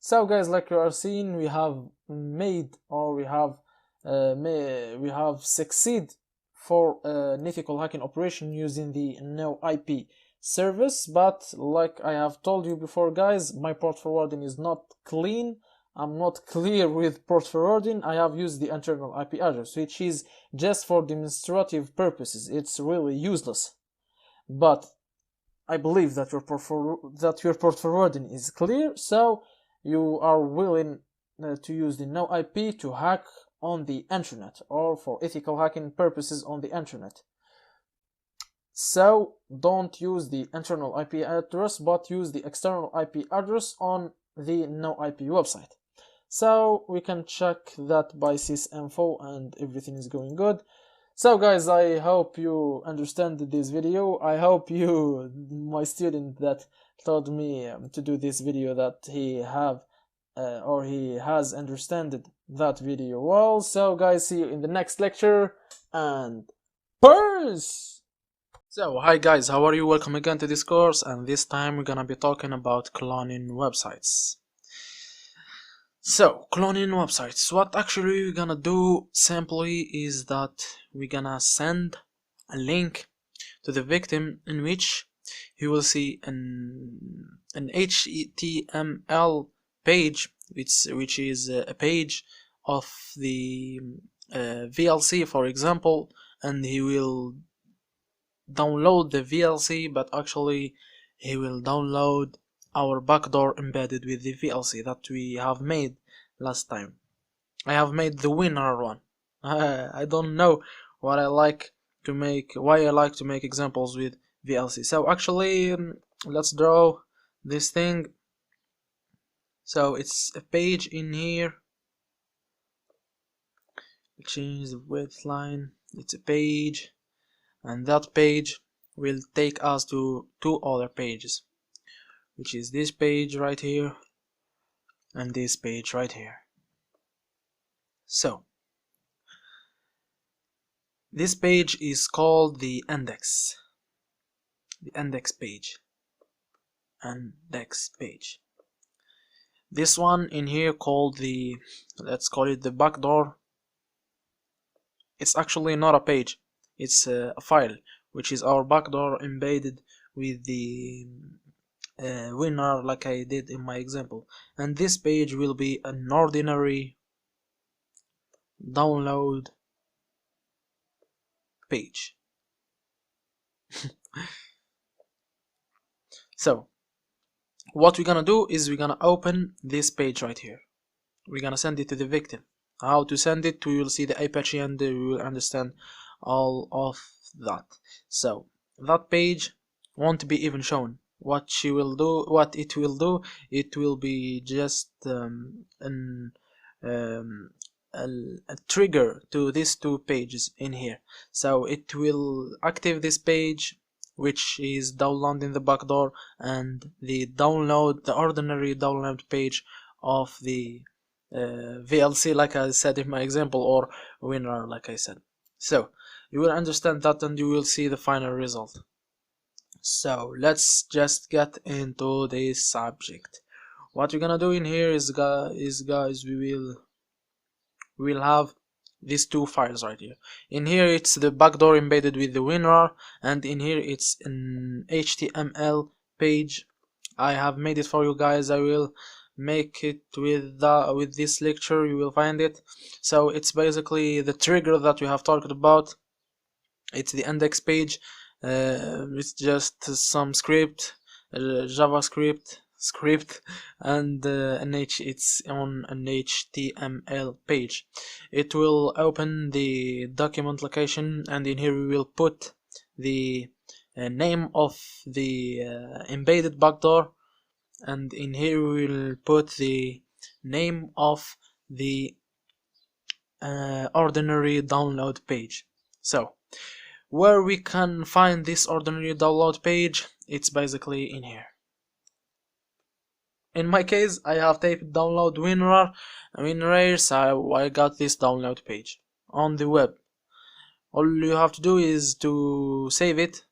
So guys, like you are seeing, we have made, or we have succeed for an ethical hacking operation using the no IP service. But like I have told you before, guys, my port forwarding is not clean. I'm not clear with port forwarding. I have used the internal IP address, which is just for demonstrative purposes. It's really useless. But I believe that your port forwarding is clear, so you are willing to use the no IP to hack on the internet, or for ethical hacking purposes on the internet. So don't use the internal IP address, but use the external IP address on the no IP website. So we can check that by sysinfo, and everything is going good. So guys, I hope you understand this video. I hope you, my student that told me to do this video, that he has understood that video well. So guys, see you in the next lecture, and peace! So hi guys, how are you? Welcome again to this course, and this time we're gonna be talking about cloning websites. So, cloning websites. What actually we're gonna do simply is that we're gonna send a link to the victim in which he will see an HTML page, which is a page of the VLC, for example, and he will download the VLC, but actually he will download our backdoor embedded with the VLC that we have made last time. I have made the WinRAR one. I don't know why I like to make examples with VLC. So actually, let's draw this thing. So it's a page in here. Change the width line. It's a page, and that page will take us to two other pages, which is this page right here and this page right here. So this page is called the index page. This one in here called the, let's call it the backdoor. It's actually not a page, it's a file, which is our backdoor embedded with the WinRAR, like I did in my example. And this page will be an ordinary download page. So what we're gonna do is we're gonna open this page right here. We're gonna send it to the victim. How to send it? We will see the Apache, and we will understand all of that. So that page won't be even shown. What it will do, it will be just a trigger to these two pages in here. So it will active this page, which is downloading the backdoor, and the ordinary download page of the VLC, like I said in my example, or WinRAR, like I said. So you will understand that, and you will see the final result. So let's just get into this subject. What we're gonna do in here is guys, we'll have these two files right here. In here it's the backdoor embedded with the WinRAR, and in here it's an HTML page. I have made it for you guys. I will make it with this lecture. You will find it. So it's basically the trigger that we have talked about. It's the index page. It's just some script, JavaScript script, and it's on an HTML page. It will open the document location, and in here we will put the name of the embedded backdoor, and in here we will put the name of the ordinary download page. So where we can find this ordinary download page, it's basically in here. In my case, I have typed download WinRAR, so I got this download page on the web. All you have to do is to save it.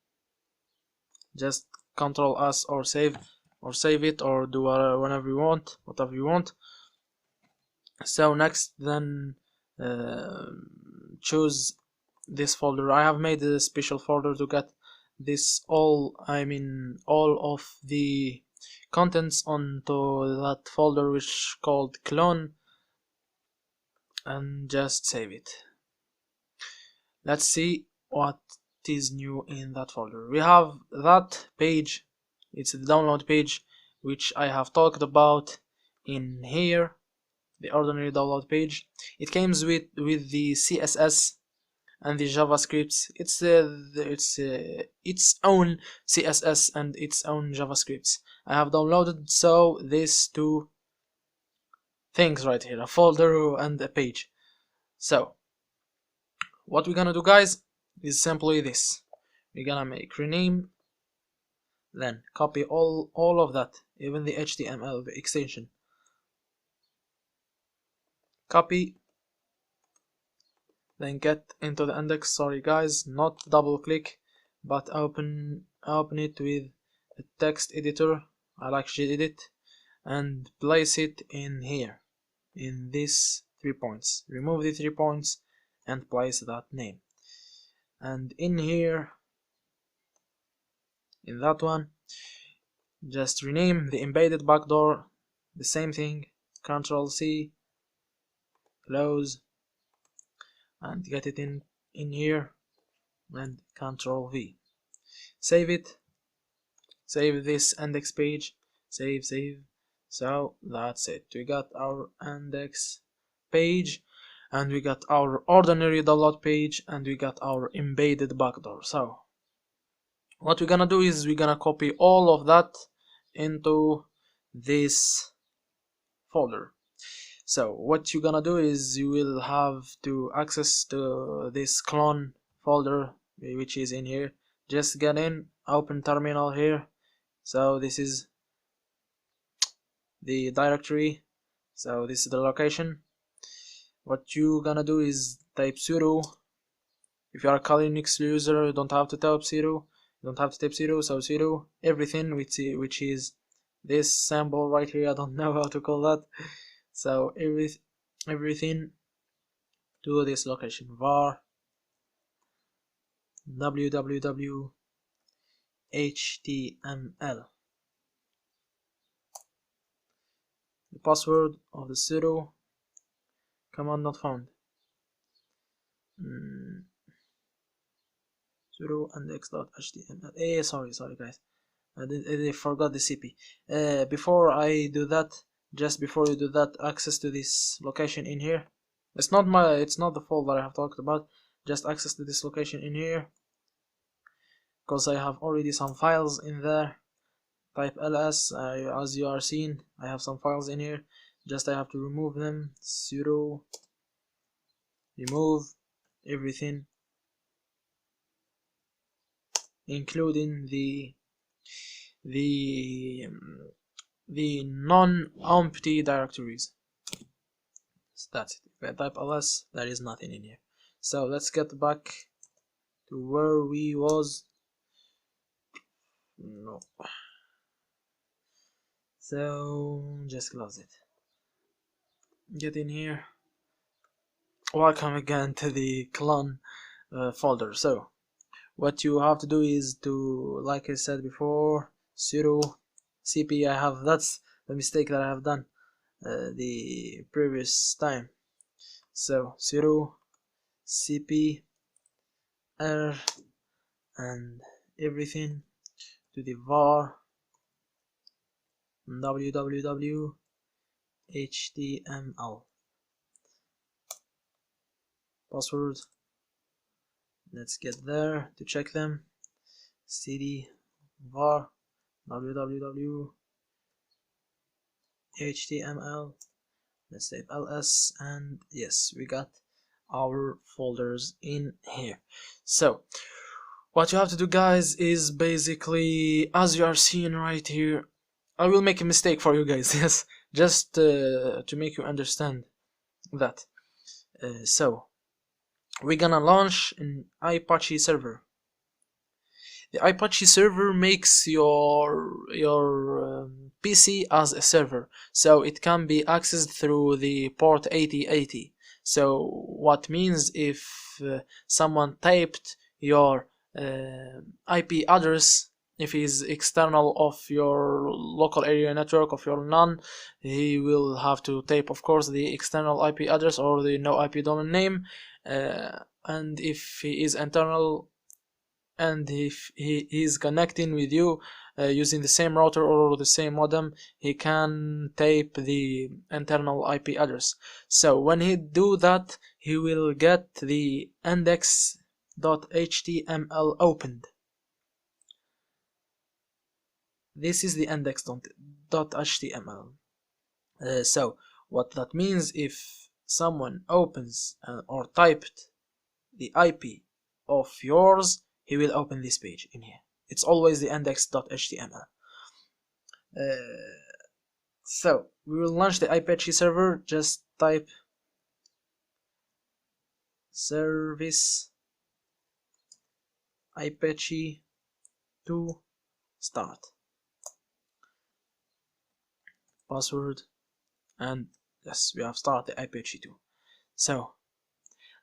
Just Control S or save it, or do whatever you want. So next, then choose this folder. I have made a special folder to get this all of the contents onto that folder, which called clone, and just save it. Let's see what is new in that folder. We have that page. It's the download page which I have talked about in here, the ordinary download page. It comes with the CSS and the JavaScripts. It's its own CSS and its own JavaScripts. I have downloaded so these two things right here, a folder and a page. So what we're gonna do, guys, is simply this. We're gonna make rename, then copy all of that, even the HTML extension. Copy, then get into the index. Sorry guys, not double click, but open it with a text editor. I like gedit, and place it in here, in these 3 points. Remove the 3 points and place that name. And in here, in that one, just rename the embedded backdoor, the same thing. Control C, close, and get it in here, and Control V. Save it. Save this index page. Save. So that's it. We got our index page, and we got our ordinary download page, and we got our embedded backdoor. So what we're gonna do is we're gonna copy all of that into this folder. So what you're gonna do is you will have to access to this clone folder, which is in here. Just get in, open terminal here. So this is the directory, so this is the location. What you gonna do is type sudo. If you are a Kali Linux user, you don't have to type sudo. So sudo everything, which is this symbol right here. I don't know how to call that. So everything to this location, var www html. The password of the sudo command not found. Sudo index.html. Sorry guys, I forgot the CP. Before I do that, just before you do that, access to this location in here. It's not the folder I have talked about. Just access to this location in here, because I have already some files in there. Type ls. As you are seeing, I have some files in here. Just I have to remove them. Sudo remove everything, including the non-empty directories. So that's it. If I type ls, there is nothing in here. So let's get back to where we was. No. So just close it. Get in here. Welcome again to the clone folder. So what you have to do is to, like I said before, sudo cp. That's the mistake that I have done the previous time. So sudo cp r and everything to the var www html password. Let's get there to check them. cd var www html. Let's type ls, and yes, we got our folders in here. So what you have to do, guys, is basically, as you are seeing right here, I will make a mistake for you guys, yes, just to make you understand that. So we're gonna launch an Apache server. The Apache server makes your PC as a server, so it can be accessed through the port 8080. So what means if someone typed your IP address, if he's external of your local area network of your NAN, he will have to type, of course, the external IP address or the no IP domain name, and if he is internal and if he is connecting with you using the same router or the same modem, he can type the internal IP address. So when he do that, he will get the index.html opened. This is the index.html. So what that means, if someone opens or typed the IP of yours, he will open this page in here. It's always the index.html. So we will launch the Apache server. Just type service Apache 2 start, password, and yes, we have started the Apache 2. So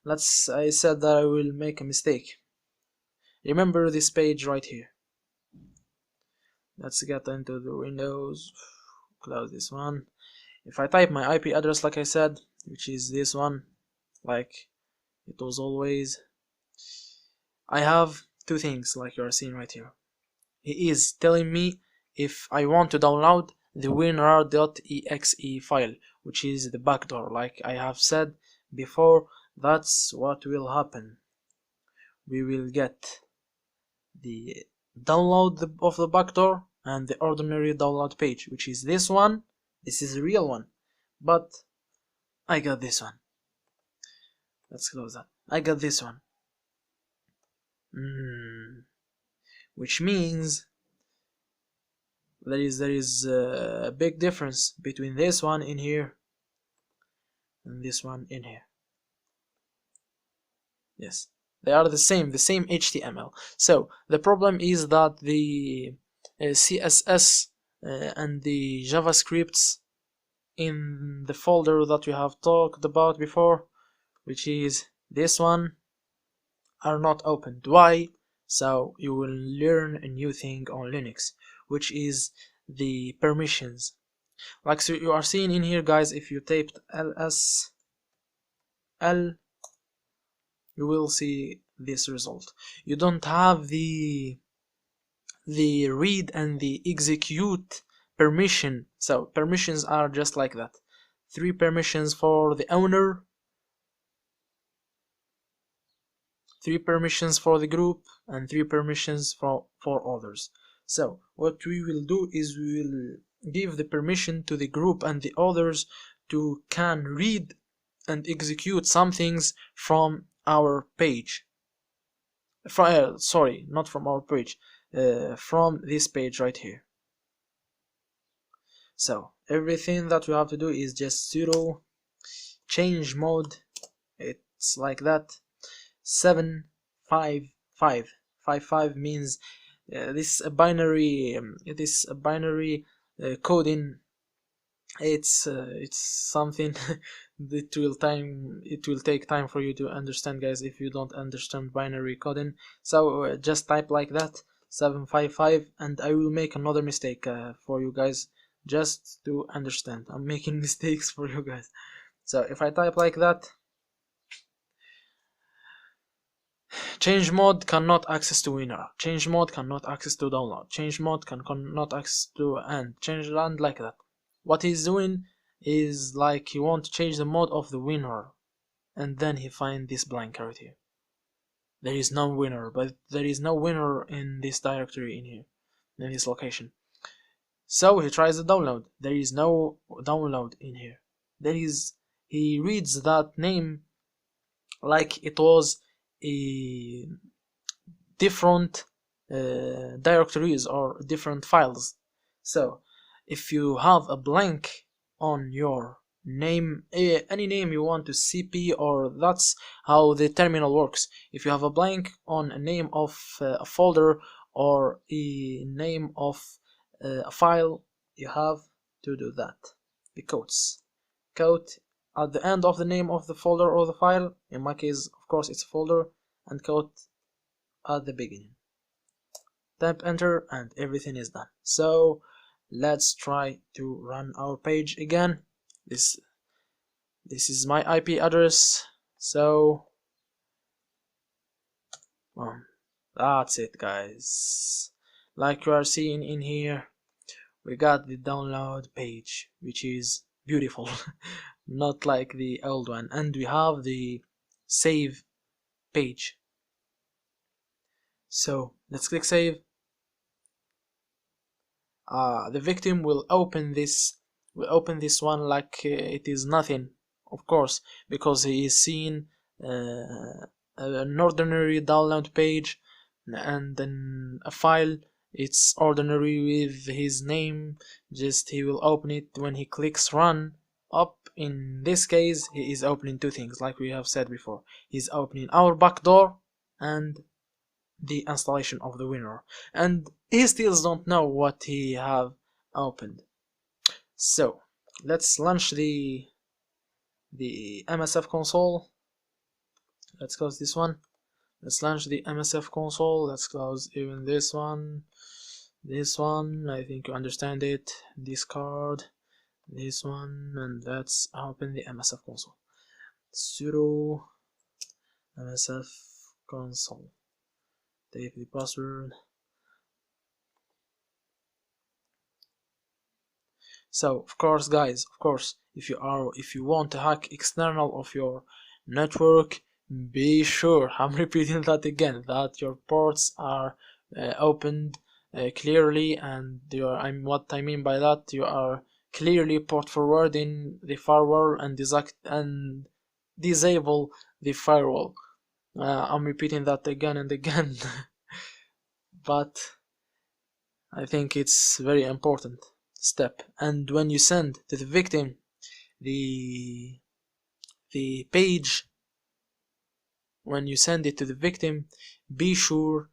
I said that I will make a mistake. Remember this page right here. Let's get into the Windows, close this one. If I type my IP address like I said, which is this one, like it was always, I have two things like you are seeing right here. He is telling me if I want to download the winrar.exe file, which is the backdoor. Like I have said before, that's what will happen. We will get the download of the backdoor and the ordinary download page, which is this one. This is a real one, but I got this one. Let's close that. I got this one. Which means there is a big difference between this one in here and this one in here. Yes, they are the same HTML. So the problem is that the CSS and the JavaScripts in the folder that we have talked about before, which is this one, are not opened. Why? So you will learn a new thing on Linux, which is the permissions. Like, so you are seeing in here, guys, if you typed ls l, you will see this result. You don't have the read and the execute permission. So permissions are just like that. 3 permissions for the owner, 3 permissions for the group, and 3 permissions for others. So what we will do is we will give the permission to the group and the others to can read and execute some things from our page. Sorry, not from our page, from this page right here. So everything that we have to do is just sudo change mode. It's like that. 755. 55 means this binary coding. It's something it will take time for you to understand, guys, if you don't understand binary coding. So just type like that 755, and I will make another mistake for you guys, just to understand. I'm making mistakes for you guys. So if I type like that, change mode cannot access to winner, change mode cannot access to download, change mode cannot access to end, change land, like that. What he's doing is like he want to change the mode of the winner, and then he find this blank right here. There is no winner, but there is no winner in this directory in here, in this location. So he tries the download. There is no download in here. He reads that name like it was a different directories or different files. So if you have a blank on your name, any name you want to cp, or that's how the terminal works. If you have a blank on a name of a folder or a name of a file, you have to do that. The quote at the end of the name of the folder or the file. In my case, of course, it's a folder, and quote at the beginning. Tap enter and everything is done. So let's try to run our page again. This is my IP address. So that's it, guys. Like you are seeing in here, we got the download page, which is beautiful. Not like the old one. And we have the save page. So let's click save. The victim will open this one like it is nothing, of course, because he is seeing an ordinary download page, and then a file. It's ordinary with his name. Just he will open it when he clicks run. Up in this case, he is opening two things, like we have said before. He's opening our backdoor and the installation of the winner, and he still don't know what he have opened. So let's launch the MSF console. Let's close this one. Let's launch the MSF console. Let's close even this one. I think you understand it. Discard this one, and let's open the MSF console. Sudo MSF console. Take the password. So of course, guys, if you want to hack external of your network, be sure, I'm repeating that again, that your ports are opened clearly, and what I mean by that, you are clearly port forwarding the firewall and disable the firewall. I'm repeating that again and again, but I think it's very important step. And when you send to the victim the page, when you send it to the victim, be sure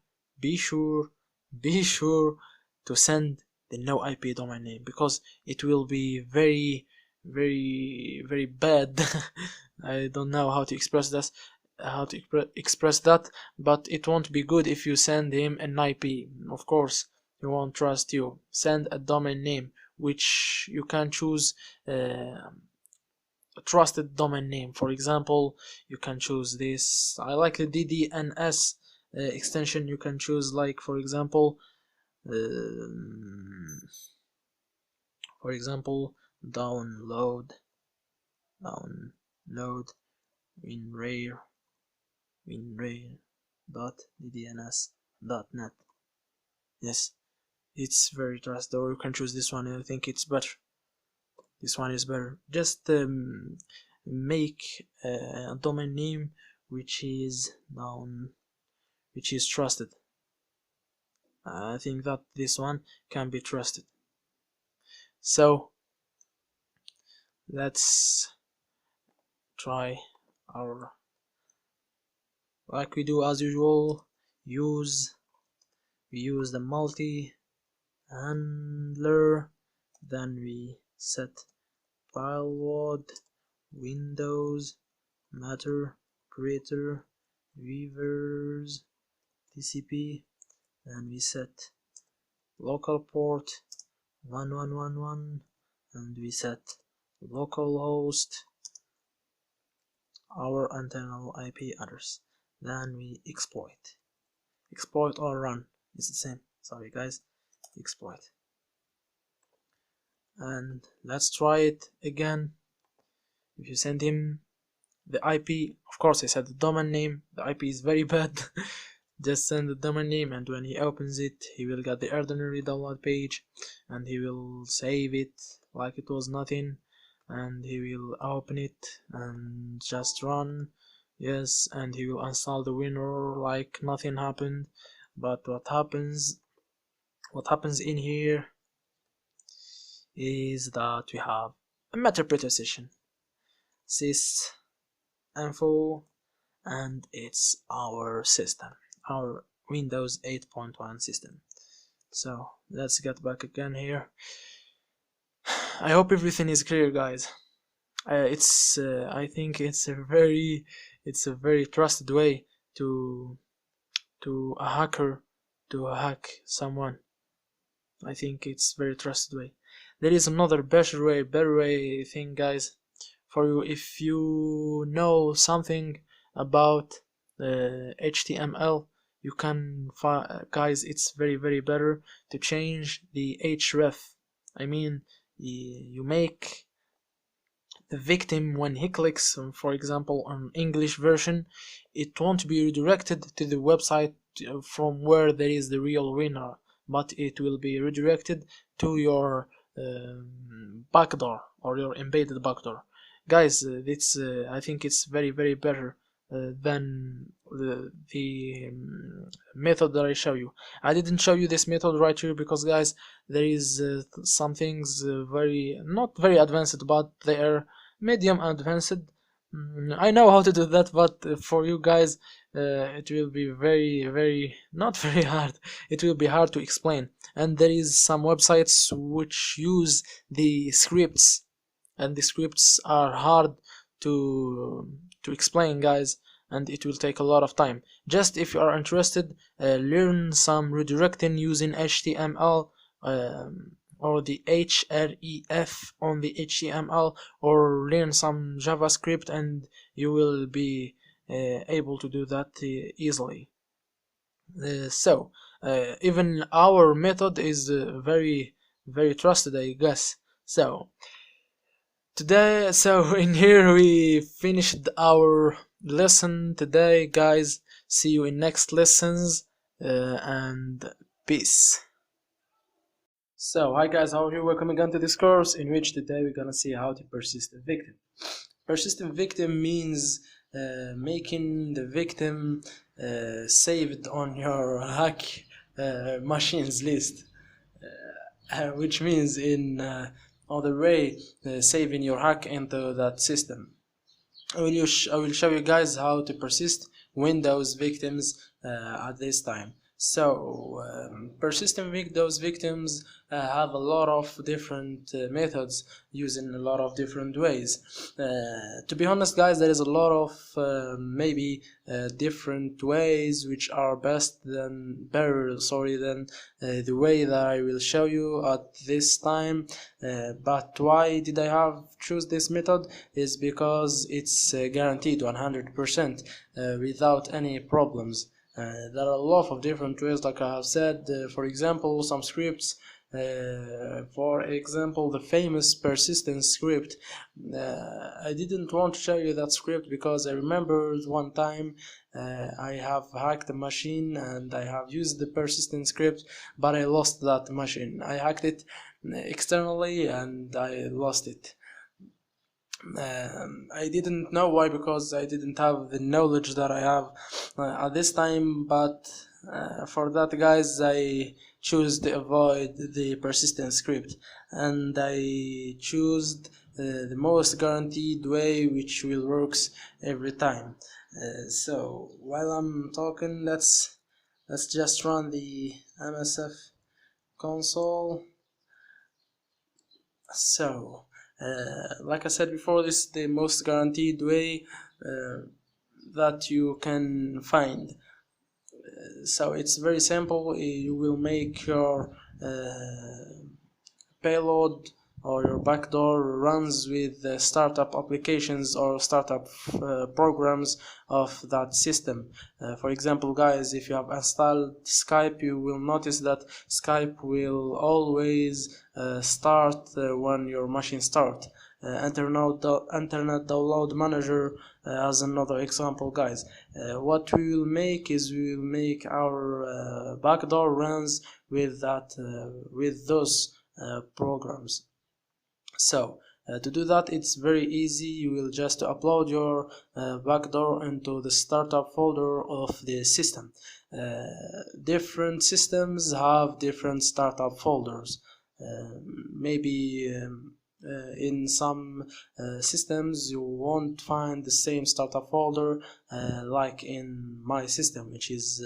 to send the no IP domain name, because it will be very bad. I don't know how to express this, express that, but it won't be good if you send him an IP. Of course, he won't trust you. Send a domain name, which you can choose a trusted domain name. For example, you can choose this. I like the DDNS extension. You can choose, like, for example, download winrare.ddns.net. Yes, it's very trusted. Or you can choose this one. I think it's better. This one is better. Just make a domain name which is trusted. I think that this one can be trusted. So let's try like we do as usual, use we use the multi handler, then we set payload, windows, matter, operator, reverse, TCP, then we set local port 1111, and we set localhost, our internal IP address. Then we exploit or run, it's the same, sorry guys, exploit. And let's try it again. If you send him the IP, of course I said the domain name, the IP is very bad. Just send the domain name, and when he opens it he will get the ordinary download page, and he will save it like it was nothing, and he will open it and just run, yes, and he will install the winner like nothing happened. But what happens in here is that we have a metaprinter session, sys info, and it's our system, our Windows 8.1 system. So let's get back again here. I hope everything is clear, guys. I think it's a very trusted way to a hacker to hack someone. I think it's very trusted way. There is another better way thing, guys, for you. If you know something about HTML, you can guys, it's very better to change the href. I mean, you make the victim, when he clicks, for example, on English version, it won't be redirected to the website from where there is the real winner, but it will be redirected to your backdoor, or your embedded backdoor. Guys, it's I think it's very better than the method that I show you. I didn't show you this method right here because, guys, there is some things not very advanced, but they are medium advanced. I know how to do that, but for you guys it will be very not very hard. It will be hard to explain, and there is some websites which use the scripts, and the scripts are hard to explain, guys, and it will take a lot of time. Just if you are interested, learn some redirecting using HTML, or the href on the HTML, or learn some JavaScript, and you will be able to do that easily. So even our method is very trusted, I guess. So in here we finished our lesson today, guys. See you in next lessons, and peace. So hi guys, how are you? Welcome again to this course, in which today we're gonna see how to persist a victim. Persistent victim means making the victim saved on your hack machines list, which means in other way saving your hack into that system. I will show you guys how to persist Windows victims at this time. So persistent Windows victims have a lot of different methods, using a lot of different ways. To be honest, guys, there is a lot of maybe different ways which are better than the way that I will show you at this time. But why did I choose this method? Is because it's guaranteed 100% without any problems. There are a lot of different ways, like I have said. For example, some scripts, for example, the famous persistence script. I didn't want to show you that script because I remember one time I have hacked a machine and I have used the persistence script, but I lost that machine. I hacked it externally and I lost it. I didn't know why, because I didn't have the knowledge that I have at this time, but for that, guys, I choose to avoid the persistent script, and I choose the most guaranteed way, which will works every time. So while I'm talking, let's let's just run the MSF console. So like I said before, this is the most guaranteed way that you can find. So it's very simple. You will make your payload or your backdoor runs with the startup applications or startup programs of that system. For example, guys, if you have installed Skype, you will notice that Skype will always start when your machine starts. Internet Download Manager as another example, guys. What we will make is we will make our backdoor runs with those programs. So to do that, it's very easy. You will just upload your backdoor into the startup folder of the system. Different systems have different startup folders. Maybe in some systems you won't find the same startup folder like in my system, which is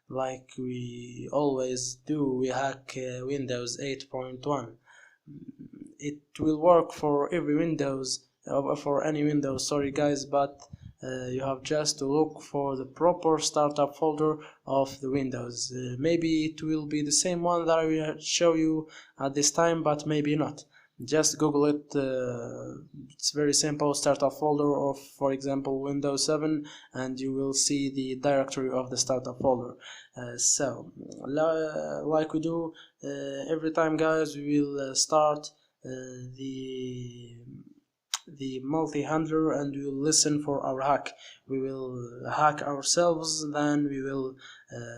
like we always do. We hack Windows 8.1. It will work for every Windows, for any Windows, sorry guys, but you have just to look for the proper startup folder of the Windows. Maybe it will be the same one that I will show you at this time, but maybe not. Just Google it. It's very simple. Startup folder of, for example, Windows 7, and you will see the directory of the startup folder. So like we do every time, guys, we will start the multi-handler and we will listen for our hack. We will hack ourselves, then we will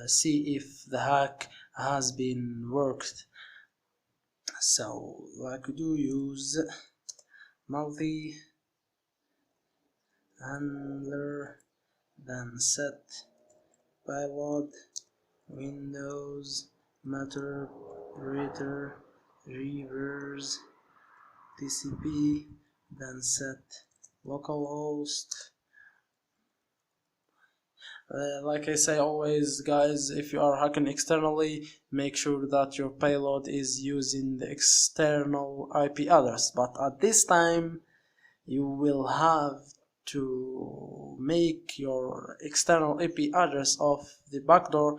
see if the hack has been worked. So like we do, use multi-handler, then set payload Windows Matter Operator reverse TCP, then set localhost. Like I say always, guys, if you are hacking externally, make sure that your payload is using the external IP address, but at this time you will have to make your external IP address of the backdoor,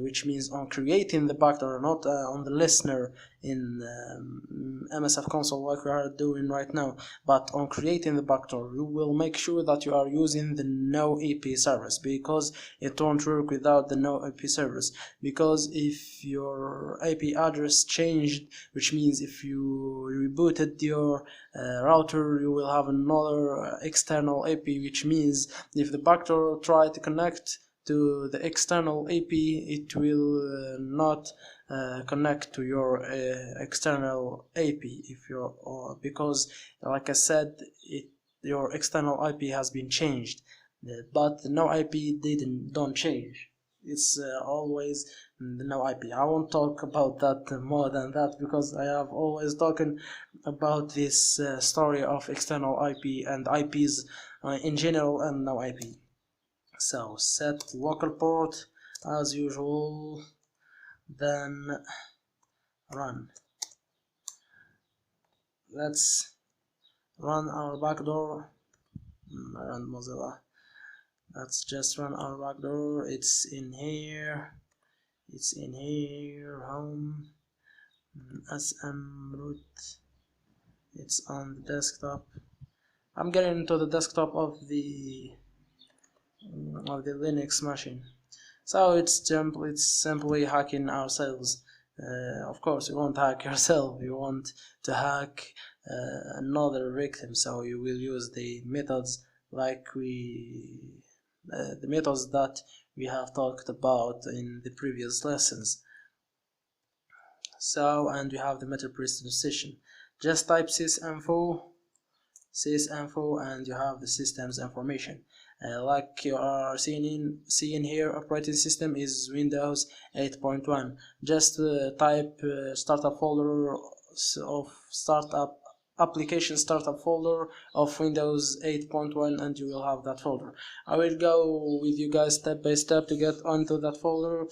which means on creating the backdoor, not on the listener in MSF console like we are doing right now, but on creating the backdoor. You will make sure that you are using the no IP service, because it won't work without the no IP service. Because if your IP address changed, which means if you rebooted your router, you will have another external IP, which means if the backdoor try to connect to the external IP, it will not connect to your external IP if you're because, like I said, your external IP has been changed, but the no IP don't change. It's always the no IP. I won't talk about that more than that, because I have always talking about this story of external IP and IPs in general and no IP. So set local port as usual, then run. Let's run our backdoor. Run Mozilla. Let's just run our backdoor. It's in here. It's in here. Home. SM root. It's on the desktop. I'm getting into the desktop of the Linux machine. So it's simply hacking ourselves. Of course, you won't hack yourself. You want to hack another victim. So you will use the methods like the methods that we have talked about in the previous lessons. So, and we have the meta session. Just type sysinfo, and you have the system's information. Like you are seeing here, operating system is Windows 8.1. Just type startup folder of startup application startup folder of Windows 8.1 and you will have that folder. I will go with you guys step by step to get onto that folder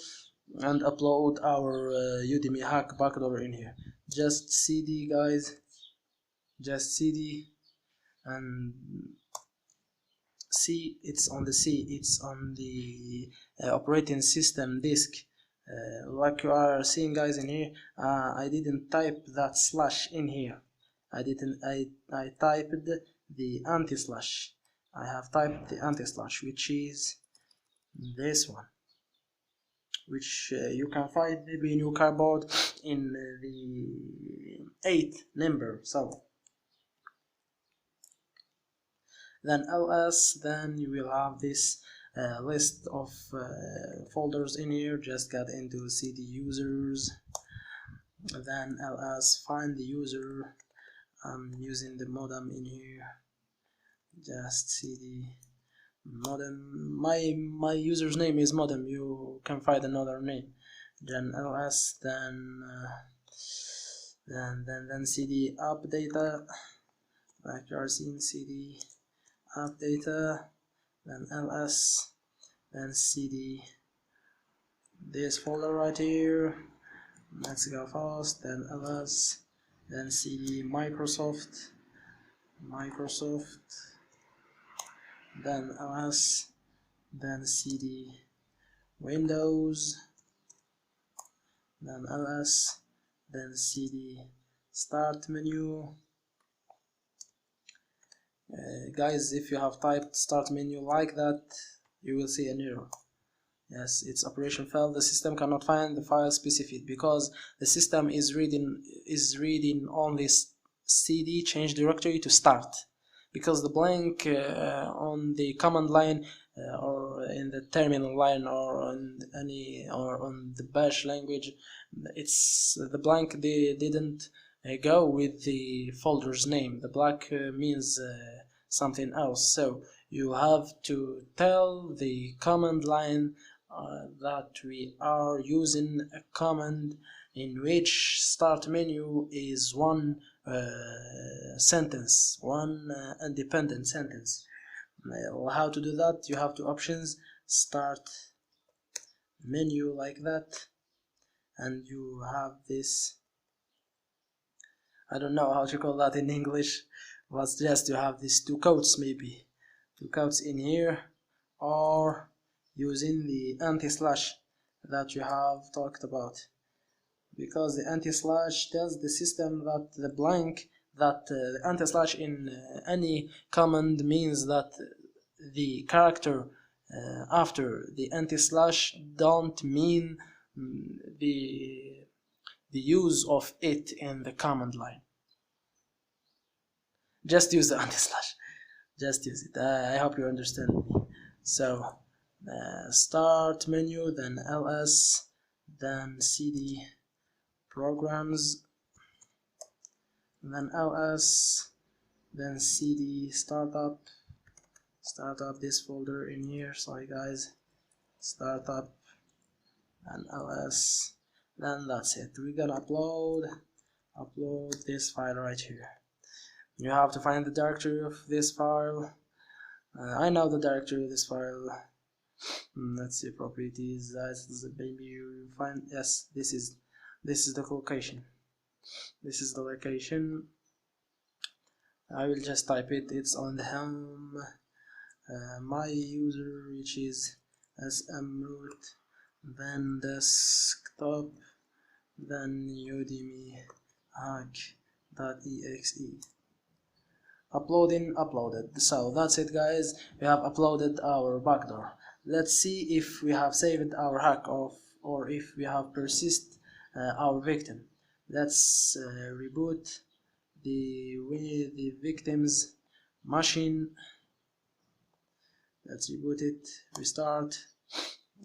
and upload our Udemy hack backdoor in here. Just cd guys, just cd and it's on the operating system disk. Like you are seeing guys in here, I didn't type that slash in here. I typed the anti-slash. I have typed the anti-slash, which is this one, which you can find maybe in your cardboard in the 8th number. So then ls, then you will have this list of folders in here. Just get into cd users, then ls find the user. I'm using the modem in here. Just cd modem. My user's name is modem. You can find another name. Then ls, then cd app data, like you are seeing cd app data, then ls, then cd this folder right here. Let's go fast. Then ls, then cd Microsoft, then ls, then cd Windows, then ls, then cd start menu. Guys, if you have typed start menu like that, you will see an error. Yes, it's operation failed. The system cannot find the file specified because the system is reading only cd change directory to start, because the blank on the command line or in the terminal line or on the bash language, it's the blank they didn't go with the folder's name. The blank means something else, so you have to tell the command line that we are using a command in which start menu is one sentence, one independent sentence. How to do that? You have two options: start menu like that, and you have this, I don't know how to call that in English, but just you have these two quotes, maybe two quotes in here, or using the anti-slash that you have talked about, because the anti-slash tells the system that the blank, that the anti-slash in any command means that the character after the anti-slash don't mean the use of it in the command line. Just use the anti-slash, just use it. I hope you understand me. So start menu, then ls, then cd programs, then ls, then cd startup, this folder in here. Sorry guys, startup and ls, then that's it. We're gonna upload this file right here. You have to find the directory of this file. I know the directory of this file. Let's see, properties. Maybe you find, yes, this is the location. This is the location. I will just type it. It's on the home. My user, which is smroot, then desktop, then Udemy hack.exe. Uploaded. So that's it guys, we have uploaded our backdoor. Let's see if we have saved our hack or if we have persist our victim. Let's reboot the victim's machine. Let's reboot it, restart,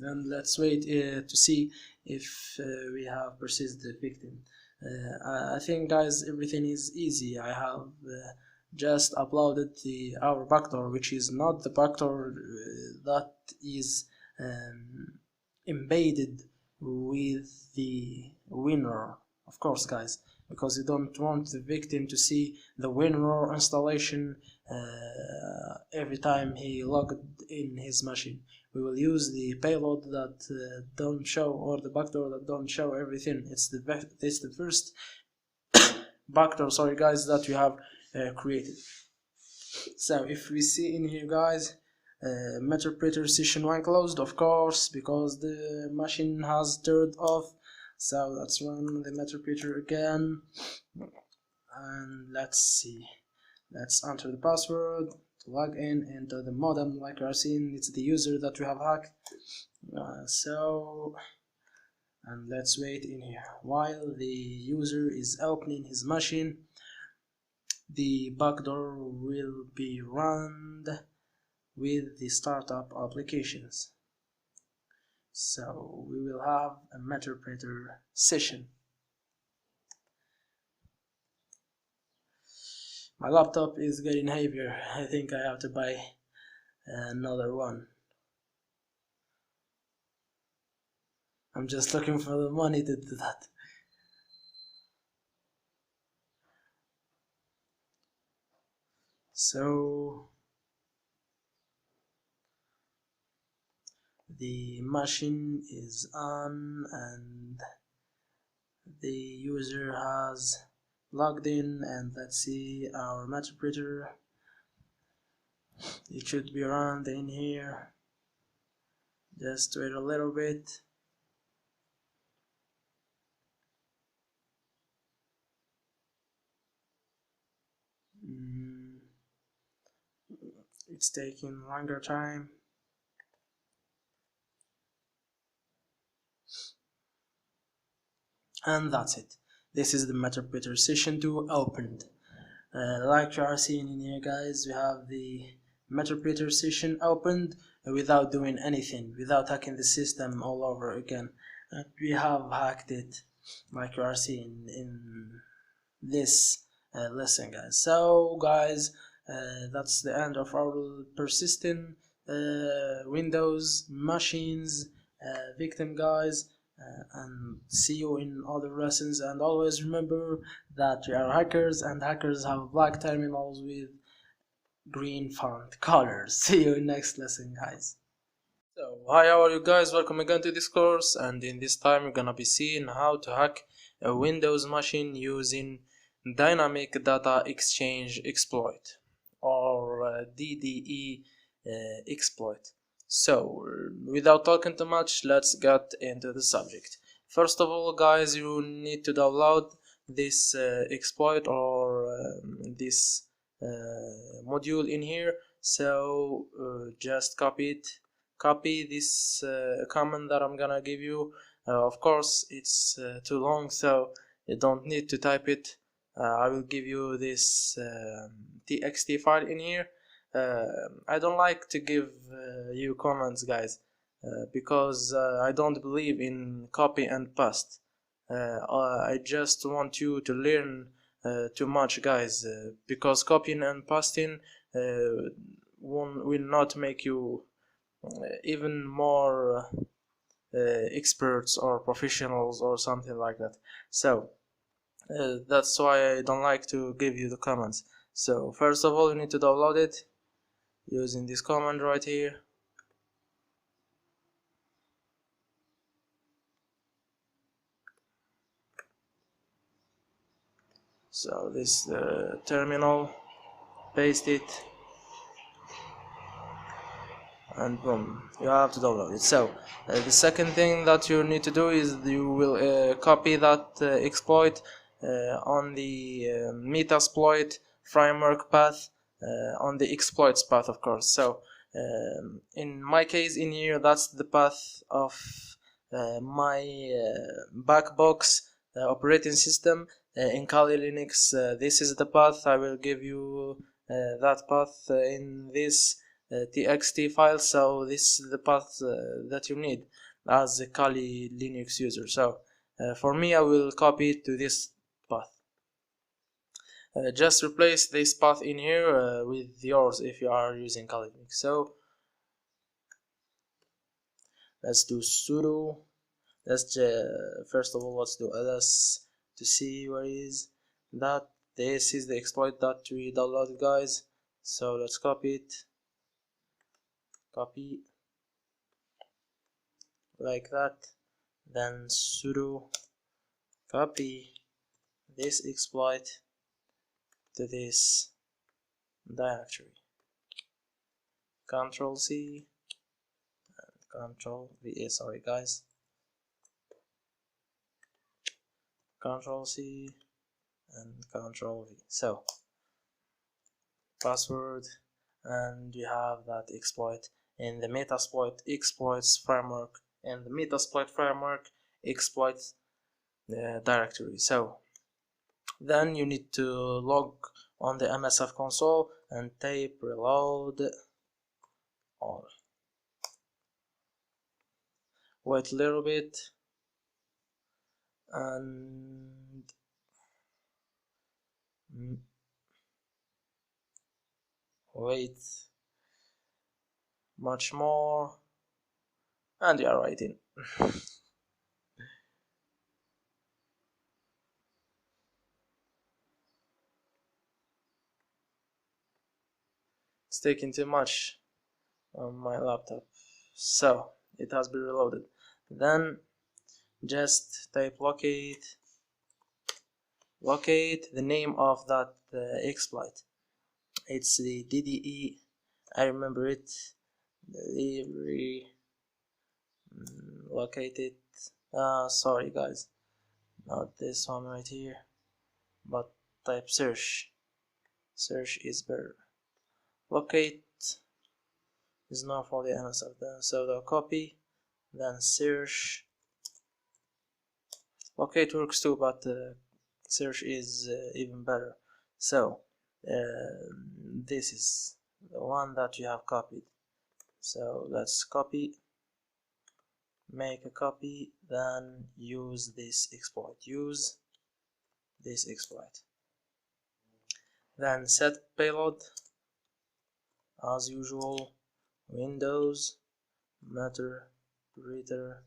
and let's wait to see if we have persisted the victim. I think guys everything is easy. I have just uploaded our backdoor, which is not the backdoor that is embedded with the winner. Of course guys, because you don't want the victim to see the WinRAR installation every time he logged in his machine. We will use the payload that don't show, or the backdoor that don't show everything. It's the first backdoor, sorry guys, that we have created. So if we see in here, guys, Meterpreter session 1 closed, of course, because the machine has turned off. So let's run the Meterpreter again, and let's see. Let's enter the password to log in into the modem. Like you are seeing, it's the user that we have hacked. And let's wait in here while the user is opening his machine. The backdoor will be run with the startup applications. So we will have a Meterpreter session. My laptop is getting heavier. I think I have to buy another one. I'm just looking for the money to do that. So the machine is on and the user has logged in, and let's see our Meterpreter. It should be around in here. Just wait a little bit. It's taking longer time. And that's it. This is the Meterpreter session 2 opened. Like you are seeing in here, guys, we have the Meterpreter session opened without doing anything, without hacking the system all over again. And we have hacked it, like you are seeing in this lesson, guys. So, guys, that's the end of our persistent Windows machines victim, guys. And see you in other lessons, and always remember that we are hackers, and hackers have black terminals with green font colors. See you in next lesson, guys. So hi, how are you guys? Welcome again to this course, and in this time we're gonna be seeing how to hack a Windows machine using dynamic data exchange exploit, or DDE exploit. So without talking too much, let's get into the subject. First of all, guys, you need to download this exploit, or this module in here. So just copy this command that I'm gonna give you. Of course it's too long, so you don't need to type it. I will give you this txt file in here. I don't like to give you comments, guys, because I don't believe in copy and paste. I just want you to learn too much, guys, because copying and pasting will not make you even more experts or professionals or something like that. So that's why I don't like to give you the comments. So first of all, you need to download it using this command right here. So this terminal, paste it, and boom, you have to download it. So the second thing that you need to do is you will copy that exploit on the Metasploit framework path, on the exploits path, of course. So in my case in here, that's the path of my backbox operating system in Kali Linux. This is the path. I will give you that path in this txt file. So this is the path that you need as a Kali Linux user. So for me, I will copy it to this path. Just replace this path in here with yours if you are using Kali Linux. So let's do sudo. Let's first of all, let's do ls to see where is that. This is the exploit that we downloaded, guys. So let's copy it, copy like that, then sudo copy this exploit to this directory, Ctrl C and Ctrl V, sorry guys, Ctrl C and Ctrl V. So password, and you have that exploit in the Metasploit exploits framework, and the Metasploit framework exploits directory. So then you need to log on the MSF console and type reload all. Wait a little bit and wait much more, and you are right in. It's taking too much on my laptop, so it has been reloaded. Then just type locate the name of that exploit. It's the DDE, I remember it, delivery, locate it. Sorry guys, not this one right here, but type search is better. Locate is not for the MSF, then so the copy, then search. Locate works too, but search is even better. So this is the one that you have copied. So let's copy, make a copy, then use this exploit. Use this exploit. Then set payload as usual. Windows, Matter, Reader,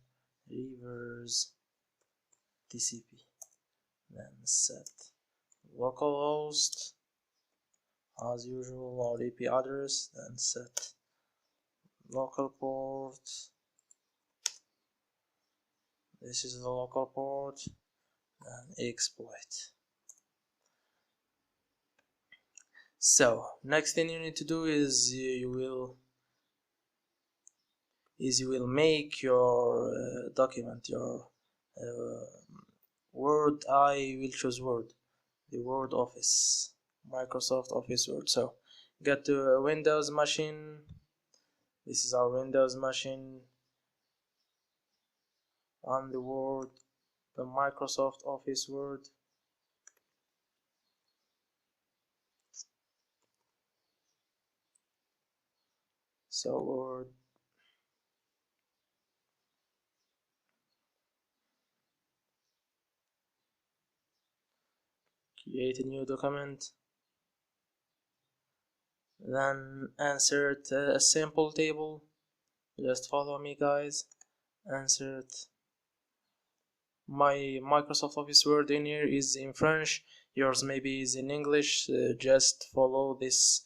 Reverse, TCP. Then set localhost as usual, our IP address. Then set local port. This is the local port, and exploit. So next thing you need to do is you will make your document, your Word. I will choose Word, the Word Office, Microsoft Office Word. So get to a Windows machine. This is our Windows machine on the Word, the Microsoft Office Word. So Word, create a new document, then insert a simple table. Just follow me guys. Insert my Microsoft Office Word in here is in French, yours maybe is in English. Just follow this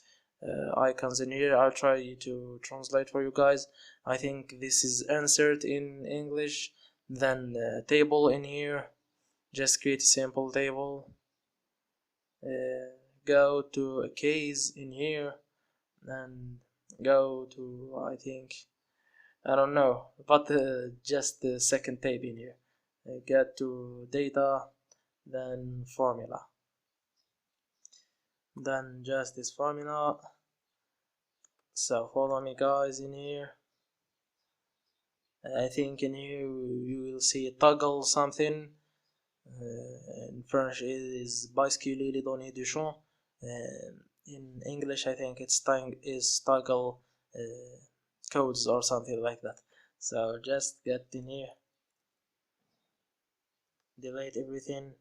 icons in here. I'll try to translate for you guys. I think this is insert in English, then table in here. Just create a simple table, go to a case in here, and go to, I think, I don't know, but just the second tab in here. Get to data, then formula, then just this formula. So follow me guys in here. I think in here you will see toggle something. In French it is basculer les données du champ. In English I think it's toggle codes or something like that. So just get in here, delete everything,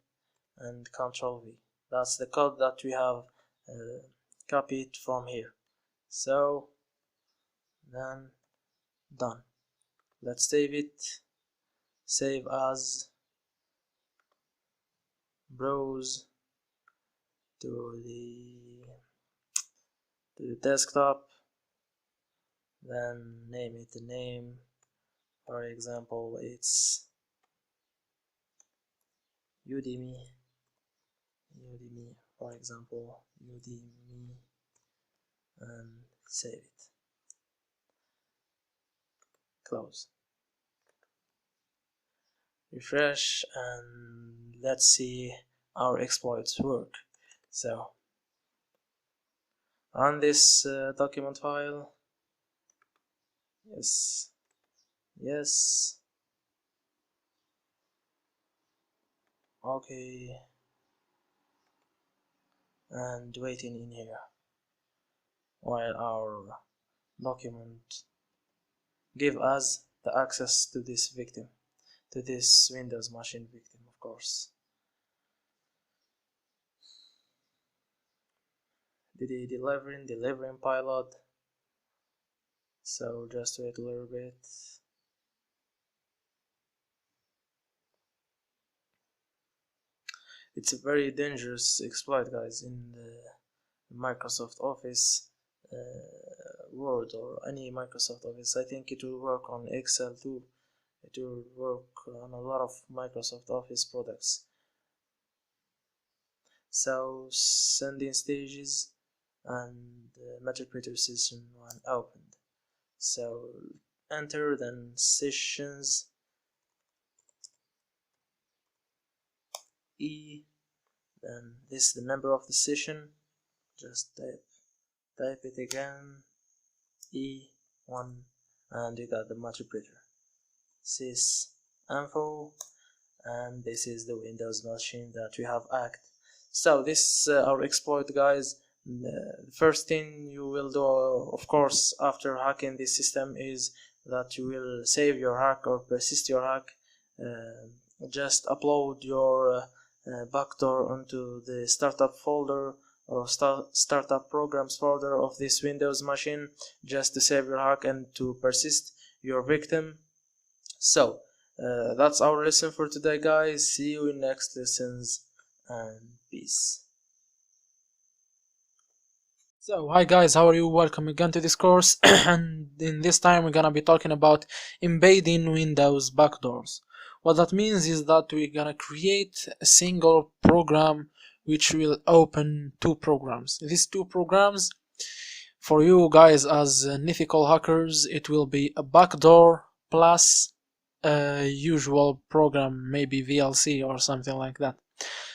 and Ctrl V. That's the code that we have copied from here. So then done. Let's save it. Save as. browse to the desktop, then name it the name. For example, it's Udemy, for example, Udemy, and save it. Close. Refresh and let's see our exploits work. So run this document file. Yes. Okay. And waiting in here while our document give us the access to this victim, to this Windows machine victim, of course. Delivering pilot. So just wait a little bit. It's a very dangerous exploit, guys, in the Microsoft Office, Word, or any Microsoft Office. I think it will work on Excel too. It will work on a lot of Microsoft Office products. So sending stages and Metric session 1 opened. So enter, then sessions E, then this is the number of the session. Just type it again, E1, and you got the interpreter. Sys info, and this is the Windows machine that we have hacked. So this is our exploit, guys. The first thing you will do, of course, after hacking this system is that you will save your hack or persist your hack. Just upload your backdoor onto the startup folder or startup programs folder of this Windows machine, just to save your hack and to persist your victim. So that's our lesson for today, guys. See you in next lessons, and peace. So, hi guys, how are you? Welcome again to this course. And in this time, we're gonna be talking about embedding Windows backdoors. What that means is that we're gonna create a single program which will open two programs. These two programs, for you guys as ethical hackers, it will be a backdoor plus a usual program, maybe VLC or something like that.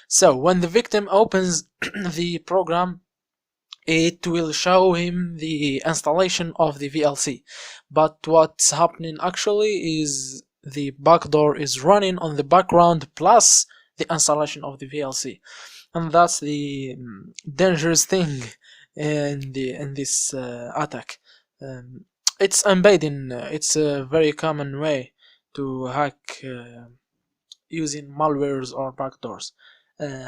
So, when the victim opens the program, it will show him the installation of the VLC, but what's happening actually is the backdoor is running on the background plus the installation of the VLC, and that's the dangerous thing in this attack. It's embedding. It's a very common way to hack using malwares or backdoors.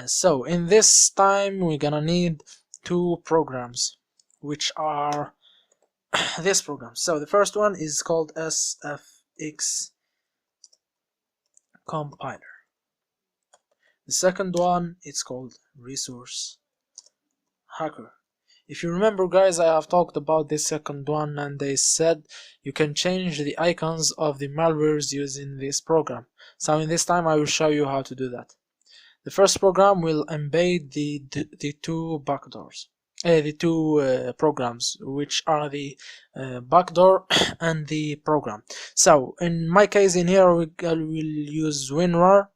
So in this time we're gonna need two programs, which are this program. So the first one is called SFX compiler. The second one is called resource hacker. If you remember, guys, I have talked about this second one, and they said you can change the icons of the malwares using this program. So in this time I will show you how to do that. The first program will embed the two backdoors, the two programs, which are the backdoor and the program. So in my case, in here we will use WinRAR.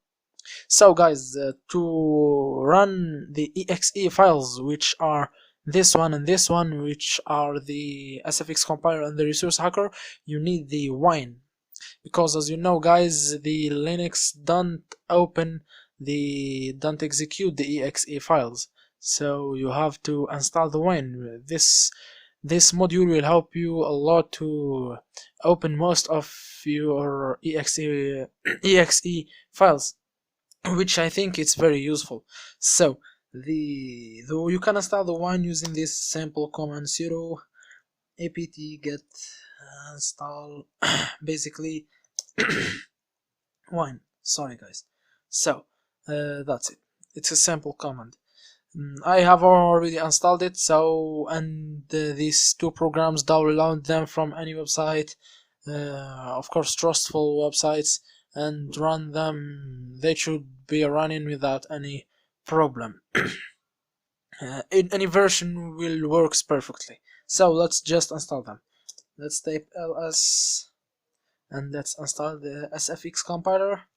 So guys, to run the exe files, which are this one and this one, which are the SFX compiler and the resource hacker, you need the wine, because as you know, guys, the Linux don't execute the exe files, so you have to install the wine. This module will help you a lot to open most of your exe files, which I think it's very useful. So you can install the wine using this simple command sudo apt get install basically wine. Sorry guys. So that's it. It's a simple command. I have already installed it, so and these two programs, download them from any website, of course trustful websites, and run them. They should be running without any problem. Any version will works perfectly. So let's just install them. Let's type ls and let's install the sfx compiler.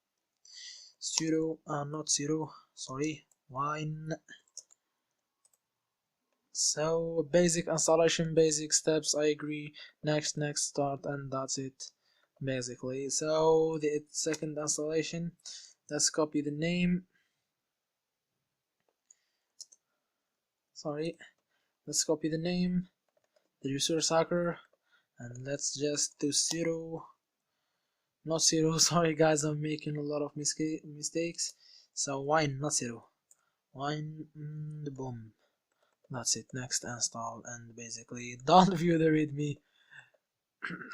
Sudo, not sudo, sorry, wine. So basic installation, basic steps, I agree, next, start, and that's it basically. So the second installation, let's copy the name, let's copy the name, the resource hacker, and let's just do sudo, not zero, sorry guys, I'm making a lot of mistakes. So wine, not zero, wine, the boom. That's it, next install, and basically don't view the readme.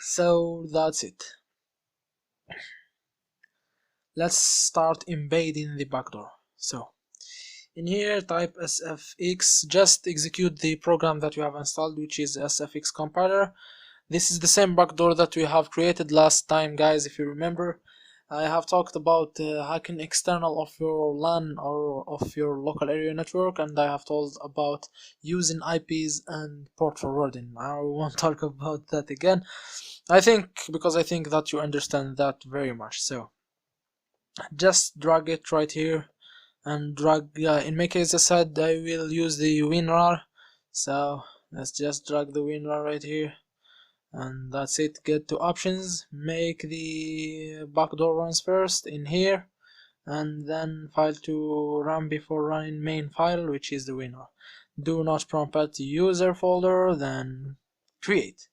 So that's it. Let's start embedding the backdoor. So in here type sfx, just execute the program that you have installed, which is sfx compiler. This is the same backdoor that we have created last time, guys. If you remember, I have talked about hacking external of your LAN or of your local area network, and I have told about using IPs and port forwarding. I won't talk about that again, because I think that you understand that very much. So just drag it right here and drag, in my case I said I will use the WinRAR, so let's just drag the WinRAR right here, and that's it. Get to options, make the backdoor runs first in here, and then file to run before running main file, which is the WinRAR. Do not prompt user folder, then create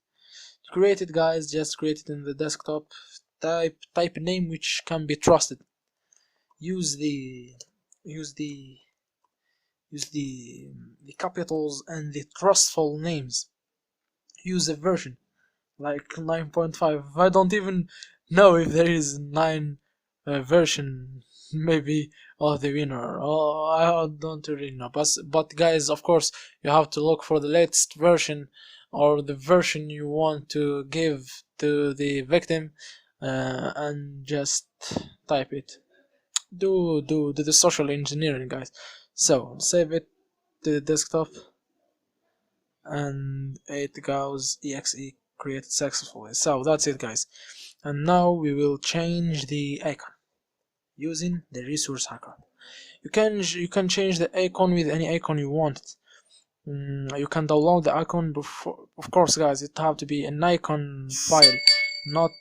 it, guys. Just create it in the desktop, type a name which can be trusted. Use the capitals and the trustful names. Use a version like 9.5. I don't even know if there is 9 version maybe of the winner. I don't really know, but guys, of course you have to look for the latest version or the version you want to give to the victim, and just type it. Do the social engineering, guys. So save it to the desktop, and it goes exe created successfully. So that's it, guys. And now we will change the icon using the resource hacker. You can change the icon with any icon you want. You can download the icon before, of course, guys. It have to be an icon file, not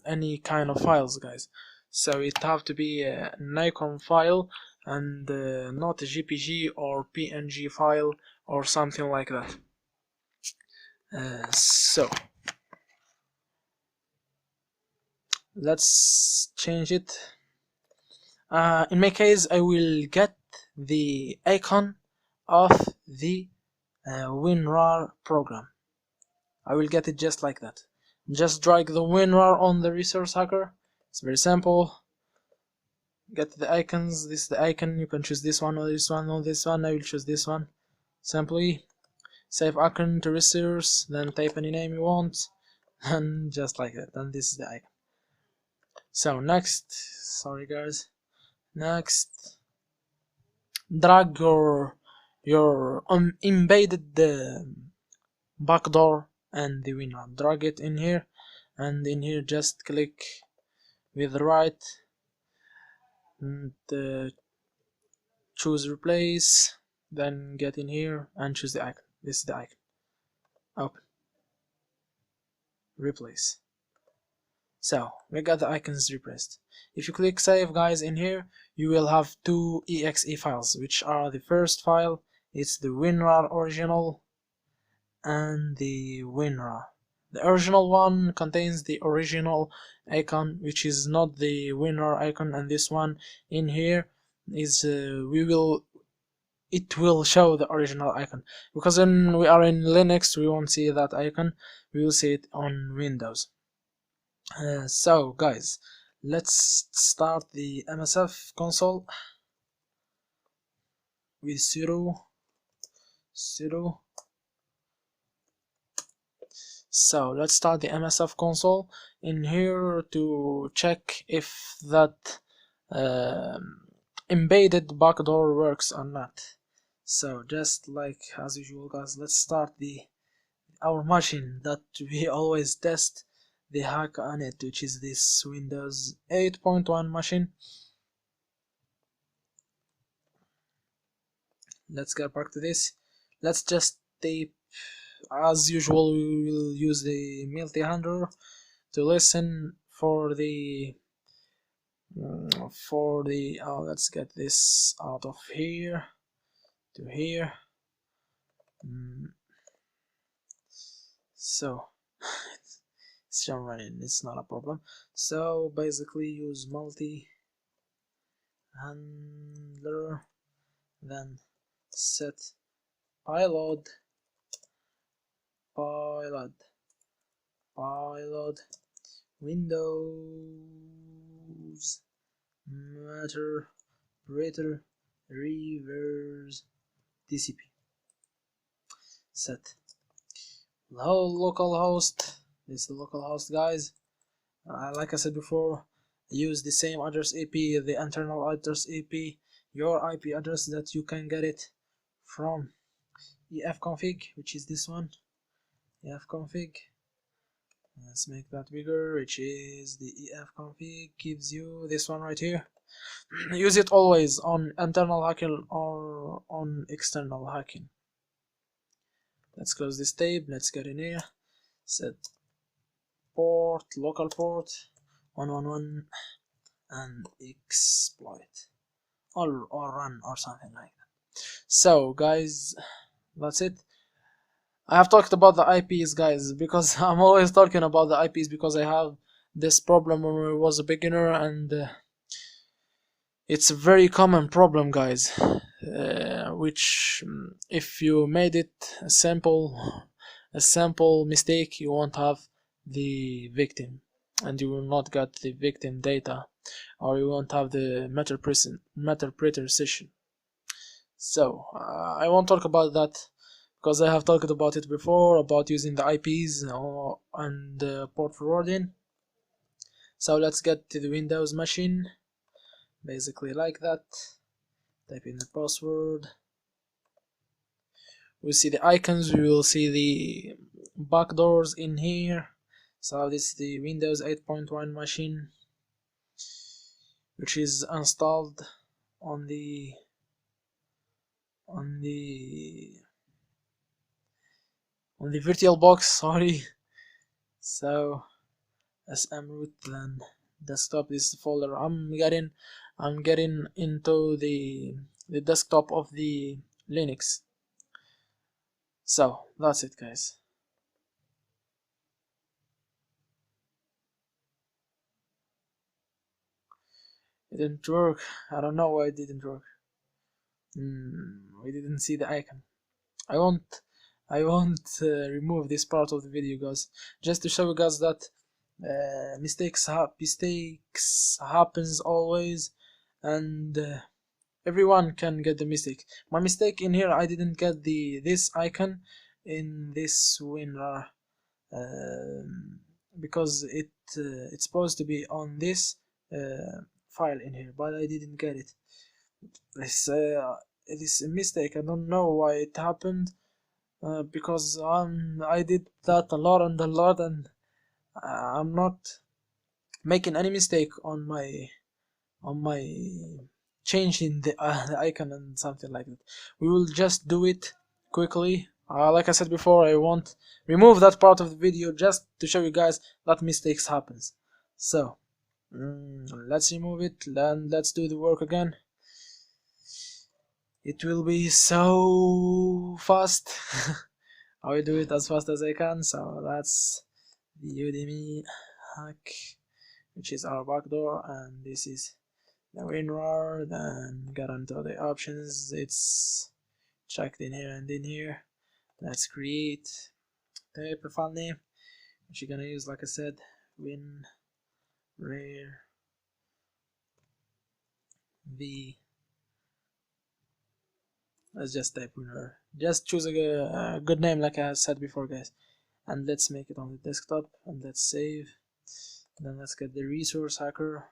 any kind of files, guys. So it have to be an icon file, and not a JPG or PNG file or something like that. So let's change it. In my case, I will get the icon of the WinRAR program. I will get it just like that. Just drag the WinRAR on the resource hacker. It's very simple. Get the icons. This is the icon. You can choose this one or this one or this one. I will choose this one. Simply save icon to resource, then type any name you want, and just like that. And this is the icon. So next, sorry guys, next, drag your embedded backdoor and the winner. Drag it in here, and in here just click with the right and choose replace, then get in here and choose the icon. This is the icon. Open, replace. So we got the icons replaced. If you click save, guys, in here you will have two exe files, which are the first file, it's the WinRAR original, and the WinRAR. The original one contains the original icon, which is not the WinRAR icon, and this one in here is it will show the original icon, because when we are in Linux we won't see that icon, we will see it on Windows. So guys, let's start the MSF console. with sudo. So let's start the MSF console in here to check if that embedded backdoor works or not. So just like as usual, guys, let's start our machine that we always test the hack on it, which is this Windows 8.1 machine. Let's get back to this. Let's just tape. As usual, we will use the multi-handler to listen for the let's get this out of here to here. So it's running, it's not a problem. So basically use multi-handler, then set payload Windows Matter reverse TCP. Set localhost. This is the localhost, guys. Like I said before, use the same address IP, the internal address IP, your IP address that you can get it from efconfig, which is this one. efconfig. Let's make that bigger, which is the efconfig gives you this one right here. Use it always on internal hacking or on external hacking. Let's close this tab. Let's get in here. Set port, local port 111 and exploit or run or something like that. So guys, that's it. I have talked about the IPs, guys, because I'm always talking about the IPs because I have this problem when I was a beginner, and it's a very common problem, guys, which if you made it a simple mistake, you won't have the victim, and you will not get the victim data, or you won't have the matter precision. So I won't talk about that because I have talked about it before, about using the IPs and port forwarding. So let's get to the Windows machine, basically like that. Type in the password. We'll see the icons, we will see the backdoors in here. So this is the Windows 8.1 machine, which is installed on the VirtualBox, sorry. So sm root, then desktop, this is the folder I'm getting into the desktop of the Linux. So that's it, guys. It didn't work. I don't know why it didn't work. We didn't see the icon. I won't remove this part of the video, guys, just to show you guys that mistakes happens always, and everyone can get the mistake. My mistake in here, I didn't get this icon in this WinRAR because it's supposed to be on this file in here, but I didn't get it. It is a mistake. I don't know why it happened, because I did that a lot, and I'm not making any mistake on my changing the icon and something like that. We will just do it quickly. Like I said before, I won't remove that part of the video just to show you guys that mistakes happens. So let's remove it and let's do the work again. It will be so fast. I will do it as fast as I can. So that's the Udemy hack, which is our backdoor, and this is the WinRAR. Then get onto the options. It's checked in here and in here. Let's create type a file name, which you're gonna use, like I said, WinRAR v let's just type winner. Just choose a good name like I said before, guys. And let's make it on the desktop and let's save. Then let's get the resource hacker.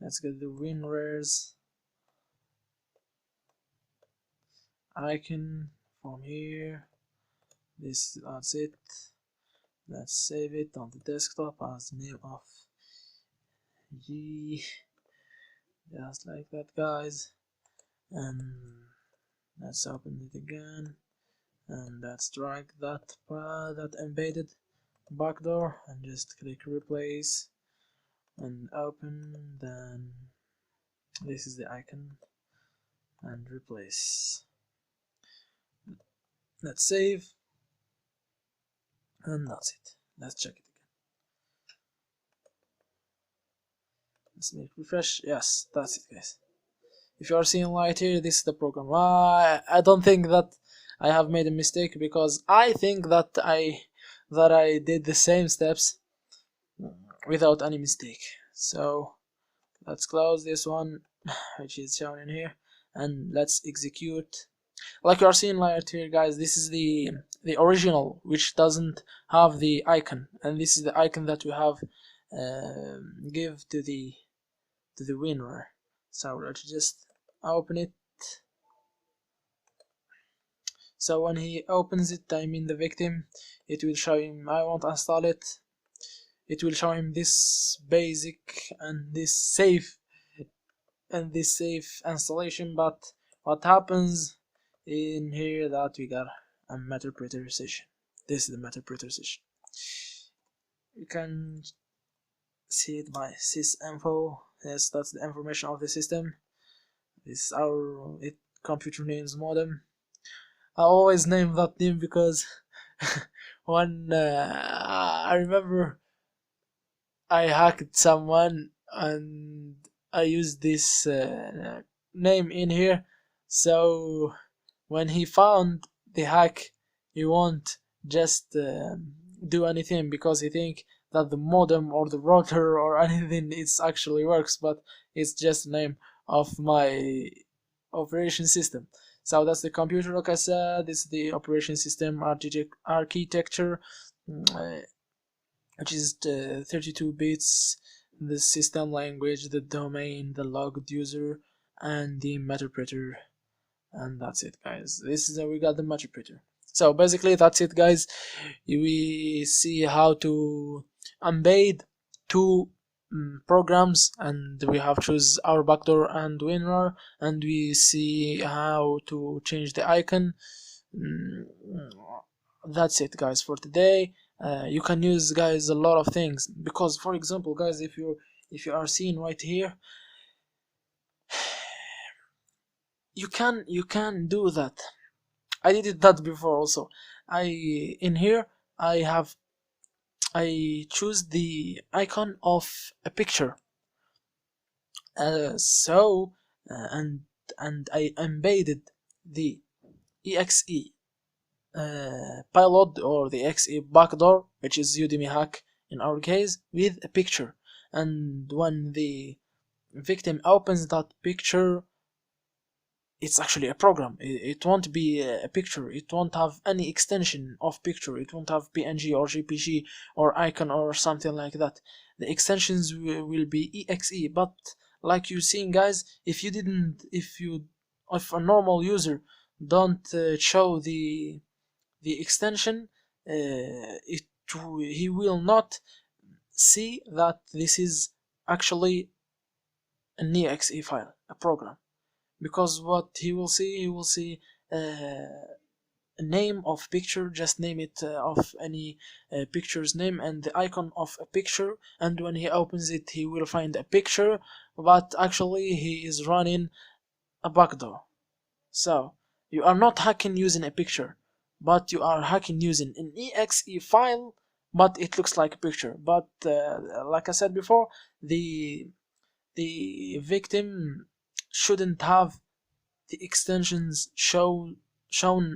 Let's get the WinRares icon from here. That's it. Let's save it on the desktop as the name of G, just like that, guys. And let's open it again, and let's drag that embedded backdoor and just click replace and open. Then this is the icon and replace. Let's save, and that's it. Let's check it again. Let's make refresh. Yes, that's it, guys. If you are seeing light here, this is the program. I don't think that I have made a mistake, because I think that I did the same steps without any mistake. So let's close this one, which is shown in here, and let's execute. Like you are seeing right here, guys, this is the original, which doesn't have the icon, and this is the icon that we have give to the winner. So let's just open it. So when he opens it, I mean the victim, it will show him I won't install it. It will show him this basic and this safe installation. But what happens in here, that we got a Meterpreter session. This is the Meterpreter session. You can see it by sysinfo. Yes, that's the information of the system. This is our computer names modem. I always name that name because when I remember I hacked someone and I used this name in here, so when he found the hack, he won't just do anything, because he think that the modem or the router or anything it's actually works, but it's just the name of my operation system. So that's the computer, like I said. This is the operation system architecture, which is 32 bits, the system language, the domain, the logged user, and the Meterpreter. And that's it, guys. This is we got the Meterpreter. So basically that's it, guys. We see how to embed two programs, and we have choose our backdoor and WinRAR, and we see how to change the icon. That's it, guys, for today. You can use, guys, a lot of things, because for example, guys, if you are seeing right here, you can do that. I did that before also. In here I choose the icon of a picture, and I embedded the exe payload, or the exe backdoor, which is Udemy hack in our case, with a picture. And when the victim opens that picture, it's actually a program. It won't be a picture. It won't have any extension of picture. It won't have PNG or JPG or icon or something like that. The extensions will be exe. But like you seen, guys, if a normal user don't show the extension, he will not see that this is actually an exe file, a program. Because what he will see a name of picture, just name it of any picture's name, and the icon of a picture, and when he opens it he will find a picture, but actually he is running a backdoor. So you are not hacking using a picture, but you are hacking using an exe file, but it looks like a picture. But like I said before, the victim shouldn't have the extensions shown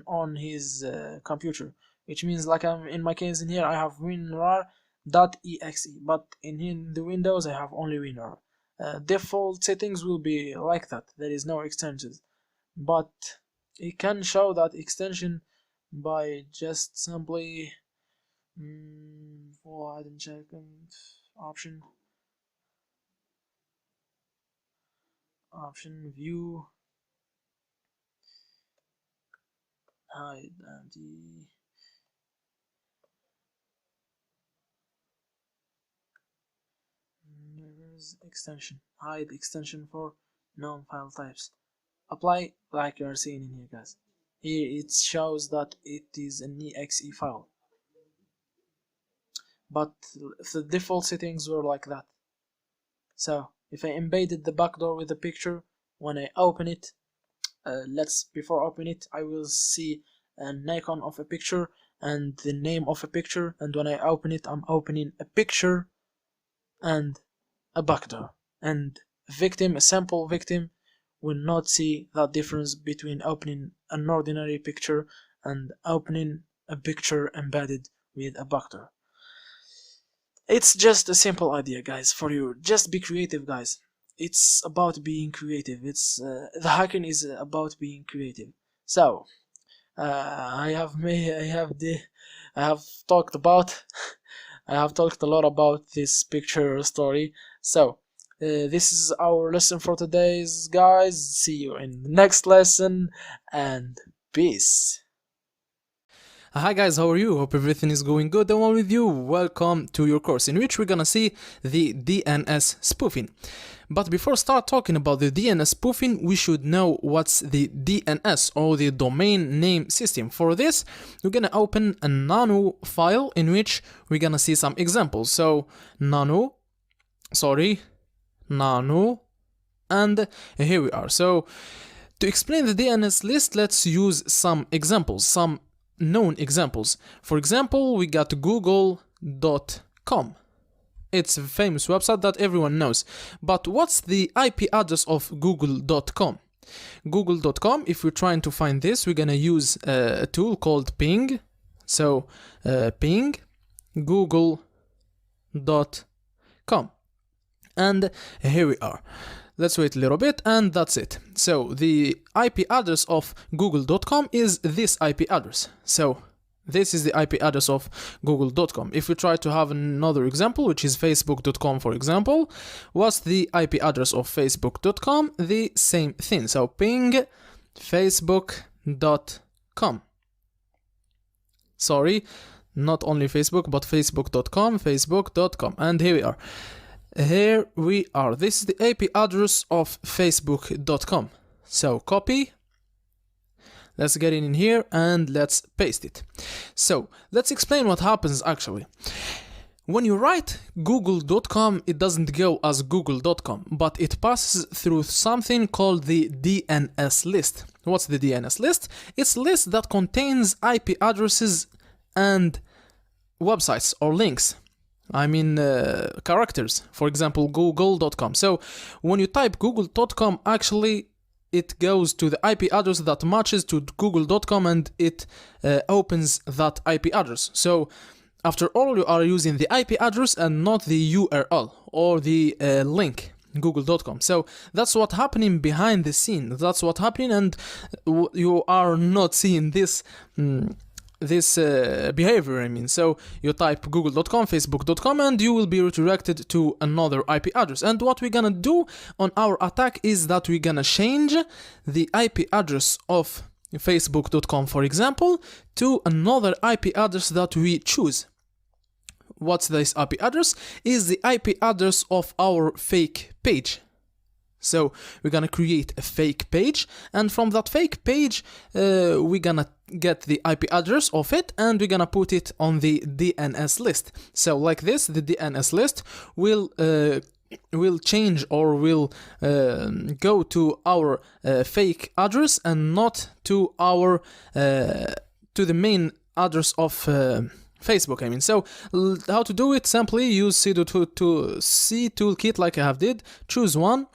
on his computer, which means, like in my case in here, I have winrar.exe, but in the Windows I have only winrar. default settings will be like that. There is no extensions, but it can show that extension by just simply go ahead and check option view hide the extension, hide extension for known file types, apply like you are seeing in here, guys. Here it shows that it is an exe file, but the default settings were like that. So if I embedded the backdoor with the picture, when I open it, before open it, I will see an icon of a picture and the name of a picture, and when I open it, I'm opening a picture and a backdoor, and a sample victim will not see that difference between opening an ordinary picture and opening a picture embedded with a backdoor. It's just a simple idea, guys, for you. Just be creative, guys. It's about being creative. The hacking is about being creative. So I have talked about I have talked a lot about this picture story. So this is our lesson for today, guys. See you in the next lesson, and peace. Hi guys, how are you? Hope everything is going good and well with you. Welcome to your course in which we're gonna see the DNS spoofing. But before start talking about the DNS spoofing, we should know what's the DNS or the domain name system. For this, we're gonna open a nano file in which we're gonna see some examples. So nano, and here we are. So to explain the DNS list, let's use some examples, some known examples. For example, we got google.com. It's a famous website that everyone knows. But what's the IP address of google.com? Google.com, if we're trying to find this, we're gonna use a tool called ping. So ping google.com. And here we are. Let's wait a little bit, and that's it. So the IP address of google.com is this IP address. So this is the IP address of google.com. If we try to have another example, which is facebook.com, for example, what's the IP address of facebook.com? The same thing. So ping facebook.com. Sorry, not only Facebook, but facebook.com. And here we are. Here we are. This is the IP address of facebook.com. So copy. Let's get in here and let's paste it. So let's explain what happens actually. When you write google.com, it doesn't go as google.com, but it passes through something called the DNS list. What's the DNS list? It's a list that contains IP addresses and websites or links. I mean characters, for example google.com. So when you type google.com, actually it goes to the IP address that matches to google.com and it opens that IP address. So after all, you are using the IP address and not the URL or the link, google.com. So that's what's happening behind the scene. That's what's happening, and you are not seeing this behavior. I mean, so you type google.com, facebook.com, and you will be redirected to another IP address. And what we're gonna do on our attack is that we're gonna change the IP address of facebook.com, for example, to another IP address that we choose. What's this IP address? Is the IP address of our fake page. So we're gonna create a fake page, and from that fake page we're gonna get the IP address of it, and we're gonna put it on the DNS list. So like this, the DNS list will change or will go to our fake address and not to our to the main address of Facebook. I mean, so how to do it? Simply use C toolkit like I have did. Choose one,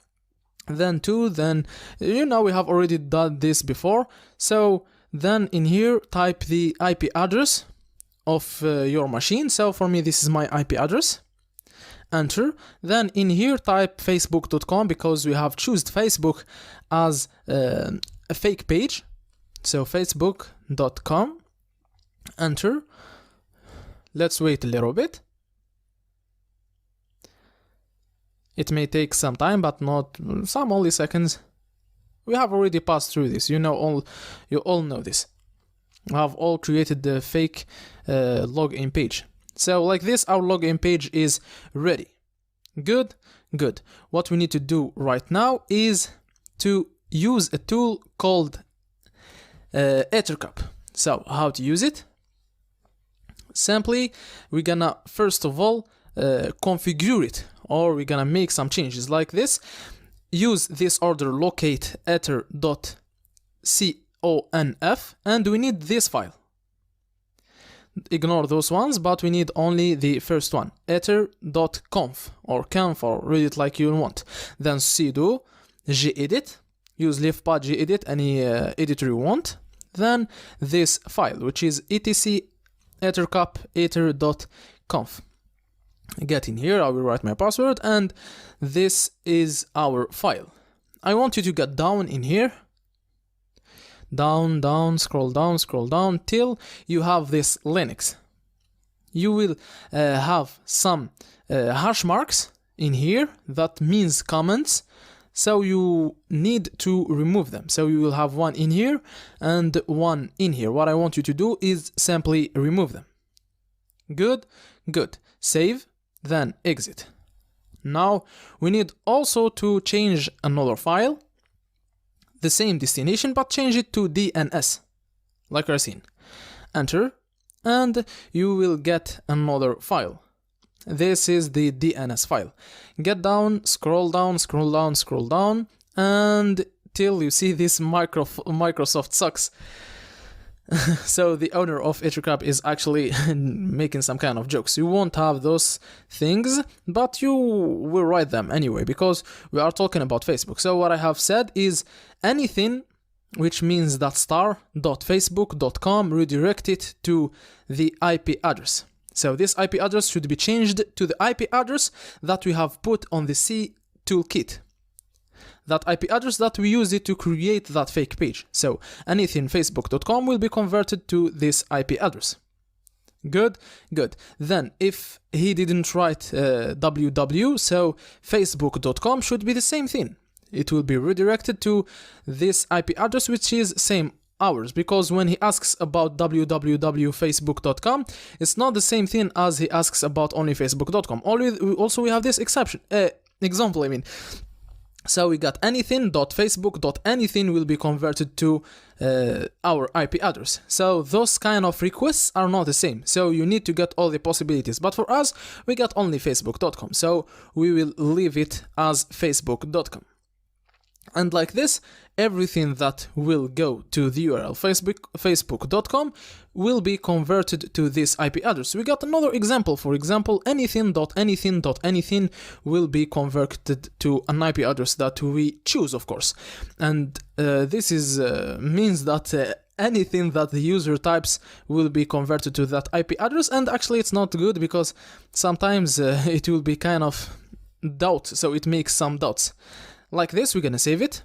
then two, then we have already done this before. So then in here type the IP address of your machine. So for me this is my IP address, enter. Then in here type facebook.com because we have chosen Facebook as a fake page. So facebook.com, enter. Let's wait a little bit. It may take some time, but not some, only seconds. We have already passed through this. You all know this. We have all created the fake login page. So like this, our login page is ready. Good. What we need to do right now is to use a tool called Ethercup. So how to use it? Simply, we're gonna first of all configure it, or we're gonna make some changes like this. Use this order locate ether.conf, and we need this file. Ignore those ones, but we need only the first one, ether.conf or conf, or read it like you want. Then sudo gedit, use leafpad gedit, any editor you want. Then this file, which is etc ethercup ether.conf. Get in here, I will write my password, and this is our file. I want you to get down in here. Down, scroll down till you have this Linux. You will have some hash marks in here, that means comments, so you need to remove them. So you will have one in here and one in here. What I want you to do is simply remove them. Good. Save, then exit. Now we need also to change another file, the same destination, but change it to DNS, like we're seeing. Enter, and you will get another file. This is the DNS file. Get down, scroll down, and till you see this Microsoft sucks. So the owner of Ethercup is actually making some kind of jokes. You won't have those things, but you will write them anyway, because we are talking about Facebook. So what I have said is anything which means that star.facebook.com redirected to the IP address. So this IP address should be changed to the IP address that we have put on the C toolkit. That IP address that we use it to create that fake page. So anything facebook.com will be converted to this IP address. Good. Then if he didn't write www, so facebook.com should be the same thing. It will be redirected to this IP address, which is same ours, because when he asks about www.facebook.com, it's not the same thing as he asks about only facebook.com. Also we have this example, I mean. So we got anything.facebook.anything will be converted to our IP address. So those kind of requests are not the same. So you need to get all the possibilities. But for us, we got only facebook.com. So we will leave it as facebook.com. And like this, everything that will go to the URL facebook.com will be converted to this IP address. We got another example. For example, anything.anything.anything will be converted to an IP address that we choose, of course. And this is means that anything that the user types will be converted to that IP address. And actually it's not good, because sometimes it will be kind of doubt, so it makes some doubts. Like this, we're gonna save it.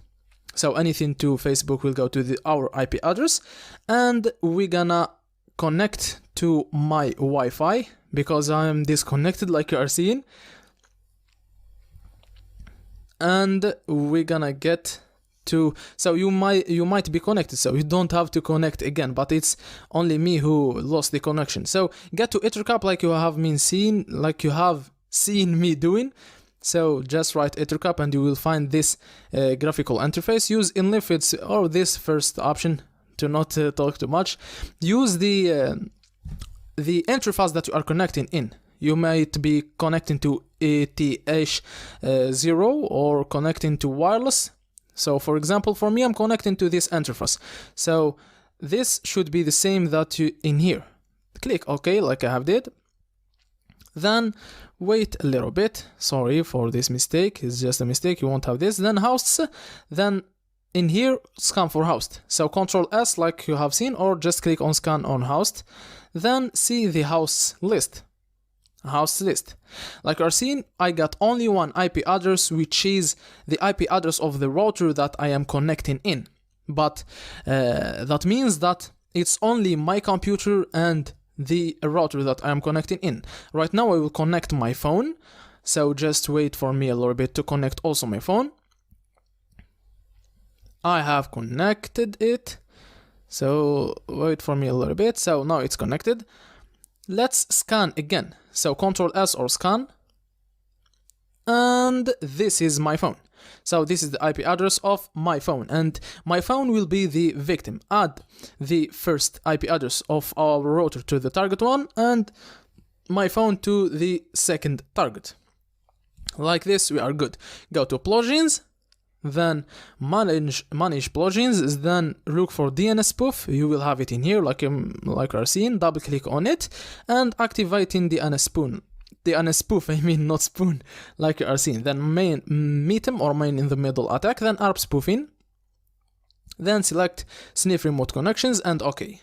So anything to Facebook will go to our IP address, and we're gonna connect to my Wi-Fi because I'm disconnected, like you are seeing. And we're gonna get to, so you might be connected, so you don't have to connect again, but it's only me who lost the connection. So get to Ethercup like you have seen me doing. So just write Ethercup and you will find this graphical interface. Use inlifids or this first option to not talk too much. Use the interface that you are connecting in. You might be connecting to ETH0 or connecting to wireless. So for example, for me, I'm connecting to this interface. So this should be the same that you in here. Click OK like I have did. Then wait a little bit. Sorry for this mistake. It's just a mistake. You won't have this. Then hosts. Then in here, scan for host. So Ctrl S like you have seen, or just click on scan on host. Then see the host list. host list. Like you are seeing, I got only one IP address, which is the IP address of the router that I am connecting in. But that means that it's only my computer and the router that I am connecting in. Right now I will connect my phone, so just wait for me a little bit to connect also my phone. I have connected it, so wait for me a little bit. So now it's connected. Let's scan again. So Ctrl S or scan. And this is my phone. So this is the IP address of my phone, and my phone will be the victim. Add the first IP address of our router to the target one and my phone to the second target. Like this, we are good. Go to plugins, then manage plugins, then look for DNS spoof. You will have it in here, like you are seeing. Double click on it and activating the DNS spoof, I mean not spoon, like you are seeing. Then main meetem or main in the middle attack, then ARP spoofing, then select sniff remote connections and OK.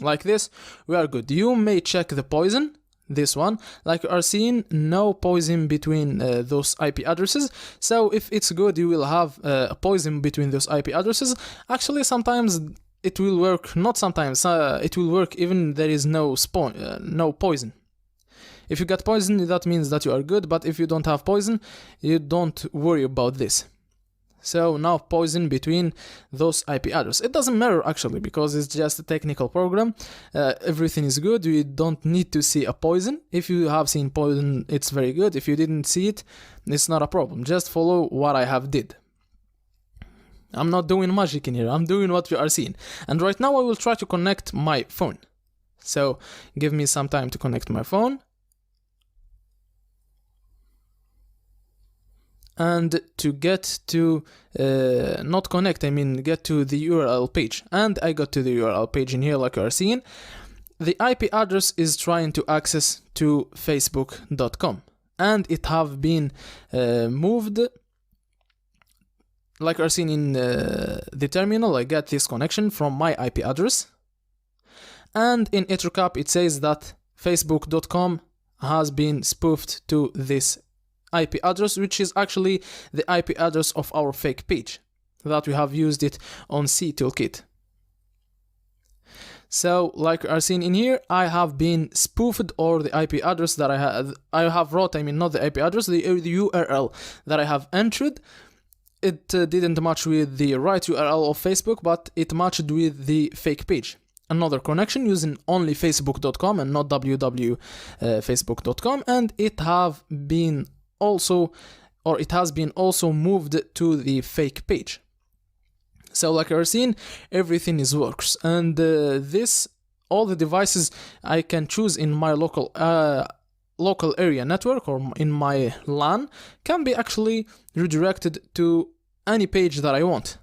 Like this, we are good. You may check the poison, this one, like you are seeing, no poison between those IP addresses. So if it's good, you will have a poison between those IP addresses. Actually, sometimes it will work, not sometimes, it will work even there is no poison. If you get poison, that means that you are good, but if you don't have poison, you don't worry about this. So now poison between those IP addresses. It doesn't matter actually, because it's just a technical program. Everything is good. You don't need to see a poison. If you have seen poison, it's very good. If you didn't see it, it's not a problem. Just follow what I have did. I'm not doing magic in here. I'm doing what you are seeing. And right now I will try to connect my phone. So give me some time to connect my phone. And to get to, not connect, I mean get to the URL page. And I got to the URL page in here, like you are seeing. The IP address is trying to access to facebook.com. And it have been moved, like you are seeing in the terminal. I get this connection from my IP address. And in ethercap it says that facebook.com has been spoofed to this IP address, which is actually the IP address of our fake page that we have used it on C Toolkit. So like you are seeing in here, I have been spoofed, or the IP address that I have wrote, I mean not the IP address, the URL that I have entered. It didn't match with the right URL of Facebook, but it matched with the fake page. Another connection using only facebook.com and not www.facebook.com, and it has been also moved to the fake page. So like you're seeing, everything works, and all the devices I can choose in my local area network or in my LAN can be actually redirected to any page that I want.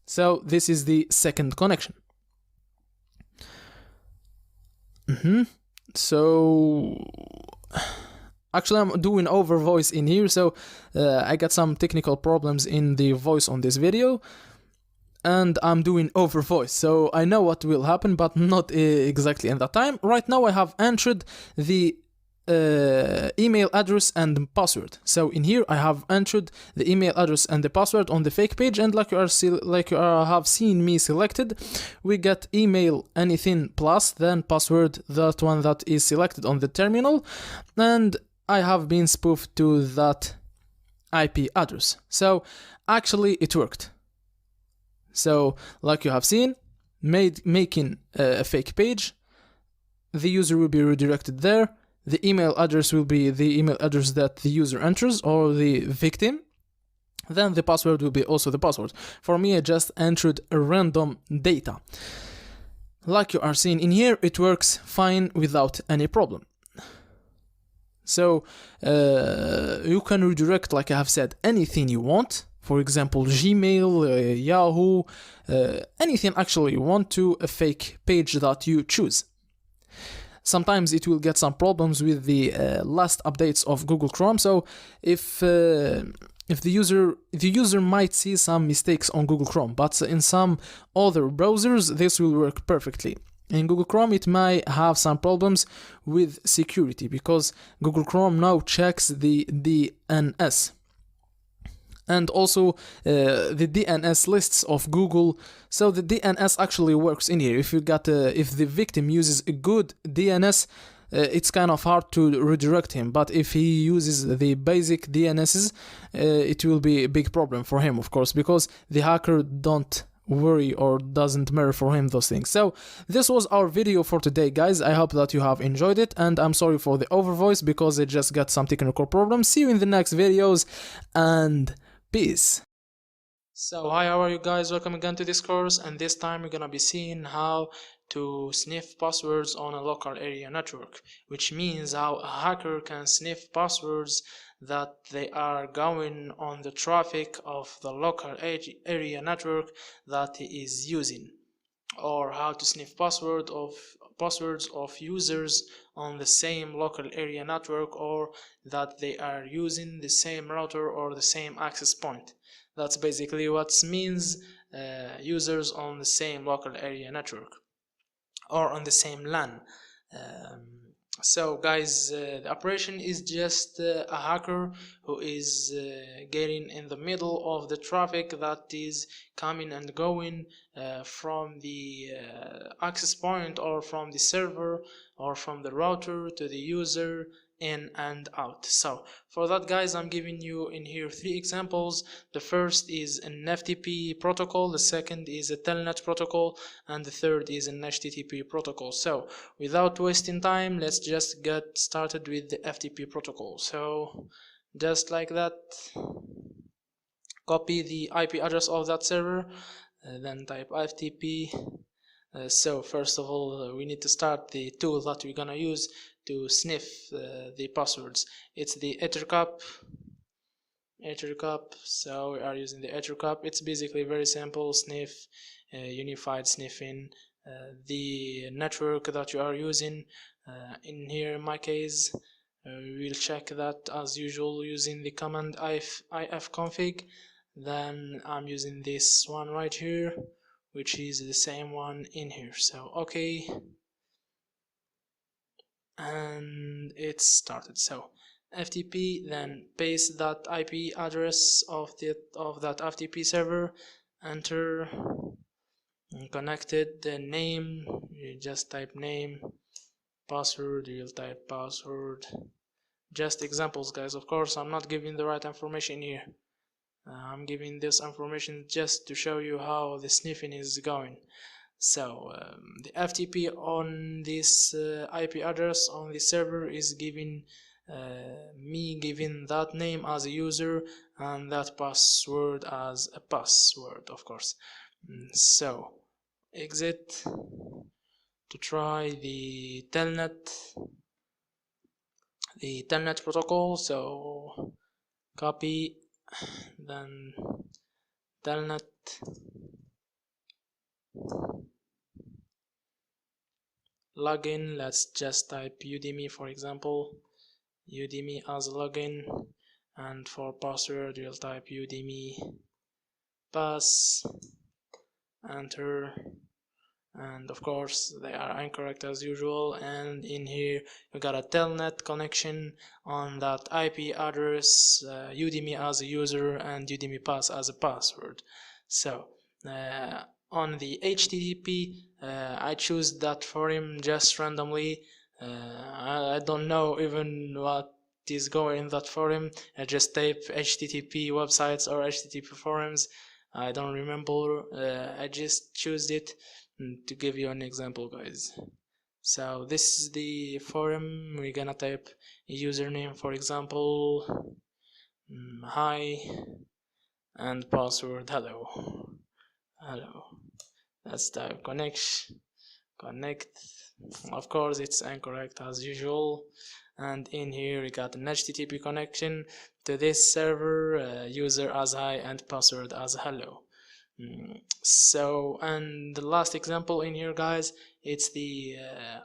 So this is the second connection. So actually I'm doing over voice in here, so I got some technical problems in the voice on this video, and I'm doing over voice, so I know what will happen, but not exactly in that time. Right now I have entered the email address and password. So in here I have entered the email address and the password on the fake page, and like you have seen me selected, we get email anything plus then password, that one that is selected on the terminal, and I have been spoofed to that IP address. So actually it worked. So like you have seen, making a fake page, the user will be redirected there. The email address will be the email address that the user enters, or the victim. Then the password will be also the password. For me, I just entered a random data. Like you are seeing in here, it works fine without any problem. So you can redirect, like I have said, anything you want. For example, Gmail, Yahoo, anything actually you want to a fake page that you choose. Sometimes it will get some problems with the last updates of Google Chrome. So if the user might see some mistakes on Google Chrome, but in some other browsers this will work perfectly. in Google Chrome it might have some problems with security, because Google Chrome now checks the DNS, and also the DNS lists of Google. So the DNS actually works in here. If you got if the victim uses a good DNS, it's kind of hard to redirect him, but if he uses the basic DNSs, it will be a big problem for him, of course, because the hacker don't worry or doesn't matter for him those things. So this was our video for today, guys. I hope that you have enjoyed it, and I'm sorry for the overvoice because it just got some technical problems. See you in the next videos, and peace. So hi, how are you guys? Welcome again to this course, and this time we're gonna be seeing how to sniff passwords on a local area network, which means how a hacker can sniff passwords that they are going on the traffic of the local area network that he is using, or how to sniff passwords of users on the same local area network, or that they are using the same router or the same access point. That's basically what means users on the same local area network or on the same LAN. So guys, the operation is just a hacker who is getting in the middle of the traffic that is coming and going from the access point, or from the server, or from the router to the user, in and out. So for that, guys, I'm giving you in here 3 examples. The first is an FTP protocol, the second is a telnet protocol, and the third is an HTTP protocol. So without wasting time, let's just get started with the FTP protocol. So just like that, copy the IP address of that server, then type FTP. So first of all, we need to start the tool that we're gonna use to sniff the passwords. It's the ettercap. So we are using the ettercap. It's basically very simple: sniff, unified sniffing, the network that you are using. In here, in my case, we'll check that as usual using the command ifconfig. Then I'm using this one right here, which is the same one in here. So okay, and it's started. So FTP, then paste that IP address of that FTP server, enter, and connected. The name, you just type name, password, you'll type password. Just examples, guys. Of course, I'm not giving the right information here. I'm giving this information just to show you how the sniffing is going. So the FTP on this IP address on the server is giving me giving that name as a user and that password as a password, of course. So exit to try the telnet protocol. So copy, then telnet, login. Let's just type Udemy, for example, Udemy as login, and for password you'll type Udemy pass, enter, and of course they are incorrect as usual. And in here you got a telnet connection on that IP address, Udemy as a user and Udemy pass as a password. So on the HTTP, I choose that forum just randomly. I don't know even what is going in that forum. I just type HTTP websites or HTTP forums. I don't remember. I just choose it to give you an example, guys. So this is the forum. We're gonna type a username, for example, hi, and password hello. Let's type connect. Of course it's incorrect as usual. And in here we got an HTTP connection to this server, user as hi and password as hello. So, and the last example in here, guys, it's the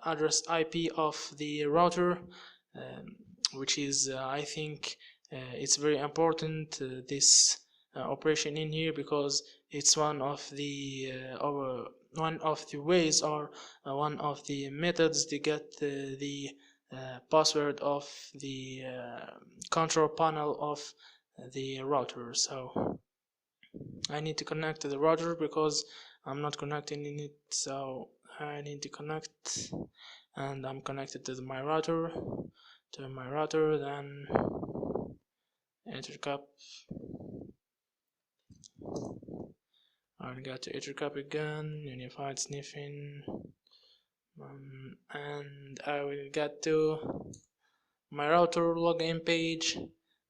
address IP of the router, which is I think it's very important, this operation in here, because it's one of the ways, or one of the methods to get the password of the control panel of the router. So I need to connect to the router because I'm not connecting in it, so I need to connect, and I'm connected to my router, then ethercap. I'll go to ethercap again, unified sniffing, and I will get to my router login page,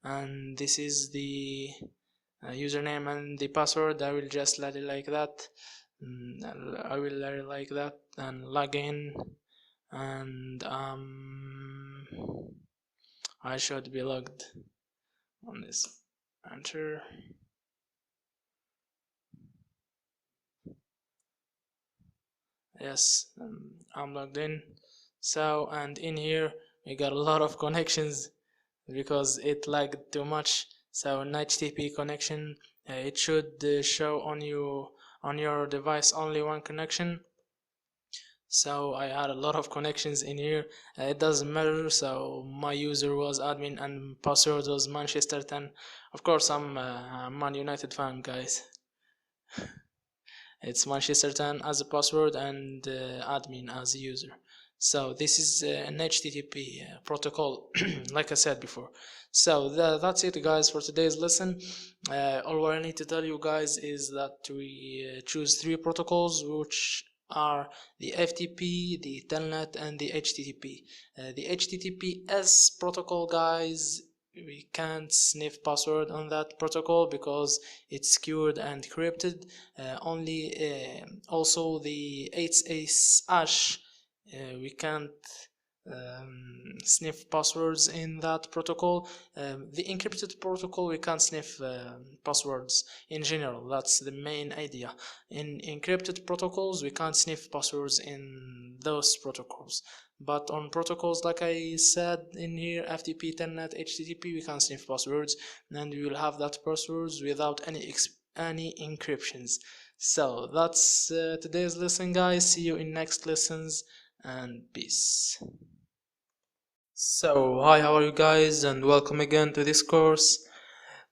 and this is the username and the password. I will just let it like that. I will let it like that and log in, and I should be logged on this. Enter. Yes, I'm logged in. So, and in here we got a lot of connections because it lagged too much. So an HTTP connection, it should show on your device only one connection. So I had a lot of connections in here. It doesn't matter. So my user was admin and password was Manchester 10. Of course, I'm a Man United fan, guys. It's Manchester 10 as a password and admin as a user. So this is an HTTP protocol, like I said before. So that's it, guys, for today's lesson. All I need to tell you guys is that we choose 3 protocols, which are the FTP, the Telnet, and the HTTP. The HTTPS protocol, guys, we can't sniff password on that protocol because it's secured and encrypted. Also the 8-hash, we can't sniff passwords in that protocol. The encrypted protocol, we can't sniff passwords in general. That's the main idea. In encrypted protocols, we can't sniff passwords in those protocols. But on protocols like I said in here, FTP, Telnet, HTTP, we can sniff passwords, and we will have that passwords without any encryptions. So that's today's lesson, guys. See you in next lessons, and peace. So hi, how are you guys, and welcome again to this course.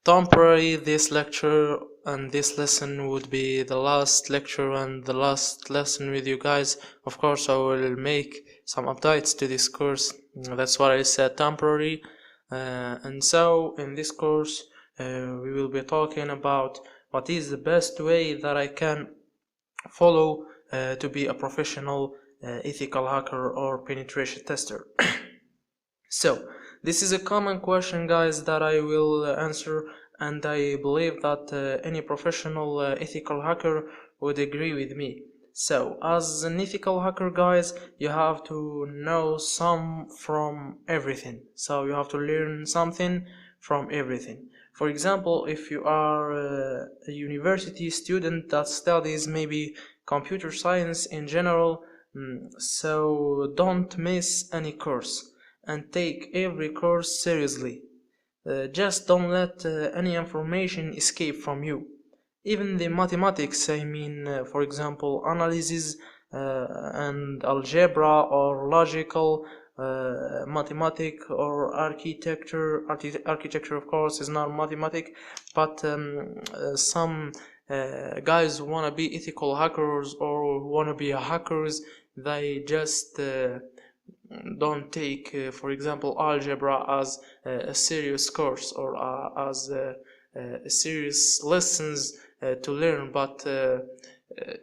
Temporarily, this lecture and this lesson would be the last lecture and the last lesson with you guys. Of course, I will make some updates to this course. That's why I said temporary. And so in this course, we will be talking about what is the best way that I can follow to be a professional ethical hacker or penetration tester. So this is a common question, guys, that I will answer, and I believe that any professional ethical hacker would agree with me. So as an ethical hacker, guys, you have to know some from everything. So you have to learn something from everything. For example, if you are a university student that studies maybe computer science in general, so don't miss any course and take every course seriously. Just don't let any information escape from you. Even the mathematics, for example, analysis and algebra or logical mathematics or architecture. Architecture, of course, is not mathematics, but some guys who want to be ethical hackers or want to be hackers, they just don't take, for example, algebra as a serious course or as a serious lessons to learn, but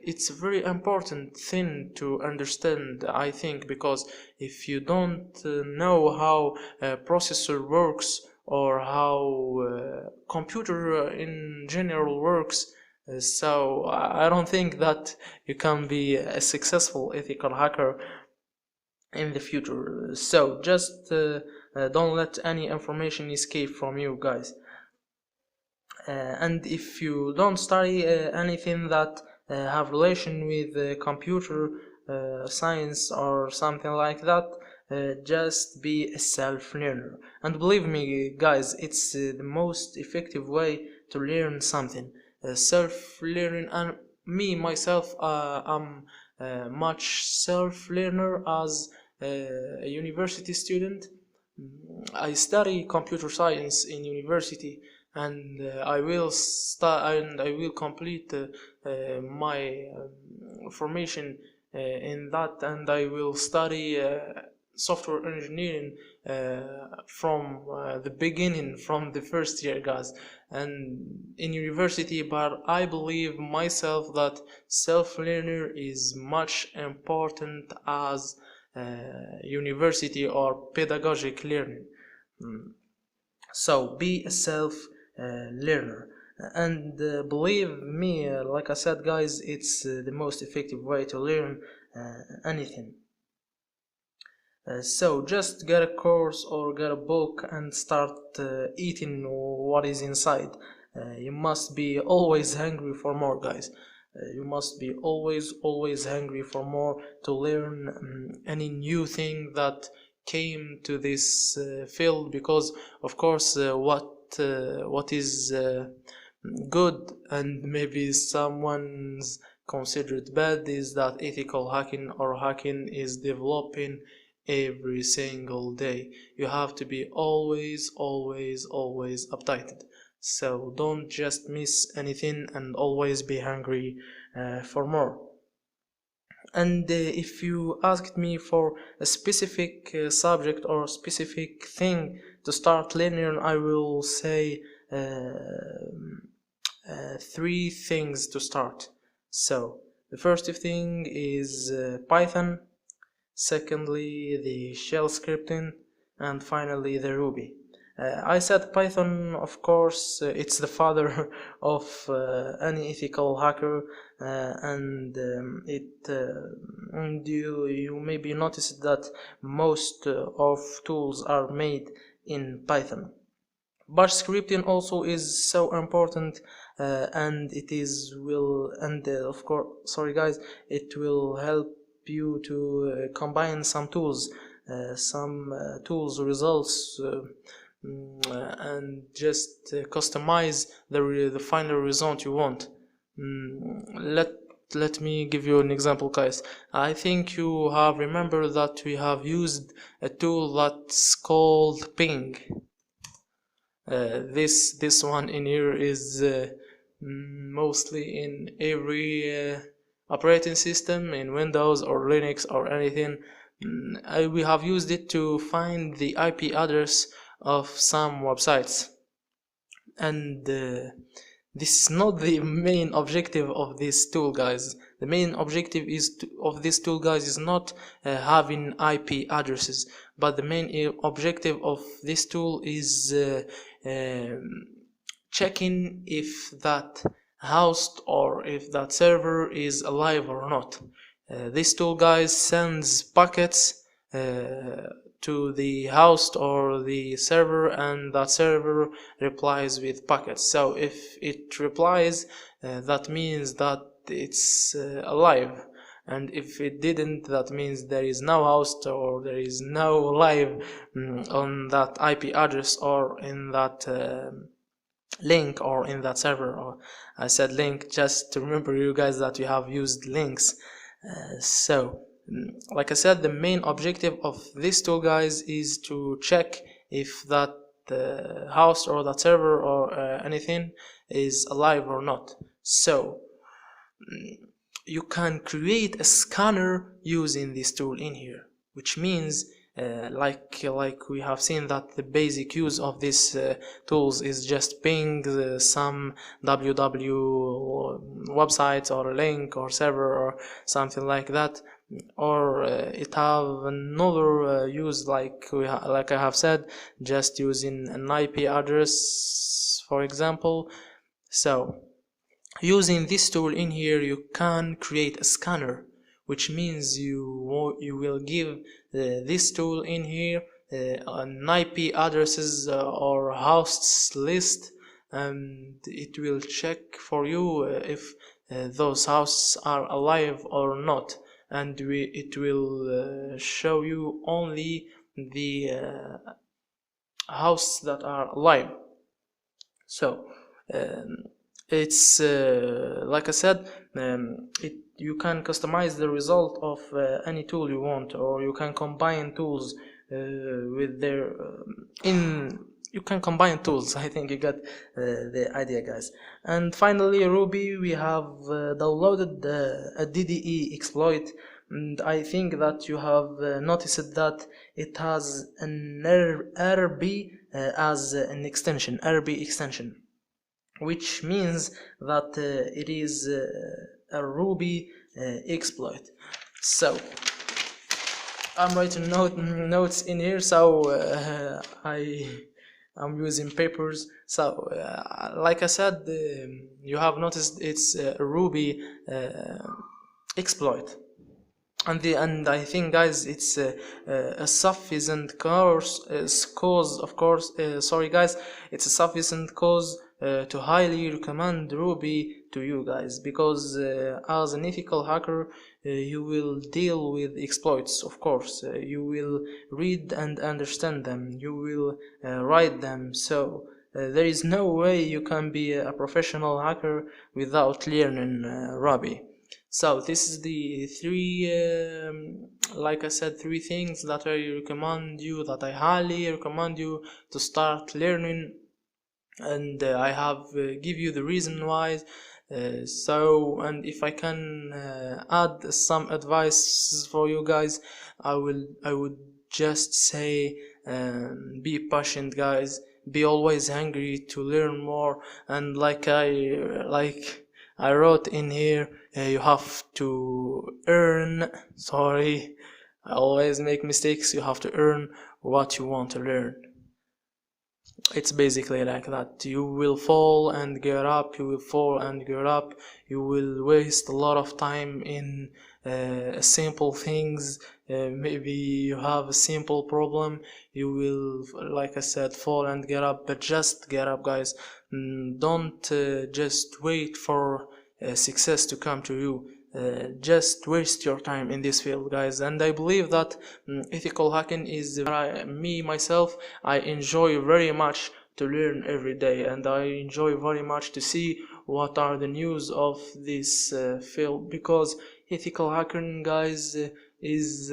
it's a very important thing to understand, I think, because if you don't know how a processor works or how computer in general works, so I don't think that you can be a successful ethical hacker in the future. So just don't let any information escape from you, guys. And if you don't study anything that have relation with computer science or something like that, just be a self-learner. And believe me, guys, it's the most effective way to learn something. self-learning, and me myself, I'm much self-learner as a university student. I study computer science in university, and I will complete my formation in that, and I will study software engineering from the beginning, from the first year, guys, and in university. But I believe myself that self-learner is much important as university or pedagogic learning. So be a self learner, and believe me, like I said, guys, it's the most effective way to learn anything. So just get a course or get a book and start eating what is inside. You must be always hungry for more, guys. You must be always hungry for more to learn any new thing that came to this field, because of course what is good and maybe someone's considered bad is that ethical hacking or hacking is developing every single day. You have to be always updated. So don't just miss anything, and always be hungry for more. And if you asked me for a specific subject or specific thing to start learning, I will say 3 things to start. So the first thing is Python, secondly the shell scripting, and finally the Ruby. I said Python, of course, it's the father of any ethical hacker, and you maybe noticed that most of tools are made in Python. Bash scripting also is so important, and of course, sorry guys, it will help you to combine some tools results, and just customize the final result you want. Let me give you an example, guys. I think you have remembered that we have used a tool that's called ping. This one in here is mostly in every operating system, in Windows or Linux or anything. We have used it to find the IP address of some websites, and this is not the main objective of this tool, guys. The main objective of this tool, guys, is not having IP addresses, but the main objective of this tool is checking if that host or if that server is alive or not. This tool, guys, sends packets to the host or the server, and that server replies with packets. So if it replies, that means that it's alive, and if it didn't, that means there is no host or there is no live on that IP address or in that link or in that server. Or I said link just to remember you guys that we have used links. So like I said, the main objective of this tool, guys, is to check if that host or that server or anything is alive or not. So you can create a scanner using this tool in here, which means like we have seen that the basic use of this tools is just ping some www websites or a link or server or something like that, or it have another use, like I have said, just using an IP address, for example. So using this tool in here, you can create a scanner, which means you will give this tool in here an IP addresses or hosts list, and it will check for you if those hosts are alive or not, and it will show you only the hosts that are alive. So it's like I said, you can customize the result of any tool you want, or you can combine tools with their you can combine tools. I think you got the idea, guys. And finally, Ruby, we have downloaded a DDE exploit, and I think that you have noticed that it has an RB as an extension, RB extension, which means that it is a Ruby exploit. So I'm writing notes in here, so I'm using papers. So like I said, you have noticed it's a Ruby exploit. And I think, guys, it's a sufficient cause, of course. Sorry, guys, it's a sufficient cause to highly recommend Ruby to you guys, because as an ethical hacker, you will deal with exploits. Of course, you will read and understand them. You will write them. So there is no way you can be a professional hacker without learning Ruby. So this is the three, like I said, three things that I highly recommend you to start learning, and I have give you the reason why. And if I can add some advice for you guys, I would just say, be patient, guys. Be always hungry to learn more, and like I wrote in here, you have to earn. Sorry, I always make mistakes. You have to earn what you want to learn. It's basically like that. You will fall and get up, you will fall and get up. You will waste a lot of time in simple things. Maybe you have a simple problem, you will, like I said, fall and get up. But just get up, guys. Don't just wait for success to come to you. Just waste your time in this field, guys. And I believe that ethical hacking is me myself, I enjoy very much to learn every day, and I enjoy very much to see what are the news of this field, because ethical hacking, guys, is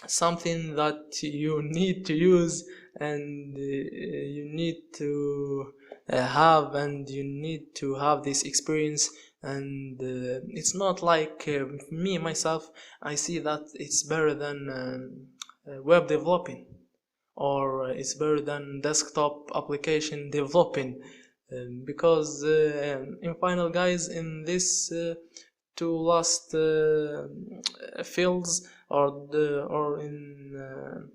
something that you need to use, and you need to have, and you need to have this experience. And it's not like me myself, I see that it's better than web developing, or it's better than desktop application developing, because in final, guys, in this two last fields, or in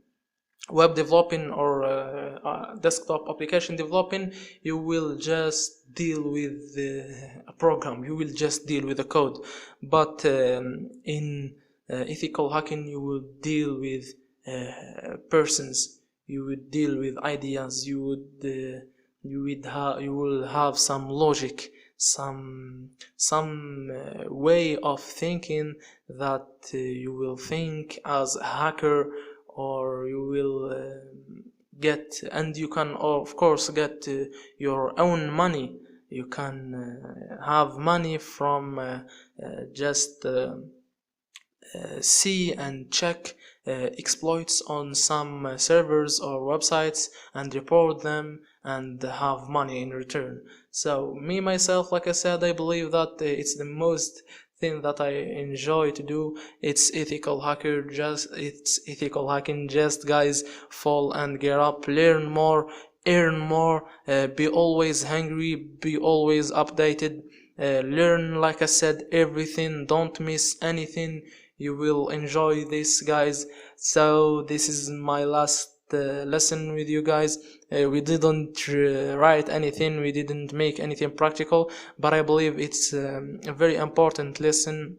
web developing or desktop application developing, you will just deal with a program, you will just deal with the code. But in ethical hacking, you will deal with persons, you would deal with ideas, you will have some logic, some way of thinking, that you will think as a hacker, or you will get, and you can of course get your own money. You can have money from just see and check exploits on some servers or websites, and report them and have money in return. So me myself, like I said, I believe that it's the most thing that I enjoy to do. It's ethical hacking, just guys, fall and get up, learn more, earn more, be always hungry, be always updated, learn, like I said, everything, don't miss anything. You will enjoy this, guys. So this is my last lesson with you guys. We didn't write anything, we didn't make anything practical, but I believe it's a very important lesson.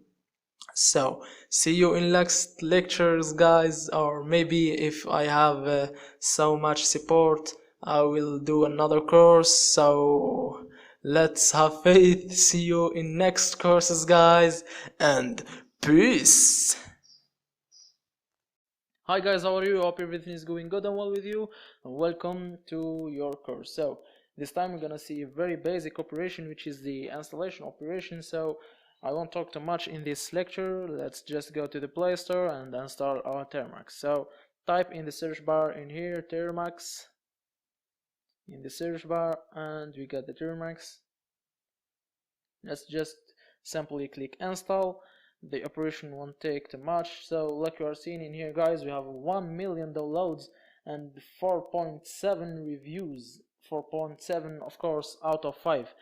So see you in next lectures, guys, or maybe if I have so much support, I will do another course. So let's have faith. See you in next courses, guys, and peace. Hi guys, how are you? Hope everything is going good and well with you, and welcome to your course. So This time we're gonna see a very basic operation, which is the installation operation. So I won't talk too much in this lecture. Let's just go to the Play Store and install our Termux. So type in the search bar in here Termux in the search bar, and we got the Termux. Let's just simply click install. The operation won't take too much. So like you are seeing in here, guys, we have 1 million downloads and 4.7 reviews. 4.7, of course, out of 5.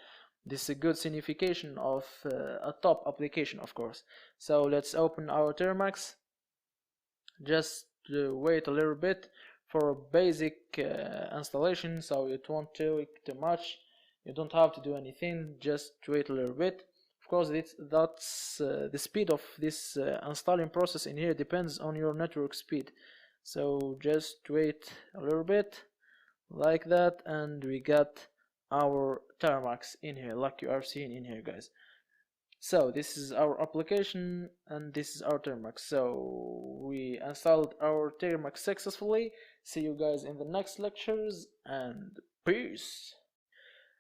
This is a good signification of a top application, of course. So let's open our Termux. Just wait a little bit for a basic installation, so it won't take too much. You don't have to do anything, just wait a little bit. Of course, that's the speed of this installing process in here depends on your network speed. So just wait a little bit, like that, and we got our Termux in here, like you are seeing in here, guys. So this is our application and this is our Termux. So we installed our Termux successfully. See you guys in the next lectures, and peace.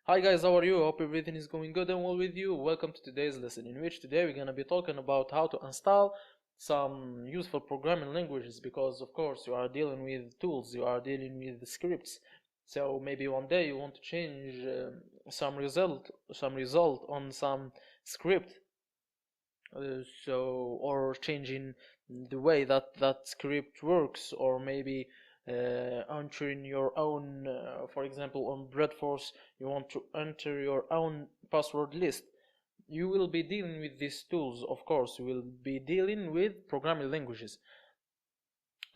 Hi guys, how are you? Hope everything is going good and well with you. Welcome to today's lesson, in which today we're gonna be talking about how to install some useful programming languages, because of course you are dealing with tools, you are dealing with scripts. So maybe one day you want to change some result on some script, or changing the way that script works, or maybe entering your own, for example on Breadforce you want to enter your own password list. You will be dealing with these tools, of course. You will be dealing with programming languages,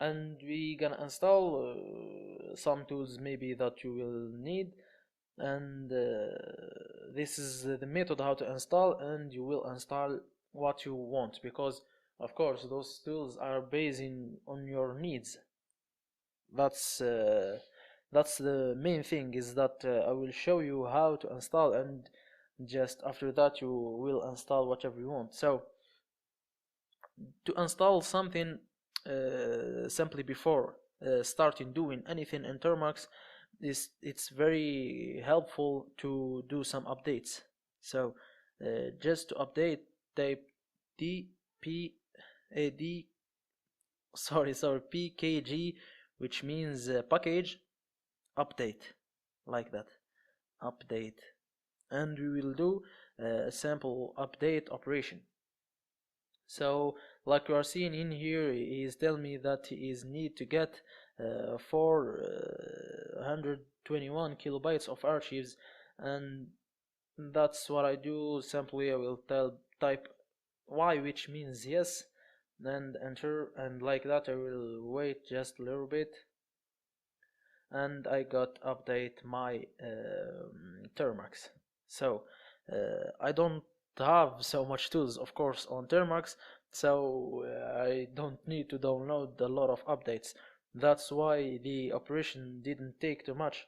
and we gonna install some tools maybe that you will need, and this is the method how to install, and you will install what you want, because of course those tools are based on your needs. That's the main thing, is that I will show you how to install, and just after that you will install whatever you want. So to install something, simply before starting doing anything in Termux, it's very helpful to do some updates. So just to update, type pkg, which means package update, like that, update, and we will do a sample update operation. So like you are seeing in here, he is telling me that he is need to get 421 kilobytes of archives, and that's what I do. Simply I will type y, which means yes, and enter, and like that I will wait just a little bit, and I got update my Termux. So I don't have so much tools, of course, on Termux, so I don't need to download a lot of updates. That's why the operation didn't take too much.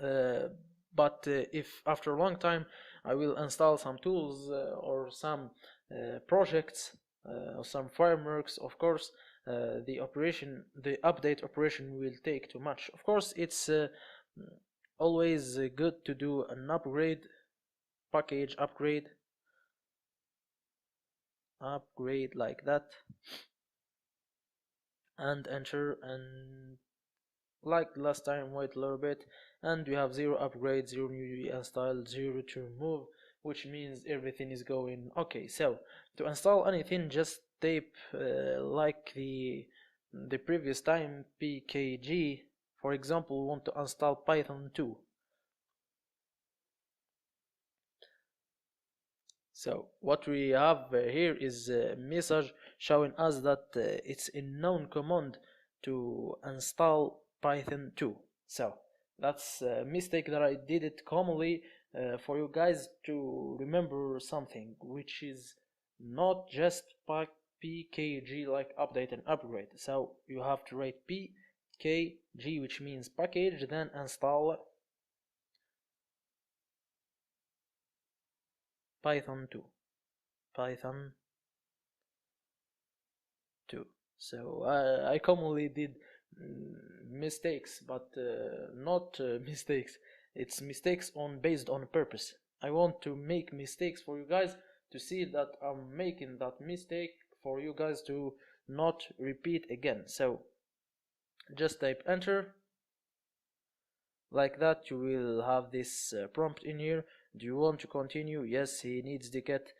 But if after a long time I will install some tools or some projects or some frameworks, of course the update operation will take too much. Of course it's always good to do an upgrade, package upgrade like that, and enter, and like last time wait a little bit, and we have 0 upgrade, 0 new install, 0 to remove, which means everything is going okay. So to install anything, just type like the previous time pkg. For example, we want to install Python 2. So what we have here is a message showing us that it's a known command to install Python 2. So that's a mistake that I did it commonly for you guys to remember something, which is not just pkg like update and upgrade. So you have to write pkg, which means package, then install Python 2. So I commonly did mistakes, but not mistakes. It's mistakes based on purpose. I want to make mistakes for you guys to see that I'm making that mistake for you guys to not repeat again. So just type enter. Like that, you will have this prompt in here. Do you want to continue? Yes, he needs to get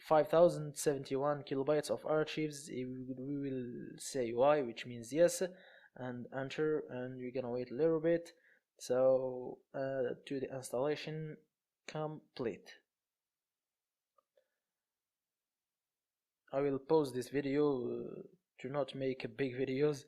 5071 kilobytes of archives. We will say Y, which means yes, and enter, and we're gonna wait a little bit. So to the installation complete. I will pause this video to not make big videos.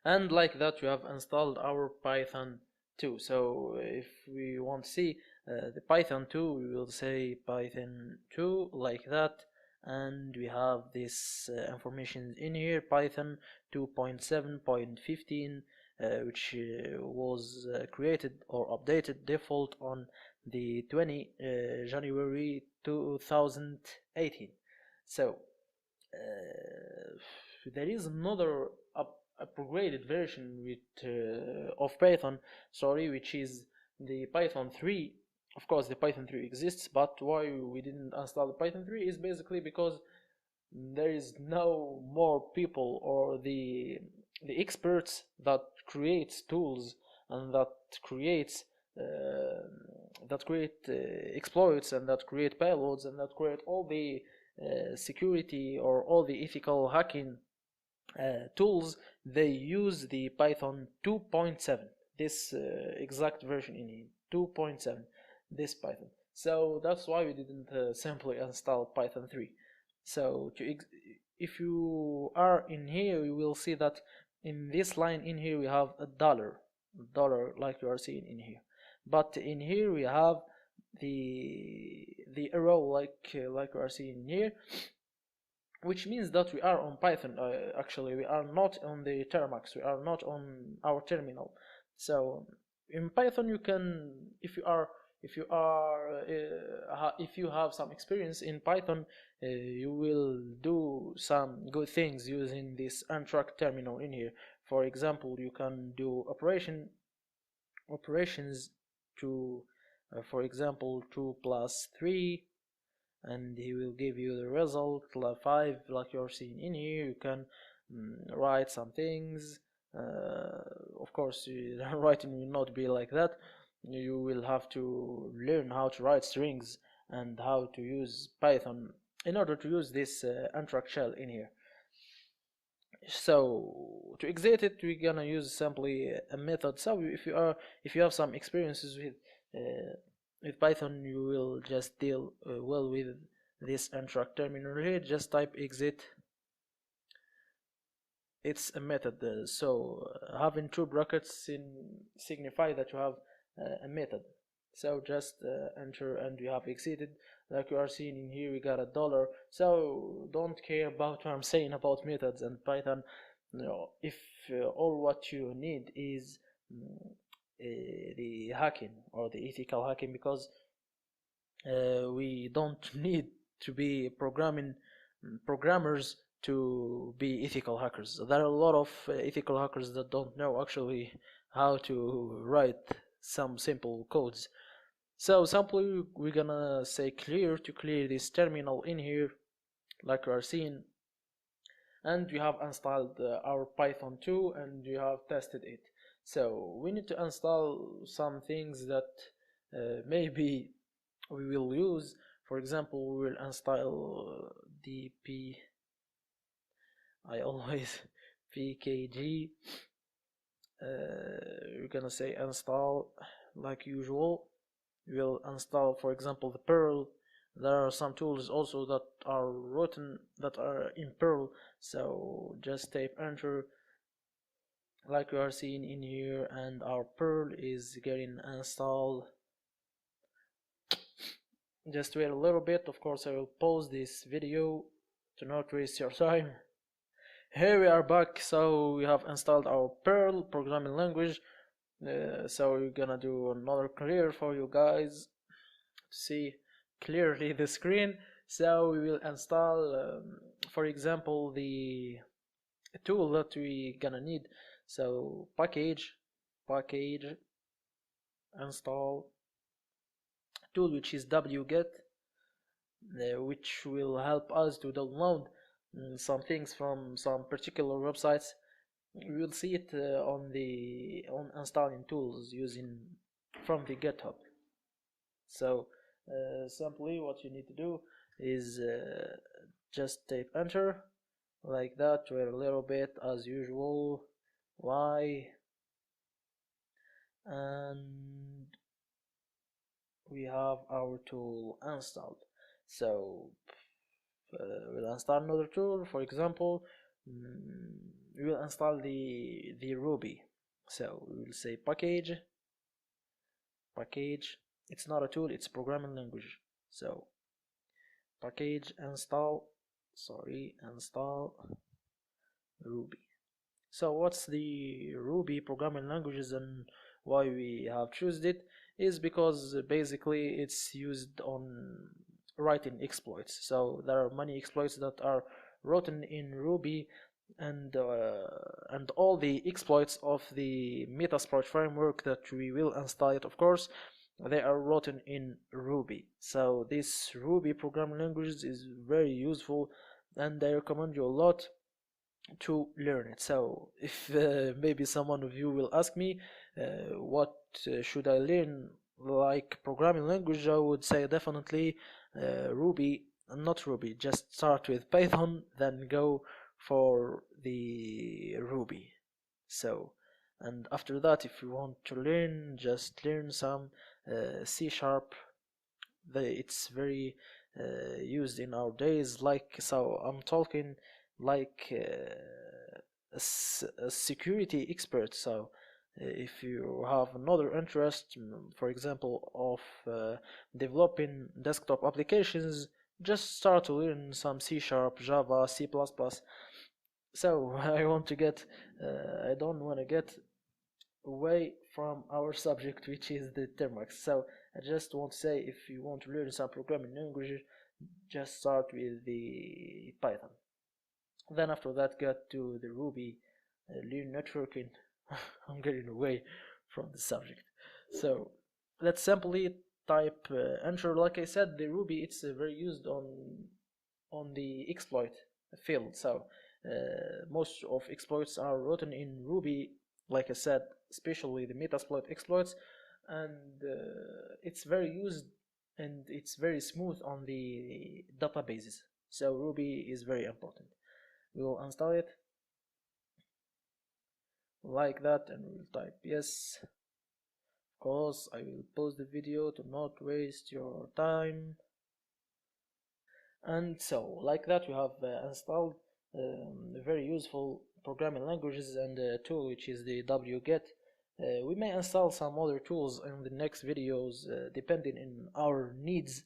And like that, we have installed our Python 2. So if we want to see the Python 2, we will say Python 2 like that, and we have this information in here, Python 2.7.15, which was created or updated default on the 20 January 2018. So there is another upgraded version of Python, which is the Python 3. Of course, the Python 3 exists, but why we didn't install the Python 3 is basically because there is no more people or the experts that creates tools and that create exploits and that create payloads and that create all the security or all the ethical hacking tools. They use the Python 2.7, this exact version in here, 2.7, this Python. So that's why we didn't simply install Python 3. So if you are in here, you will see that in this line in here we have a dollar like you are seeing in here, but in here we have the arrow like you are seeing here, which means that we are on Python. Actually, we are not on the Termux. We are not on our terminal. So in Python, you can, if you have some experience in Python, you will do some good things using this untracked terminal in here. For example, you can do operations to, for example, 2 plus 3. And he will give you the result 5, like you're seeing in here. You can write some things. Of course, writing will not be like that. You will have to learn how to write strings and how to use Python in order to use this untracked shell in here. So to exit it, we're gonna use simply a method. So if you have some experiences with Python, you will just deal well with this untracked terminal here. Just type exit. It's a method. So having two brackets signify that you have a method. So just enter and you have exited. Like you are seeing in here, we got $1. So don't care about what I'm saying about methods and Python. If all what you need is the hacking or the ethical hacking, because we don't need to be programmers to be ethical hackers. There are a lot of ethical hackers that don't know actually how to write some simple codes. So simply we're gonna say clear to clear this terminal in here, like you are seeing, and we have installed our Python 2 and we have tested it. So we need to install some things that maybe we will use. For example, we will install dp, I always pkg. We're gonna say install like usual. We'll install, for example, the Perl. There are some tools also that are written that are in Perl, so just type enter like you are seeing in here, and our Perl is getting installed. Just wait a little bit. Of course, I will pause this video to not waste your time. Here we are back. So we have installed our Perl programming language. So we're gonna do another clear for you guys see clearly the screen. So we will install, for example, the tool that we gonna need. So package install tool, which is wget, which will help us to download some things from some particular websites. We will see it on installing tools using from the GitHub. So simply what you need to do is just type enter like that, wait a little bit as usual, Y, and we have our tool installed. So we'll install another tool. For example, we will install the Ruby. So we will say package. It's not a tool, it's a programming language. So package install Ruby. So what's the Ruby programming languages and why we have chosen it is because basically it's used on writing exploits. So there are many exploits that are written in Ruby, and all the exploits of the Metasploit framework that we will install it, of course, they are written in Ruby. So this Ruby programming language is very useful, and I recommend you a lot to learn it. So if maybe someone of you will ask me what should I learn like programming language, I would say definitely Ruby, not Ruby, just start with Python, then go for the Ruby. So, and after that, if you want to learn, just learn some C#. It's very used in our days, like, so I'm talking like a security expert. So if you have another interest, for example, of developing desktop applications, just start to learn some C#, Java, C++. So I don't want to get away from our subject, which is the Termux. So I just want to say, if you want to learn some programming language, just start with the Python. Then after that, get to the Ruby, learn networking. I'm getting away from the subject. So let's simply type enter. Like I said, the Ruby, it's very used on the exploit field. So most of exploits are written in Ruby, like I said, especially the Metasploit exploits, and it's very used and it's very smooth on the databases. So Ruby is very important. We will install it like that, and we'll type yes. Of course, I will pause the video to not waste your time. And so, like that, we have installed very useful programming languages and a tool, which is the wget. We may install some other tools in the next videos, depending on our needs.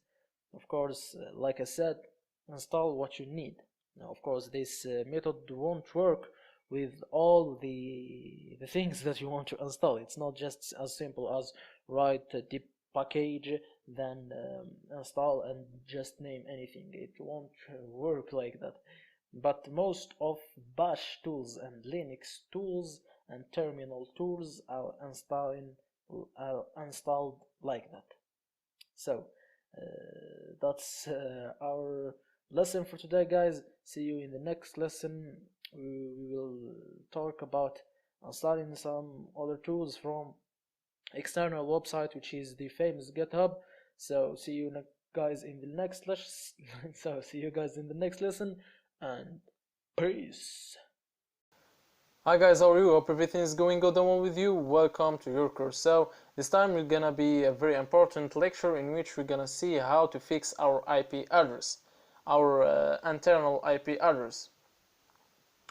Of course, like I said, install what you need. Now, of course, this method won't work with all the things that you want to install. It's not just as simple as write the package, then install and just name anything. It won't work like that. But most of bash tools and Linux tools and terminal tools are installed like that. So that's our lesson for today, guys. See you in the next lesson. We will talk about installing some other tools from external website, which is the famous GitHub. So see you guys in the next lesson. So see you guys in the next lesson, and peace. Hi guys, how are you? Hope everything is going good on with you. Welcome to your course. So this time we're gonna be a very important lecture in which we're gonna see how to fix our IP address, our internal IP address.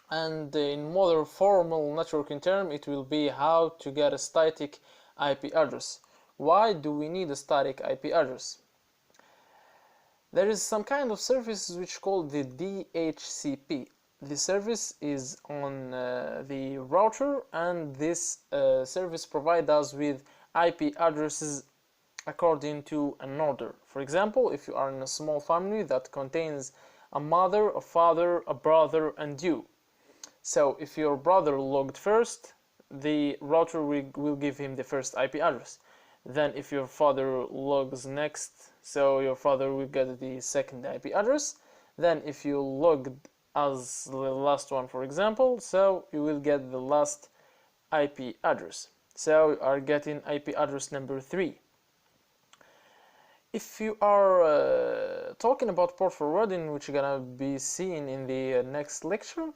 And in more formal networking term, it will be how to get a static IP address. Why do we need a static IP address? There is some kind of service which called the DHCP. The service is on the router, and this service provides us with IP addresses according to an order. For example, if you are in a small family that contains a mother, a father, a brother, and you. So if your brother logged first, the router will give him the first IP address. Then if your father logs next, so your father will get the second IP address. Then if you logged as the last one, for example, so you will get the last IP address. So you are getting IP address number 3. If you are talking about port forwarding, which is gonna be seen in the next lecture,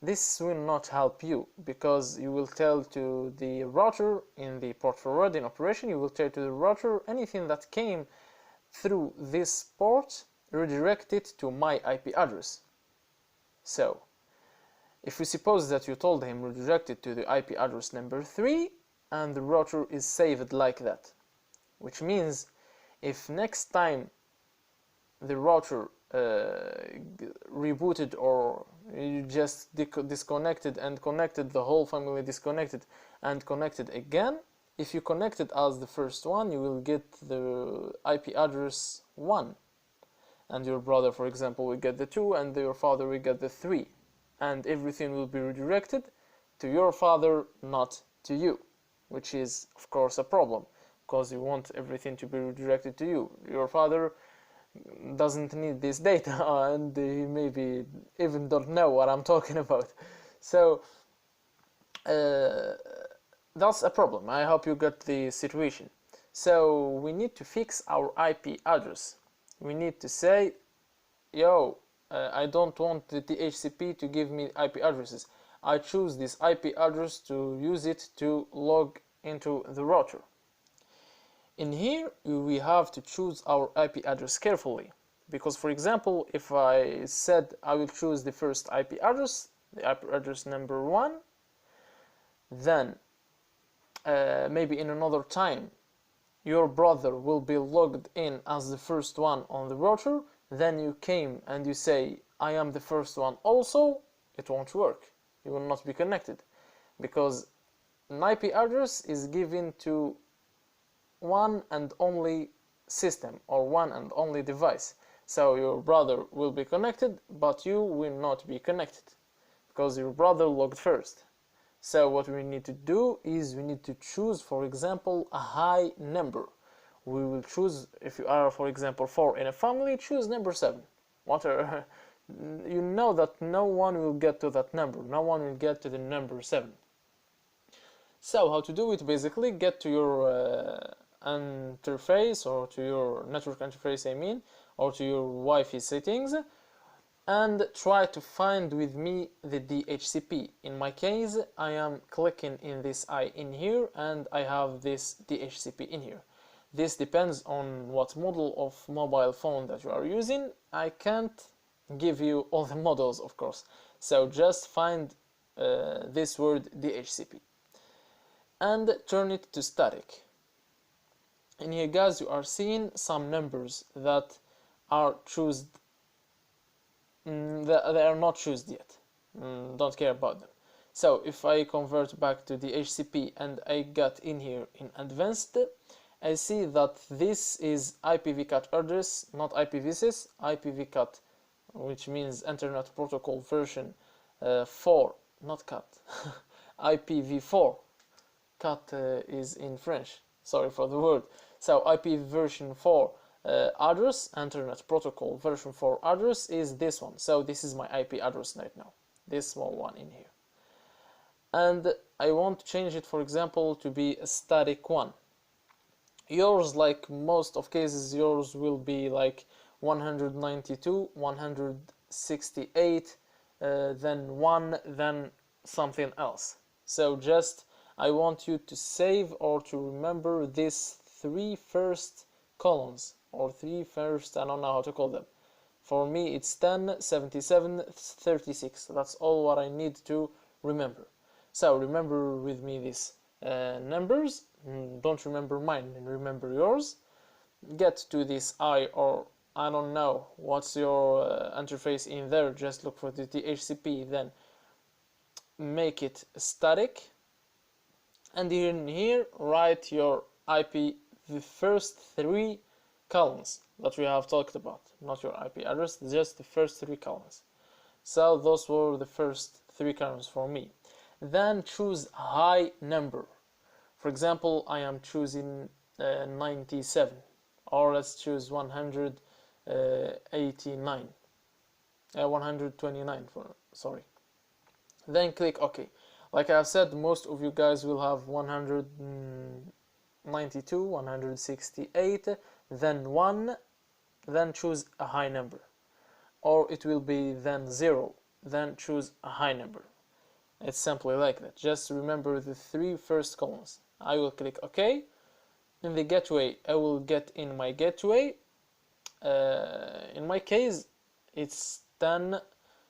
this will not help you, because you will tell to the router in the port forwarding operation, you will tell to the router anything that came through this port, redirect it to my IP address. So if we suppose that you told him redirect it to the IP address number 3, and the router is saved like that, which means if next time the router rebooted, or you just disconnected and connected, the whole family disconnected and connected again, if you connected as the first one, you will get the IP address 1, and your brother, for example, will get the 2, and your father will get the 3, and everything will be redirected to your father, not to you, which is of course a problem, because you want everything to be redirected to you. Your father doesn't need this data and he maybe even don't know what I'm talking about. So that's a problem. I hope you got the situation. So we need to fix our IP address. We need to say, yo, I don't want the DHCP to give me IP addresses. I choose this IP address to use it to log into the router. In here, we have to choose our IP address carefully, because for example, if I said I will choose the first IP address, the IP address number 1, then maybe in another time your brother will be logged in as the first one on the router, then you came and you say I am the first one also, it won't work. You will not be connected, because an IP address is given to one and only system, or one and only device. So your brother will be connected, but you will not be connected, because your brother logged first. So what we need to do is we need to choose, for example, a high number. We will choose, if you are, for example, 4 in a family, choose number 7. Whatever. You know that no one will get to that number. No one will get to the number 7. So how to do it? Basically, get to your interface, or to your network interface, I mean, or to your Wi-Fi settings, and try to find with me the DHCP. In my case, I am clicking in this I in here, and I have this DHCP in here. This depends on what model of mobile phone that you are using. I can't give you all the models, of course, so just find this word DHCP and turn it to static. In here, guys, you are seeing some numbers that are chosen. They are not chosen yet. Don't care about them. So if I convert back to the HCP and I got in here in advanced, I see that this is IPv4 address, not IPv6, IPv4, which means Internet Protocol version 4, not cat, IPv4. Cat is in French, sorry for the word. So IP version 4 address, Internet Protocol version 4 address is this one. So this is my IP address right now, this small one in here. And I want to change it, for example, to be a static one. Yours, like most of cases, yours will be like 192, 168, then 1, then something else. So just I want you to save or to remember these 3 first columns, or 3 first, I don't know how to call them. For me it's 10, 77, 36. That's all what I need to remember. So remember with me these numbers. Don't remember mine, remember yours. Get to this I, or I don't know what's your interface in there, just look for the DHCP, then make it static, and in here write your IP the first 3 columns that we have talked about, not your IP address, just the first 3 columns. So those were the first 3 columns for me. Then choose a high number. For example, I am choosing 97, or let's choose 189, 129 sorry. Then click OK. Like I have said, most of you guys will have 192, 168, then 1, then choose a high number. Or it will be then 0, then choose a high number. It's simply like that. Just remember the 3 first columns. I will click OK. In the gateway, I will get in my gateway. In my case, it's 10,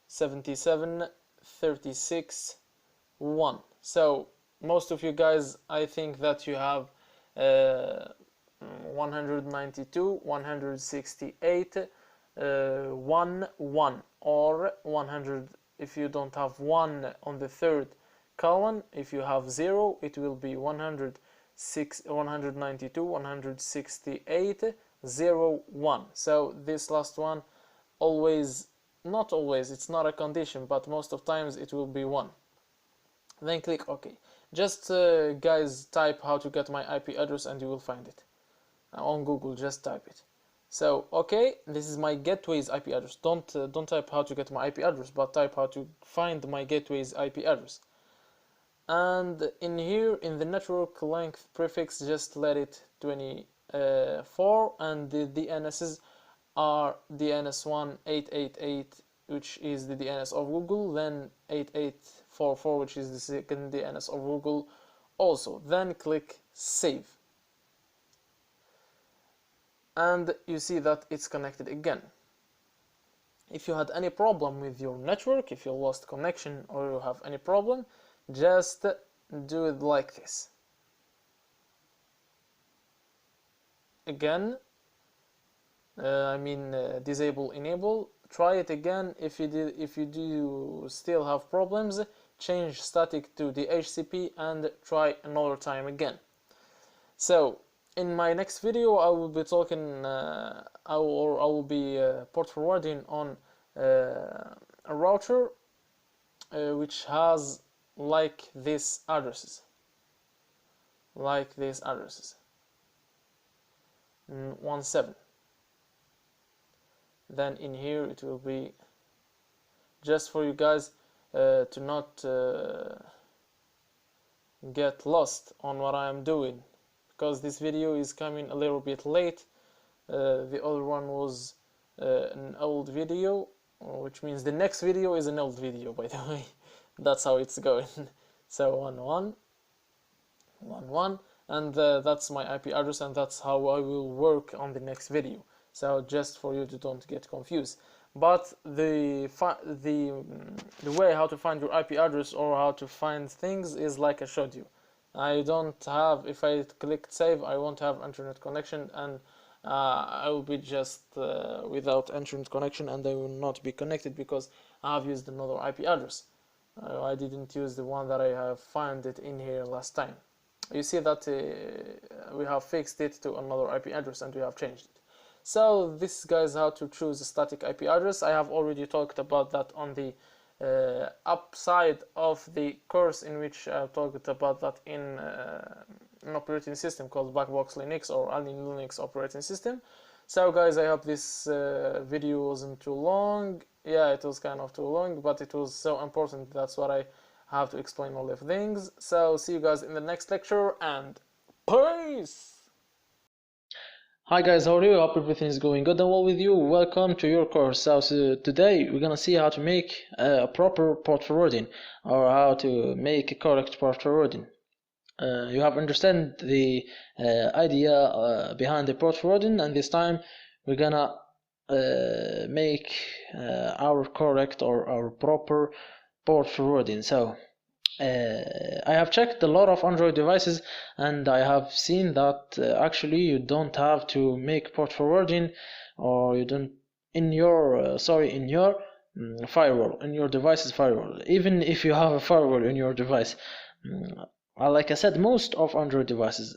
77, 36, 1. So most of you guys, I think that you have 192, 168, 1, 1, or 100. If you don't have 1 on the third column, if you have 0, it will be 192, 168, 0, 1. So this last one always, not always, it's not a condition, but most of times it will be 1. Then click OK. Just guys, type how to get my IP address and you will find it on Google. Just type it. So okay, this is my gateway's IP address. Don't type how to get my IP address, but type how to find my gateway's IP address. And in here, in the network length prefix, just let it 24, and the DNSs are DNS1 888, which is the DNS of Google, then 8844, which is the second DNS of Google also. Then click Save. And you see that it's connected again. If you had any problem with your network, if you lost connection or you have any problem, just do it like this. Again, disable, enable. Try it again. If you do still have problems, change static to DHCP and try another time again. So in my next video, I will be talking, I will be port forwarding on a router which has like these addresses, 17. Then in here it will be just for you guys to not get lost on what I am doing, because this video is coming a little bit late. The other one was an old video, which means the next video is an old video, by the way. That's how it's going. So 1111, and that's my IP address, and that's how I will work on the next video. So just for you to don't get confused. But the way how to find your IP address or how to find things is like I showed you. I don't have, if I click save, I won't have internet connection, and I will be just without internet connection, and I will not be connected because I have used another IP address. I didn't use the one that I have found it in here last time. You see that we have fixed it to another IP address and we have changed it. So this guys how to choose a static IP address. I have already talked about that on the upside of the course, in which I talked about that in an operating system called Blackbox Linux or Alien Linux operating system. So guys, I hope this video wasn't too long. Yeah, it was kind of too long, but it was so important, that's what I have to explain all the things. So see you guys in the next lecture, and peace! Hi guys, how are you? Hope everything is going good and well with you. Welcome to your course. So today we're gonna see how to make a proper port forwarding, or how to make a correct port forwarding. You have understand the idea behind the port forwarding, and this time we're gonna make our correct or our proper port forwarding. So I have checked a lot of Android devices, and I have seen that actually you don't have to make port forwarding, or you don't in your firewall, in your device's firewall. Even if you have a firewall in your device, like I said, most of Android devices,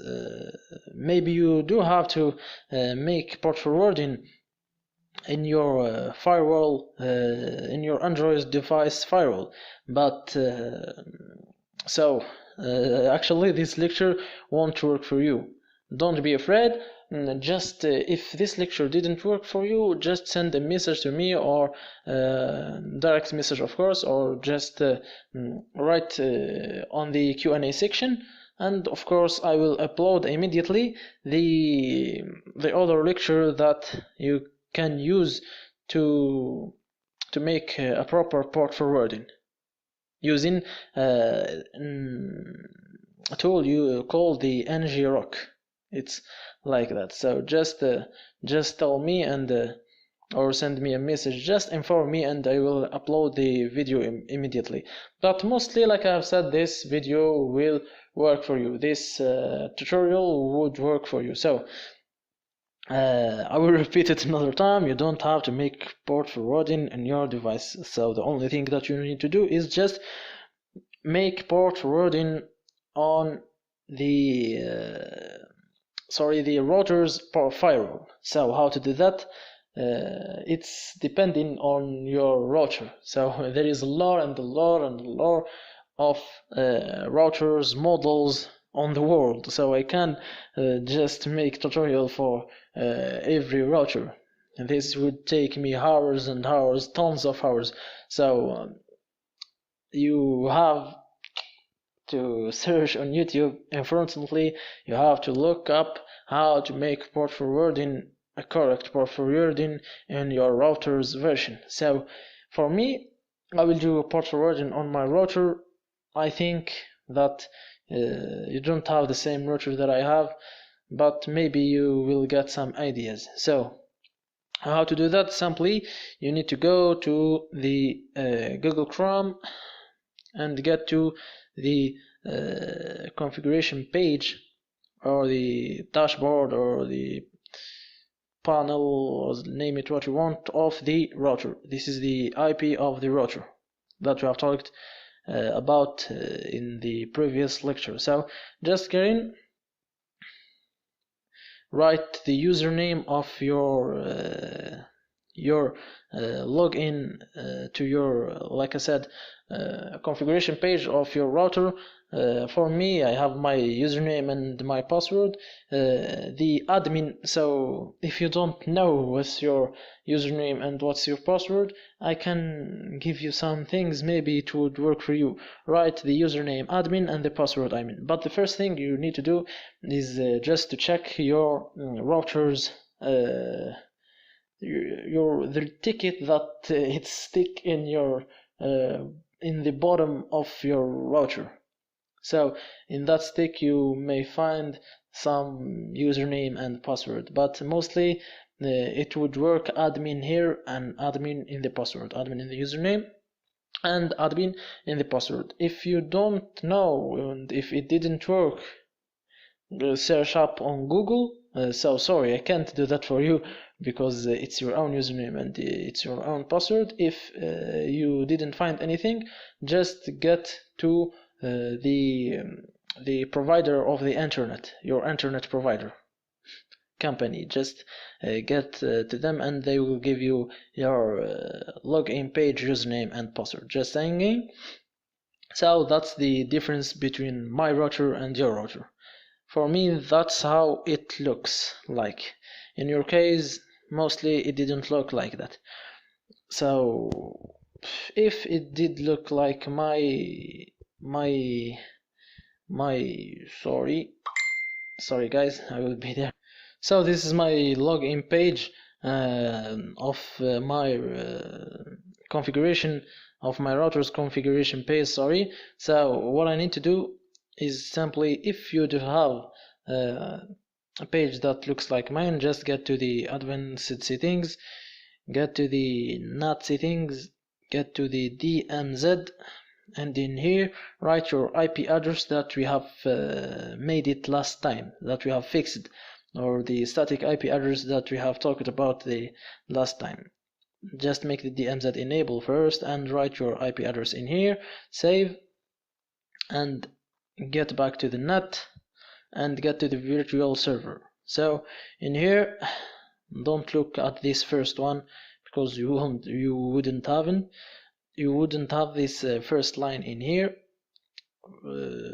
maybe you do have to make port forwarding in your firewall, in your Android device firewall, but actually this lecture won't work for you. Don't be afraid. Just if this lecture didn't work for you, just send a message to me, or direct message, of course, or just write on the Q&A section, and of course I will upload immediately the other lecture that you can use to make a proper port forwarding using a tool you call the ng-rock. It's like that. So just tell me, and or send me a message, just inform me, and I will upload the video immediately. But mostly, like I have said, this video will work for you. This tutorial would work for you. So I will repeat it another time. You don't have to make port forwarding in your device. So the only thing that you need to do is just make port forwarding on the router's firewall. So how to do that? It's depending on your router. So there is a lot and a lot and a lot of routers models on the world. So I can just make tutorial for every router. And this would take me hours and hours, tons of hours. So you have to search on YouTube. Unfortunately, you have to look up how to make port forwarding, a correct port forwarding in your router's version. So for me, I will do port forwarding on my router. I think that you don't have the same router that I have, but maybe you will get some ideas. So how to do that? Simply, you need to go to the Google Chrome and get to the configuration page, or the dashboard, or the panel, or name it what you want, of the router. This is the IP of the router that we have talked about in the previous lecture. So just get in, write the username of your login to your, like I said, configuration page of your router. For me, I have my username and my password. The admin, so if you don't know what's your username and what's your password, I can give you some things, maybe it would work for you. Write the username admin and the password admin. But the first thing you need to do is just to check your router's the ticket that it's stick in your in the bottom of your router. So in that stick you may find some username and password, but mostly it would work admin here and admin in the password, admin in the username and admin in the password. If you don't know, and if it didn't work, search up on Google. So sorry, I can't do that for you, because it's your own username and it's your own password. If you didn't find anything, just get to the provider of the internet, your internet provider company. Just get to them, and they will give you your login page, username and password. Just sign in. So that's the difference between my router and your router. For me, that's how it looks like. In your case, mostly it didn't look like that. So if it did look like my sorry guys, I will be there. So this is my login page of my configuration of my router's configuration page. Sorry. So what I need to do is simply, if you do have a page that looks like mine, just get to the advanced settings, get to the NAT settings, get to the DMZ, and in here write your IP address that we have made it last time, that we have fixed, or the static IP address that we have talked about the last time. Just make the DMZ enable first and write your IP address in here, save, and get back to the net and get to the virtual server. So in here, don't look at this first one because you wouldn't have this first line in here.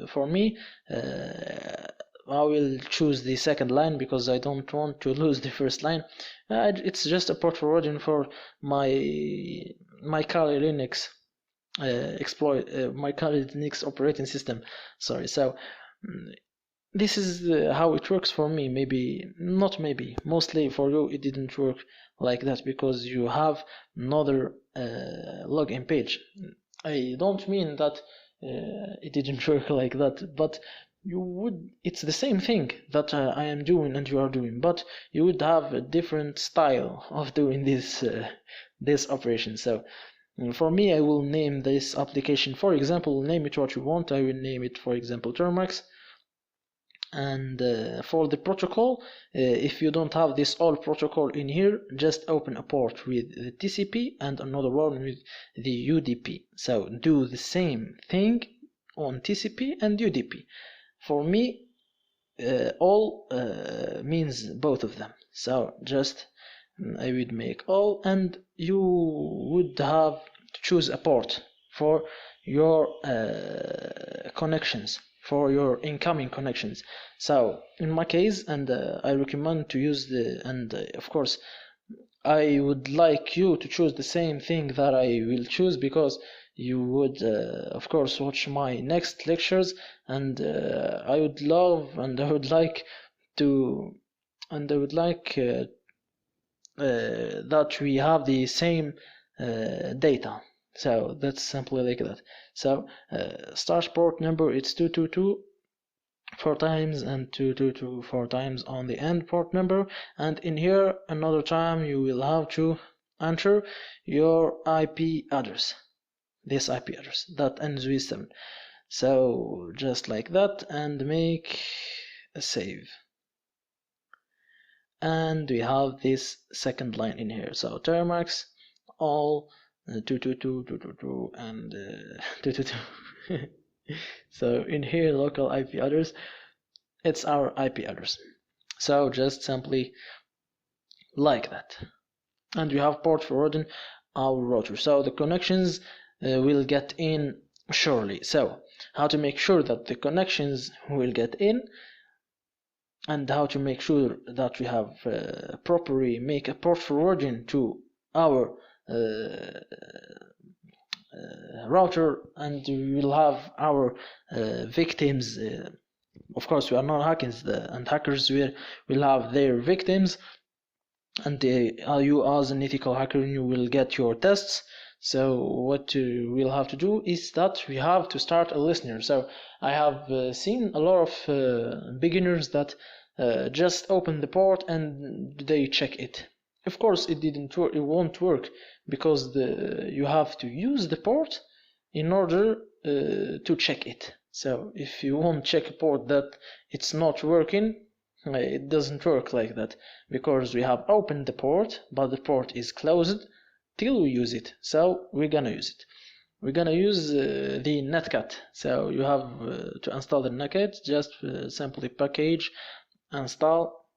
For me, I will choose the second line because I don't want to lose the first line. It's just a port forwarding for my Kali Linux my Kali Linux operating system. Sorry. So this is how it works for me. Mostly for you it didn't work like that because you have another login page. I don't mean that it didn't work like that, but it's the same thing that I am doing and you are doing, but you would have a different style of doing this operation. So for me, I will name this application, for example, name it what you want. I will name it, for example, Termux. And for the protocol, if you don't have this all protocol in here, just open a port with the TCP and another one with the UDP. So do the same thing on TCP and UDP. For me, all means both of them. So just I would make all, and you would have to choose a port for your connections, for your incoming connections. So in my case, and I recommend to use of course I would like you to choose the same thing that I will choose, because you would of course watch my next lectures, and I would love and I would like to that we have the same data. So that's simply like that. So start port number, it's 222 4 times and 222 4 times on the end port number, and in here another time you will have to enter your IP address, this IP address that ends with 7. So just like that, and make a save. And we have this second line in here. So Termux all 222 222 and 222. So in here local IP address, it's our IP address. So just simply like that, and we have port forwarding our router. So the connections will get in surely. So how to make sure that the connections will get in, and how to make sure that we have properly make a port forwarding to our router, and we will have our victims. Of course, we are not hackers, and hackers will have their victims, and you as an ethical hacker, you will get your tests. So what we'll have to do is that we have to start a listener. So I have seen a lot of beginners that just open the port and they check it. Of course, it didn't work. It won't work because you have to use the port in order to check it. So if you won't check a port that it's not working, it doesn't work like that, because we have opened the port, but the port is closed till we use it. So we're gonna use it. We're gonna use the netcat. So you have to install the netcat. Just simply package install.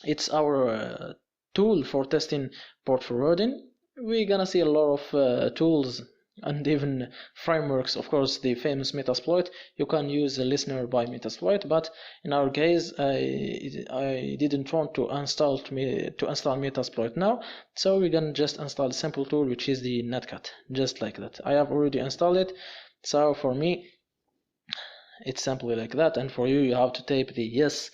It's our tool for testing port forwarding. We're gonna see a lot of tools and even frameworks. Of course, the famous Metasploit. You can use a listener by Metasploit, but in our case, I didn't want to install Metasploit now, so we're gonna just install a simple tool, which is the netcat, just like that. I have already installed it, so for me, it's simply like that, and for you, you have to type the yes,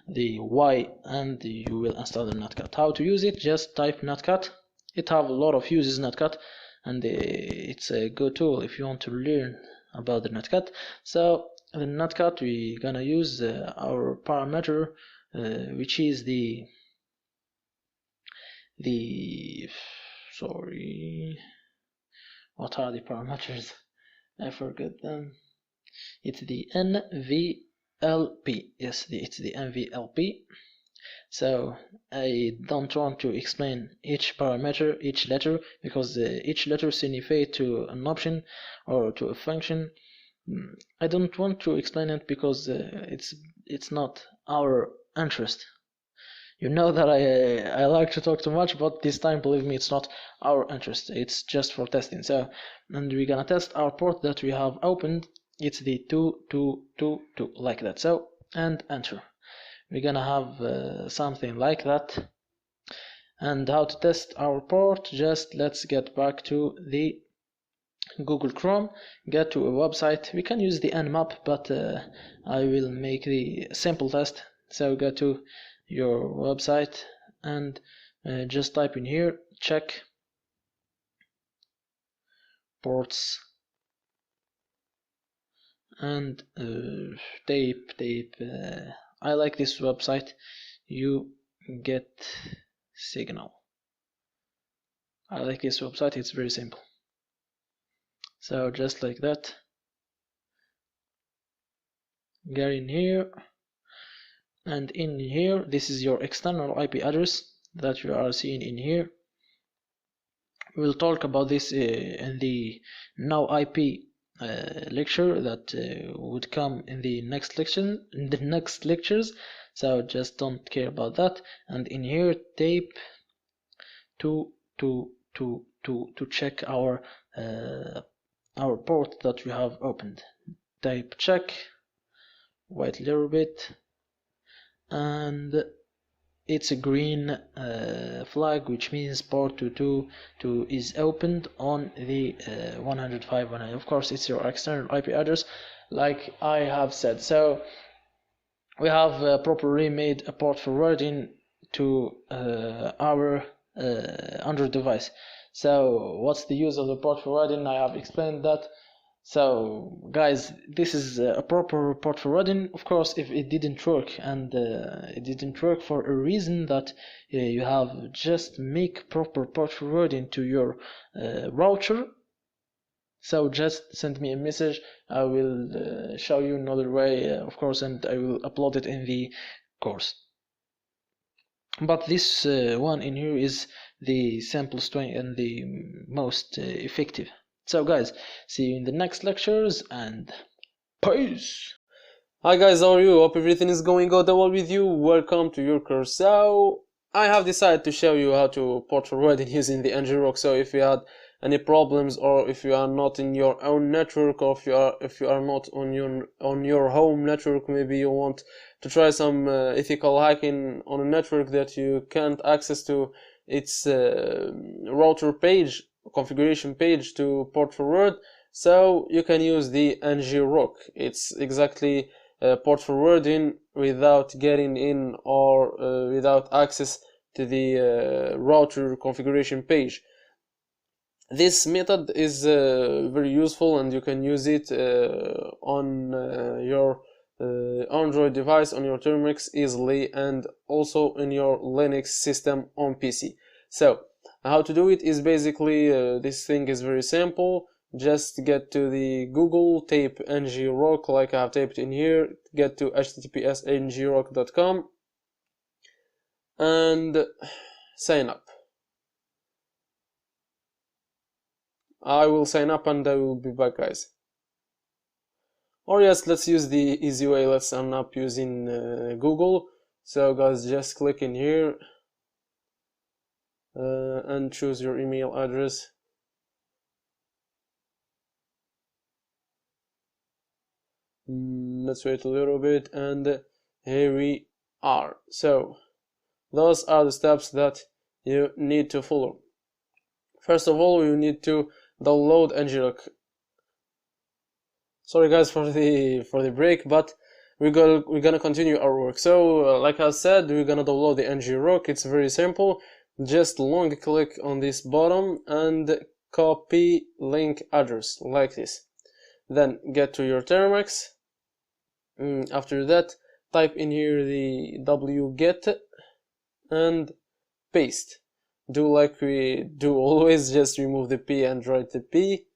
the Y, and you will install the netcat. How to use it? Just type netcat. It have a lot of uses, netcat, and it's a good tool if you want to learn about the netcat. So the netcat, we're gonna use our parameter, which is sorry, what are the parameters? I forgot them. It's the NVLP. Yes, it's the NVLP. So I don't want to explain each parameter, each letter, because each letter signifies to an option or to a function I don't want to explain it because it's not our interest. You know that I like to talk too much, but this time, believe me, it's not our interest. It's just for testing. So, and we're gonna test our port that we have opened. It's the 2222 like that. So, and enter. We're gonna have something like that. And how to test our port? Just let's get back to the Google Chrome, get to a website. We can use the nmap, but I will make the simple test. So go to your website and just type in here, check ports and tape. I like this website. You get signal. I like this website. It's very simple. So just like that, get in here, and in here this is your external IP address that you are seeing in here. We'll talk about this in the now IP lecture that would come in the next lectures, so just don't care about that. And in here, tape to check our port that we have opened. Type check, wait a little bit, and it's a green flag, which means port 222 is opened on the 105.1. Of course, it's your external IP address, like I have said. So we have properly made a port forwarding to our Android device. So what's the use of the port forwarding? I have explained that. So guys, this is a proper port forwarding. Of course, if it didn't work, and it didn't work for a reason that you have just make proper port forwarding to your router. So just send me a message. I will show you another way, of course, and I will upload it in the course. But this one in here is the simplest way and the most effective. So guys, see you in the next lectures, and peace! Hi guys, how are you? Hope everything is going good well with you. Welcome to your course. So I have decided to show you how to port forward using the ngrok. So if you had any problems, or if you are not in your own network, or if you are not on your home network, maybe you want to try some ethical hacking on a network that you can't access to its router page, configuration page to port forward. So you can use the ngrok. It's exactly port forwarding without getting in, or without access to the router configuration page. This method is very useful, and you can use it on your Android device, on your Termux easily, and also in your Linux system on PC. So how to do it is basically this thing is very simple. Just get to the Google, type ngrok like I have typed in here, get to https://ngrok.com and sign up. I will sign up and I will be back, guys. Or yes, let's use the easy way. Let's sign up using Google. So guys, just click in here and choose your email address. Let's wait a little bit, and here we are. So those are the steps that you need to follow. First of all, you need to download ngrok. Sorry guys for the break, but we're gonna continue our work. So like I said, we're gonna download the ngrok. It's very simple. Just long click on this bottom and copy link address like this. Then get to your Termux. After that, type in here the wget and paste. Do like we do always, just remove the P and write the P.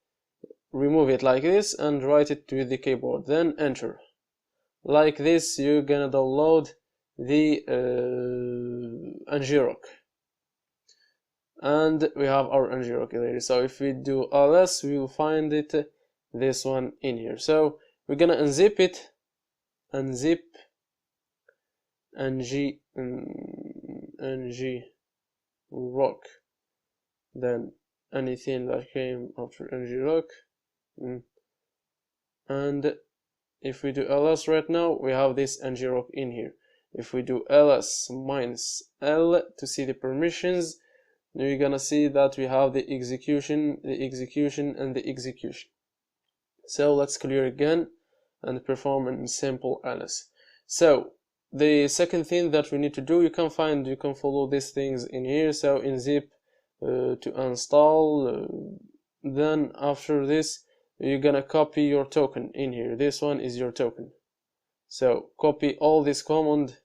Remove it like this and write it with the keyboard, then enter. Like this, you're gonna download the ngrok. And we have our ngrok here. So if we do ls, we will find it this one in here. So we're gonna unzip it, unzip ng rock, then anything that came after ng rock, and if we do ls right now, we have this ng rock in here. If we do ls minus l to see the permissions, then you're gonna see that we have the execution, and the execution. So let's clear again and perform a simple ls. So the second thing that we need to do, you can follow these things in here. So in zip to install, then after this you're gonna copy your token in here. This one is your token. So copy all this command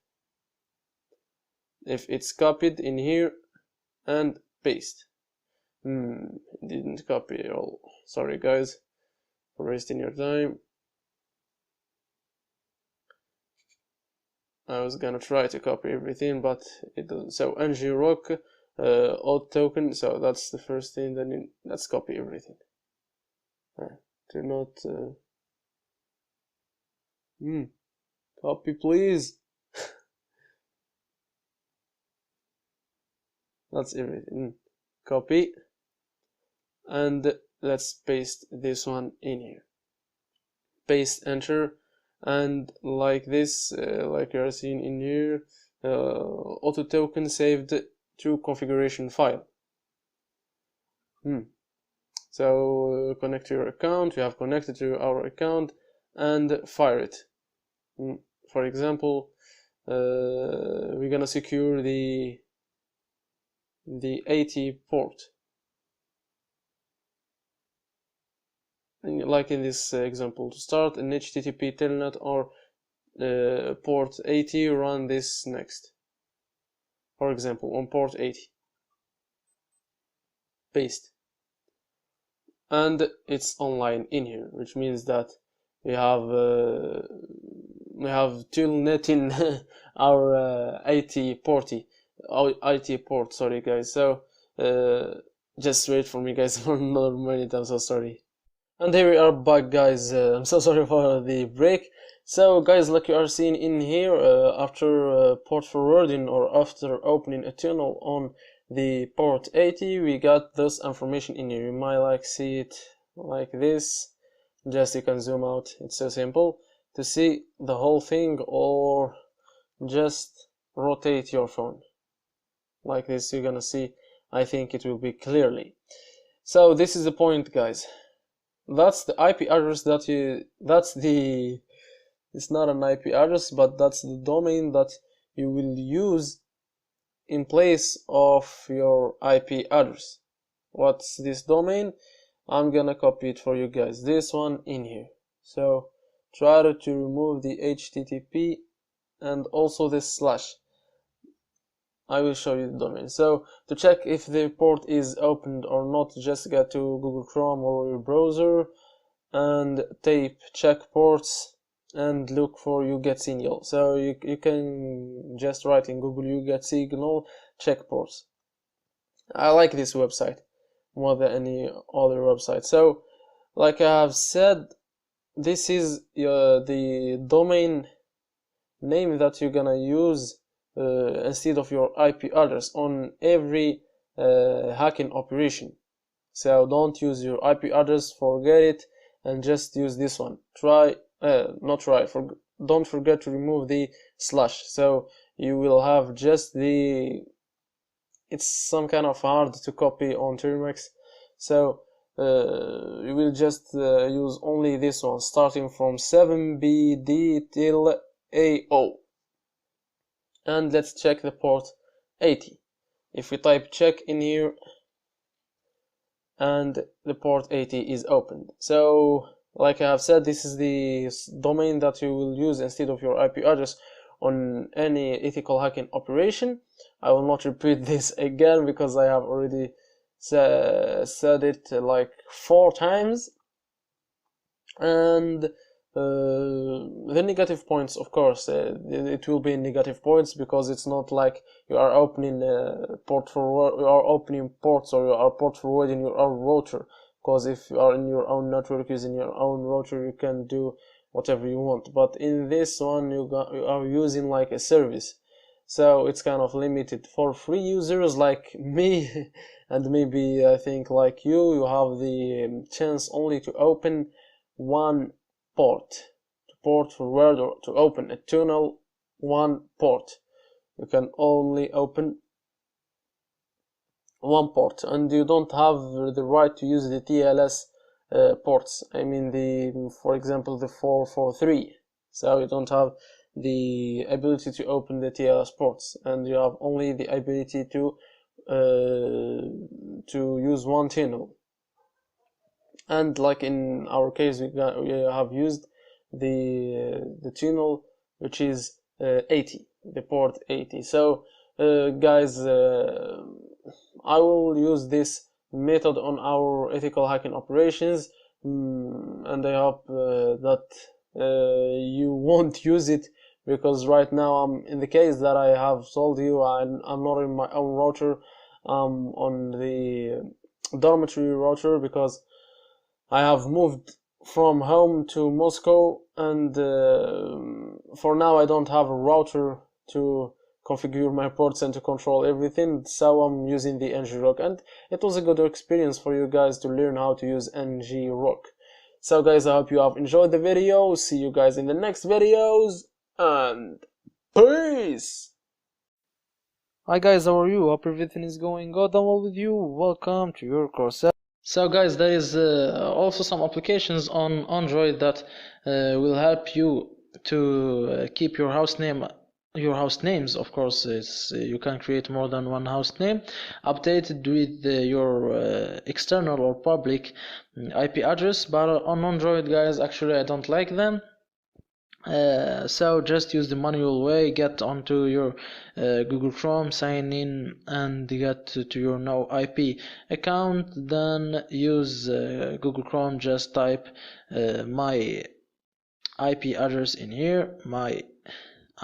if it's copied in here and paste. Didn't copy it all. Sorry guys for wasting your time. I was gonna try to copy everything, but it doesn't. So ng rock auth token. So that's the first thing. Then let's copy everything. Do not copy, please. That's everything. Copy, and let's paste this one in here. Paste, enter, and like this, like you are seeing in here, auto token saved to configuration file. So connect to your account. We have connected to our account and fire it. For example, we're gonna secure the 80 port, and like in this example. To start an HTTP telnet or port 80, run this next. For example, on port 80. Paste. And it's online in here, which means that we have telnet in our IT port. Sorry guys. So just wait for me guys for another minute. I'm so sorry. And here we are back guys. I'm so sorry for the break. So guys, like you are seeing in here, after port forwarding or after opening a tunnel on the port 80, we got this information in here. You might like see it like this. Just you can zoom out. It's so simple to see the whole thing, or just rotate your phone like this. You're gonna see, I think it will be clearly. So this is the point guys. That's the IP address that it's not an IP address, but that's the domain that you will use in place of your IP address. What's this domain? I'm gonna copy it for you guys, this one in here. So try to remove the HTTP and also this slash. I will show you the domain. So to check if the port is opened or not, just go to Google Chrome or your browser and type check ports and look for you get signal. So you can just write in Google you get signal check ports. I like this website more than any other website. So like I have said, this is the domain name that you're gonna use instead of your IP address on every hacking operation. So don't use your IP address, forget it, and just use this one. Don't forget to remove the slash. So you will have just it's some kind of hard to copy on Termux. So you will just use only this one, starting from 7BD till AO. And let's check the port 80. If we type check in here, and the port 80 is opened. So like I have said, this is the domain that you will use instead of your IP address on any ethical hacking operation. I will not repeat this again because I have already said it like 4 times. And the negative points, of course, it will be negative points because it's not like you are opening ports or you are port forwarding your router because if you are in your own network using your own router, you can do whatever you want. But in this one, you are using like a service, so it's kind of limited. For free users like me and maybe I think like you have the chance only to open one port, to port forward, or to open a tunnel, one port. You can only open one port, and you don't have the right to use the TLS ports. I mean for example, the 443. So you don't have the ability to open the TLS ports, and you have only the ability to use one tunnel. And like in our case, we have used the tunnel which is 80, the port 80. So guys, I will use this method on our ethical hacking operations, and I hope that you won't use it, because right now I'm in the case that I have told you. I'm not in my own router, on the dormitory router, because I have moved from home to Moscow, and for now I don't have a router to configure my ports and to control everything, so I'm using the ngrok, and it was a good experience for you guys to learn how to use ngrok. So guys, I hope you have enjoyed the video. See you guys in the next videos, and peace! Hi guys, how are you? Hope everything is going good and well with you. Welcome to your course. So guys, there is also some applications on Android that will help you to keep your host names, of course. You can create more than one host name, updated with your external or public IP address. But on Android, guys, actually I don't like them. So just use the manual way. Get onto your Google Chrome, sign in, and get to your no IP account. Then use Google Chrome. Just type my IP address in here, my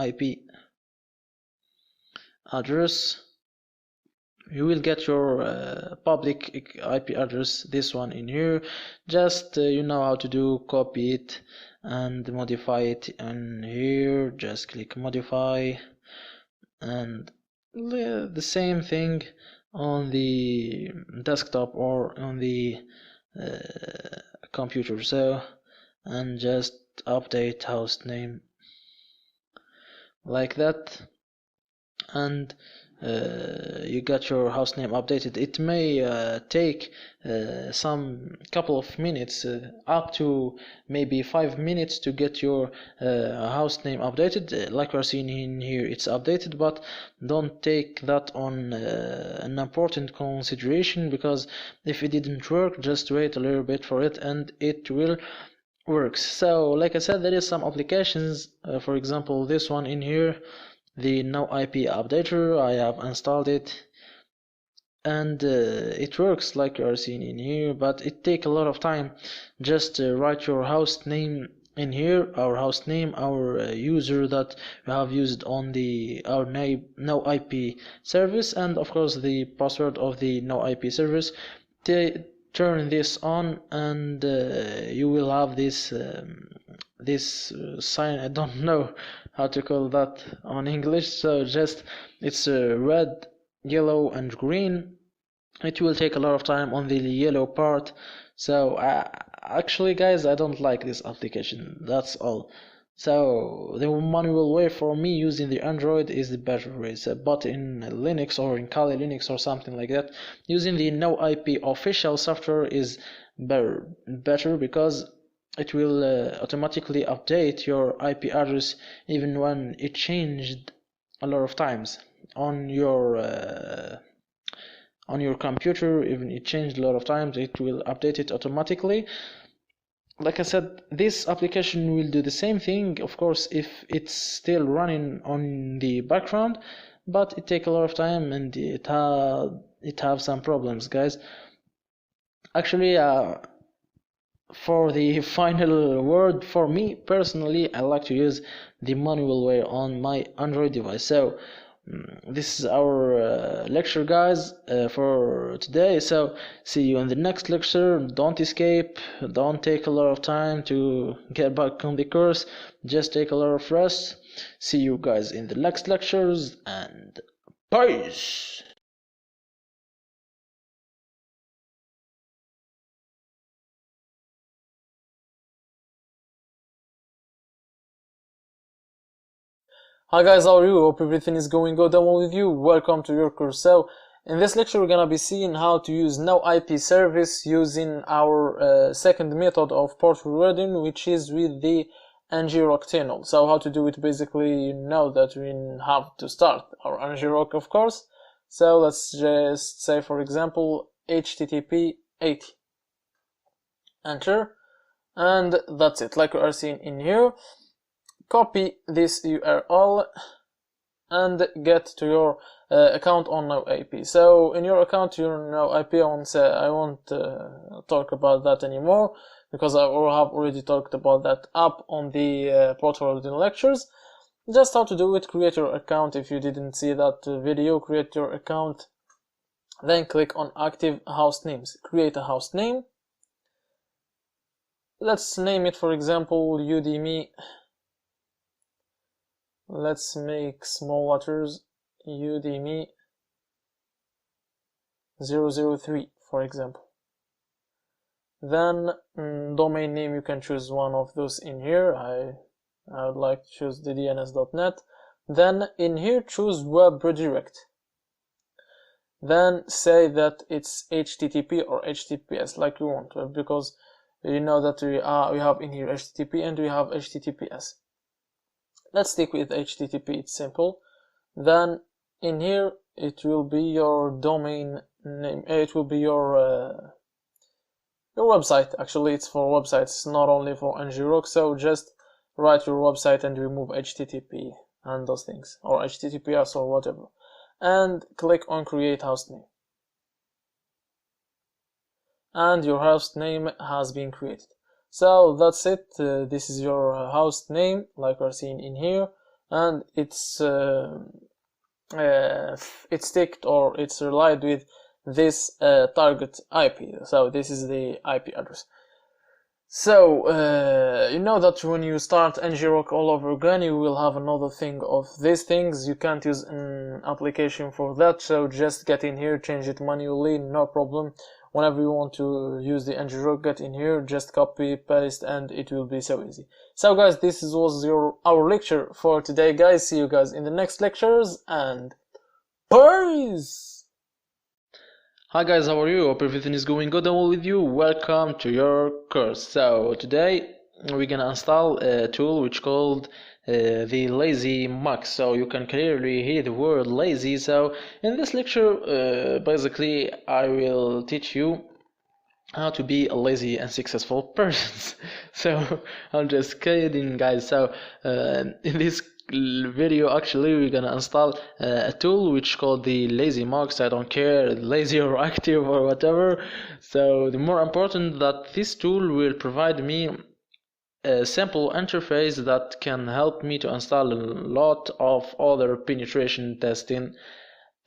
IP address. You will get your public IP address, this one in here. Just you know how to do, copy it and modify it in here. Just click modify, and the same thing on the desktop or on the computer. So, and just update host name like that, and you got your host name updated. It may take some couple of minutes, up to maybe 5 minutes, to get your host name updated. Like we're seeing in here, it's updated, but don't take that on an important consideration, because if it didn't work, just wait a little bit for it and it will works. So like I said, there is some applications, for example this one in here, the no IP updater. I have installed it, and it works like you are seeing in here, but it take a lot of time. Just write your host name in here, our host name, our user that we have used on our no IP service, and of course the password of the no IP service. Turn this on, and you will have this sign. I don't know how to call that on English, so just it's red, yellow and green. It will take a lot of time on the yellow part. So actually guys, I don't like this application, that's all. So the manual way for me using the Android is the better way. So, but in Linux or in Kali Linux or something like that, using the no IP official software is better, because it will automatically update your IP address even when it changed a lot of times on your computer. Even it changed a lot of times, it will update it automatically. Like I said, this application will do the same thing, of course, if it's still running on the background, but it take a lot of time, and it have some problems, guys. Actually, for the final word, for me personally, I like to use the manual way on my Android device. So this is our lecture, guys, for today. So see you in the next lecture. Don't escape, don't take a lot of time to get back on the course, just take a lot of rest. See you guys in the next lectures, and peace. Hi guys, how are you? Hope everything is going good and well with you. Welcome to your course. So, in this lecture we're gonna be seeing how to use no IP service using our second method of port forwarding, which is with the ng-rock tunnel. So how to do it, basically, you know that we have to start our ng-rock, of course. So let's just say, for example, http 80. Enter. And that's it, like you are seeing in here. Copy this URL and get to your account on no IP. So in your account, your no IP, I won't talk about that anymore, because I have already talked about that up on the port forwarding lectures. Just how to do it: create your account. If you didn't see that video, create your account, then click on active host names. Create a host name. Let's name it, for example, Udemy. Let's make small letters, Udemy 003, for example. Then domain name, you can choose one of those in here. I would like to choose the DNS.net. Then in here, choose web redirect. Then say that it's HTTP or HTTPS, like you want, because you know that we have in here HTTP and we have HTTPS. Let's stick with HTTP, it's simple. Then in here it will be your domain name, it will be your website. Actually, it's for websites, not only for ng-rock. So just write your website and remove HTTP and those things, or HTTPS or whatever, and click on create host name. And your host name has been created. So that's it. This is your host name, like we're seeing in here, and it's ticked, or it's relied with this target IP. So this is the IP address. So you know that when you start ng-rock all over again, you will have another thing of these things. You can't use an application for that, so just get in here, change it manually, no problem. Whenever you want to use the ng-rock, get in here, just copy, paste, and it will be so easy. So guys, this was our lecture for today, guys. See you guys in the next lectures, and peace! Hi guys, how are you? Hope everything is going good and well with you. Welcome to your course. So today we're gonna install a tool which called the Lazy Mux. So you can clearly hear the word lazy. So in this lecture, basically I will teach you how to be a lazy and successful person. So I'm just kidding, guys. So in this video, actually, we're gonna install a tool which called the Lazy Mux. I don't care, lazy or active or whatever. So the more important that this tool will provide me a simple interface that can help me to install a lot of other penetration testing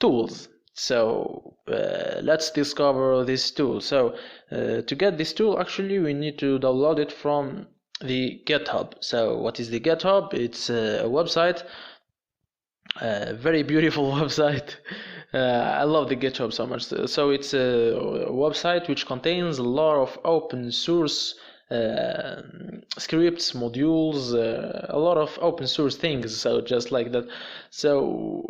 tools. So let's discover this tool. So to get this tool, actually we need to download it from the GitHub. So what is the GitHub? It's a website, a very beautiful website. I love the GitHub so much. So it's a website which contains a lot of open source scripts, modules, a lot of open source things. So just like that. So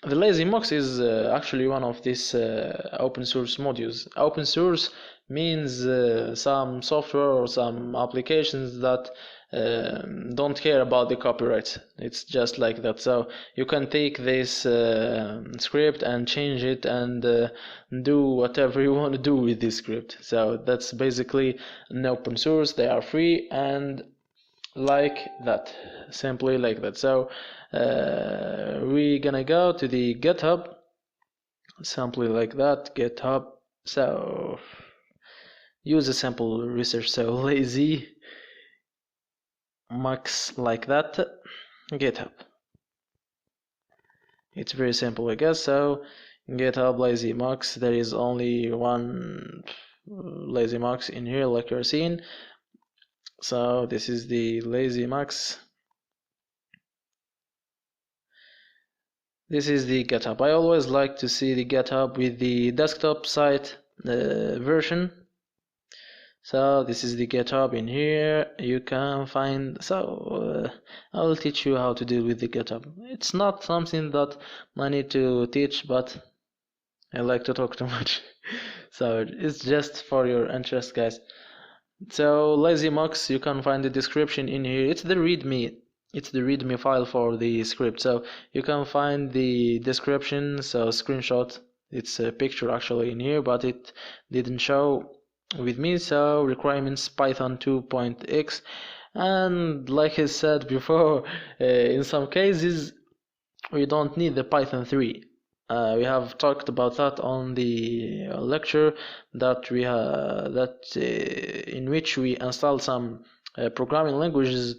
the Lazy Mux is actually one of these open source modules. Open source means some software or some applications that don't care about the copyright. It's just like that. So you can take this script and change it and do whatever you want to do with this script. So that's basically an open source. They are free and like that, simply like that. So we're gonna go to the GitHub, simply like that, GitHub. So use a simple research. So Lazy Mux, like that, GitHub. It's very simple, I guess. So GitHub LazyMux, there is only one LazyMux in here, like you're seeing. So this is the LazyMux. This is the GitHub. I always like to see the GitHub with the desktop site version. So this is the GitHub in here. You can find, I will teach you how to deal with the GitHub. It's not something that I need to teach, but I like to talk too much. So it's just for your interest, guys. So LazyMux, you can find the description in here. It's the README file for the script. So you can find the description, so screenshot. It's a picture actually in here, but it didn't show with me. So requirements Python 2.x, and like I said before, in some cases we don't need the Python 3. We have talked about that on the lecture that in which we installed some programming languages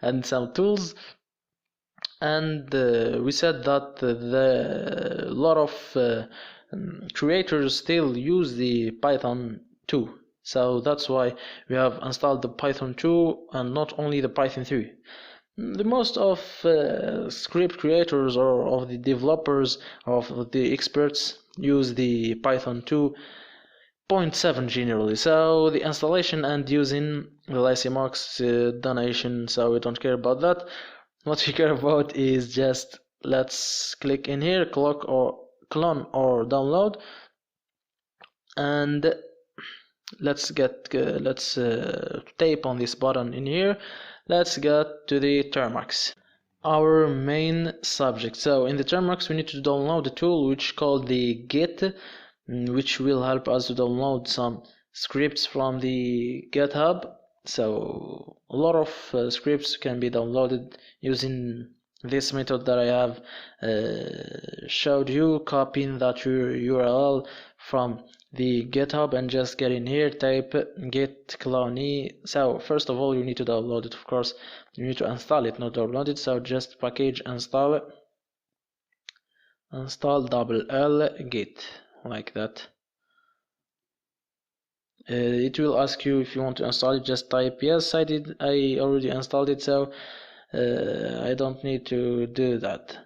and some tools, and we said that a lot of creators still use the Python 2, so that's why we have installed the Python 2 and not only the Python 3. The most of script creators or of the developers, of the experts, use the Python 2.7 generally. So the installation and using the LazyMux donation, so we don't care about that. What we care about is just, let's click in here, clone or download, and let's tape on this button in here. Let's get to the Termux, our main subject. So in the Termux we need to download a tool which called the Git, which will help us to download some scripts from the GitHub. So a lot of scripts can be downloaded using this method that I have showed you, copying that URL from the GitHub and just get in here, type git clone. So first of all you need to download it, of course. You need to install it, not download it. So just package install double git, like that. It will ask you if you want to install it. Just type yes, I already installed it, so I don't need to do that.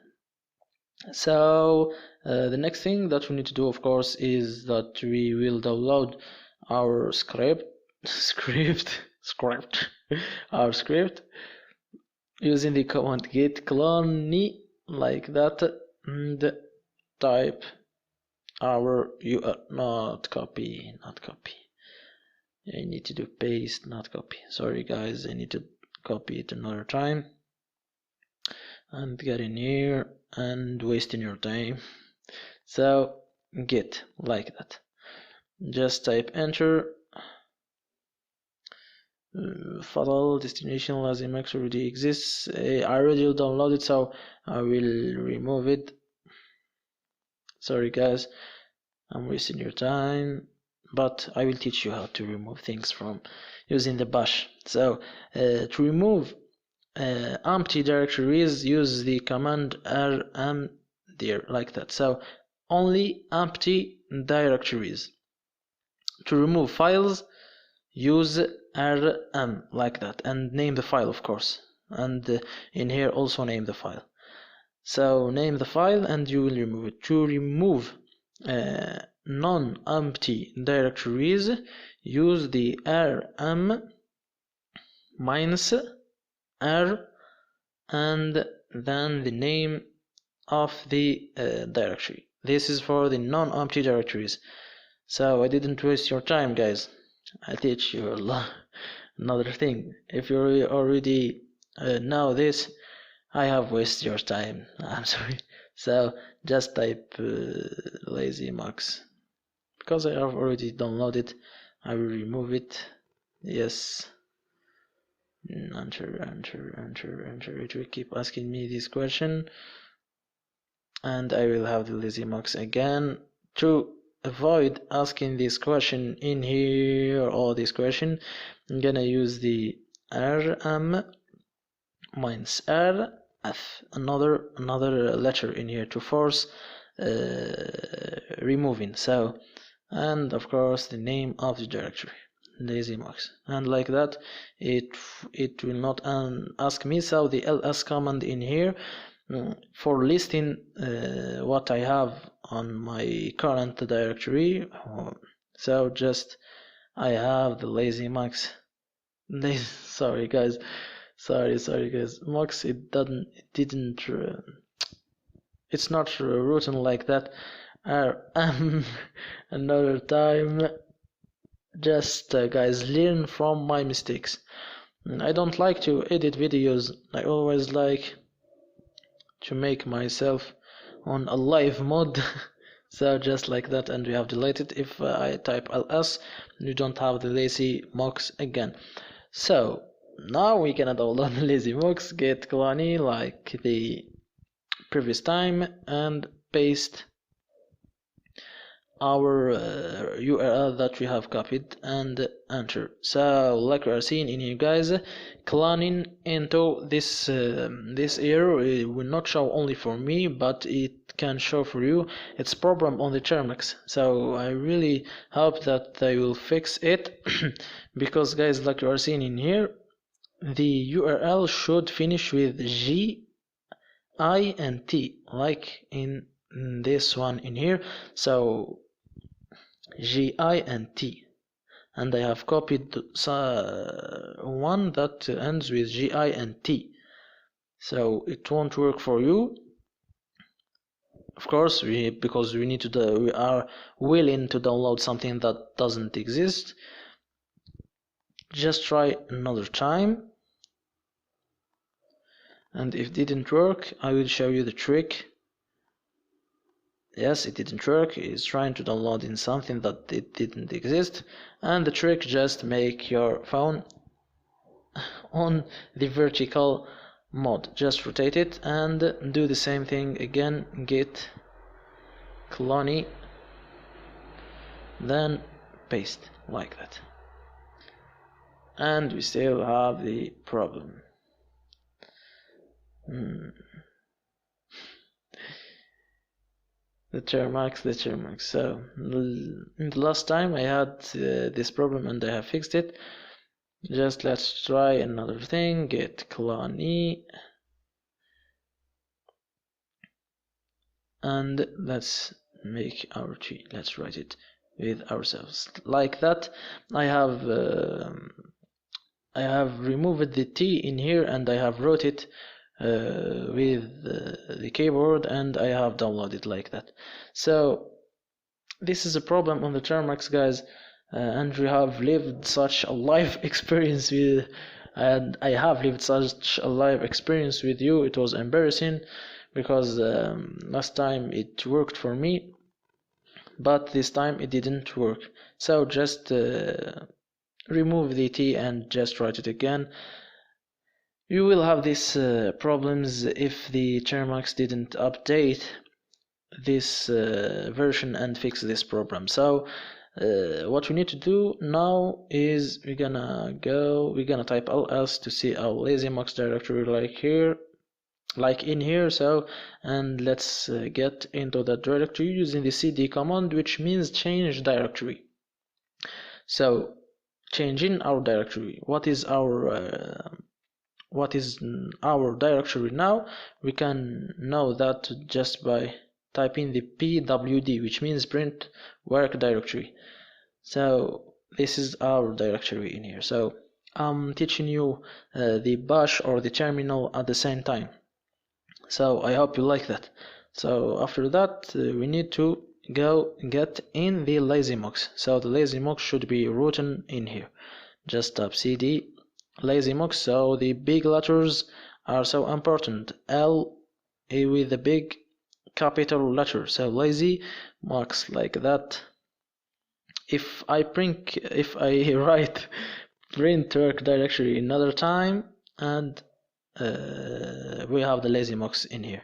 So the next thing that we need to do, of course, is that we will download our our script using the command git clone, like that, and type our not copy. I need to do paste, not copy. Sorry guys, I need to copy it another time. And get in here and wasting your time. So git, like that. Just type enter. Fatal destination LazyMux already exists. I already downloaded, so I will remove it. Sorry guys, I'm wasting your time, but I will teach you how to remove things from using the bash. So to remove empty directories, use the command rm there, like that. So only empty directories. To remove files, use rm, like that, and name the file, of course, and in here also name the file. So name the file and you will remove it. To remove non-empty directories, use the rm -r and then the name of the directory. This is for the non-empty directories. So I didn't waste your time, guys. I teach you another thing. If you already know this, I have wasted your time. I'm sorry. So just type LazyMux. Because I have already downloaded, I will remove it. Yes. Enter. It will keep asking me this question. And I will have the LazyMux again. To avoid asking this question in here or this question, I'm gonna use the rm -r F, another letter in here to force removing. So, and of course the name of the directory, LazyMux, and like that it will not ask me. So the ls command in here for listing what I have on my current directory. So just I have the LazyMux. Sorry guys, sorry guys. Mux, didn't it's not written like that. Another time. Just guys, learn from my mistakes. I don't like to edit videos. I always like to make myself on a live mode. So just like that, and we have deleted. If I type ls, you don't have the LazyMux again. So now we can download LazyMux, get clone like the previous time, and paste our URL that we have copied and enter. So like we are seeing in here guys, cloning into this this error, it will not show only for me, but it can show for you. It's problem on the Termux. So I really hope that they will fix it because guys, like you are seeing in here, the URL should finish with G, I and T, like in this one in here. So G, I and T, and I have copied one that ends with G, I and T, so it won't work for you. Of course, because we need to we are willing to download something that doesn't exist. Just try another time, and if it didn't work, I will show you the trick. Yes, it didn't work. It's trying to download in something that it didn't exist, and the trick, just make your phone on the vertical mode. Just rotate it and do the same thing again. Git clone, then paste like that, and we still have the problem. The Termux. So in the last time I had this problem and I have fixed it. Just let's try another thing. Git clone, and let's make our tree. Let's write it with ourselves like that. I have removed the T in here and I have wrote it with the keyboard, and I have downloaded like that. So this is a problem on the Termux guys, and we have lived such a live experience with, and I have lived such a live experience with you. It was embarrassing because last time it worked for me, but this time it didn't work. So just remove the T and just write it again. You will have these problems if the Termux didn't update this version and fix this problem. So what we need to do now is we're gonna type ls to see our LazyMux directory like in here. So, and let's get into that directory using the cd command, which means change directory. So changing our directory, what is our directory now? We can know that just by typing the pwd, which means print work directory. So this is our directory in here. So I'm teaching you the bash or the terminal at the same time. So I hope you like that. So after that we need to go get in the LazyMux. So the LazyMux should be written in here. Just type cd LazyMux. So the big letters are so important. L with the big capital letter. So LazyMux like that. If I write print work directory another time, and we have the LazyMux in here.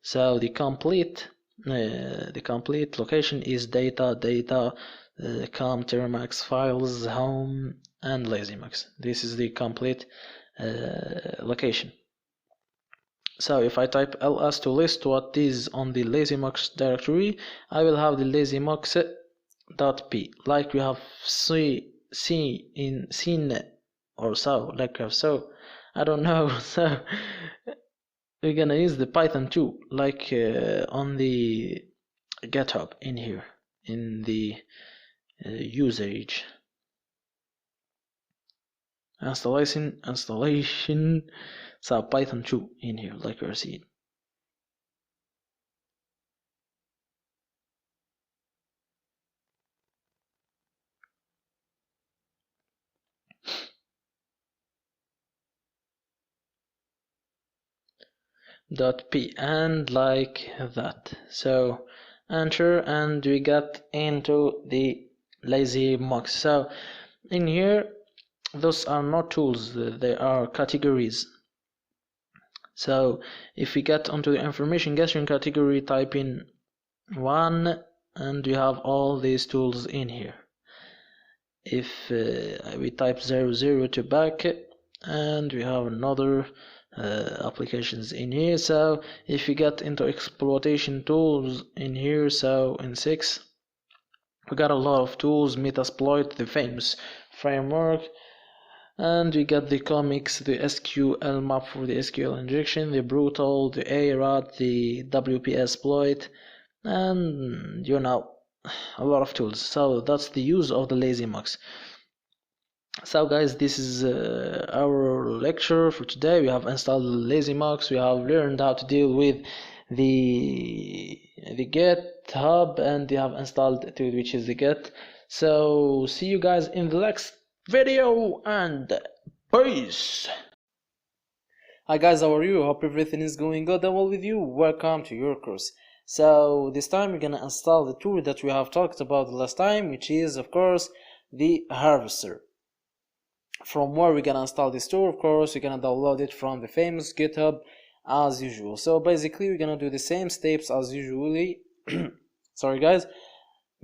So the complete location is data com Termux files home and LazyMux. This is the complete location. So if I type ls to list what is on the lazymux directory, I will have the lazymux.p, like we have seen or so, like we have so, I don't know. So we're gonna use the Python too, like on the GitHub in here, in the usage installation. So Python 2 in here, like we're seeing. .p, and like that. So enter, and we got into the lazymux. So in here, those are not tools, they are categories. So if we get onto the information gathering category, type in 1, and we have all these tools in here. If we type 00 to back, and we have another applications in here. So if you get into exploitation tools in here, so in 6 we got a lot of tools: Metasploit, the famous framework, and we got the comics, the SQL map for the SQL injection, the brutal, the ARAT, the WPSploit, and you know, a lot of tools. So that's the use of the lazymux. So guys, this is our lecture for today. We have installed lazymux, we have learned how to deal with the GitHub, and we have installed it, which is the Git. So see you guys in the next video, and peace. Hi guys, how are you? Hope everything is going good and well with you. Welcome to your course. So this time we're gonna install the tool that we have talked about the last time, which is of course the harvester. From where we're gonna install this tool, of course we're gonna download it from the famous GitHub as usual. So basically we're gonna do the same steps as usually. Sorry guys.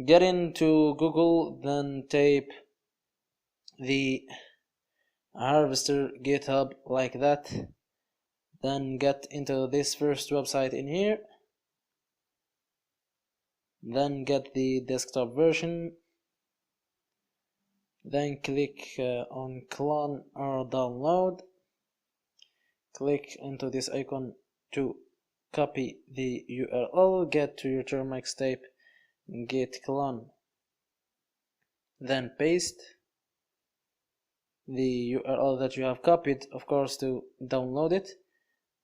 Get into Google, then type the harvester GitHub like that. Then get into this first website in here. Then get the desktop version. Then click on clone or download. Click into this icon to copy the URL. Get to your Termux, type git clone. Then paste the URL that you have copied, of course, to download it.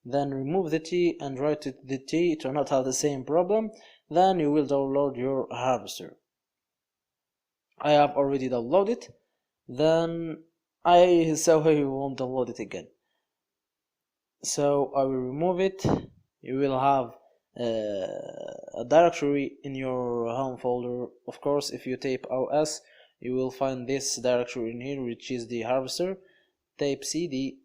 Then remove the T and write the T to not have the same problem. Then you will download your harvester. I have already downloaded. Then I won't download it again. So I will remove it. You will have a directory in your home folder. Of course, if you type ls, you will find this directory in here, which is the harvester. Type cd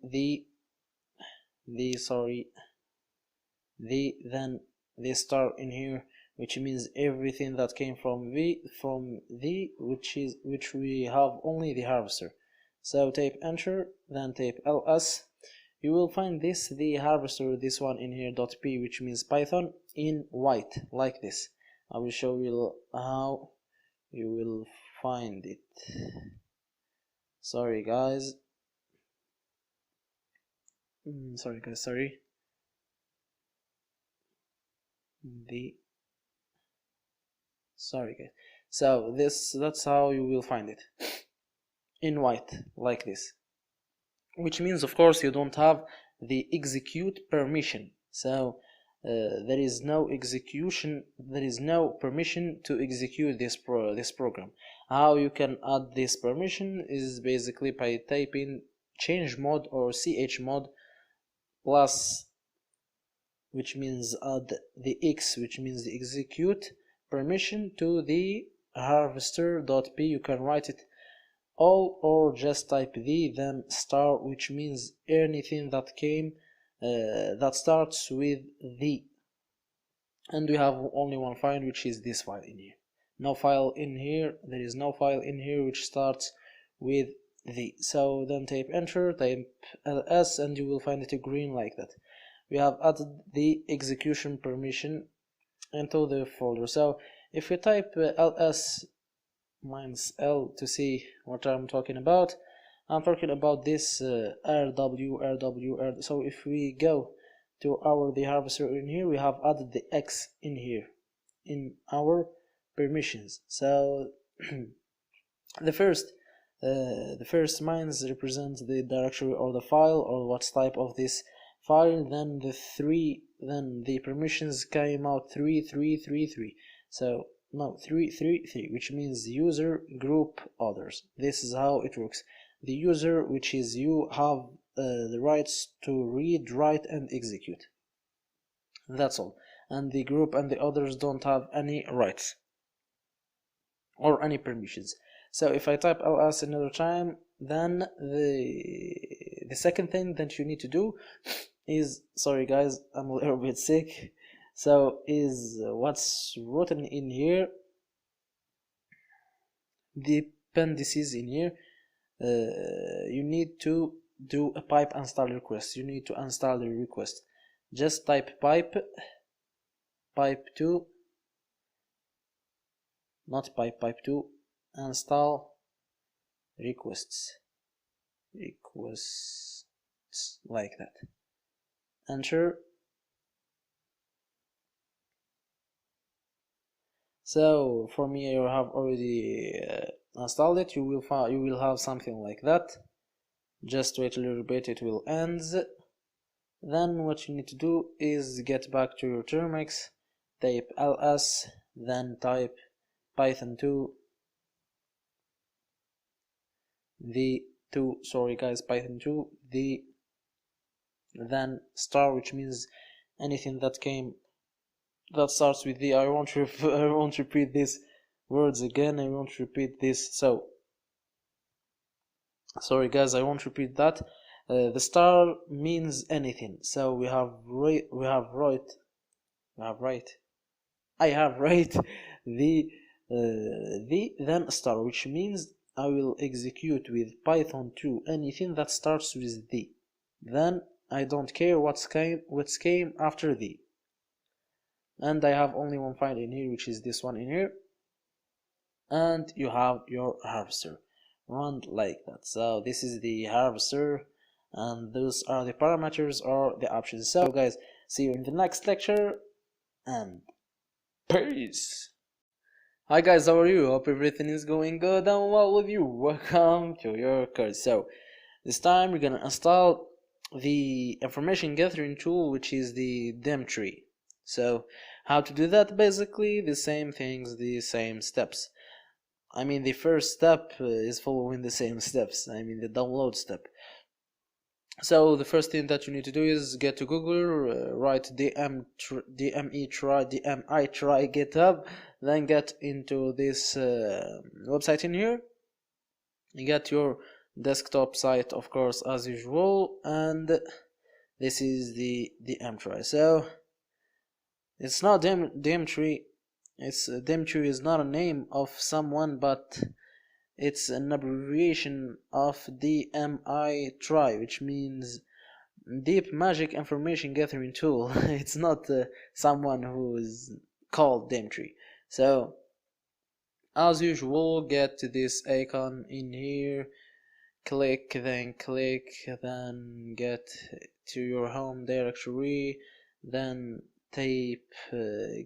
then the star in here, which means everything that came from which we have only the harvester. So type enter, then type ls. You will find the harvester, this one in here, .p, which means Python, in white, like this. I will show you how you will find it. Sorry guys. Sorry. So that's how you will find it, in white, like this, which means of course you don't have the execute permission. So there is no permission to execute this program. How you can add this permission is basically by typing chmod or chmod plus, which means add the x, which means the execute permission, to the harvester.p. You can write it all or just type the, then star, which means anything that came that starts with the. And we have only one file, which is this file in here. No file in here, there is no file in here which starts with the. So then type enter, type ls, and you will find it green like that. we have added the execution permission into the folder. So if we type ls -l to see what I'm talking about, I'm talking about this rw. So if we go to the harvester in here, we have added the x in here in our permissions. So the first mines represent the directory or the file or what's type of this file. Then the permissions came out 3. So no, 3, which means user, group, others. This is how it works. The user, which is you, have the rights to read, write, and execute. That's all. And the group and the others don't have any rights or any permissions. So if I type ls another time, then the second thing that you need to do is, sorry guys, I'm a little bit sick, so is what's written in here, the appendices in here. You need to do a pipe install request. You need to install the request. Just type pipe 2, not pipe 2, install requests like that. Enter. So for me, you have already installed it. You will have something like that. Just wait a little bit, it will end. Then what you need to do is get back to your Termux, type ls, then type python 2, python 2, then star, which means anything that starts with the. I won't repeat these words again. I won't repeat this. So sorry guys, I won't repeat that. The star means anything. So I have right the then star, which means I will execute with python 2 anything that starts with the. Then I don't care what's came after the. And I have only one file in here, which is this one in here. And you have your harvester run like that. So this is the harvester, and those are the parameters or the options. So guys, see you in the next lecture, and peace. Hi guys, how are you? Hope everything is going good and well with you. Welcome to your course. So this time we're gonna install the information gathering tool, which is the dem tree. So how to do that? Basically the same things, the same steps. I mean, the first step is following the same steps. I mean, the download step. So the first thing that you need to do is get to Google, write dmi try GitHub, then get into this website in here. You get your desktop site, of course, as usual, and this is the mtry. So it's not demtree. It's demtree is not a name of someone, but it's an abbreviation of DMI try, which means Deep Magic Information Gathering Tool. It's not someone who is called demtree. So as usual, get to this icon in here, click, then get to your home directory, then type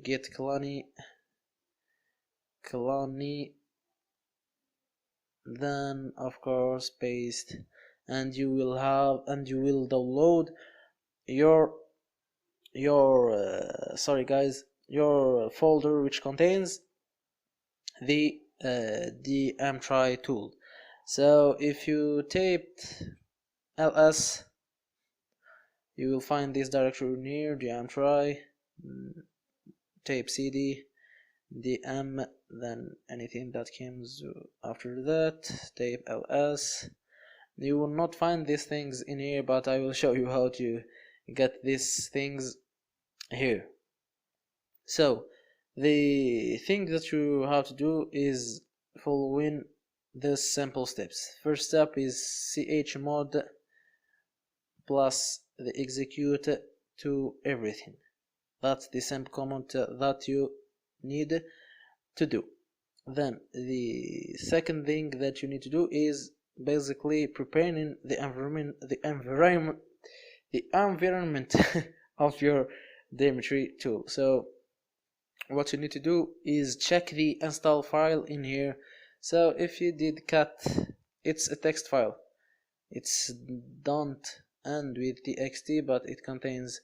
git clone, then of course paste, and you will download your folder, which contains the mtry tool. So if you taped ls, you will find this directory near mtry, tape cd dm, then anything that comes after that, tape ls. You will not find these things in here, but I will show you how to get these things here. So the thing that you have to do is following these simple steps. First step is chmod plus the execute to everything. That's the simple command that you need to do. Then the second thing that you need to do is basically preparing the environment of your Dimitri tool. So what you need to do is check the install file in here. So if you did cat, it's a text file. It's don't end with txt, but it contains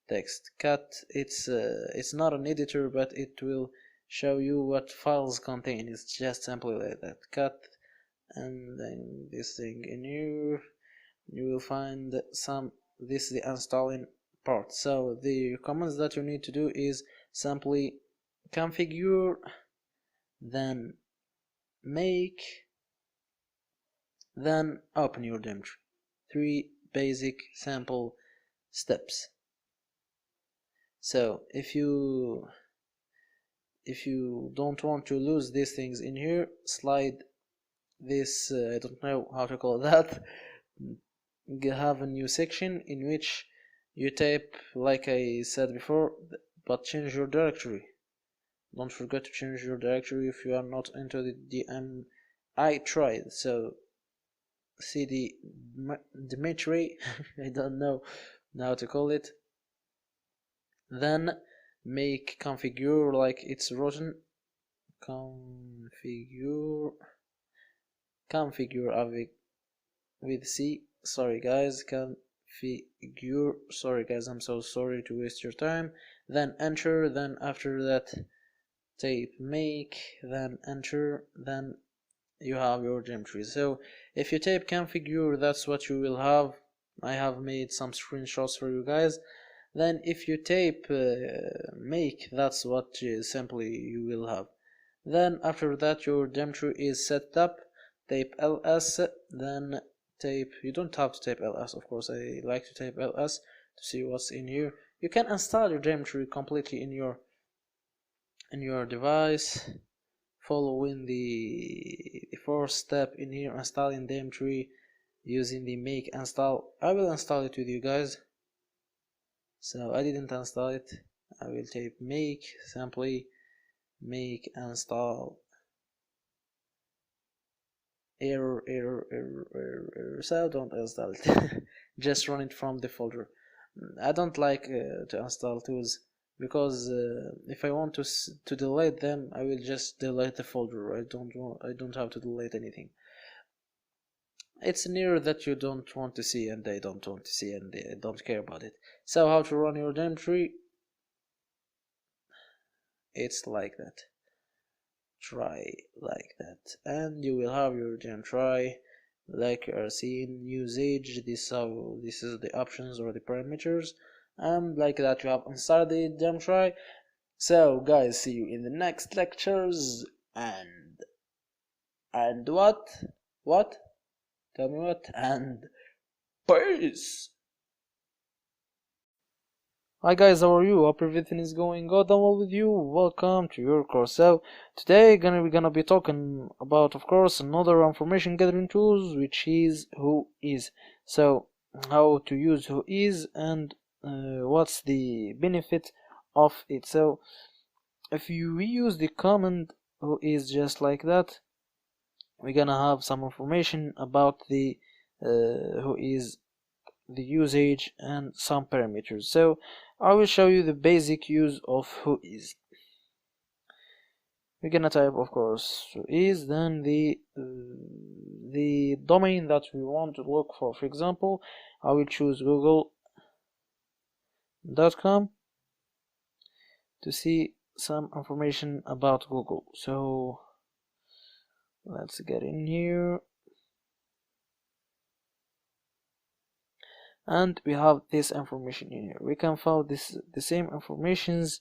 text. Cat, it's not an editor, but it will show you what files contain. It's just simply like that. Cat, and then this thing in here, you will find this is the installing part. So the commands that you need to do is simply configure, then make, then open your Dimitri. 3 basic sample steps. So if you don't want to lose these things in here, slide this, I don't know how to call that, have a new section in which you type, like I said before, but change your directory. Don't forget to change your directory if you are not into the DM. I tried, so cd Dimitri I don't know how to call it, then make configure like it's written, configure with C. Sorry guys, configure. Sorry guys, I'm so sorry to waste your time. Then enter, then after that type make, then enter, then you have your Dimitri. So if you type configure, that's what you will have. I have made some screenshots for you guys. Then if you type make, that's what simply you will have. Then after that your Dimitri is set up. Type ls, then type, you don't have to type ls, of course, I like to type ls to see what's in here. You can install your Dimitri completely in your device, following the first step in here, installing Dimitri using the make install. I will install it with you guys, so I didn't install it. I will type make, simply make install, error, so don't install it. Just run it from the folder. I don't like to install tools, because if I want to delete them, I will just delete the folder. I don't have to delete anything. It's an error that you don't want to see, and they don't want to see, and they don't care about it. So how to run your Dimitri? It's like that. Try like that, and you will have your Dimitri like you are seeing. Usage, this is the options or the parameters, and like that you have installed the Dimitri. So guys, see you in the next lectures, and what tell me what, and peace. Hi guys, how are you? Hope everything is going good and well with you. Welcome to your course. So today we're gonna be talking about, of course, another information gathering tools, which is Whois. So how to use Whois and what's the benefit of it. So if we use the command Whois just like that, we're gonna have some information about the Whois, the usage, and some parameters. So I will show you the basic use of Whois. We're gonna type, of course, Whois, then the domain that we want to look for. For example, I will choose google.com to see some information about Google. So let's get in here, and we have this information in here. We can find the same informations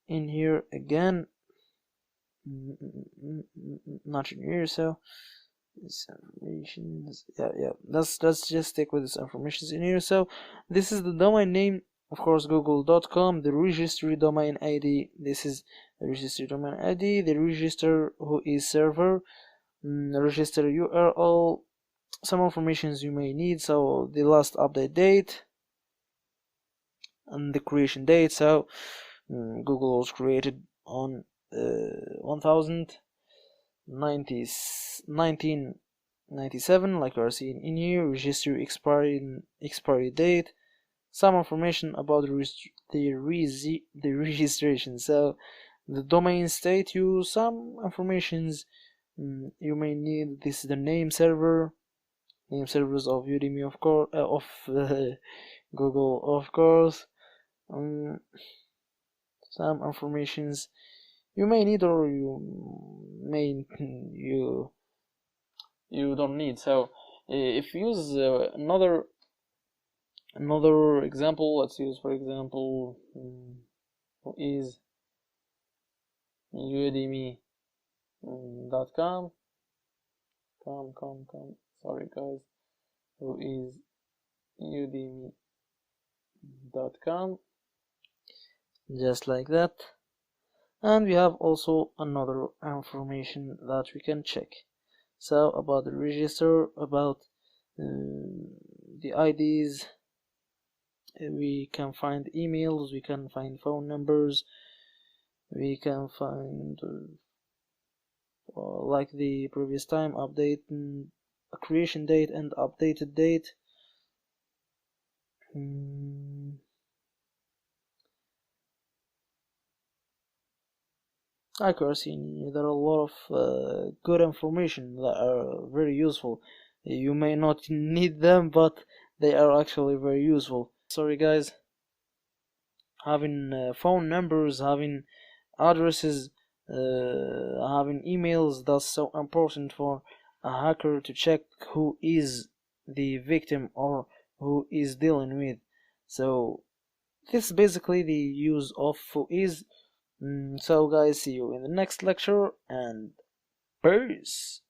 in here again, not in here. So this information, let's just stick with this information in here. So this is the domain name, of course, google.com. The registry domain ID, this is the registry domain ID. The register Whois server, register URL, some informations you may need. So the last update date, and the creation date. So Google was created on 1997, like we are seeing in here. Register expiry date, some information about the registration. So the domain state, you some informations you may need. This is the name servers of Udemy, of course, of Google, of course. Some informations you may need, or you don't need. So if you use another example, let's use for example who is udemy.com. Sorry guys, who is udemy.com, just like that. And we have also another information that we can check. So about the register, about the IDs, we can find emails, we can find phone numbers, we can find like the previous time, update creation date and updated date. Accuracy, there are a lot of good information that are very useful. You may not need them, but they are actually very useful. Sorry guys, having phone numbers, having addresses, having emails, that's so important for a hacker to check who is the victim or who is dealing with. So this is basically the use of who is. So guys, see you in the next lecture, and peace.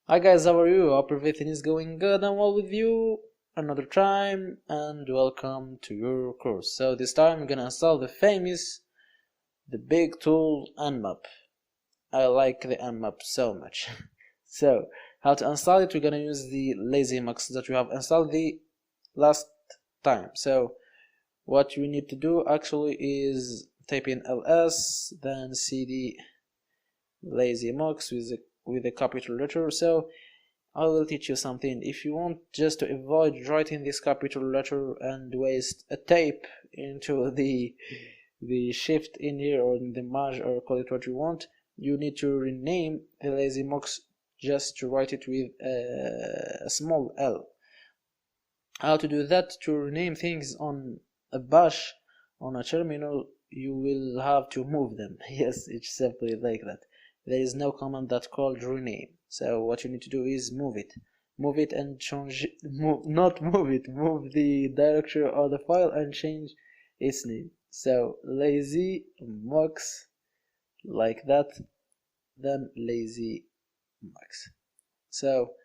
Hi guys, how are you? Hope everything is going good and well with you. Another time, and welcome to your course. So this time I'm gonna install the big tool Nmap. I like the Nmap so much. So how to install it? We're gonna use the LazyMux that we have installed the last time. So what we need to do actually is type in ls, then cd LazyMux with a capital letter. So I will teach you something. If you want just to avoid writing this capital letter and waste a tape into the shift in here, or in the merge, or call it what you want, you need to rename the LazyMux just to write it with a small l. How to do that? To rename things on a bash on a terminal, you will have to move them. Yes, it's simply like that. There is no command that's called rename. So what you need to do is move it and change it. Move the directory of the file and change its name. So LazyMux, like that, then LazyMux. So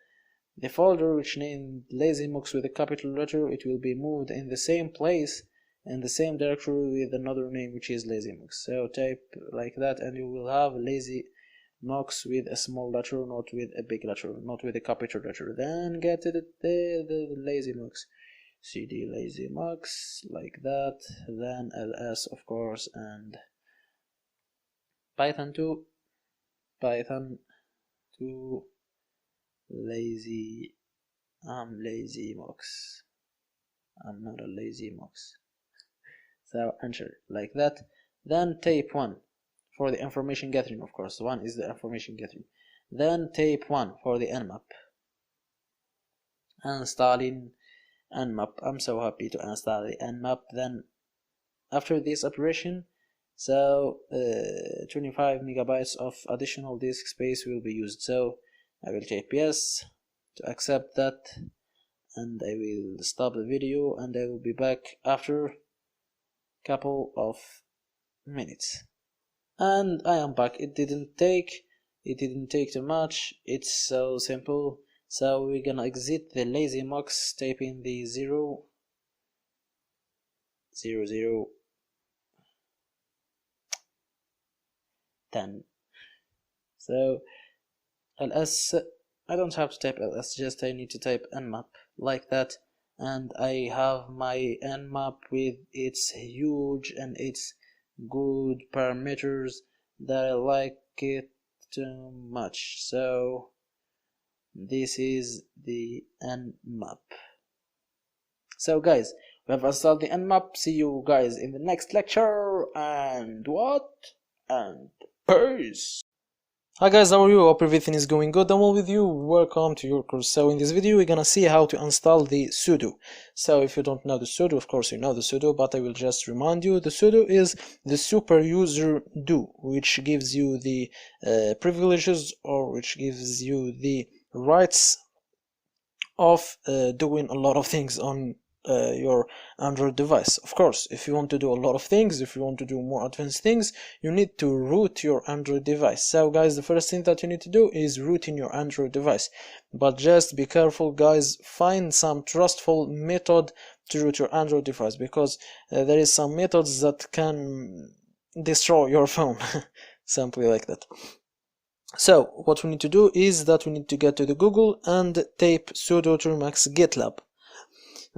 the folder which named LazyMux with a capital letter, it will be moved in the same place in the same directory with another name which is LazyMux. So type like that and you will have LazyMux with a small letter, not with a big letter, not with a capital letter. Then get to the LazyMux, cd LazyMux, like that, then ls of course, and Python 2 I'm LazyMux. I'm not a LazyMux. So enter like that. Then tape 1 for the information gathering, of course. 1 is the information gathering. Then tape 1 for the Nmap. Installing Nmap. I'm so happy to install the Nmap. Then after this operation, so 25 megabytes of additional disk space will be used. So I will type yes to accept that, and I will stop the video and I will be back after couple of minutes. And I am back. It didn't take too much. It's so simple. So we're gonna exit the LazyMux, type in the 0 0 0 10. So ls, I don't have to type ls, just I need to type nmap like that. and I have my nmap with its huge and its good parameters that I like it too much. So this is the nmap. So guys, we have installed the nmap. See you guys in the next lecture, and what? And peace! Hi guys, how are you? Hope everything is going good and well with you. Welcome to your course. So in this video we're gonna see how to install the sudo. So if you don't know the sudo, of course you know the sudo, but I will just remind you, the sudo is the super user do, which gives you the privileges, or which gives you the rights of doing a lot of things on your Android device. Of course, if you want to do a lot of things, if you want to do more advanced things, you need to root your Android device. So guys, the first thing that you need to do is rooting your Android device. But just be careful guys, find some trustful method to root your Android device, because there is some methods that can destroy your phone. Simply like that. So what we need to do is that we need to get to the Google and type sudo termux GitLab.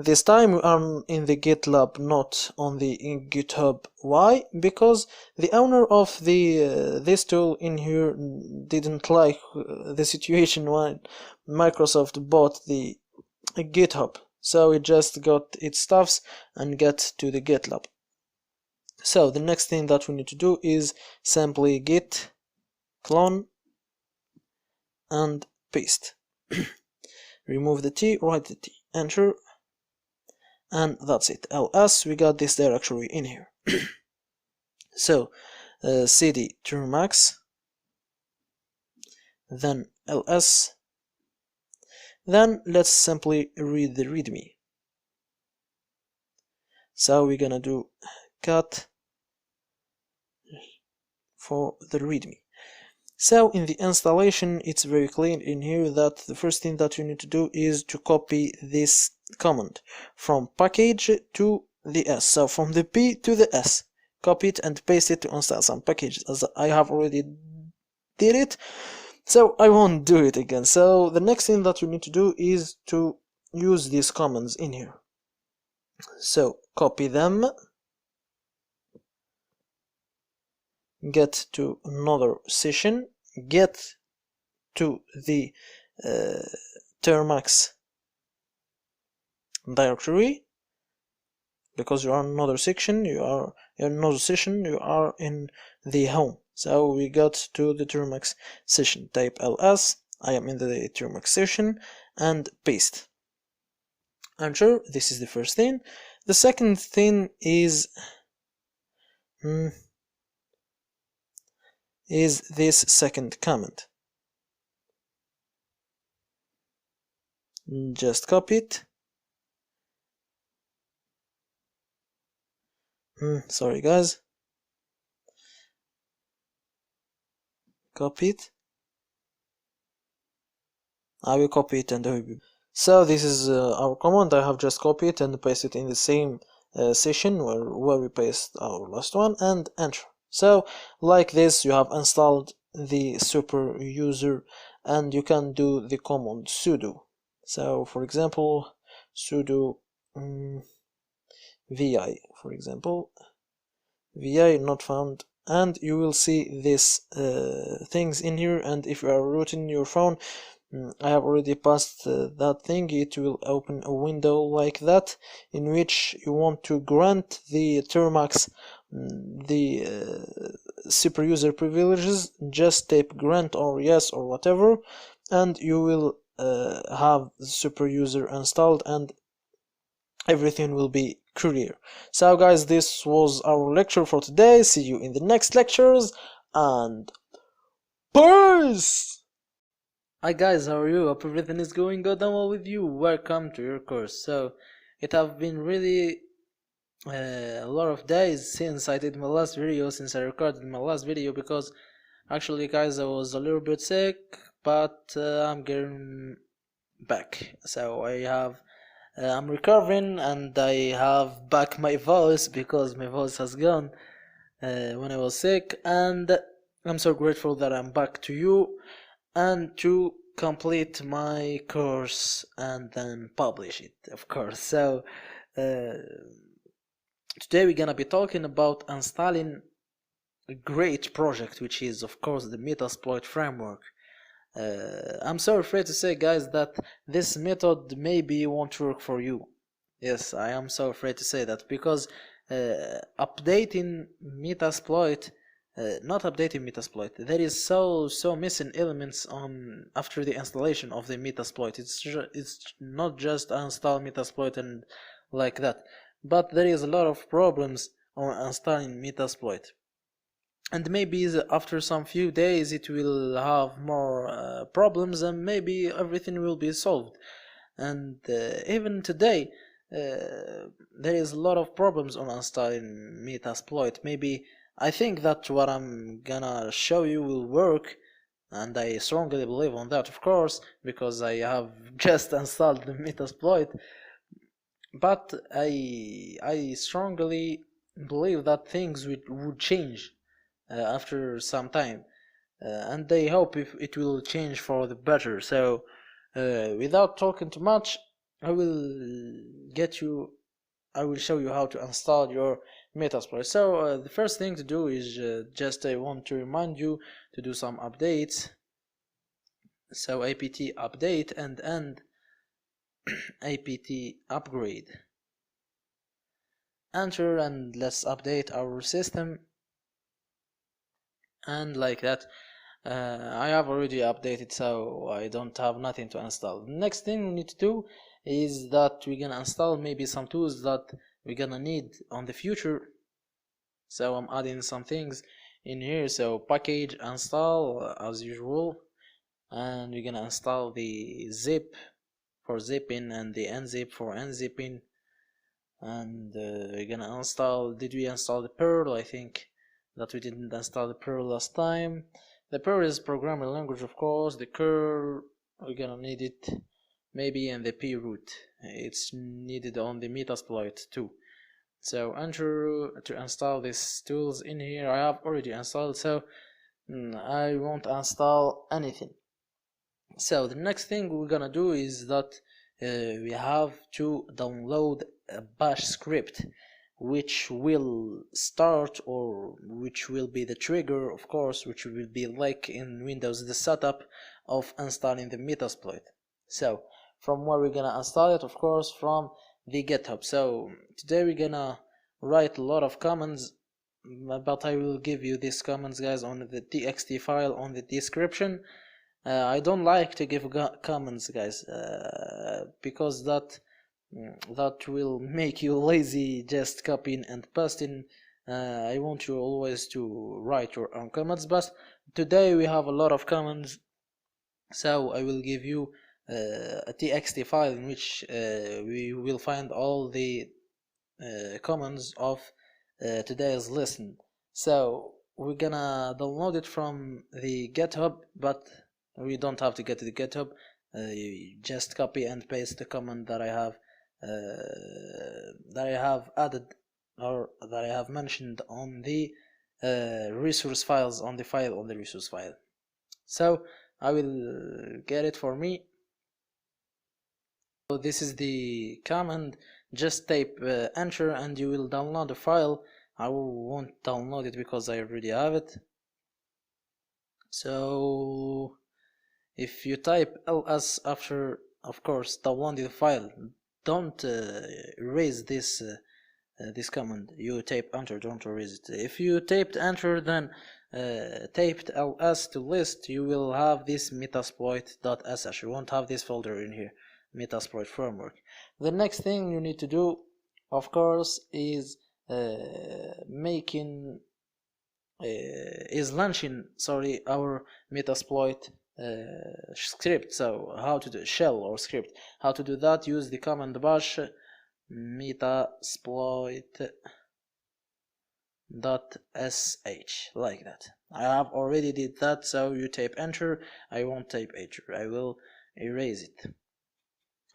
This time I'm in the GitLab, not on the GitHub. Why? Because the owner of the this tool in here didn't like the situation when Microsoft bought the GitHub, so it just got its stuffs and get to the GitLab. So the next thing that we need to do is simply git clone and paste. Remove the T, write the T, enter, and that's it. ls, we got this directory in here. So cd termux, then ls, then let's simply read the readme. So we're gonna do cat for the readme. So in the installation, it's very clean in here that the first thing that you need to do is to copy this command from package to the S. So from the P to the S, copy it and paste it to install some packages, as I have already did it, so I won't do it again. So the next thing that you need to do is to use these commands in here. So copy them, get to another session, get to the Termux directory, because you are in another section, you are in another session, you are in the home. So we got to the Termux session, type ls, I am in the Termux session, and paste. Enter. This is the first thing. The second thing is this second comment. Just copy it. Sorry guys. Copy it. I will copy it and I will be. So this is our command. I have just copied it and pasted it in the same session where we paste our last one, and enter. So like this you have installed the super user, and you can do the command sudo. So for example, sudo vi, for example, vi not found, and you will see this things in here. And if you are rooting your phone, I have already passed that thing, it will open a window like that, in which you want to grant the Termux the super user privileges. Just type grant or yes or whatever, and you will have the super user installed and everything will be clear. So guys, this was our lecture for today. See you in the next lectures, and peace! Hi guys, how are you? Hope everything is going good and well with you. Welcome to your course. So it have been really a lot of days since I did my last video, since I recorded my last video, because actually guys I was a little bit sick, but I'm getting back. So I'm recovering, and I have back my voice, because my voice has gone when I was sick, and I'm so grateful that I'm back to you and to complete my course and then publish it, of course. So today we're gonna be talking about installing a great project, which is of course the Metasploit framework. I'm so afraid to say, guys, that this method maybe won't work for you. Yes, I am so afraid to say that, because updating Metasploit, not updating Metasploit, there is so missing elements on after the installation of the Metasploit. It's not just install Metasploit and like that, but there is a lot of problems on installing Metasploit. And maybe after some few days it will have more problems, and maybe everything will be solved. And even today there is a lot of problems on installing Metasploit. Maybe I think that what I'm gonna show you will work, and I strongly believe on that, of course, because I have just installed the Metasploit. But I strongly believe that things would change after some time, and I hope if it will change for the better. So without talking too much, I will show you how to install your Metasploit. So the first thing to do is just I want to remind you to do some updates. So apt update and end apt upgrade, enter, and let's update our system. And like that, I have already updated, so I don't have nothing to install. The next thing we need to do is that we're gonna install maybe some tools that we're gonna need on the future. So I'm adding some things in here. So package install as usual, and we're gonna install the zip for zipping and the nzip for unzipping. And we're gonna install, did we install the Perl? I think that we didn't install the Perl last time. The Perl is programming language, of course. The curl, we're gonna need it maybe in the p root. It's needed on the Metasploit too. So enter to install these tools in here. I have already installed, so I won't install anything. So the next thing we're gonna do is that we have to download a bash script, which will start, or which will be the trigger, of course, which will be like in Windows the setup of installing the Metasploit. So from where we're gonna install it, of course, from the GitHub. So today we're gonna write a lot of commands, but I will give you these commands, guys, on the txt file on the description. I don't like to give commands, guys, because that will make you lazy just copying and pasting. I want you always to write your own commands, but today we have a lot of commands, so I will give you a txt file in which we will find all the commands of today's lesson. So we're gonna download it from the GitHub, but we don't have to get to the GitHub. You just copy and paste the command that I have added, or that I have mentioned on the resource files, on the file on the resource file. So I will get it for me. So this is the command. Just type enter and you will download the file. I won't download it because I already have it. So if you type ls after, of course, downloading the file, don't erase this command. You type enter, don't erase it. If you typed enter, then typed ls to list, you will have this metasploit.sh. You won't have this folder in here, Metasploit framework. The next thing you need to do, of course, is launching our Metasploit script. So how to do shell or script, how to do that? Use the command bash metasploit.sh, like that. I have already did that, so you type enter. I won't type enter, I will erase it.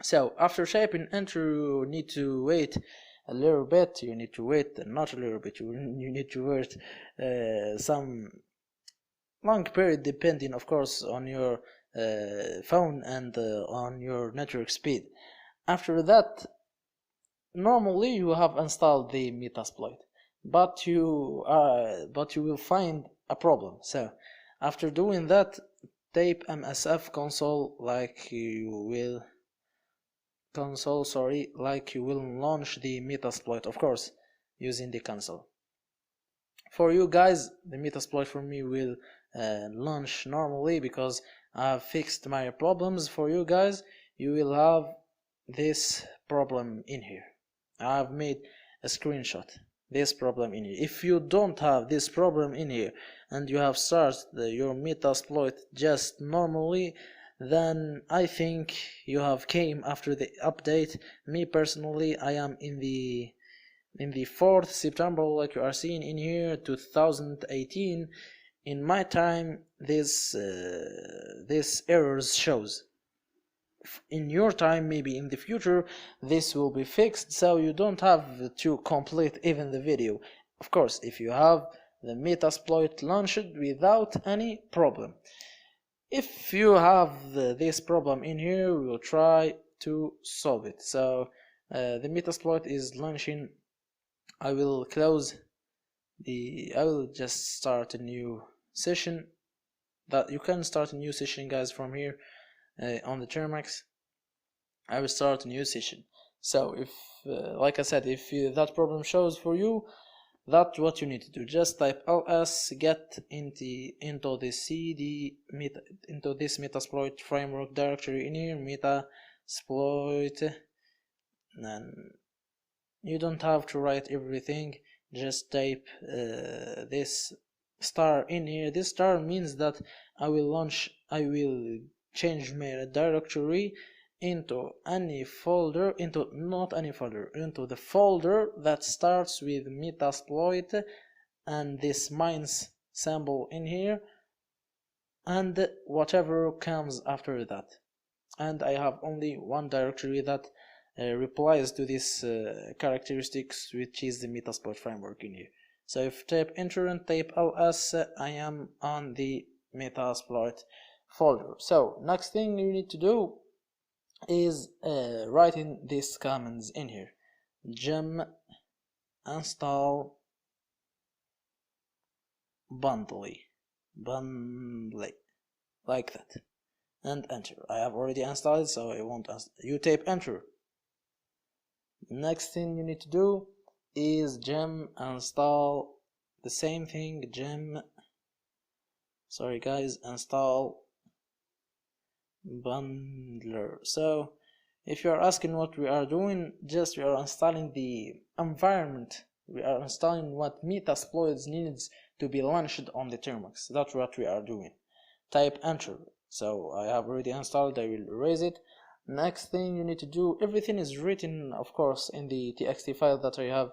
So after typing enter, you need to wait a little bit. You need to wait, not a little bit, you need to wait some long period, depending, of course, on your phone and on your network speed. After that, normally you have installed the Metasploit, but you will find a problem. So after doing that, type msf console like you will launch the Metasploit, of course, using the console. For you guys, the Metasploit for me will launch normally because I've fixed my problems. For you guys, you will have this problem in here. I've made a screenshot. This problem in here. If you don't have this problem in here and you have started your Metasploit just normally, then I think you have came after the update. Me personally, I am in the 4th September, like you are seeing in here, 2018. In my time, this errors shows. In your time, maybe in the future, this will be fixed, so you don't have to complete even the video. Of course, if you have the Metasploit launched without any problem. If you have this problem in here, we will try to solve it. So the Metasploit is launching. I will just start a new session. That you can start a new session, guys, from here on the Termux. I will start a new session. So if like I said, if that problem shows for you, that's what you need to do. Just type ls get into the cd into this Metasploit framework directory in here, Metasploit, and you don't have to write everything. Just type this star in here. This star means that I will change my directory into any folder, into the folder that starts with Metasploit and this mines symbol in here and whatever comes after that. And I have only one directory that replies to this characteristics, which is the Metasploit framework in here. So if type enter and type ls, I am on the Metasploit folder. So next thing you need to do is writing these commands in here: gem install bundle, like that, and enter. I have already installed it, so I won't you type enter. Next thing you need to do is gem install the same thing, install bundler. So if you are asking what we are doing, just we are installing the environment. We are installing what Metasploit needs to be launched on the Termux. That's what we are doing. Type enter. So I have already installed. I will erase it. Next thing you need to do, everything is written, of course, in the txt file that I have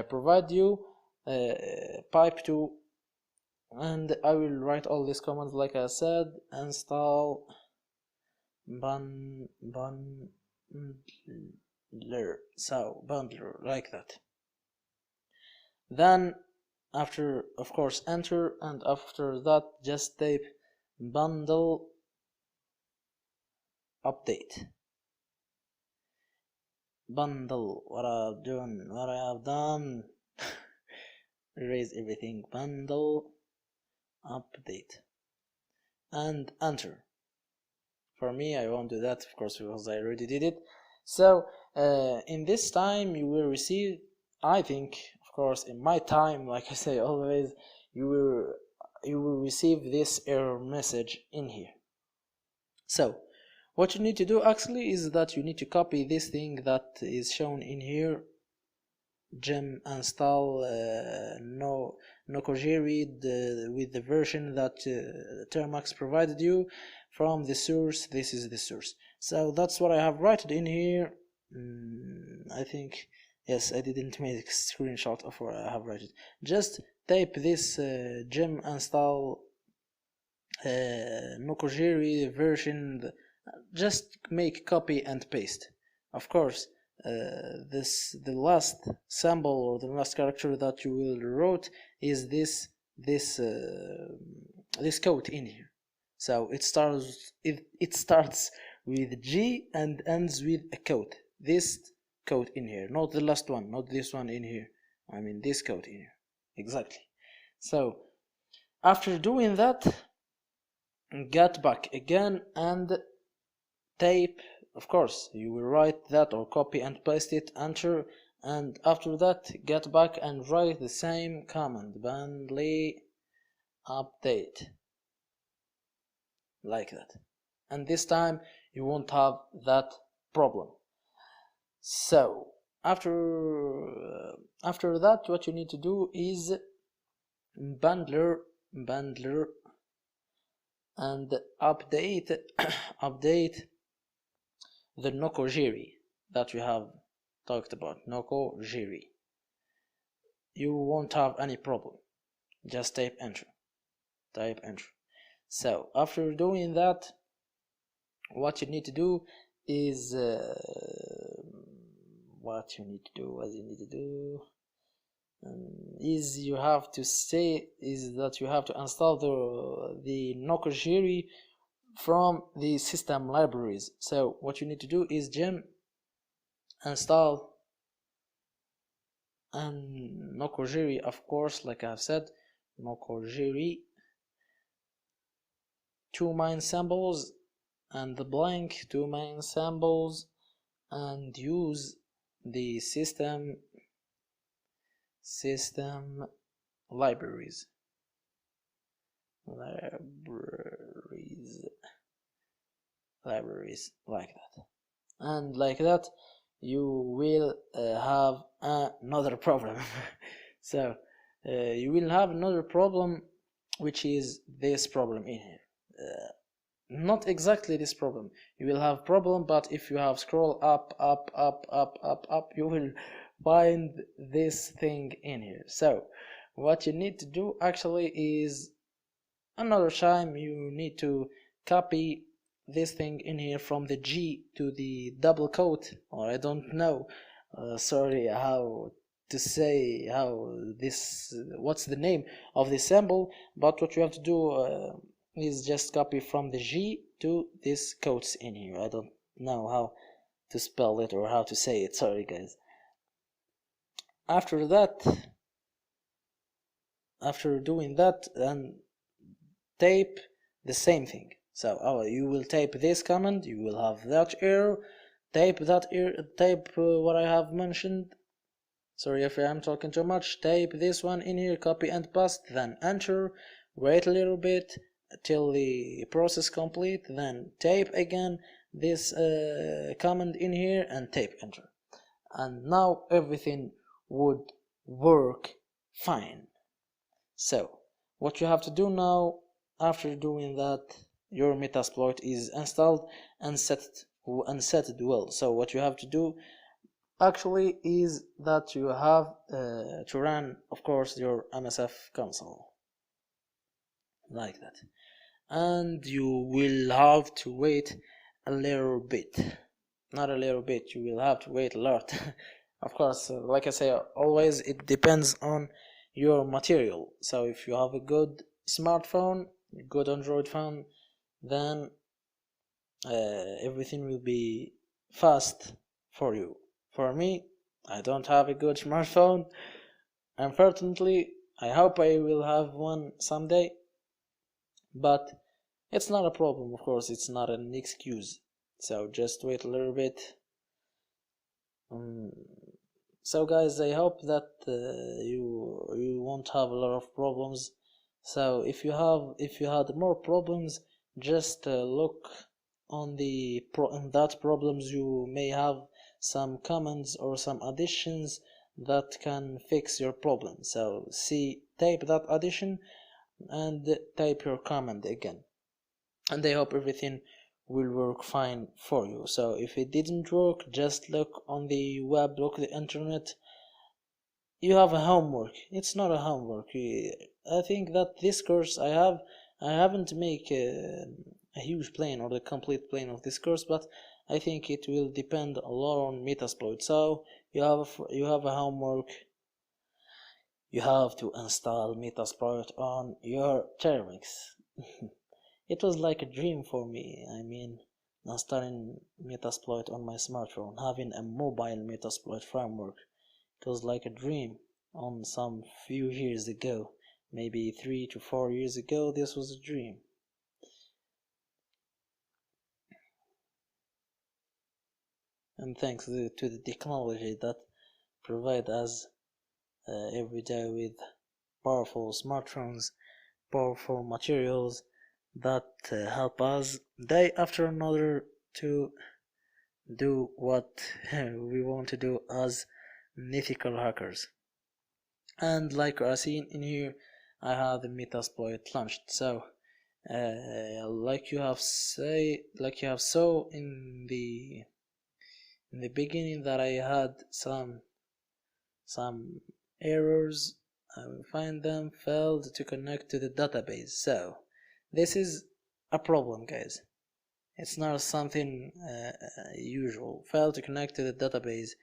provided you, pipe2, and I will write all these commands like I said: install bundler, so bundler, like that. Then after, of course, enter, and after that just type bundle update. Bundle, what I have done erase everything, bundle update, and enter. For me, I won't do that, of course, because I already did it. So in this time you will receive, I think, of course, in my time, like I say always, you will receive this error message in here. So what you need to do actually is that you need to copy this thing that is shown in here, gem install Nokogiri with the version that Termux provided you from the source. This is the source. So that's what I have written in here. I think, yes, I didn't make a screenshot of what I have written. Just type this gem install Nokogiri version. Just make copy and paste. Of course, the last symbol or the last character that you will wrote is this code in here. So it starts with G and ends with a code. This code in here, not the last one, not this one in here. I mean this code in here. Exactly. So after doing that, get back again and type, of course you will write that or copy and paste it, enter, and after that get back and write the same command, bandly update, like that, and this time you won't have that problem. So after that, what you need to do is bundler and update update the Nokogiri that we have talked about. Nokogiri. You won't have any problem. Just type enter. So after doing that, what you need to do is you have to install the Nokogiri from the system libraries. So what you need to do is gem install and Nokogiri, of course, like I've said, Nokogiri, 2 main symbols and the blank 2 main symbols, and use the system libraries like that, and like that you will have another problem. So you will have another problem, which is this problem in here. Not exactly this problem. You will have problem, but if you have scroll up, you will find this thing in here. So what you need to do actually is, another time you need to copy this thing in here from the G to the double quote, or I don't know, sorry how to say what's the name of the symbol, but what you have to do is just copy from the G to this quotes in here. I don't know how to spell it or how to say it, sorry guys. After doing that, then type the same thing. So you will type this command, you will have that error, type what I have mentioned. Sorry if I'm talking too much. Type this one in here, copy and paste, then enter, wait a little bit till the process complete, then type again this command in here and type enter, and now everything would work fine. So what you have to do now, after doing that, your Metasploit is installed and set it well. So what you have to do actually is that you have to run, of course, your MSF console like that, and you will have to wait a little bit, not a little bit, you will have to wait a lot. Of course, like I say, always it depends on your material. So if you have a good smartphone, a good Android phone, then everything will be fast for you. For me, I don't have a good smartphone, unfortunately. I hope I will have one someday, but it's not a problem. Of course, it's not an excuse, so just wait a little bit. So guys, I hope that you won't have a lot of problems. So if you had more problems, just look on that problems you may have some commands or some additions that can fix your problem. So type that addition and type your command again, and I hope everything will work fine for you. So if it didn't work, just look on the web, look the internet. You have a homework. It's not a homework. I think that this course I haven't make a huge plan or the complete plan of this course, but I think it will depend a lot on Metasploit. So you have a homework. You have to install Metasploit on your Termux. It was like a dream for me. I mean, installing Metasploit on my smartphone, having a mobile Metasploit framework. It was like a dream on some few years ago. Maybe 3 to 4 years ago, this was a dream. And thanks to the technology that provide us every day with powerful smartphones, powerful materials that help us day after another to do what we want to do as mythical hackers. And like you are seeing in here, I have the Metasploit launched. So like you have saw in the beginning that I had some errors. I will find them, failed to connect to the database. So this is a problem, guys. It's not something usual. Failed to connect to the database.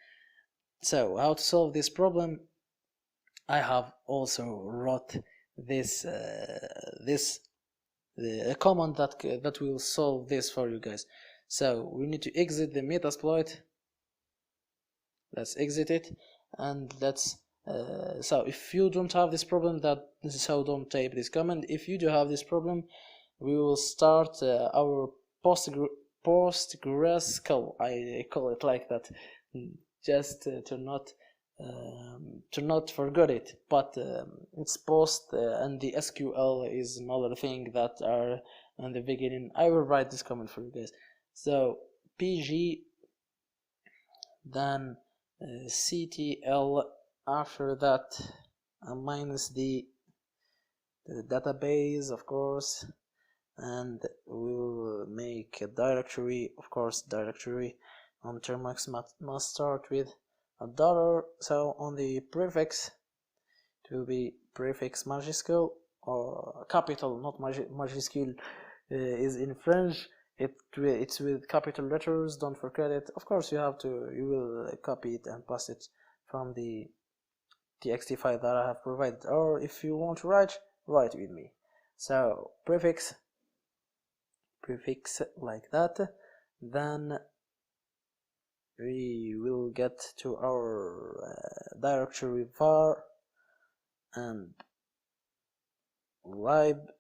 So how to solve this problem? I have also wrote this a command that will solve this for you guys. So we need to exit the Metasploit. Let's exit it, and let's so if you don't have this problem, don't type this command. If you do have this problem, we will start our PostgreSQL. I call it like that, just to not forget it. But it's post and the SQL is another thing that are in the beginning. I will write this command for you guys. So pg, then ctl, after that minus the database, of course, and we'll make a directory. Of course, directory on Termux must start with a dollar. So on the prefix, it will be prefix majuscule or capital, not majuscule is in French. It's with capital letters, don't forget it. Of course you will copy it and paste it from the txt file that I have provided, or if you want to write with me. So prefix like that, then we will get to our directory var and lib,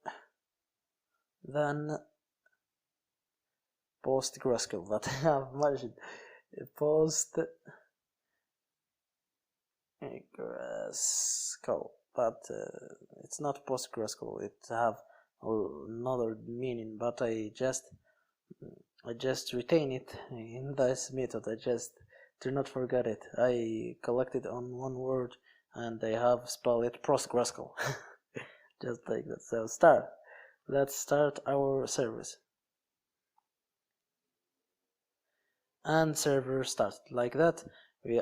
then PostgreSQL that I have mentioned. PostgreSQL, but it's not PostgreSQL. It have another meaning, but I just retain it in this method. I just do not forget it. I collected on one word and I have spelled it PostgreSQL. Just like that. So let's start our service. And server started like that.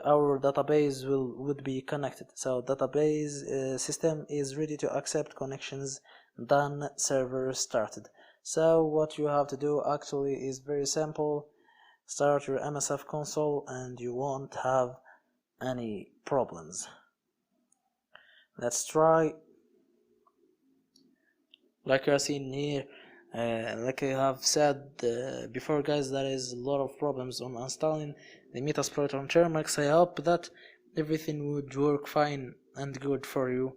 Our database would be connected. So database system is ready to accept connections. Done. Server started. So what you have to do actually is very simple. Start your MSF console and you won't have any problems. Let's try. Like you are seeing here, like I have said before, guys, there is a lot of problems on installing the Metasploit on Termux. I hope that everything would work fine and good for you,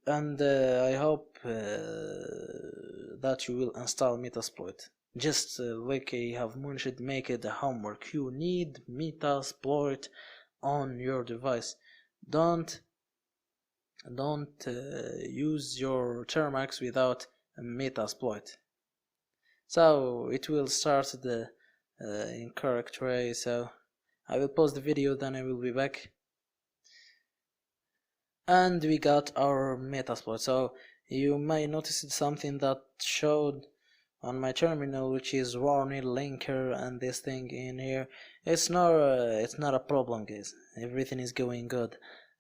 and I hope that you will install Metasploit. Just like I have mentioned, make it a homework. You need Metasploit on your device. Don't use your Termux without a Metasploit. So it will start the incorrect way. So I will pause the video, then I will be back. And we got our Metasploit. So you may notice something that showed on my terminal, which is warning linker and this thing in here. It's not a problem, guys. Everything is going good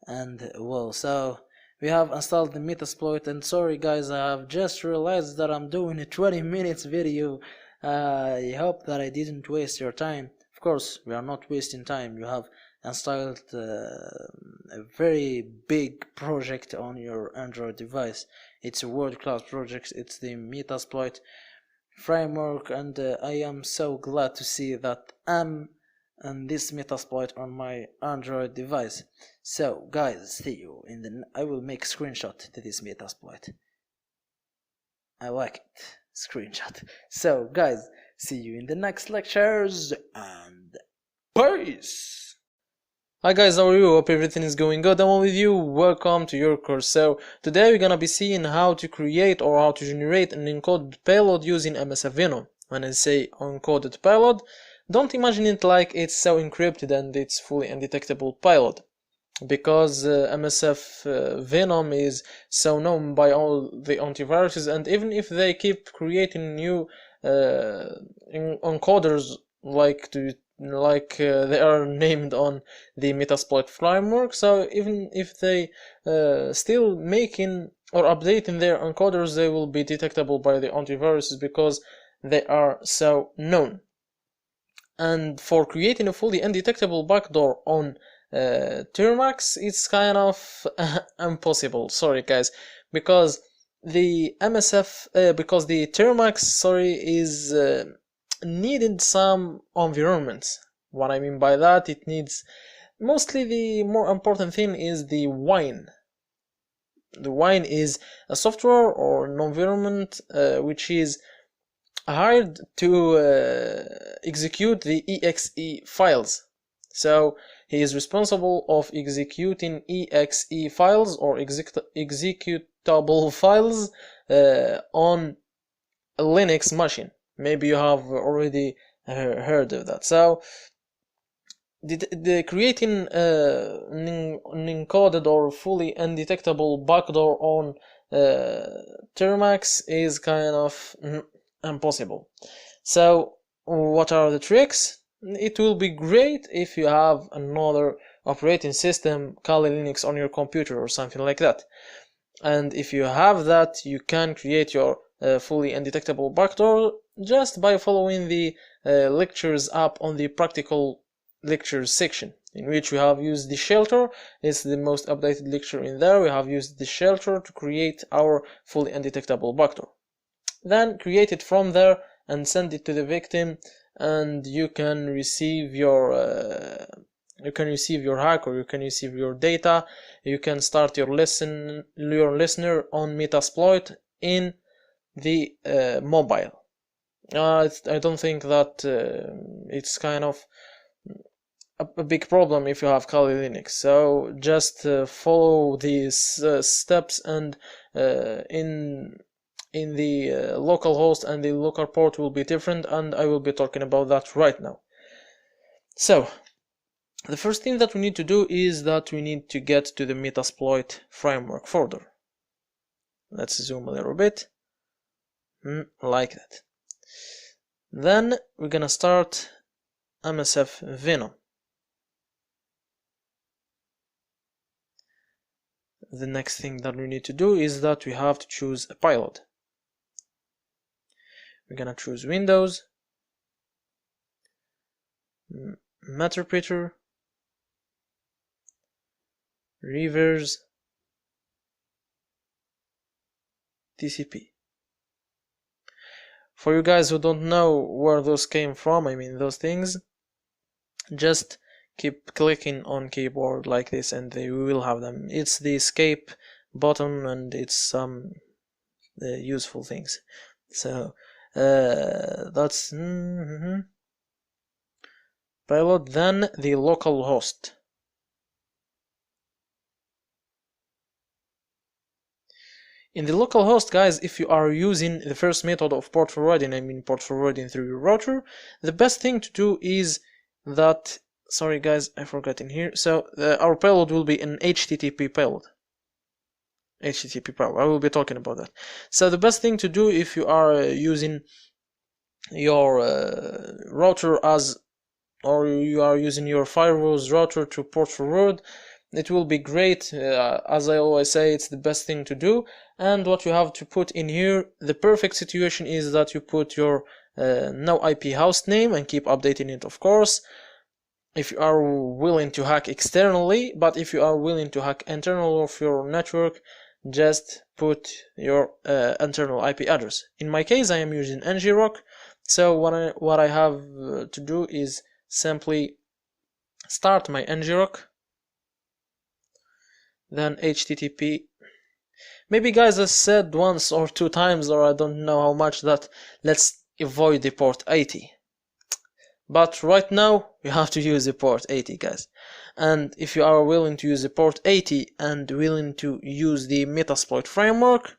and well. So we have installed the Metasploit, and sorry guys, I have just realized that I'm doing a 20 minutes video. I hope that I didn't waste your time. Of course, we are not wasting time. You have installed a very big project on your Android device. It's a world-class project. It's the Metasploit framework, and I am so glad to see that I'm on this Metasploit on my Android device. So guys, see you in the I will make a screenshot to this Metasploit. I like it. Screenshot. So guys, see you in the next lectures, and peace! Hi guys, how are you? Hope everything is going good. I'm all with you. Welcome to your course. So today we're gonna be seeing how to create or how to generate an encoded payload using MSF Venom. When I say encoded payload, don't imagine it like it's so encrypted and it's fully undetectable payload, because MSF Venom is so known by all the antiviruses, and even if they keep creating new encoders they are named on the Metasploit framework, so even if they still making or updating their encoders, they will be detectable by the antiviruses because they are so known. And for creating a fully undetectable backdoor on Termux, it's kind of impossible. Sorry guys, because the Termux is needed some environments. What I mean by that, it needs mostly, the more important thing is the wine. The wine is a software or an environment which is hired to execute the exe files. So he is responsible of executing exe files or executable files on a Linux machine. Maybe you have already heard of that. So the creating an encoded or fully undetectable backdoor on Termux is kind of impossible. So what are the tricks? It will be great if you have another operating system, Kali Linux, on your computer or something like that. And if you have that, you can create your fully undetectable backdoor just by following the lectures up on the practical lectures section, in which we have used the shelter. It's the most updated lecture in there. We have used the shelter to create our fully undetectable backdoor. Then create it from there and send it to the victim, and you can receive your hack, or you can receive your data. You can start your listener on Metasploit in the mobile. I don't think that it's kind of a big problem if you have Kali Linux. So just follow these steps, and in the local host and the local port will be different, and I will be talking about that right now. So the first thing that we need to do is that we need to get to the Metasploit framework folder. Let's zoom a little bit, like that. Then we're gonna start MSF Venom. The next thing that we need to do is that we have to choose a payload. We're gonna choose Windows, Meterpreter, Reverse, TCP. For you guys who don't know where those came from, I mean those things, just keep clicking on keyboard like this and we will have them. It's the escape button and it's some useful things. So that's payload. Then the local host. In the local host, guys, if you are using the first method of port forwarding, I mean port forwarding through your router, the best thing to do is that, sorry guys, I forgot in here. So our payload will be an HTTP payload. HTTP payload. I will be talking about that. So the best thing to do if you are using your router as, or you are using your firewall's router to port forward, it will be great. As I always say, it's the best thing to do. And what you have to put in here, the perfect situation is that you put your no IP host name and keep updating it, of course. if you are willing to hack externally, but if you are willing to hack internal of your network, just put your internal IP address. In my case, I am using ngrok, so what I have to do is simply start my ngrok, then http. Maybe guys, I said once or two times, or I don't know how much, that let's avoid the port 80. But right now, you have to use the port 80, guys. And if you are willing to use the port 80 and willing to use the Metasploit framework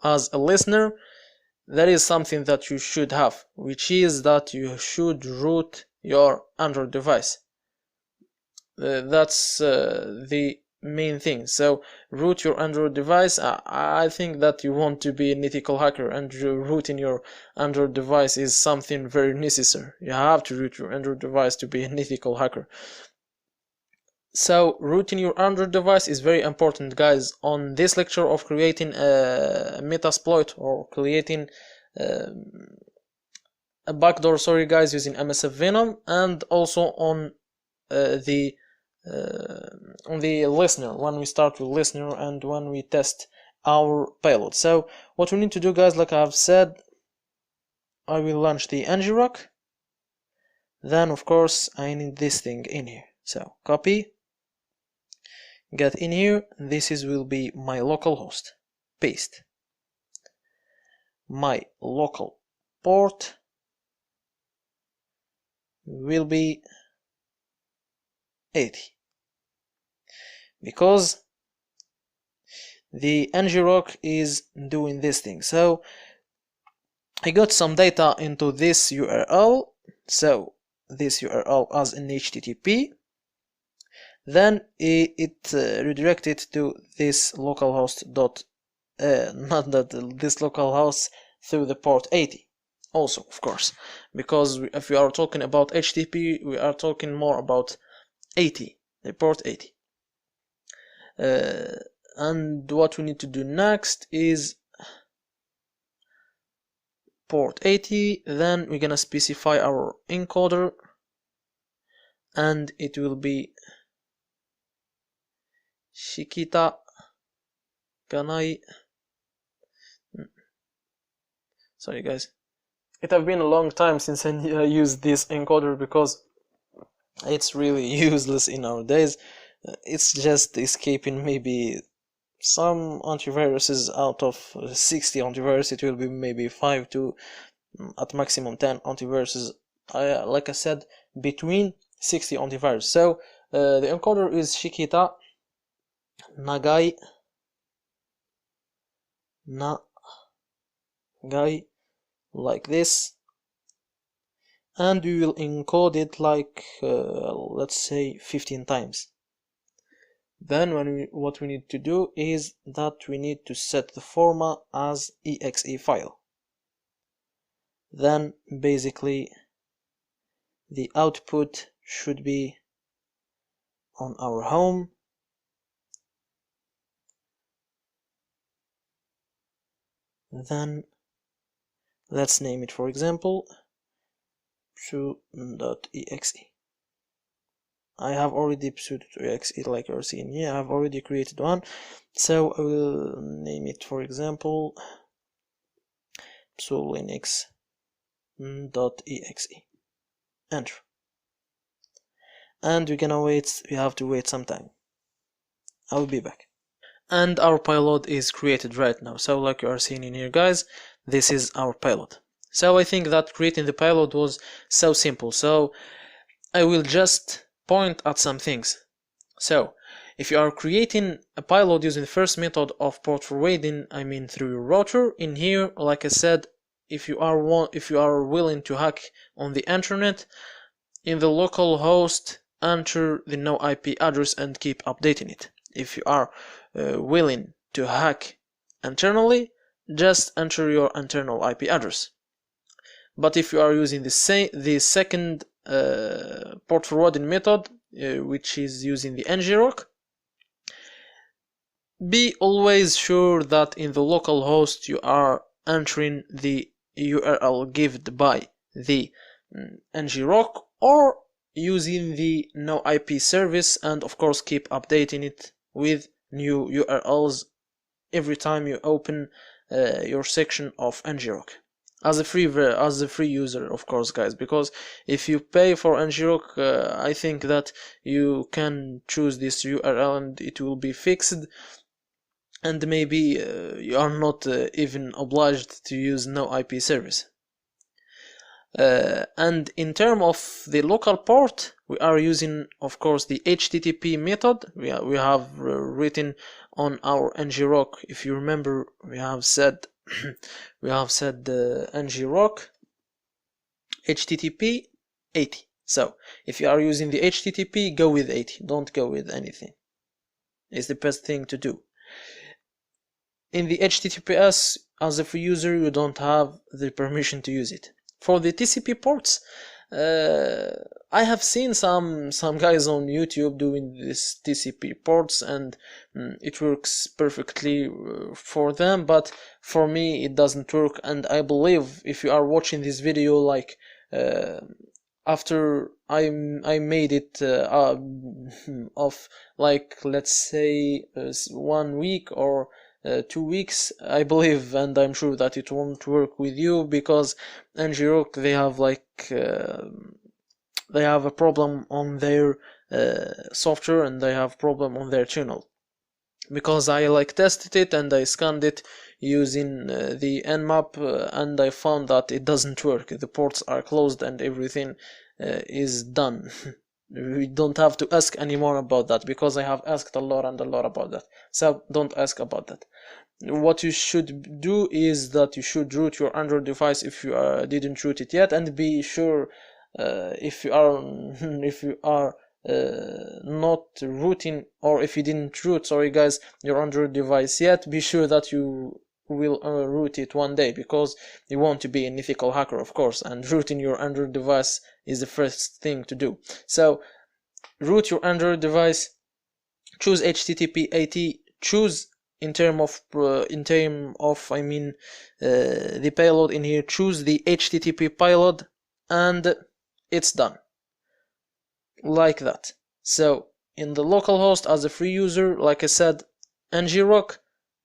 as a listener, that is something that you should have, which is that you should root your Android device. That's the main thing. So root your Android device. I think that you want to be an ethical hacker, and rooting your Android device is something very necessary. You have to root your Android device to be an ethical hacker. So rooting your Android device is very important, guys. On this lecture of creating a Metasploit or creating a backdoor, sorry guys, using MSF Venom, and also on the listener, when we start with listener and when we test our payload. So what we need to do, guys, like I have said, I will launch the ngrok. Then of course I need this thing in here. So copy, get in here. This will be my local host. Paste. My local port will be 80. Because the ngrok is doing this thing. So I got some data into this URL. So this URL as an HTTP. Then it redirected to this localhost dot not that this localhost through the port 80. Also, of course, because if we are talking about HTTP, we are talking more about 80, the port 80. And what we need to do next is port 80. Then we're gonna specify our encoder, and it will be Shikita Ganai. Sorry guys, it have been a long time since I used this encoder because it's really useless in our days. It's just escaping maybe some antiviruses. Out of 60 antivirus, it will be maybe 5 to at maximum 10 antiviruses. Like I said, between 60 antivirus. So the encoder is Shikita Nagai like this, and we will encode it like let's say 15 times. Then what we need to do is that we need to set the format as exe file. Then basically the output should be on our home. Then let's name it, for example, pseudo.exe. I have already pseudo.exe, like you're seeing here. I have already created one, so I will name it, for example, pseudolinux.exe. Enter. And we're gonna wait. We have to wait some time. I will be back. And our payload is created right now. So like you are seeing in here, guys, this is our payload. So I think that creating the payload was so simple. So I will just point at some things. So if you are creating a payload using the first method of port forwarding, I mean through your router, in here, like I said, if you are willing to hack on the internet, in the local host, enter the no IP address and keep updating it. If you are willing to hack internally, just enter your internal IP address. But if you are using the second port forwarding method, which is using the ngrok, be always sure that in the local host you are entering the URL given by the ngrok, or using the no IP service, and of course keep updating it with new URLs every time you open your section of ngrok as a free user, of course, guys, because if you pay for ngrok, I think that you can choose this URL and it will be fixed, and maybe you are not even obliged to use no IP service. And in terms of the local port, we are using, of course, the HTTP method. We have written on our ngrok. If you remember, we have said ngrok HTTP 80. So if you are using the HTTP, go with 80. Don't go with anything. It's the best thing to do. In the HTTPS, as a free user, you don't have the permission to use it. For the TCP ports, I have seen some guys on YouTube doing this TCP ports, and it works perfectly for them, but for me it doesn't work. And I believe if you are watching this video like after I made it of like, let's say 1 week or 2 weeks, I believe, and I'm sure that it won't work with you, because ngrok, they have like they have a problem on their software, and they have problem on their channel, because I like tested it and I scanned it using the nmap, and I found that it doesn't work. The ports are closed and everything is done. We don't have to ask anymore about that, because I have asked a lot about that. So don't ask about that. What you should do is that you should root your Android device if you didn't root it yet, and be sure if you are not rooting, or if you didn't root, sorry guys, your Android device yet, be sure that you will root it one day, because you want to be an ethical hacker, of course, and rooting your Android device is the first thing to do. So root your Android device, choose HTTP 80, choose in term of I mean the payload in here, choose the HTTP payload, and it's done like that. So in the localhost, as a free user, like I said, ngrok,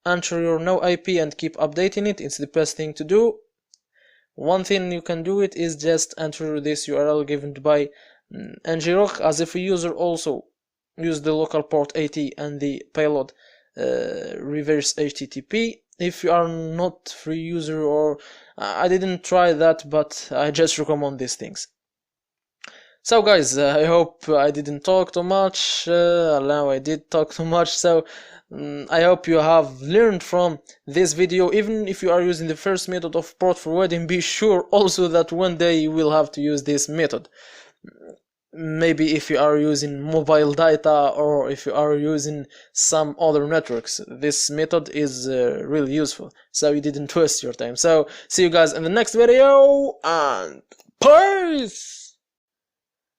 enter your no IP and keep updating it. It's the best thing to do. One thing you can do it is just enter this URL given by ngrok. As a free user, also use the local port 80 and the payload reverse HTTP. If you are not free user, or I didn't try that, but I just recommend these things. So guys, I hope I didn't talk too much. Now I did talk too much, so I hope you have learned from this video. Even if you are using the first method of port forwarding, be sure also that one day you will have to use this method. Maybe if you are using mobile data, or if you are using some other networks, this method is really useful, so you didn't waste your time. So see you guys in the next video, and peace!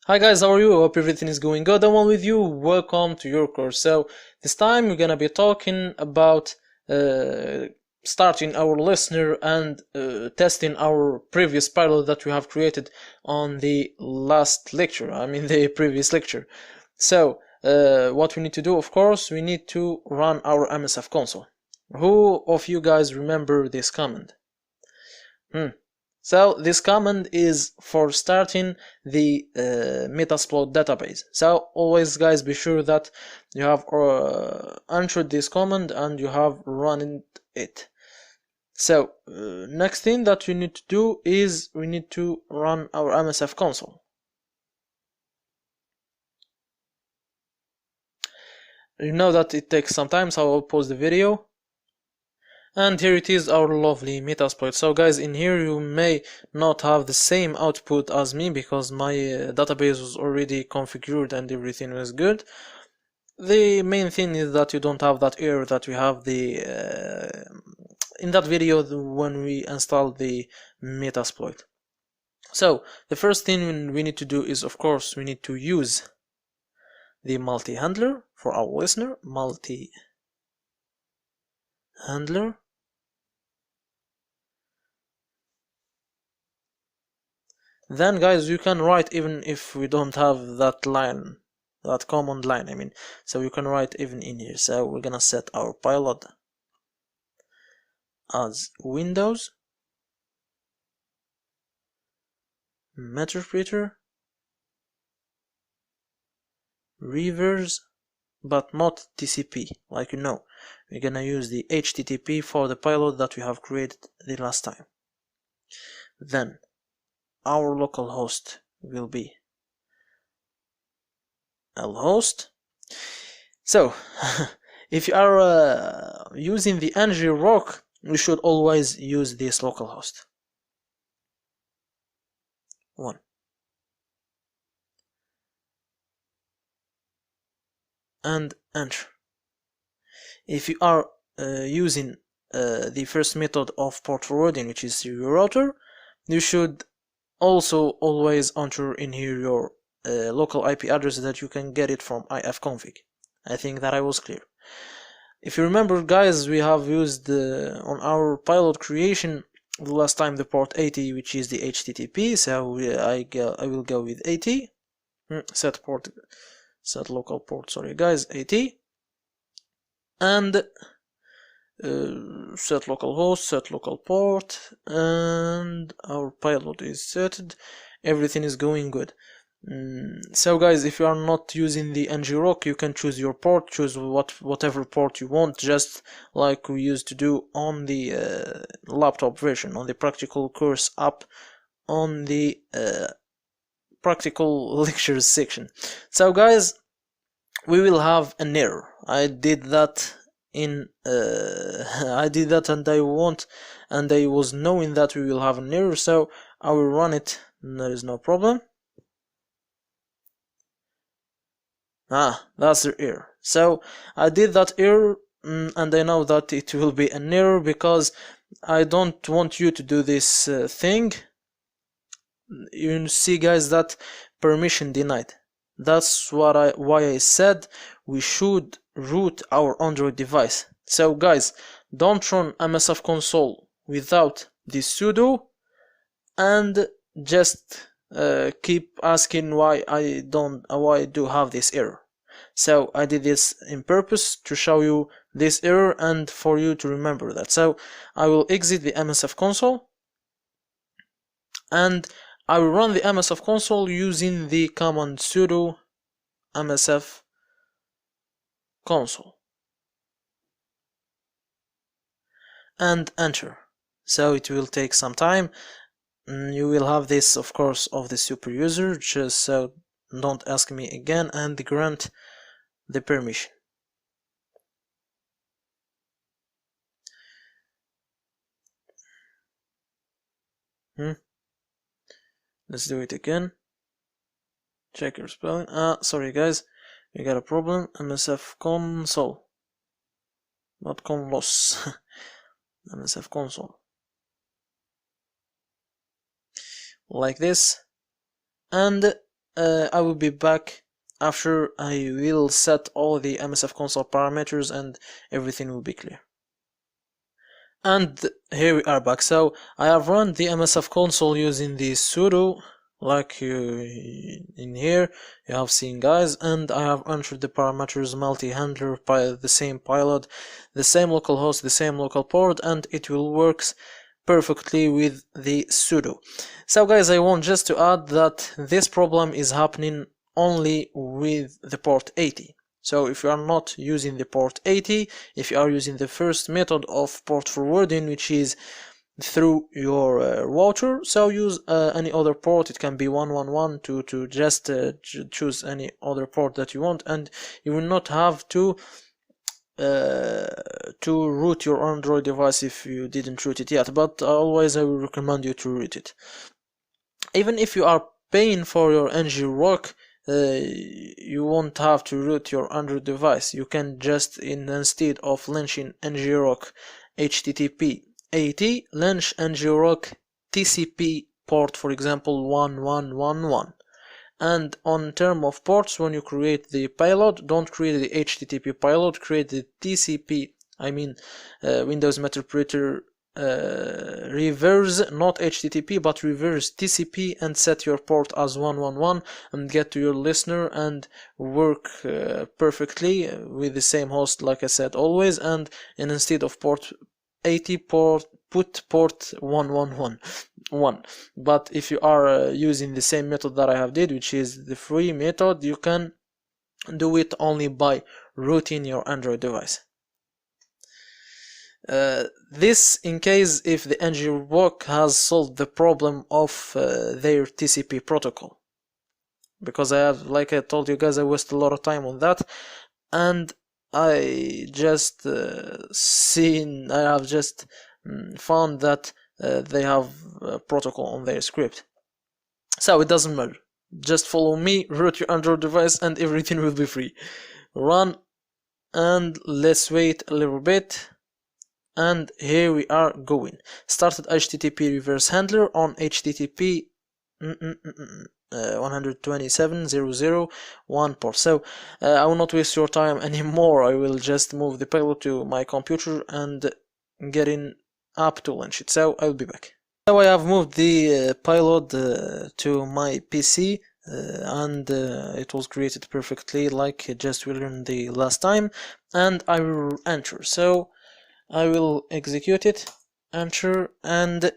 Hi guys, how are you? Hope everything is going good. I'm with you. Welcome to your course. So this time we're gonna be talking about starting our listener and testing our previous pilot that we have created on the last lecture, I mean the previous lecture. So what we need to do, of course, we need to run our MSF console. Who of you guys remember this command? So this command is for starting the Metasploit database. So always guys, be sure that you have entered this command and you have run it. So next thing that we need to do is we need to run our MSF console. You know that it takes some time, so I will pause the video. And here it is, our lovely Metasploit. So guys, in here you may not have the same output as me, because my database was already configured and everything was good. The main thing is that you don't have that error that we have in that video when we installed the Metasploit. So the first thing we need to do is, of course, we need to use the multi-handler for our listener. Multi-handler. Then guys, you can write even if we don't have that line, that command line, I mean, so you can write even in here. So we're gonna set our pilot as Windows Meterpreter reverse, but not TCP, like you know. We're gonna use the HTTP for the payload that we have created the last time. Then our localhost will be lhost. So if you are using the ng-rock, you should always use this localhost. 1. And enter. If you are using the first method of port forwarding, which is your router, you should also always enter in here your local IP address that you can get it from ifconfig. I think that I was clear. If you remember, guys, we have used on our pilot creation the last time the port 80, which is the HTTP. So I will go with 80. Set local port. Sorry, guys, 80. And set localhost, set local port, and our payload is set. Everything is going good. So guys, if you are not using the ng-rock, you can choose your port, choose whatever port you want, just like we used to do on the laptop version, on the practical course app, on the practical lectures section. So guys, we will have an error. I did that and I was knowing that we will have an error, so I will run it. There is no problem. That's the error. So I did that error, and I know that it will be an error because I don't want you to do this thing. You see, guys, that permission denied. That's why I said we should root our Android device. So guys, don't run MSF console without this sudo, and just keep asking why I do have this error. So I did this in purpose to show you this error and for you to remember that. So I will exit the MSF console and I will run the MSF console using the command sudo msf console and enter. So it will take some time. You will have this, of course, of the super user, just so don't ask me again, and grant the permission. Let's do it again. Check your spelling. Sorry guys, we got a problem. MSF console, not conlos. MSF console. Like this. And I will be back after I will set all the MSF console parameters and everything will be clear. And here we are back. So I have run the MSF console using the sudo, like in here you have seen, guys, and I have entered the parameters multi-handler, the same pilot, the same localhost, the same local port, and it will work perfectly with the sudo. So guys, I want just to add that this problem is happening only with the port 80. So if you are not using the port 80, if you are using the first method of port forwarding, which is through your router, so use any other port. It can be 111 to just choose any other port that you want, and you will not have to root your Android device if you didn't root it yet, but always I will recommend you to root it. Even if you are paying for your ng-rock, you won't have to root your Android device. You can just, instead of launching ng-rock HTTP 80, launch ng-rock TCP port, for example 1111. And on term of ports, when you create the payload, don't create the HTTP payload, create the TCP, I mean Windows Meterpreter reverse, not HTTP, but reverse TCP and set your port as 111 and get to your listener and work perfectly with the same host, like I said always, and instead of port 80, put port 111. But if you are using the same method that I have did, which is the free method, you can do it only by rooting your Android device. This in case if the ngrok has solved the problem of their TCP protocol, because I have, like I told you guys, I wasted a lot of time on that, and I just I have just found that they have a protocol on their script. So it doesn't matter, just follow me, root your Android device, and everything will be free. Run, and let's wait a little bit. And here we are going. Started HTTP reverse handler on HTTP 127.0.0.1 port. So I will not waste your time anymore. I will just move the payload to my computer and get in app to launch it. So I'll be back. So I have moved the payload to my PC. And it was created perfectly like just we learned the last time, and I will enter. So I will execute it, enter, and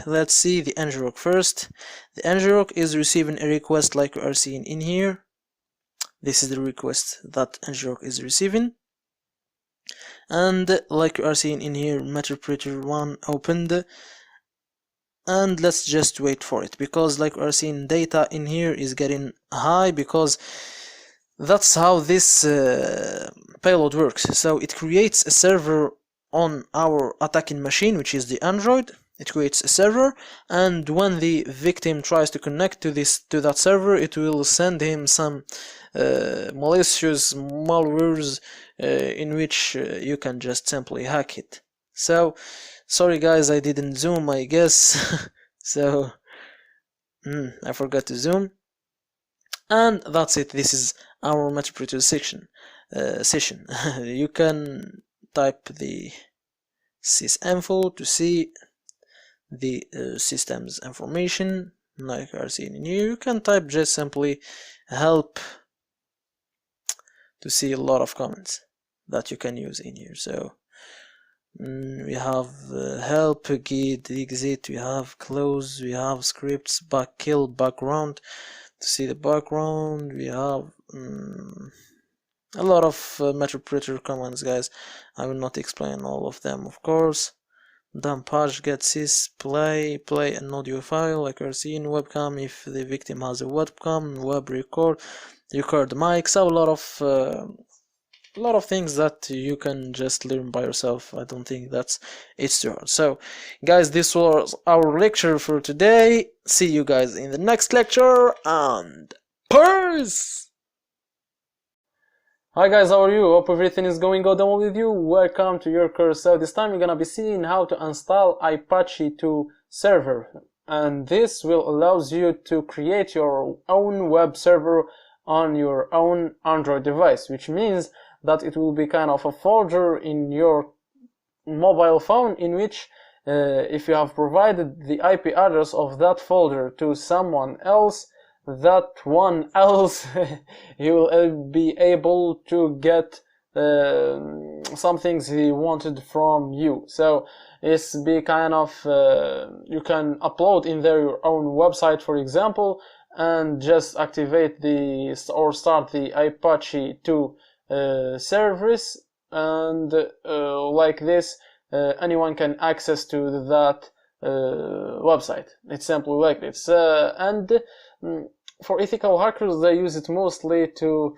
let's see the ngrok first. The ngrok is receiving a request like you are seeing in here. This is the request that ngrok is receiving, and like you are seeing in here, Meterpreter 1 opened. And let's just wait for it, because like we're seeing, data in here is getting high, because that's how this payload works. So it creates a server on our attacking machine, which is the Android. It creates a server, and when the victim tries to connect to that server, it will send him some malicious malwares in which you can just simply hack it. So sorry guys, I didn't zoom, I guess. So I forgot to zoom, and that's it. This is our Meterpreter session. You can type the sysinfo to see the system's information, like you are seeing in here. You can type just simply help to see a lot of comments that you can use in here. So we have help, git, exit, we have close, we have scripts, kill, background to see the background. We have a lot of Meterpreter commands, guys. I will not explain all of them, of course. Dump patch, get sys, play an audio file, like you're seeing, webcam if the victim has a webcam, web record mic. So a lot of things that you can just learn by yourself. I don't think it's too hard. So guys, this was our lecture for today. See you guys in the next lecture, and peace! Hi guys, how are you? Hope everything is going good and well with you. Welcome to your course. So this time you're gonna be seeing how to install Apache 2 server, and this will allows you to create your own web server on your own Android device, which means that it will be kind of a folder in your mobile phone in which if you have provided the IP address of that folder to someone else, that one else he will be able to get some things he wanted from you. So it's be kind of you can upload in there your own website, for example, and just activate or start the Apache 2 service, and like this anyone can access to that website. It's simply like this, and for ethical hackers they use it mostly to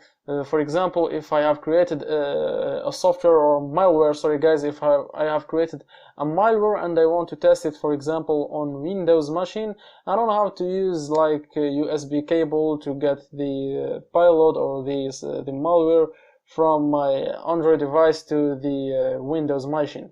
for example, if I have created a software or malware, sorry guys, if I have created a malware and I want to test it, for example, on Windows machine, I don't know how to use like a USB cable to get the payload or the malware from my Android device to the Windows machine.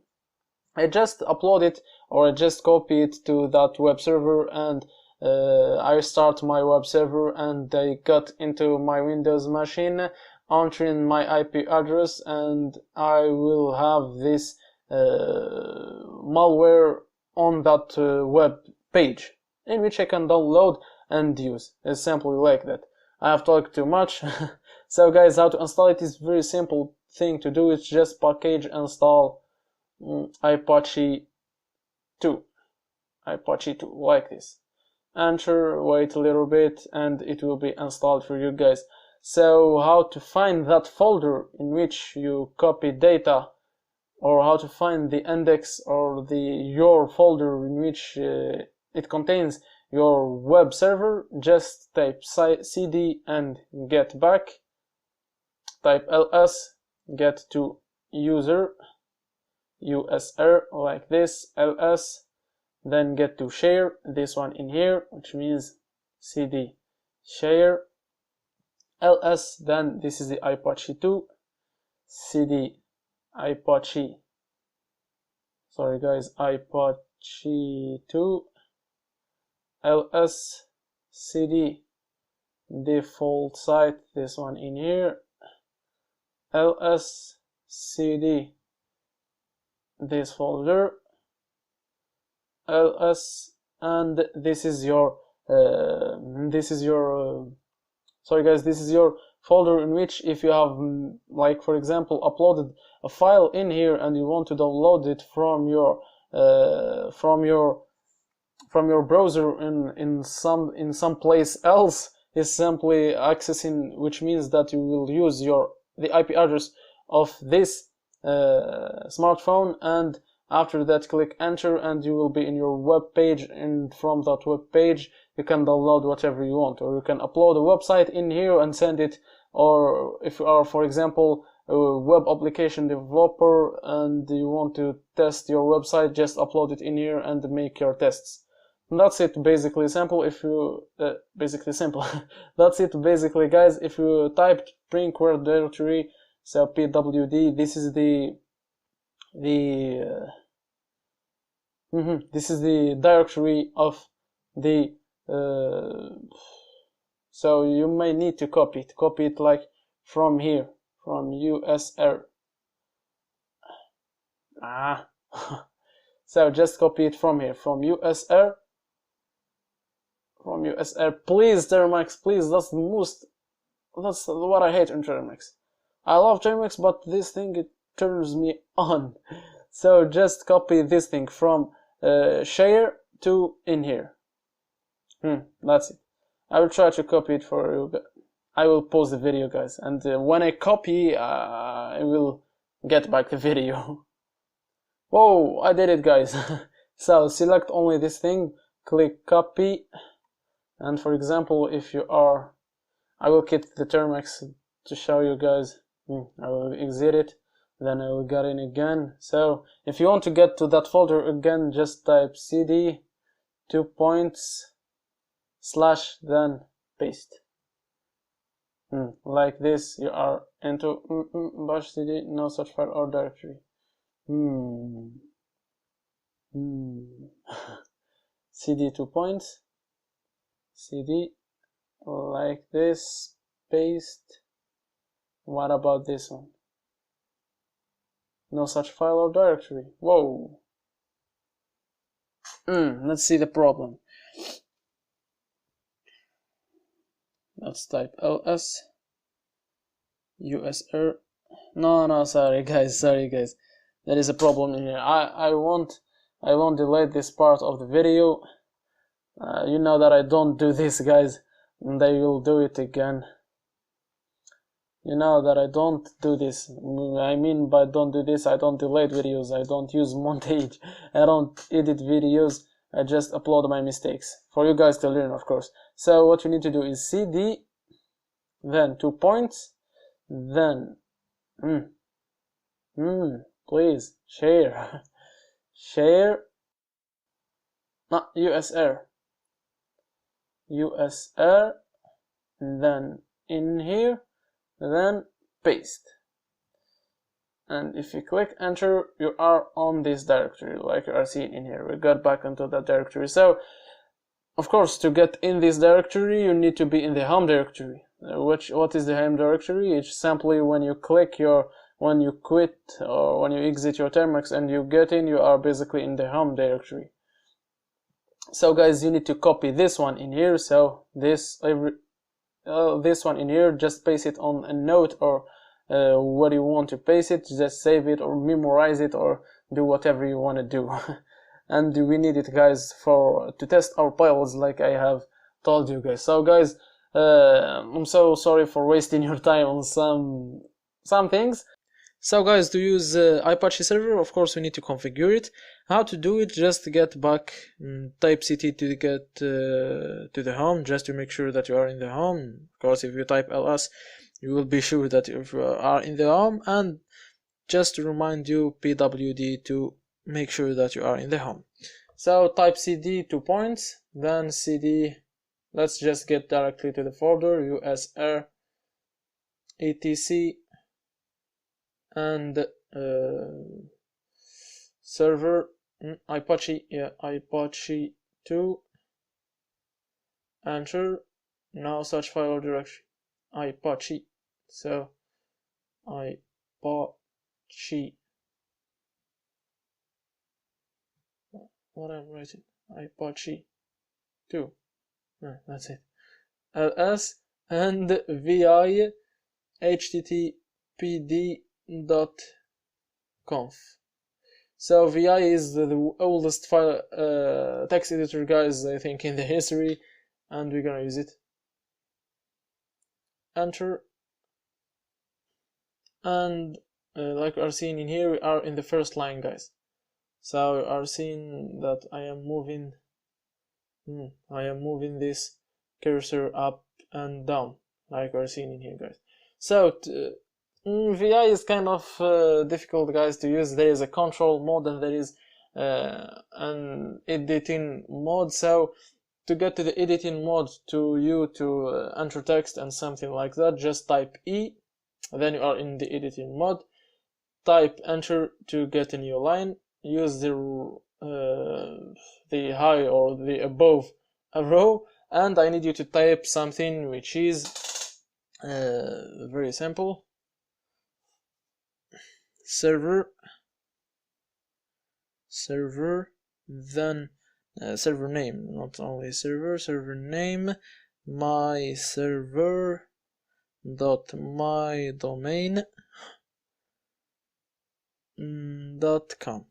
I just upload it, or I just copy it to that web server, and I start my web server, and I got into my Windows machine, entering my IP address, and I will have this malware on that web page, in which I can download and use. It's simply like that. I have talked too much. So guys, how to install it is very simple thing to do. It's just package install Apache 2 like this. Enter, wait a little bit, and it will be installed for you guys. So how to find that folder in which you copy data, or how to find the index or your folder in which it contains your web server, just type cd and get back, type ls, get to user, usr like this, ls, then get to share, this one in here, which means cd share, ls, then this is the Apache 2, cd Apache, sorry guys, Apache 2, ls, cd default site, this one in here, ls, cd this folder, ls, and this is your sorry guys, this is your folder in which, if you have, like for example, uploaded a file in here and you want to download it from your browser in some place else, is simply accessing, which means that you will use the IP address of this smartphone, and after that click enter and you will be in your web page, and from that web page you can download whatever you want, or you can upload a website in here and send it, or if you are, for example, a web application developer and you want to test your website, just upload it in here and make your tests. And that's it, basically simple. If you basically simple that's it basically guys. If you typed brinkware directory, so pwd, this is this is the directory of the so you may need to copy it like from here, from usr. So just copy it from here, from usr, please Termux, please. That's what I hate in Termux. I love Termux, but this thing, it turns me on. So just copy this thing from share to in here. That's it. I will try to copy it for you. I will pause the video, guys, and when I copy, I will get back the video. Whoa, I did it, guys. So select only this thing, click copy, and for example, if you are, I will quit the Termux to show you guys. I will exit it, then I will get in again. So if you want to get to that folder again, just type cd 2 points / then paste. Like this, you are into bash cd, no such file or directory. cd 2 points, cd, like this, paste. What about this one? No such file or directory. Whoa. Let's see the problem. Let's type ls usr. No, sorry guys. There is a problem in here. I won't delete this part of the video. You know that I don't do this, guys, and I will do it again. You know that I don't do this. I mean by don't do this, I don't delete videos, I don't use montage, I don't edit videos, I just upload my mistakes for you guys to learn, of course. So what you need to do is cd, then 2 points, then please share not usr, then in here, then paste, and if you click enter, you are on this directory like you are seeing in here. We got back into that directory. So of course, to get in this directory you need to be in the home directory. What is the home directory? It's simply when you click your when you quit or when you exit your Termux and you get in, you are basically in the home directory. So guys, you need to copy this one in here. So this one in here, just paste it on a note or what you want to paste it, just save it or memorize it or do whatever you want to do. And we need it, guys, to test our pilots, like I have told you guys. So guys, I'm so sorry for wasting your time on some things. So guys, to use Apache server, of course we need to configure it. How to do it? Just get back, type ct to get to the home, just to make sure that you are in the home. Of course, if you type ls, you will be sure that you are in the home, and just to remind you, pwd to make sure that you are in the home. So type cd 2 points, then cd, let's just get directly to the folder, usr etc and server Apache, Apache 2, enter. Now search file or directory Apache. So Apache, what I'm writing, Apache 2, that's it, ls and vi httpd.conf. So vi is the oldest file text editor, guys, I think, in the history, and we're gonna use it. Enter. And like we are seeing in here, we are in the first line, guys. So we are seeing that I am moving this cursor up and down, like we're seeing in here, guys. So VI is kind of difficult, guys, to use. There is a control mode and there is an editing mode. So to get to the editing mode, to enter text and something like that, just type E, then you are in the editing mode. Type enter to get a new line. Use the high or the above arrow, and I need you to type something which is very simple. Server, then server name, not only server name, my server dot my domain .com,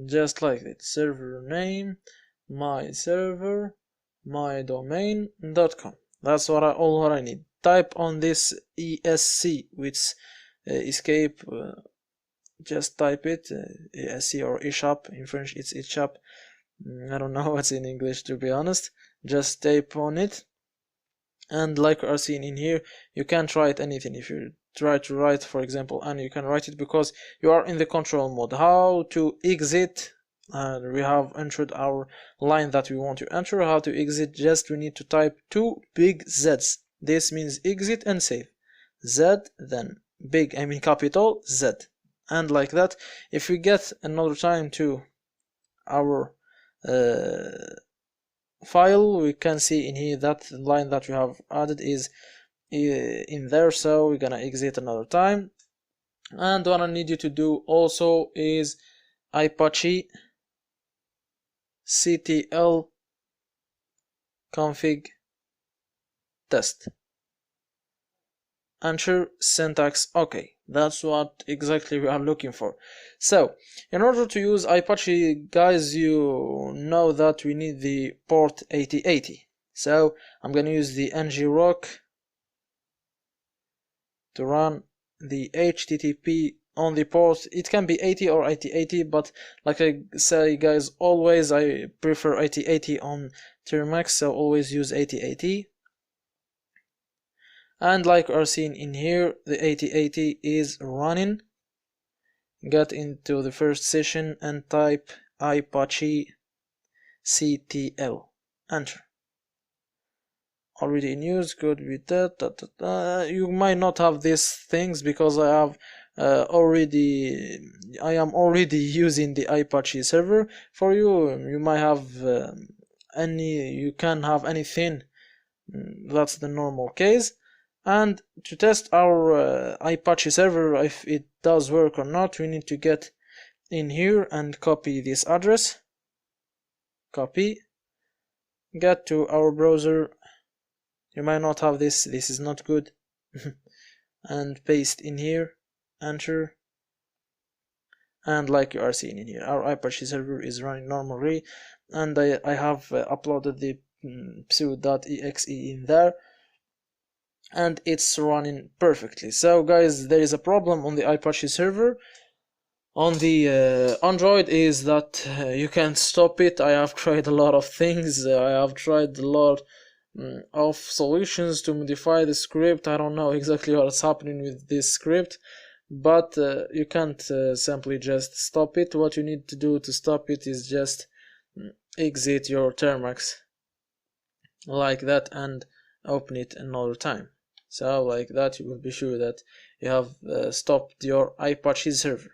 just like that. Server name, my server, my domain.com. That's all what I need. Type on this ESC, which escape, just type it, ESC or eShop. In French it's eShop. I don't know what's in English, to be honest. Just type on it, and like we are seeing in here, you can't write anything. If you try to write, for example, and you can write it because you are in the control mode. How to exit? And we have entered our line that we want to enter. How to exit? Just we need to type 2 big Z's. This means exit and save. Z, then big, I mean capital Z, and like that. If we get another time to our file, we can see in here that the line that we have added is in there. So we're gonna exit another time, and what I need you to do also is Apache ctl config test. Enter, syntax okay. That's what exactly we are looking for. So in order to use Apache, guys, you know that we need the port 8080. So I'm gonna use the ngrok to run the HTTP on the port. It can be 80 or 8080, but like I say, guys, always I prefer 8080 on Termux, so always use 8080. And like we are seeing in here, the 8080 is running. Get into the first session and type Apache ctl. Enter. Already in use, good with that. You might not have these things because I have I am already using the Apache server. For you, you might have you can have anything. That's the normal case. And to test our Apache server if it does work or not, we need to get in here and copy this address. Copy. Get to our browser. You might not have this is not good. And paste in here. Enter. And like you are seeing in here, our Apache server is running normally, and I have uploaded the pseudo.exe in there, and it's running perfectly. So guys, there is a problem on the Apache server. On the Android is that you can't stop it. I have tried a lot of things. I have tried a lot of solutions to modify the script. I don't know exactly what's happening with this script, but you can't simply just stop it. What you need to do to stop it is just exit your Termux like that and open it another time. So like that, you will be sure that you have stopped your Apache server.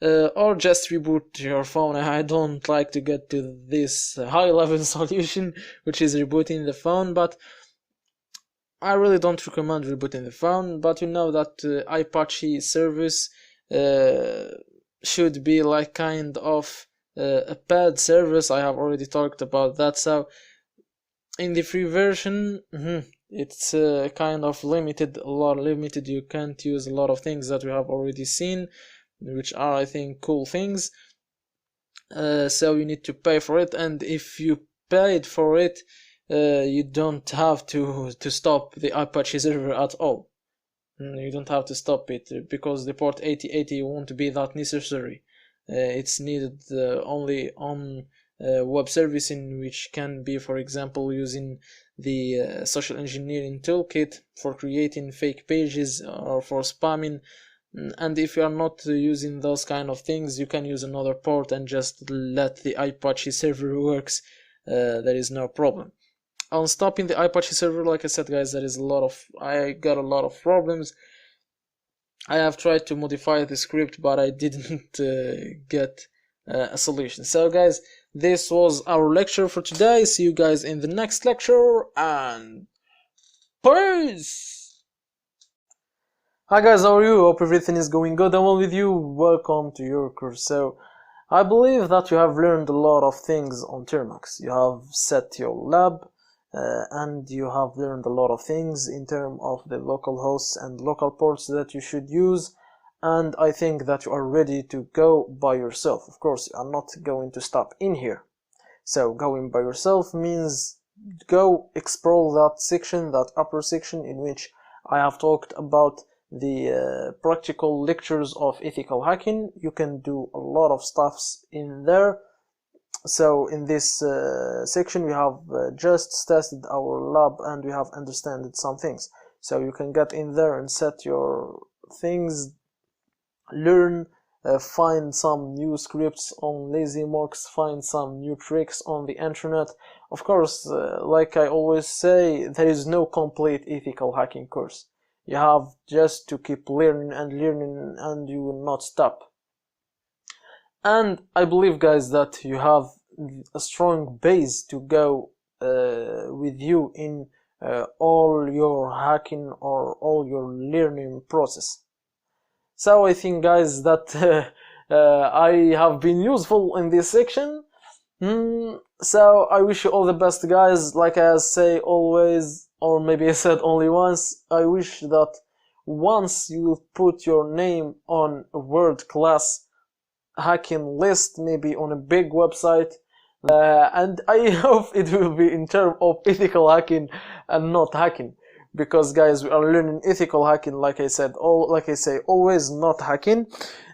Or just reboot your phone. I don't like to get to this high-level solution, which is rebooting the phone, but I really don't recommend rebooting the phone. But you know that Apache service should be like kind of a paid service. I have already talked about that. So in the free version, it's kind of limited, a lot limited. You can't use a lot of things that we have already seen, which are, I think, cool things. So you need to pay for it, and if you paid for it, you don't have to stop the Apache server at all. You don't have to stop it, because the port 8080 won't be that necessary. It's needed only on web servicing, which can be, for example, using the social engineering toolkit for creating fake pages or for spamming. And if you are not using those kind of things, you can use another port and just let the Apache server works. There is no problem. On stopping the Apache server, like I said, guys, I got a lot of problems. I have tried to modify the script, but I didn't get a solution. So guys, this was our lecture for today. See you guys in the next lecture, and peace! Hi guys, how are you? Hope everything is going good and well with you. Welcome to your course. So, I believe that you have learned a lot of things on Termux. You have set your lab, and you have learned a lot of things in terms of the local hosts and local ports that you should use. And I think that you are ready to go by yourself. Of course, you are not going to stop in here. So, going by yourself means go explore that section, that upper section in which I have talked about the practical lectures of ethical hacking. You can do a lot of stuffs in there. So in this section we have just tested our lab and we have understood some things. So you can get in there and set your things, learn, find some new scripts on LazyMox, find some new tricks on the internet. Of course, like I always say, there is no complete ethical hacking course. You have just to keep learning and learning, and you will not stop. And I believe, guys, that you have a strong base to go with you in all your hacking or all your learning process. So I think, guys, that I have been useful in this section. So I wish you all the best, guys. Like I say always, or maybe I said only once, I wish that once you will put your name on a world-class hacking list, maybe on a big website, and I hope it will be in terms of ethical hacking and not hacking, because guys, we are learning ethical hacking, like I say always, not hacking.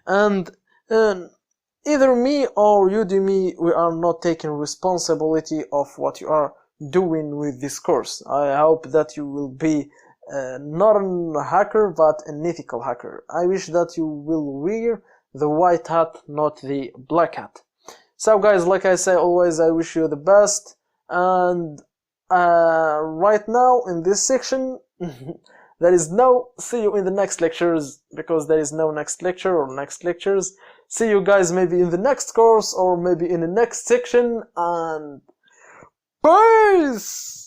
And either me or Udemy, we are not taking responsibility of what you are doing with this course. I hope that you will be not a hacker but an ethical hacker. I wish that you will wear the white hat, not the black hat. So guys, like I say always, I wish you the best. And right now in this section there is no see you in the next lectures, because there is no next lecture or next lectures. See you guys maybe in the next course or maybe in the next section, and peace!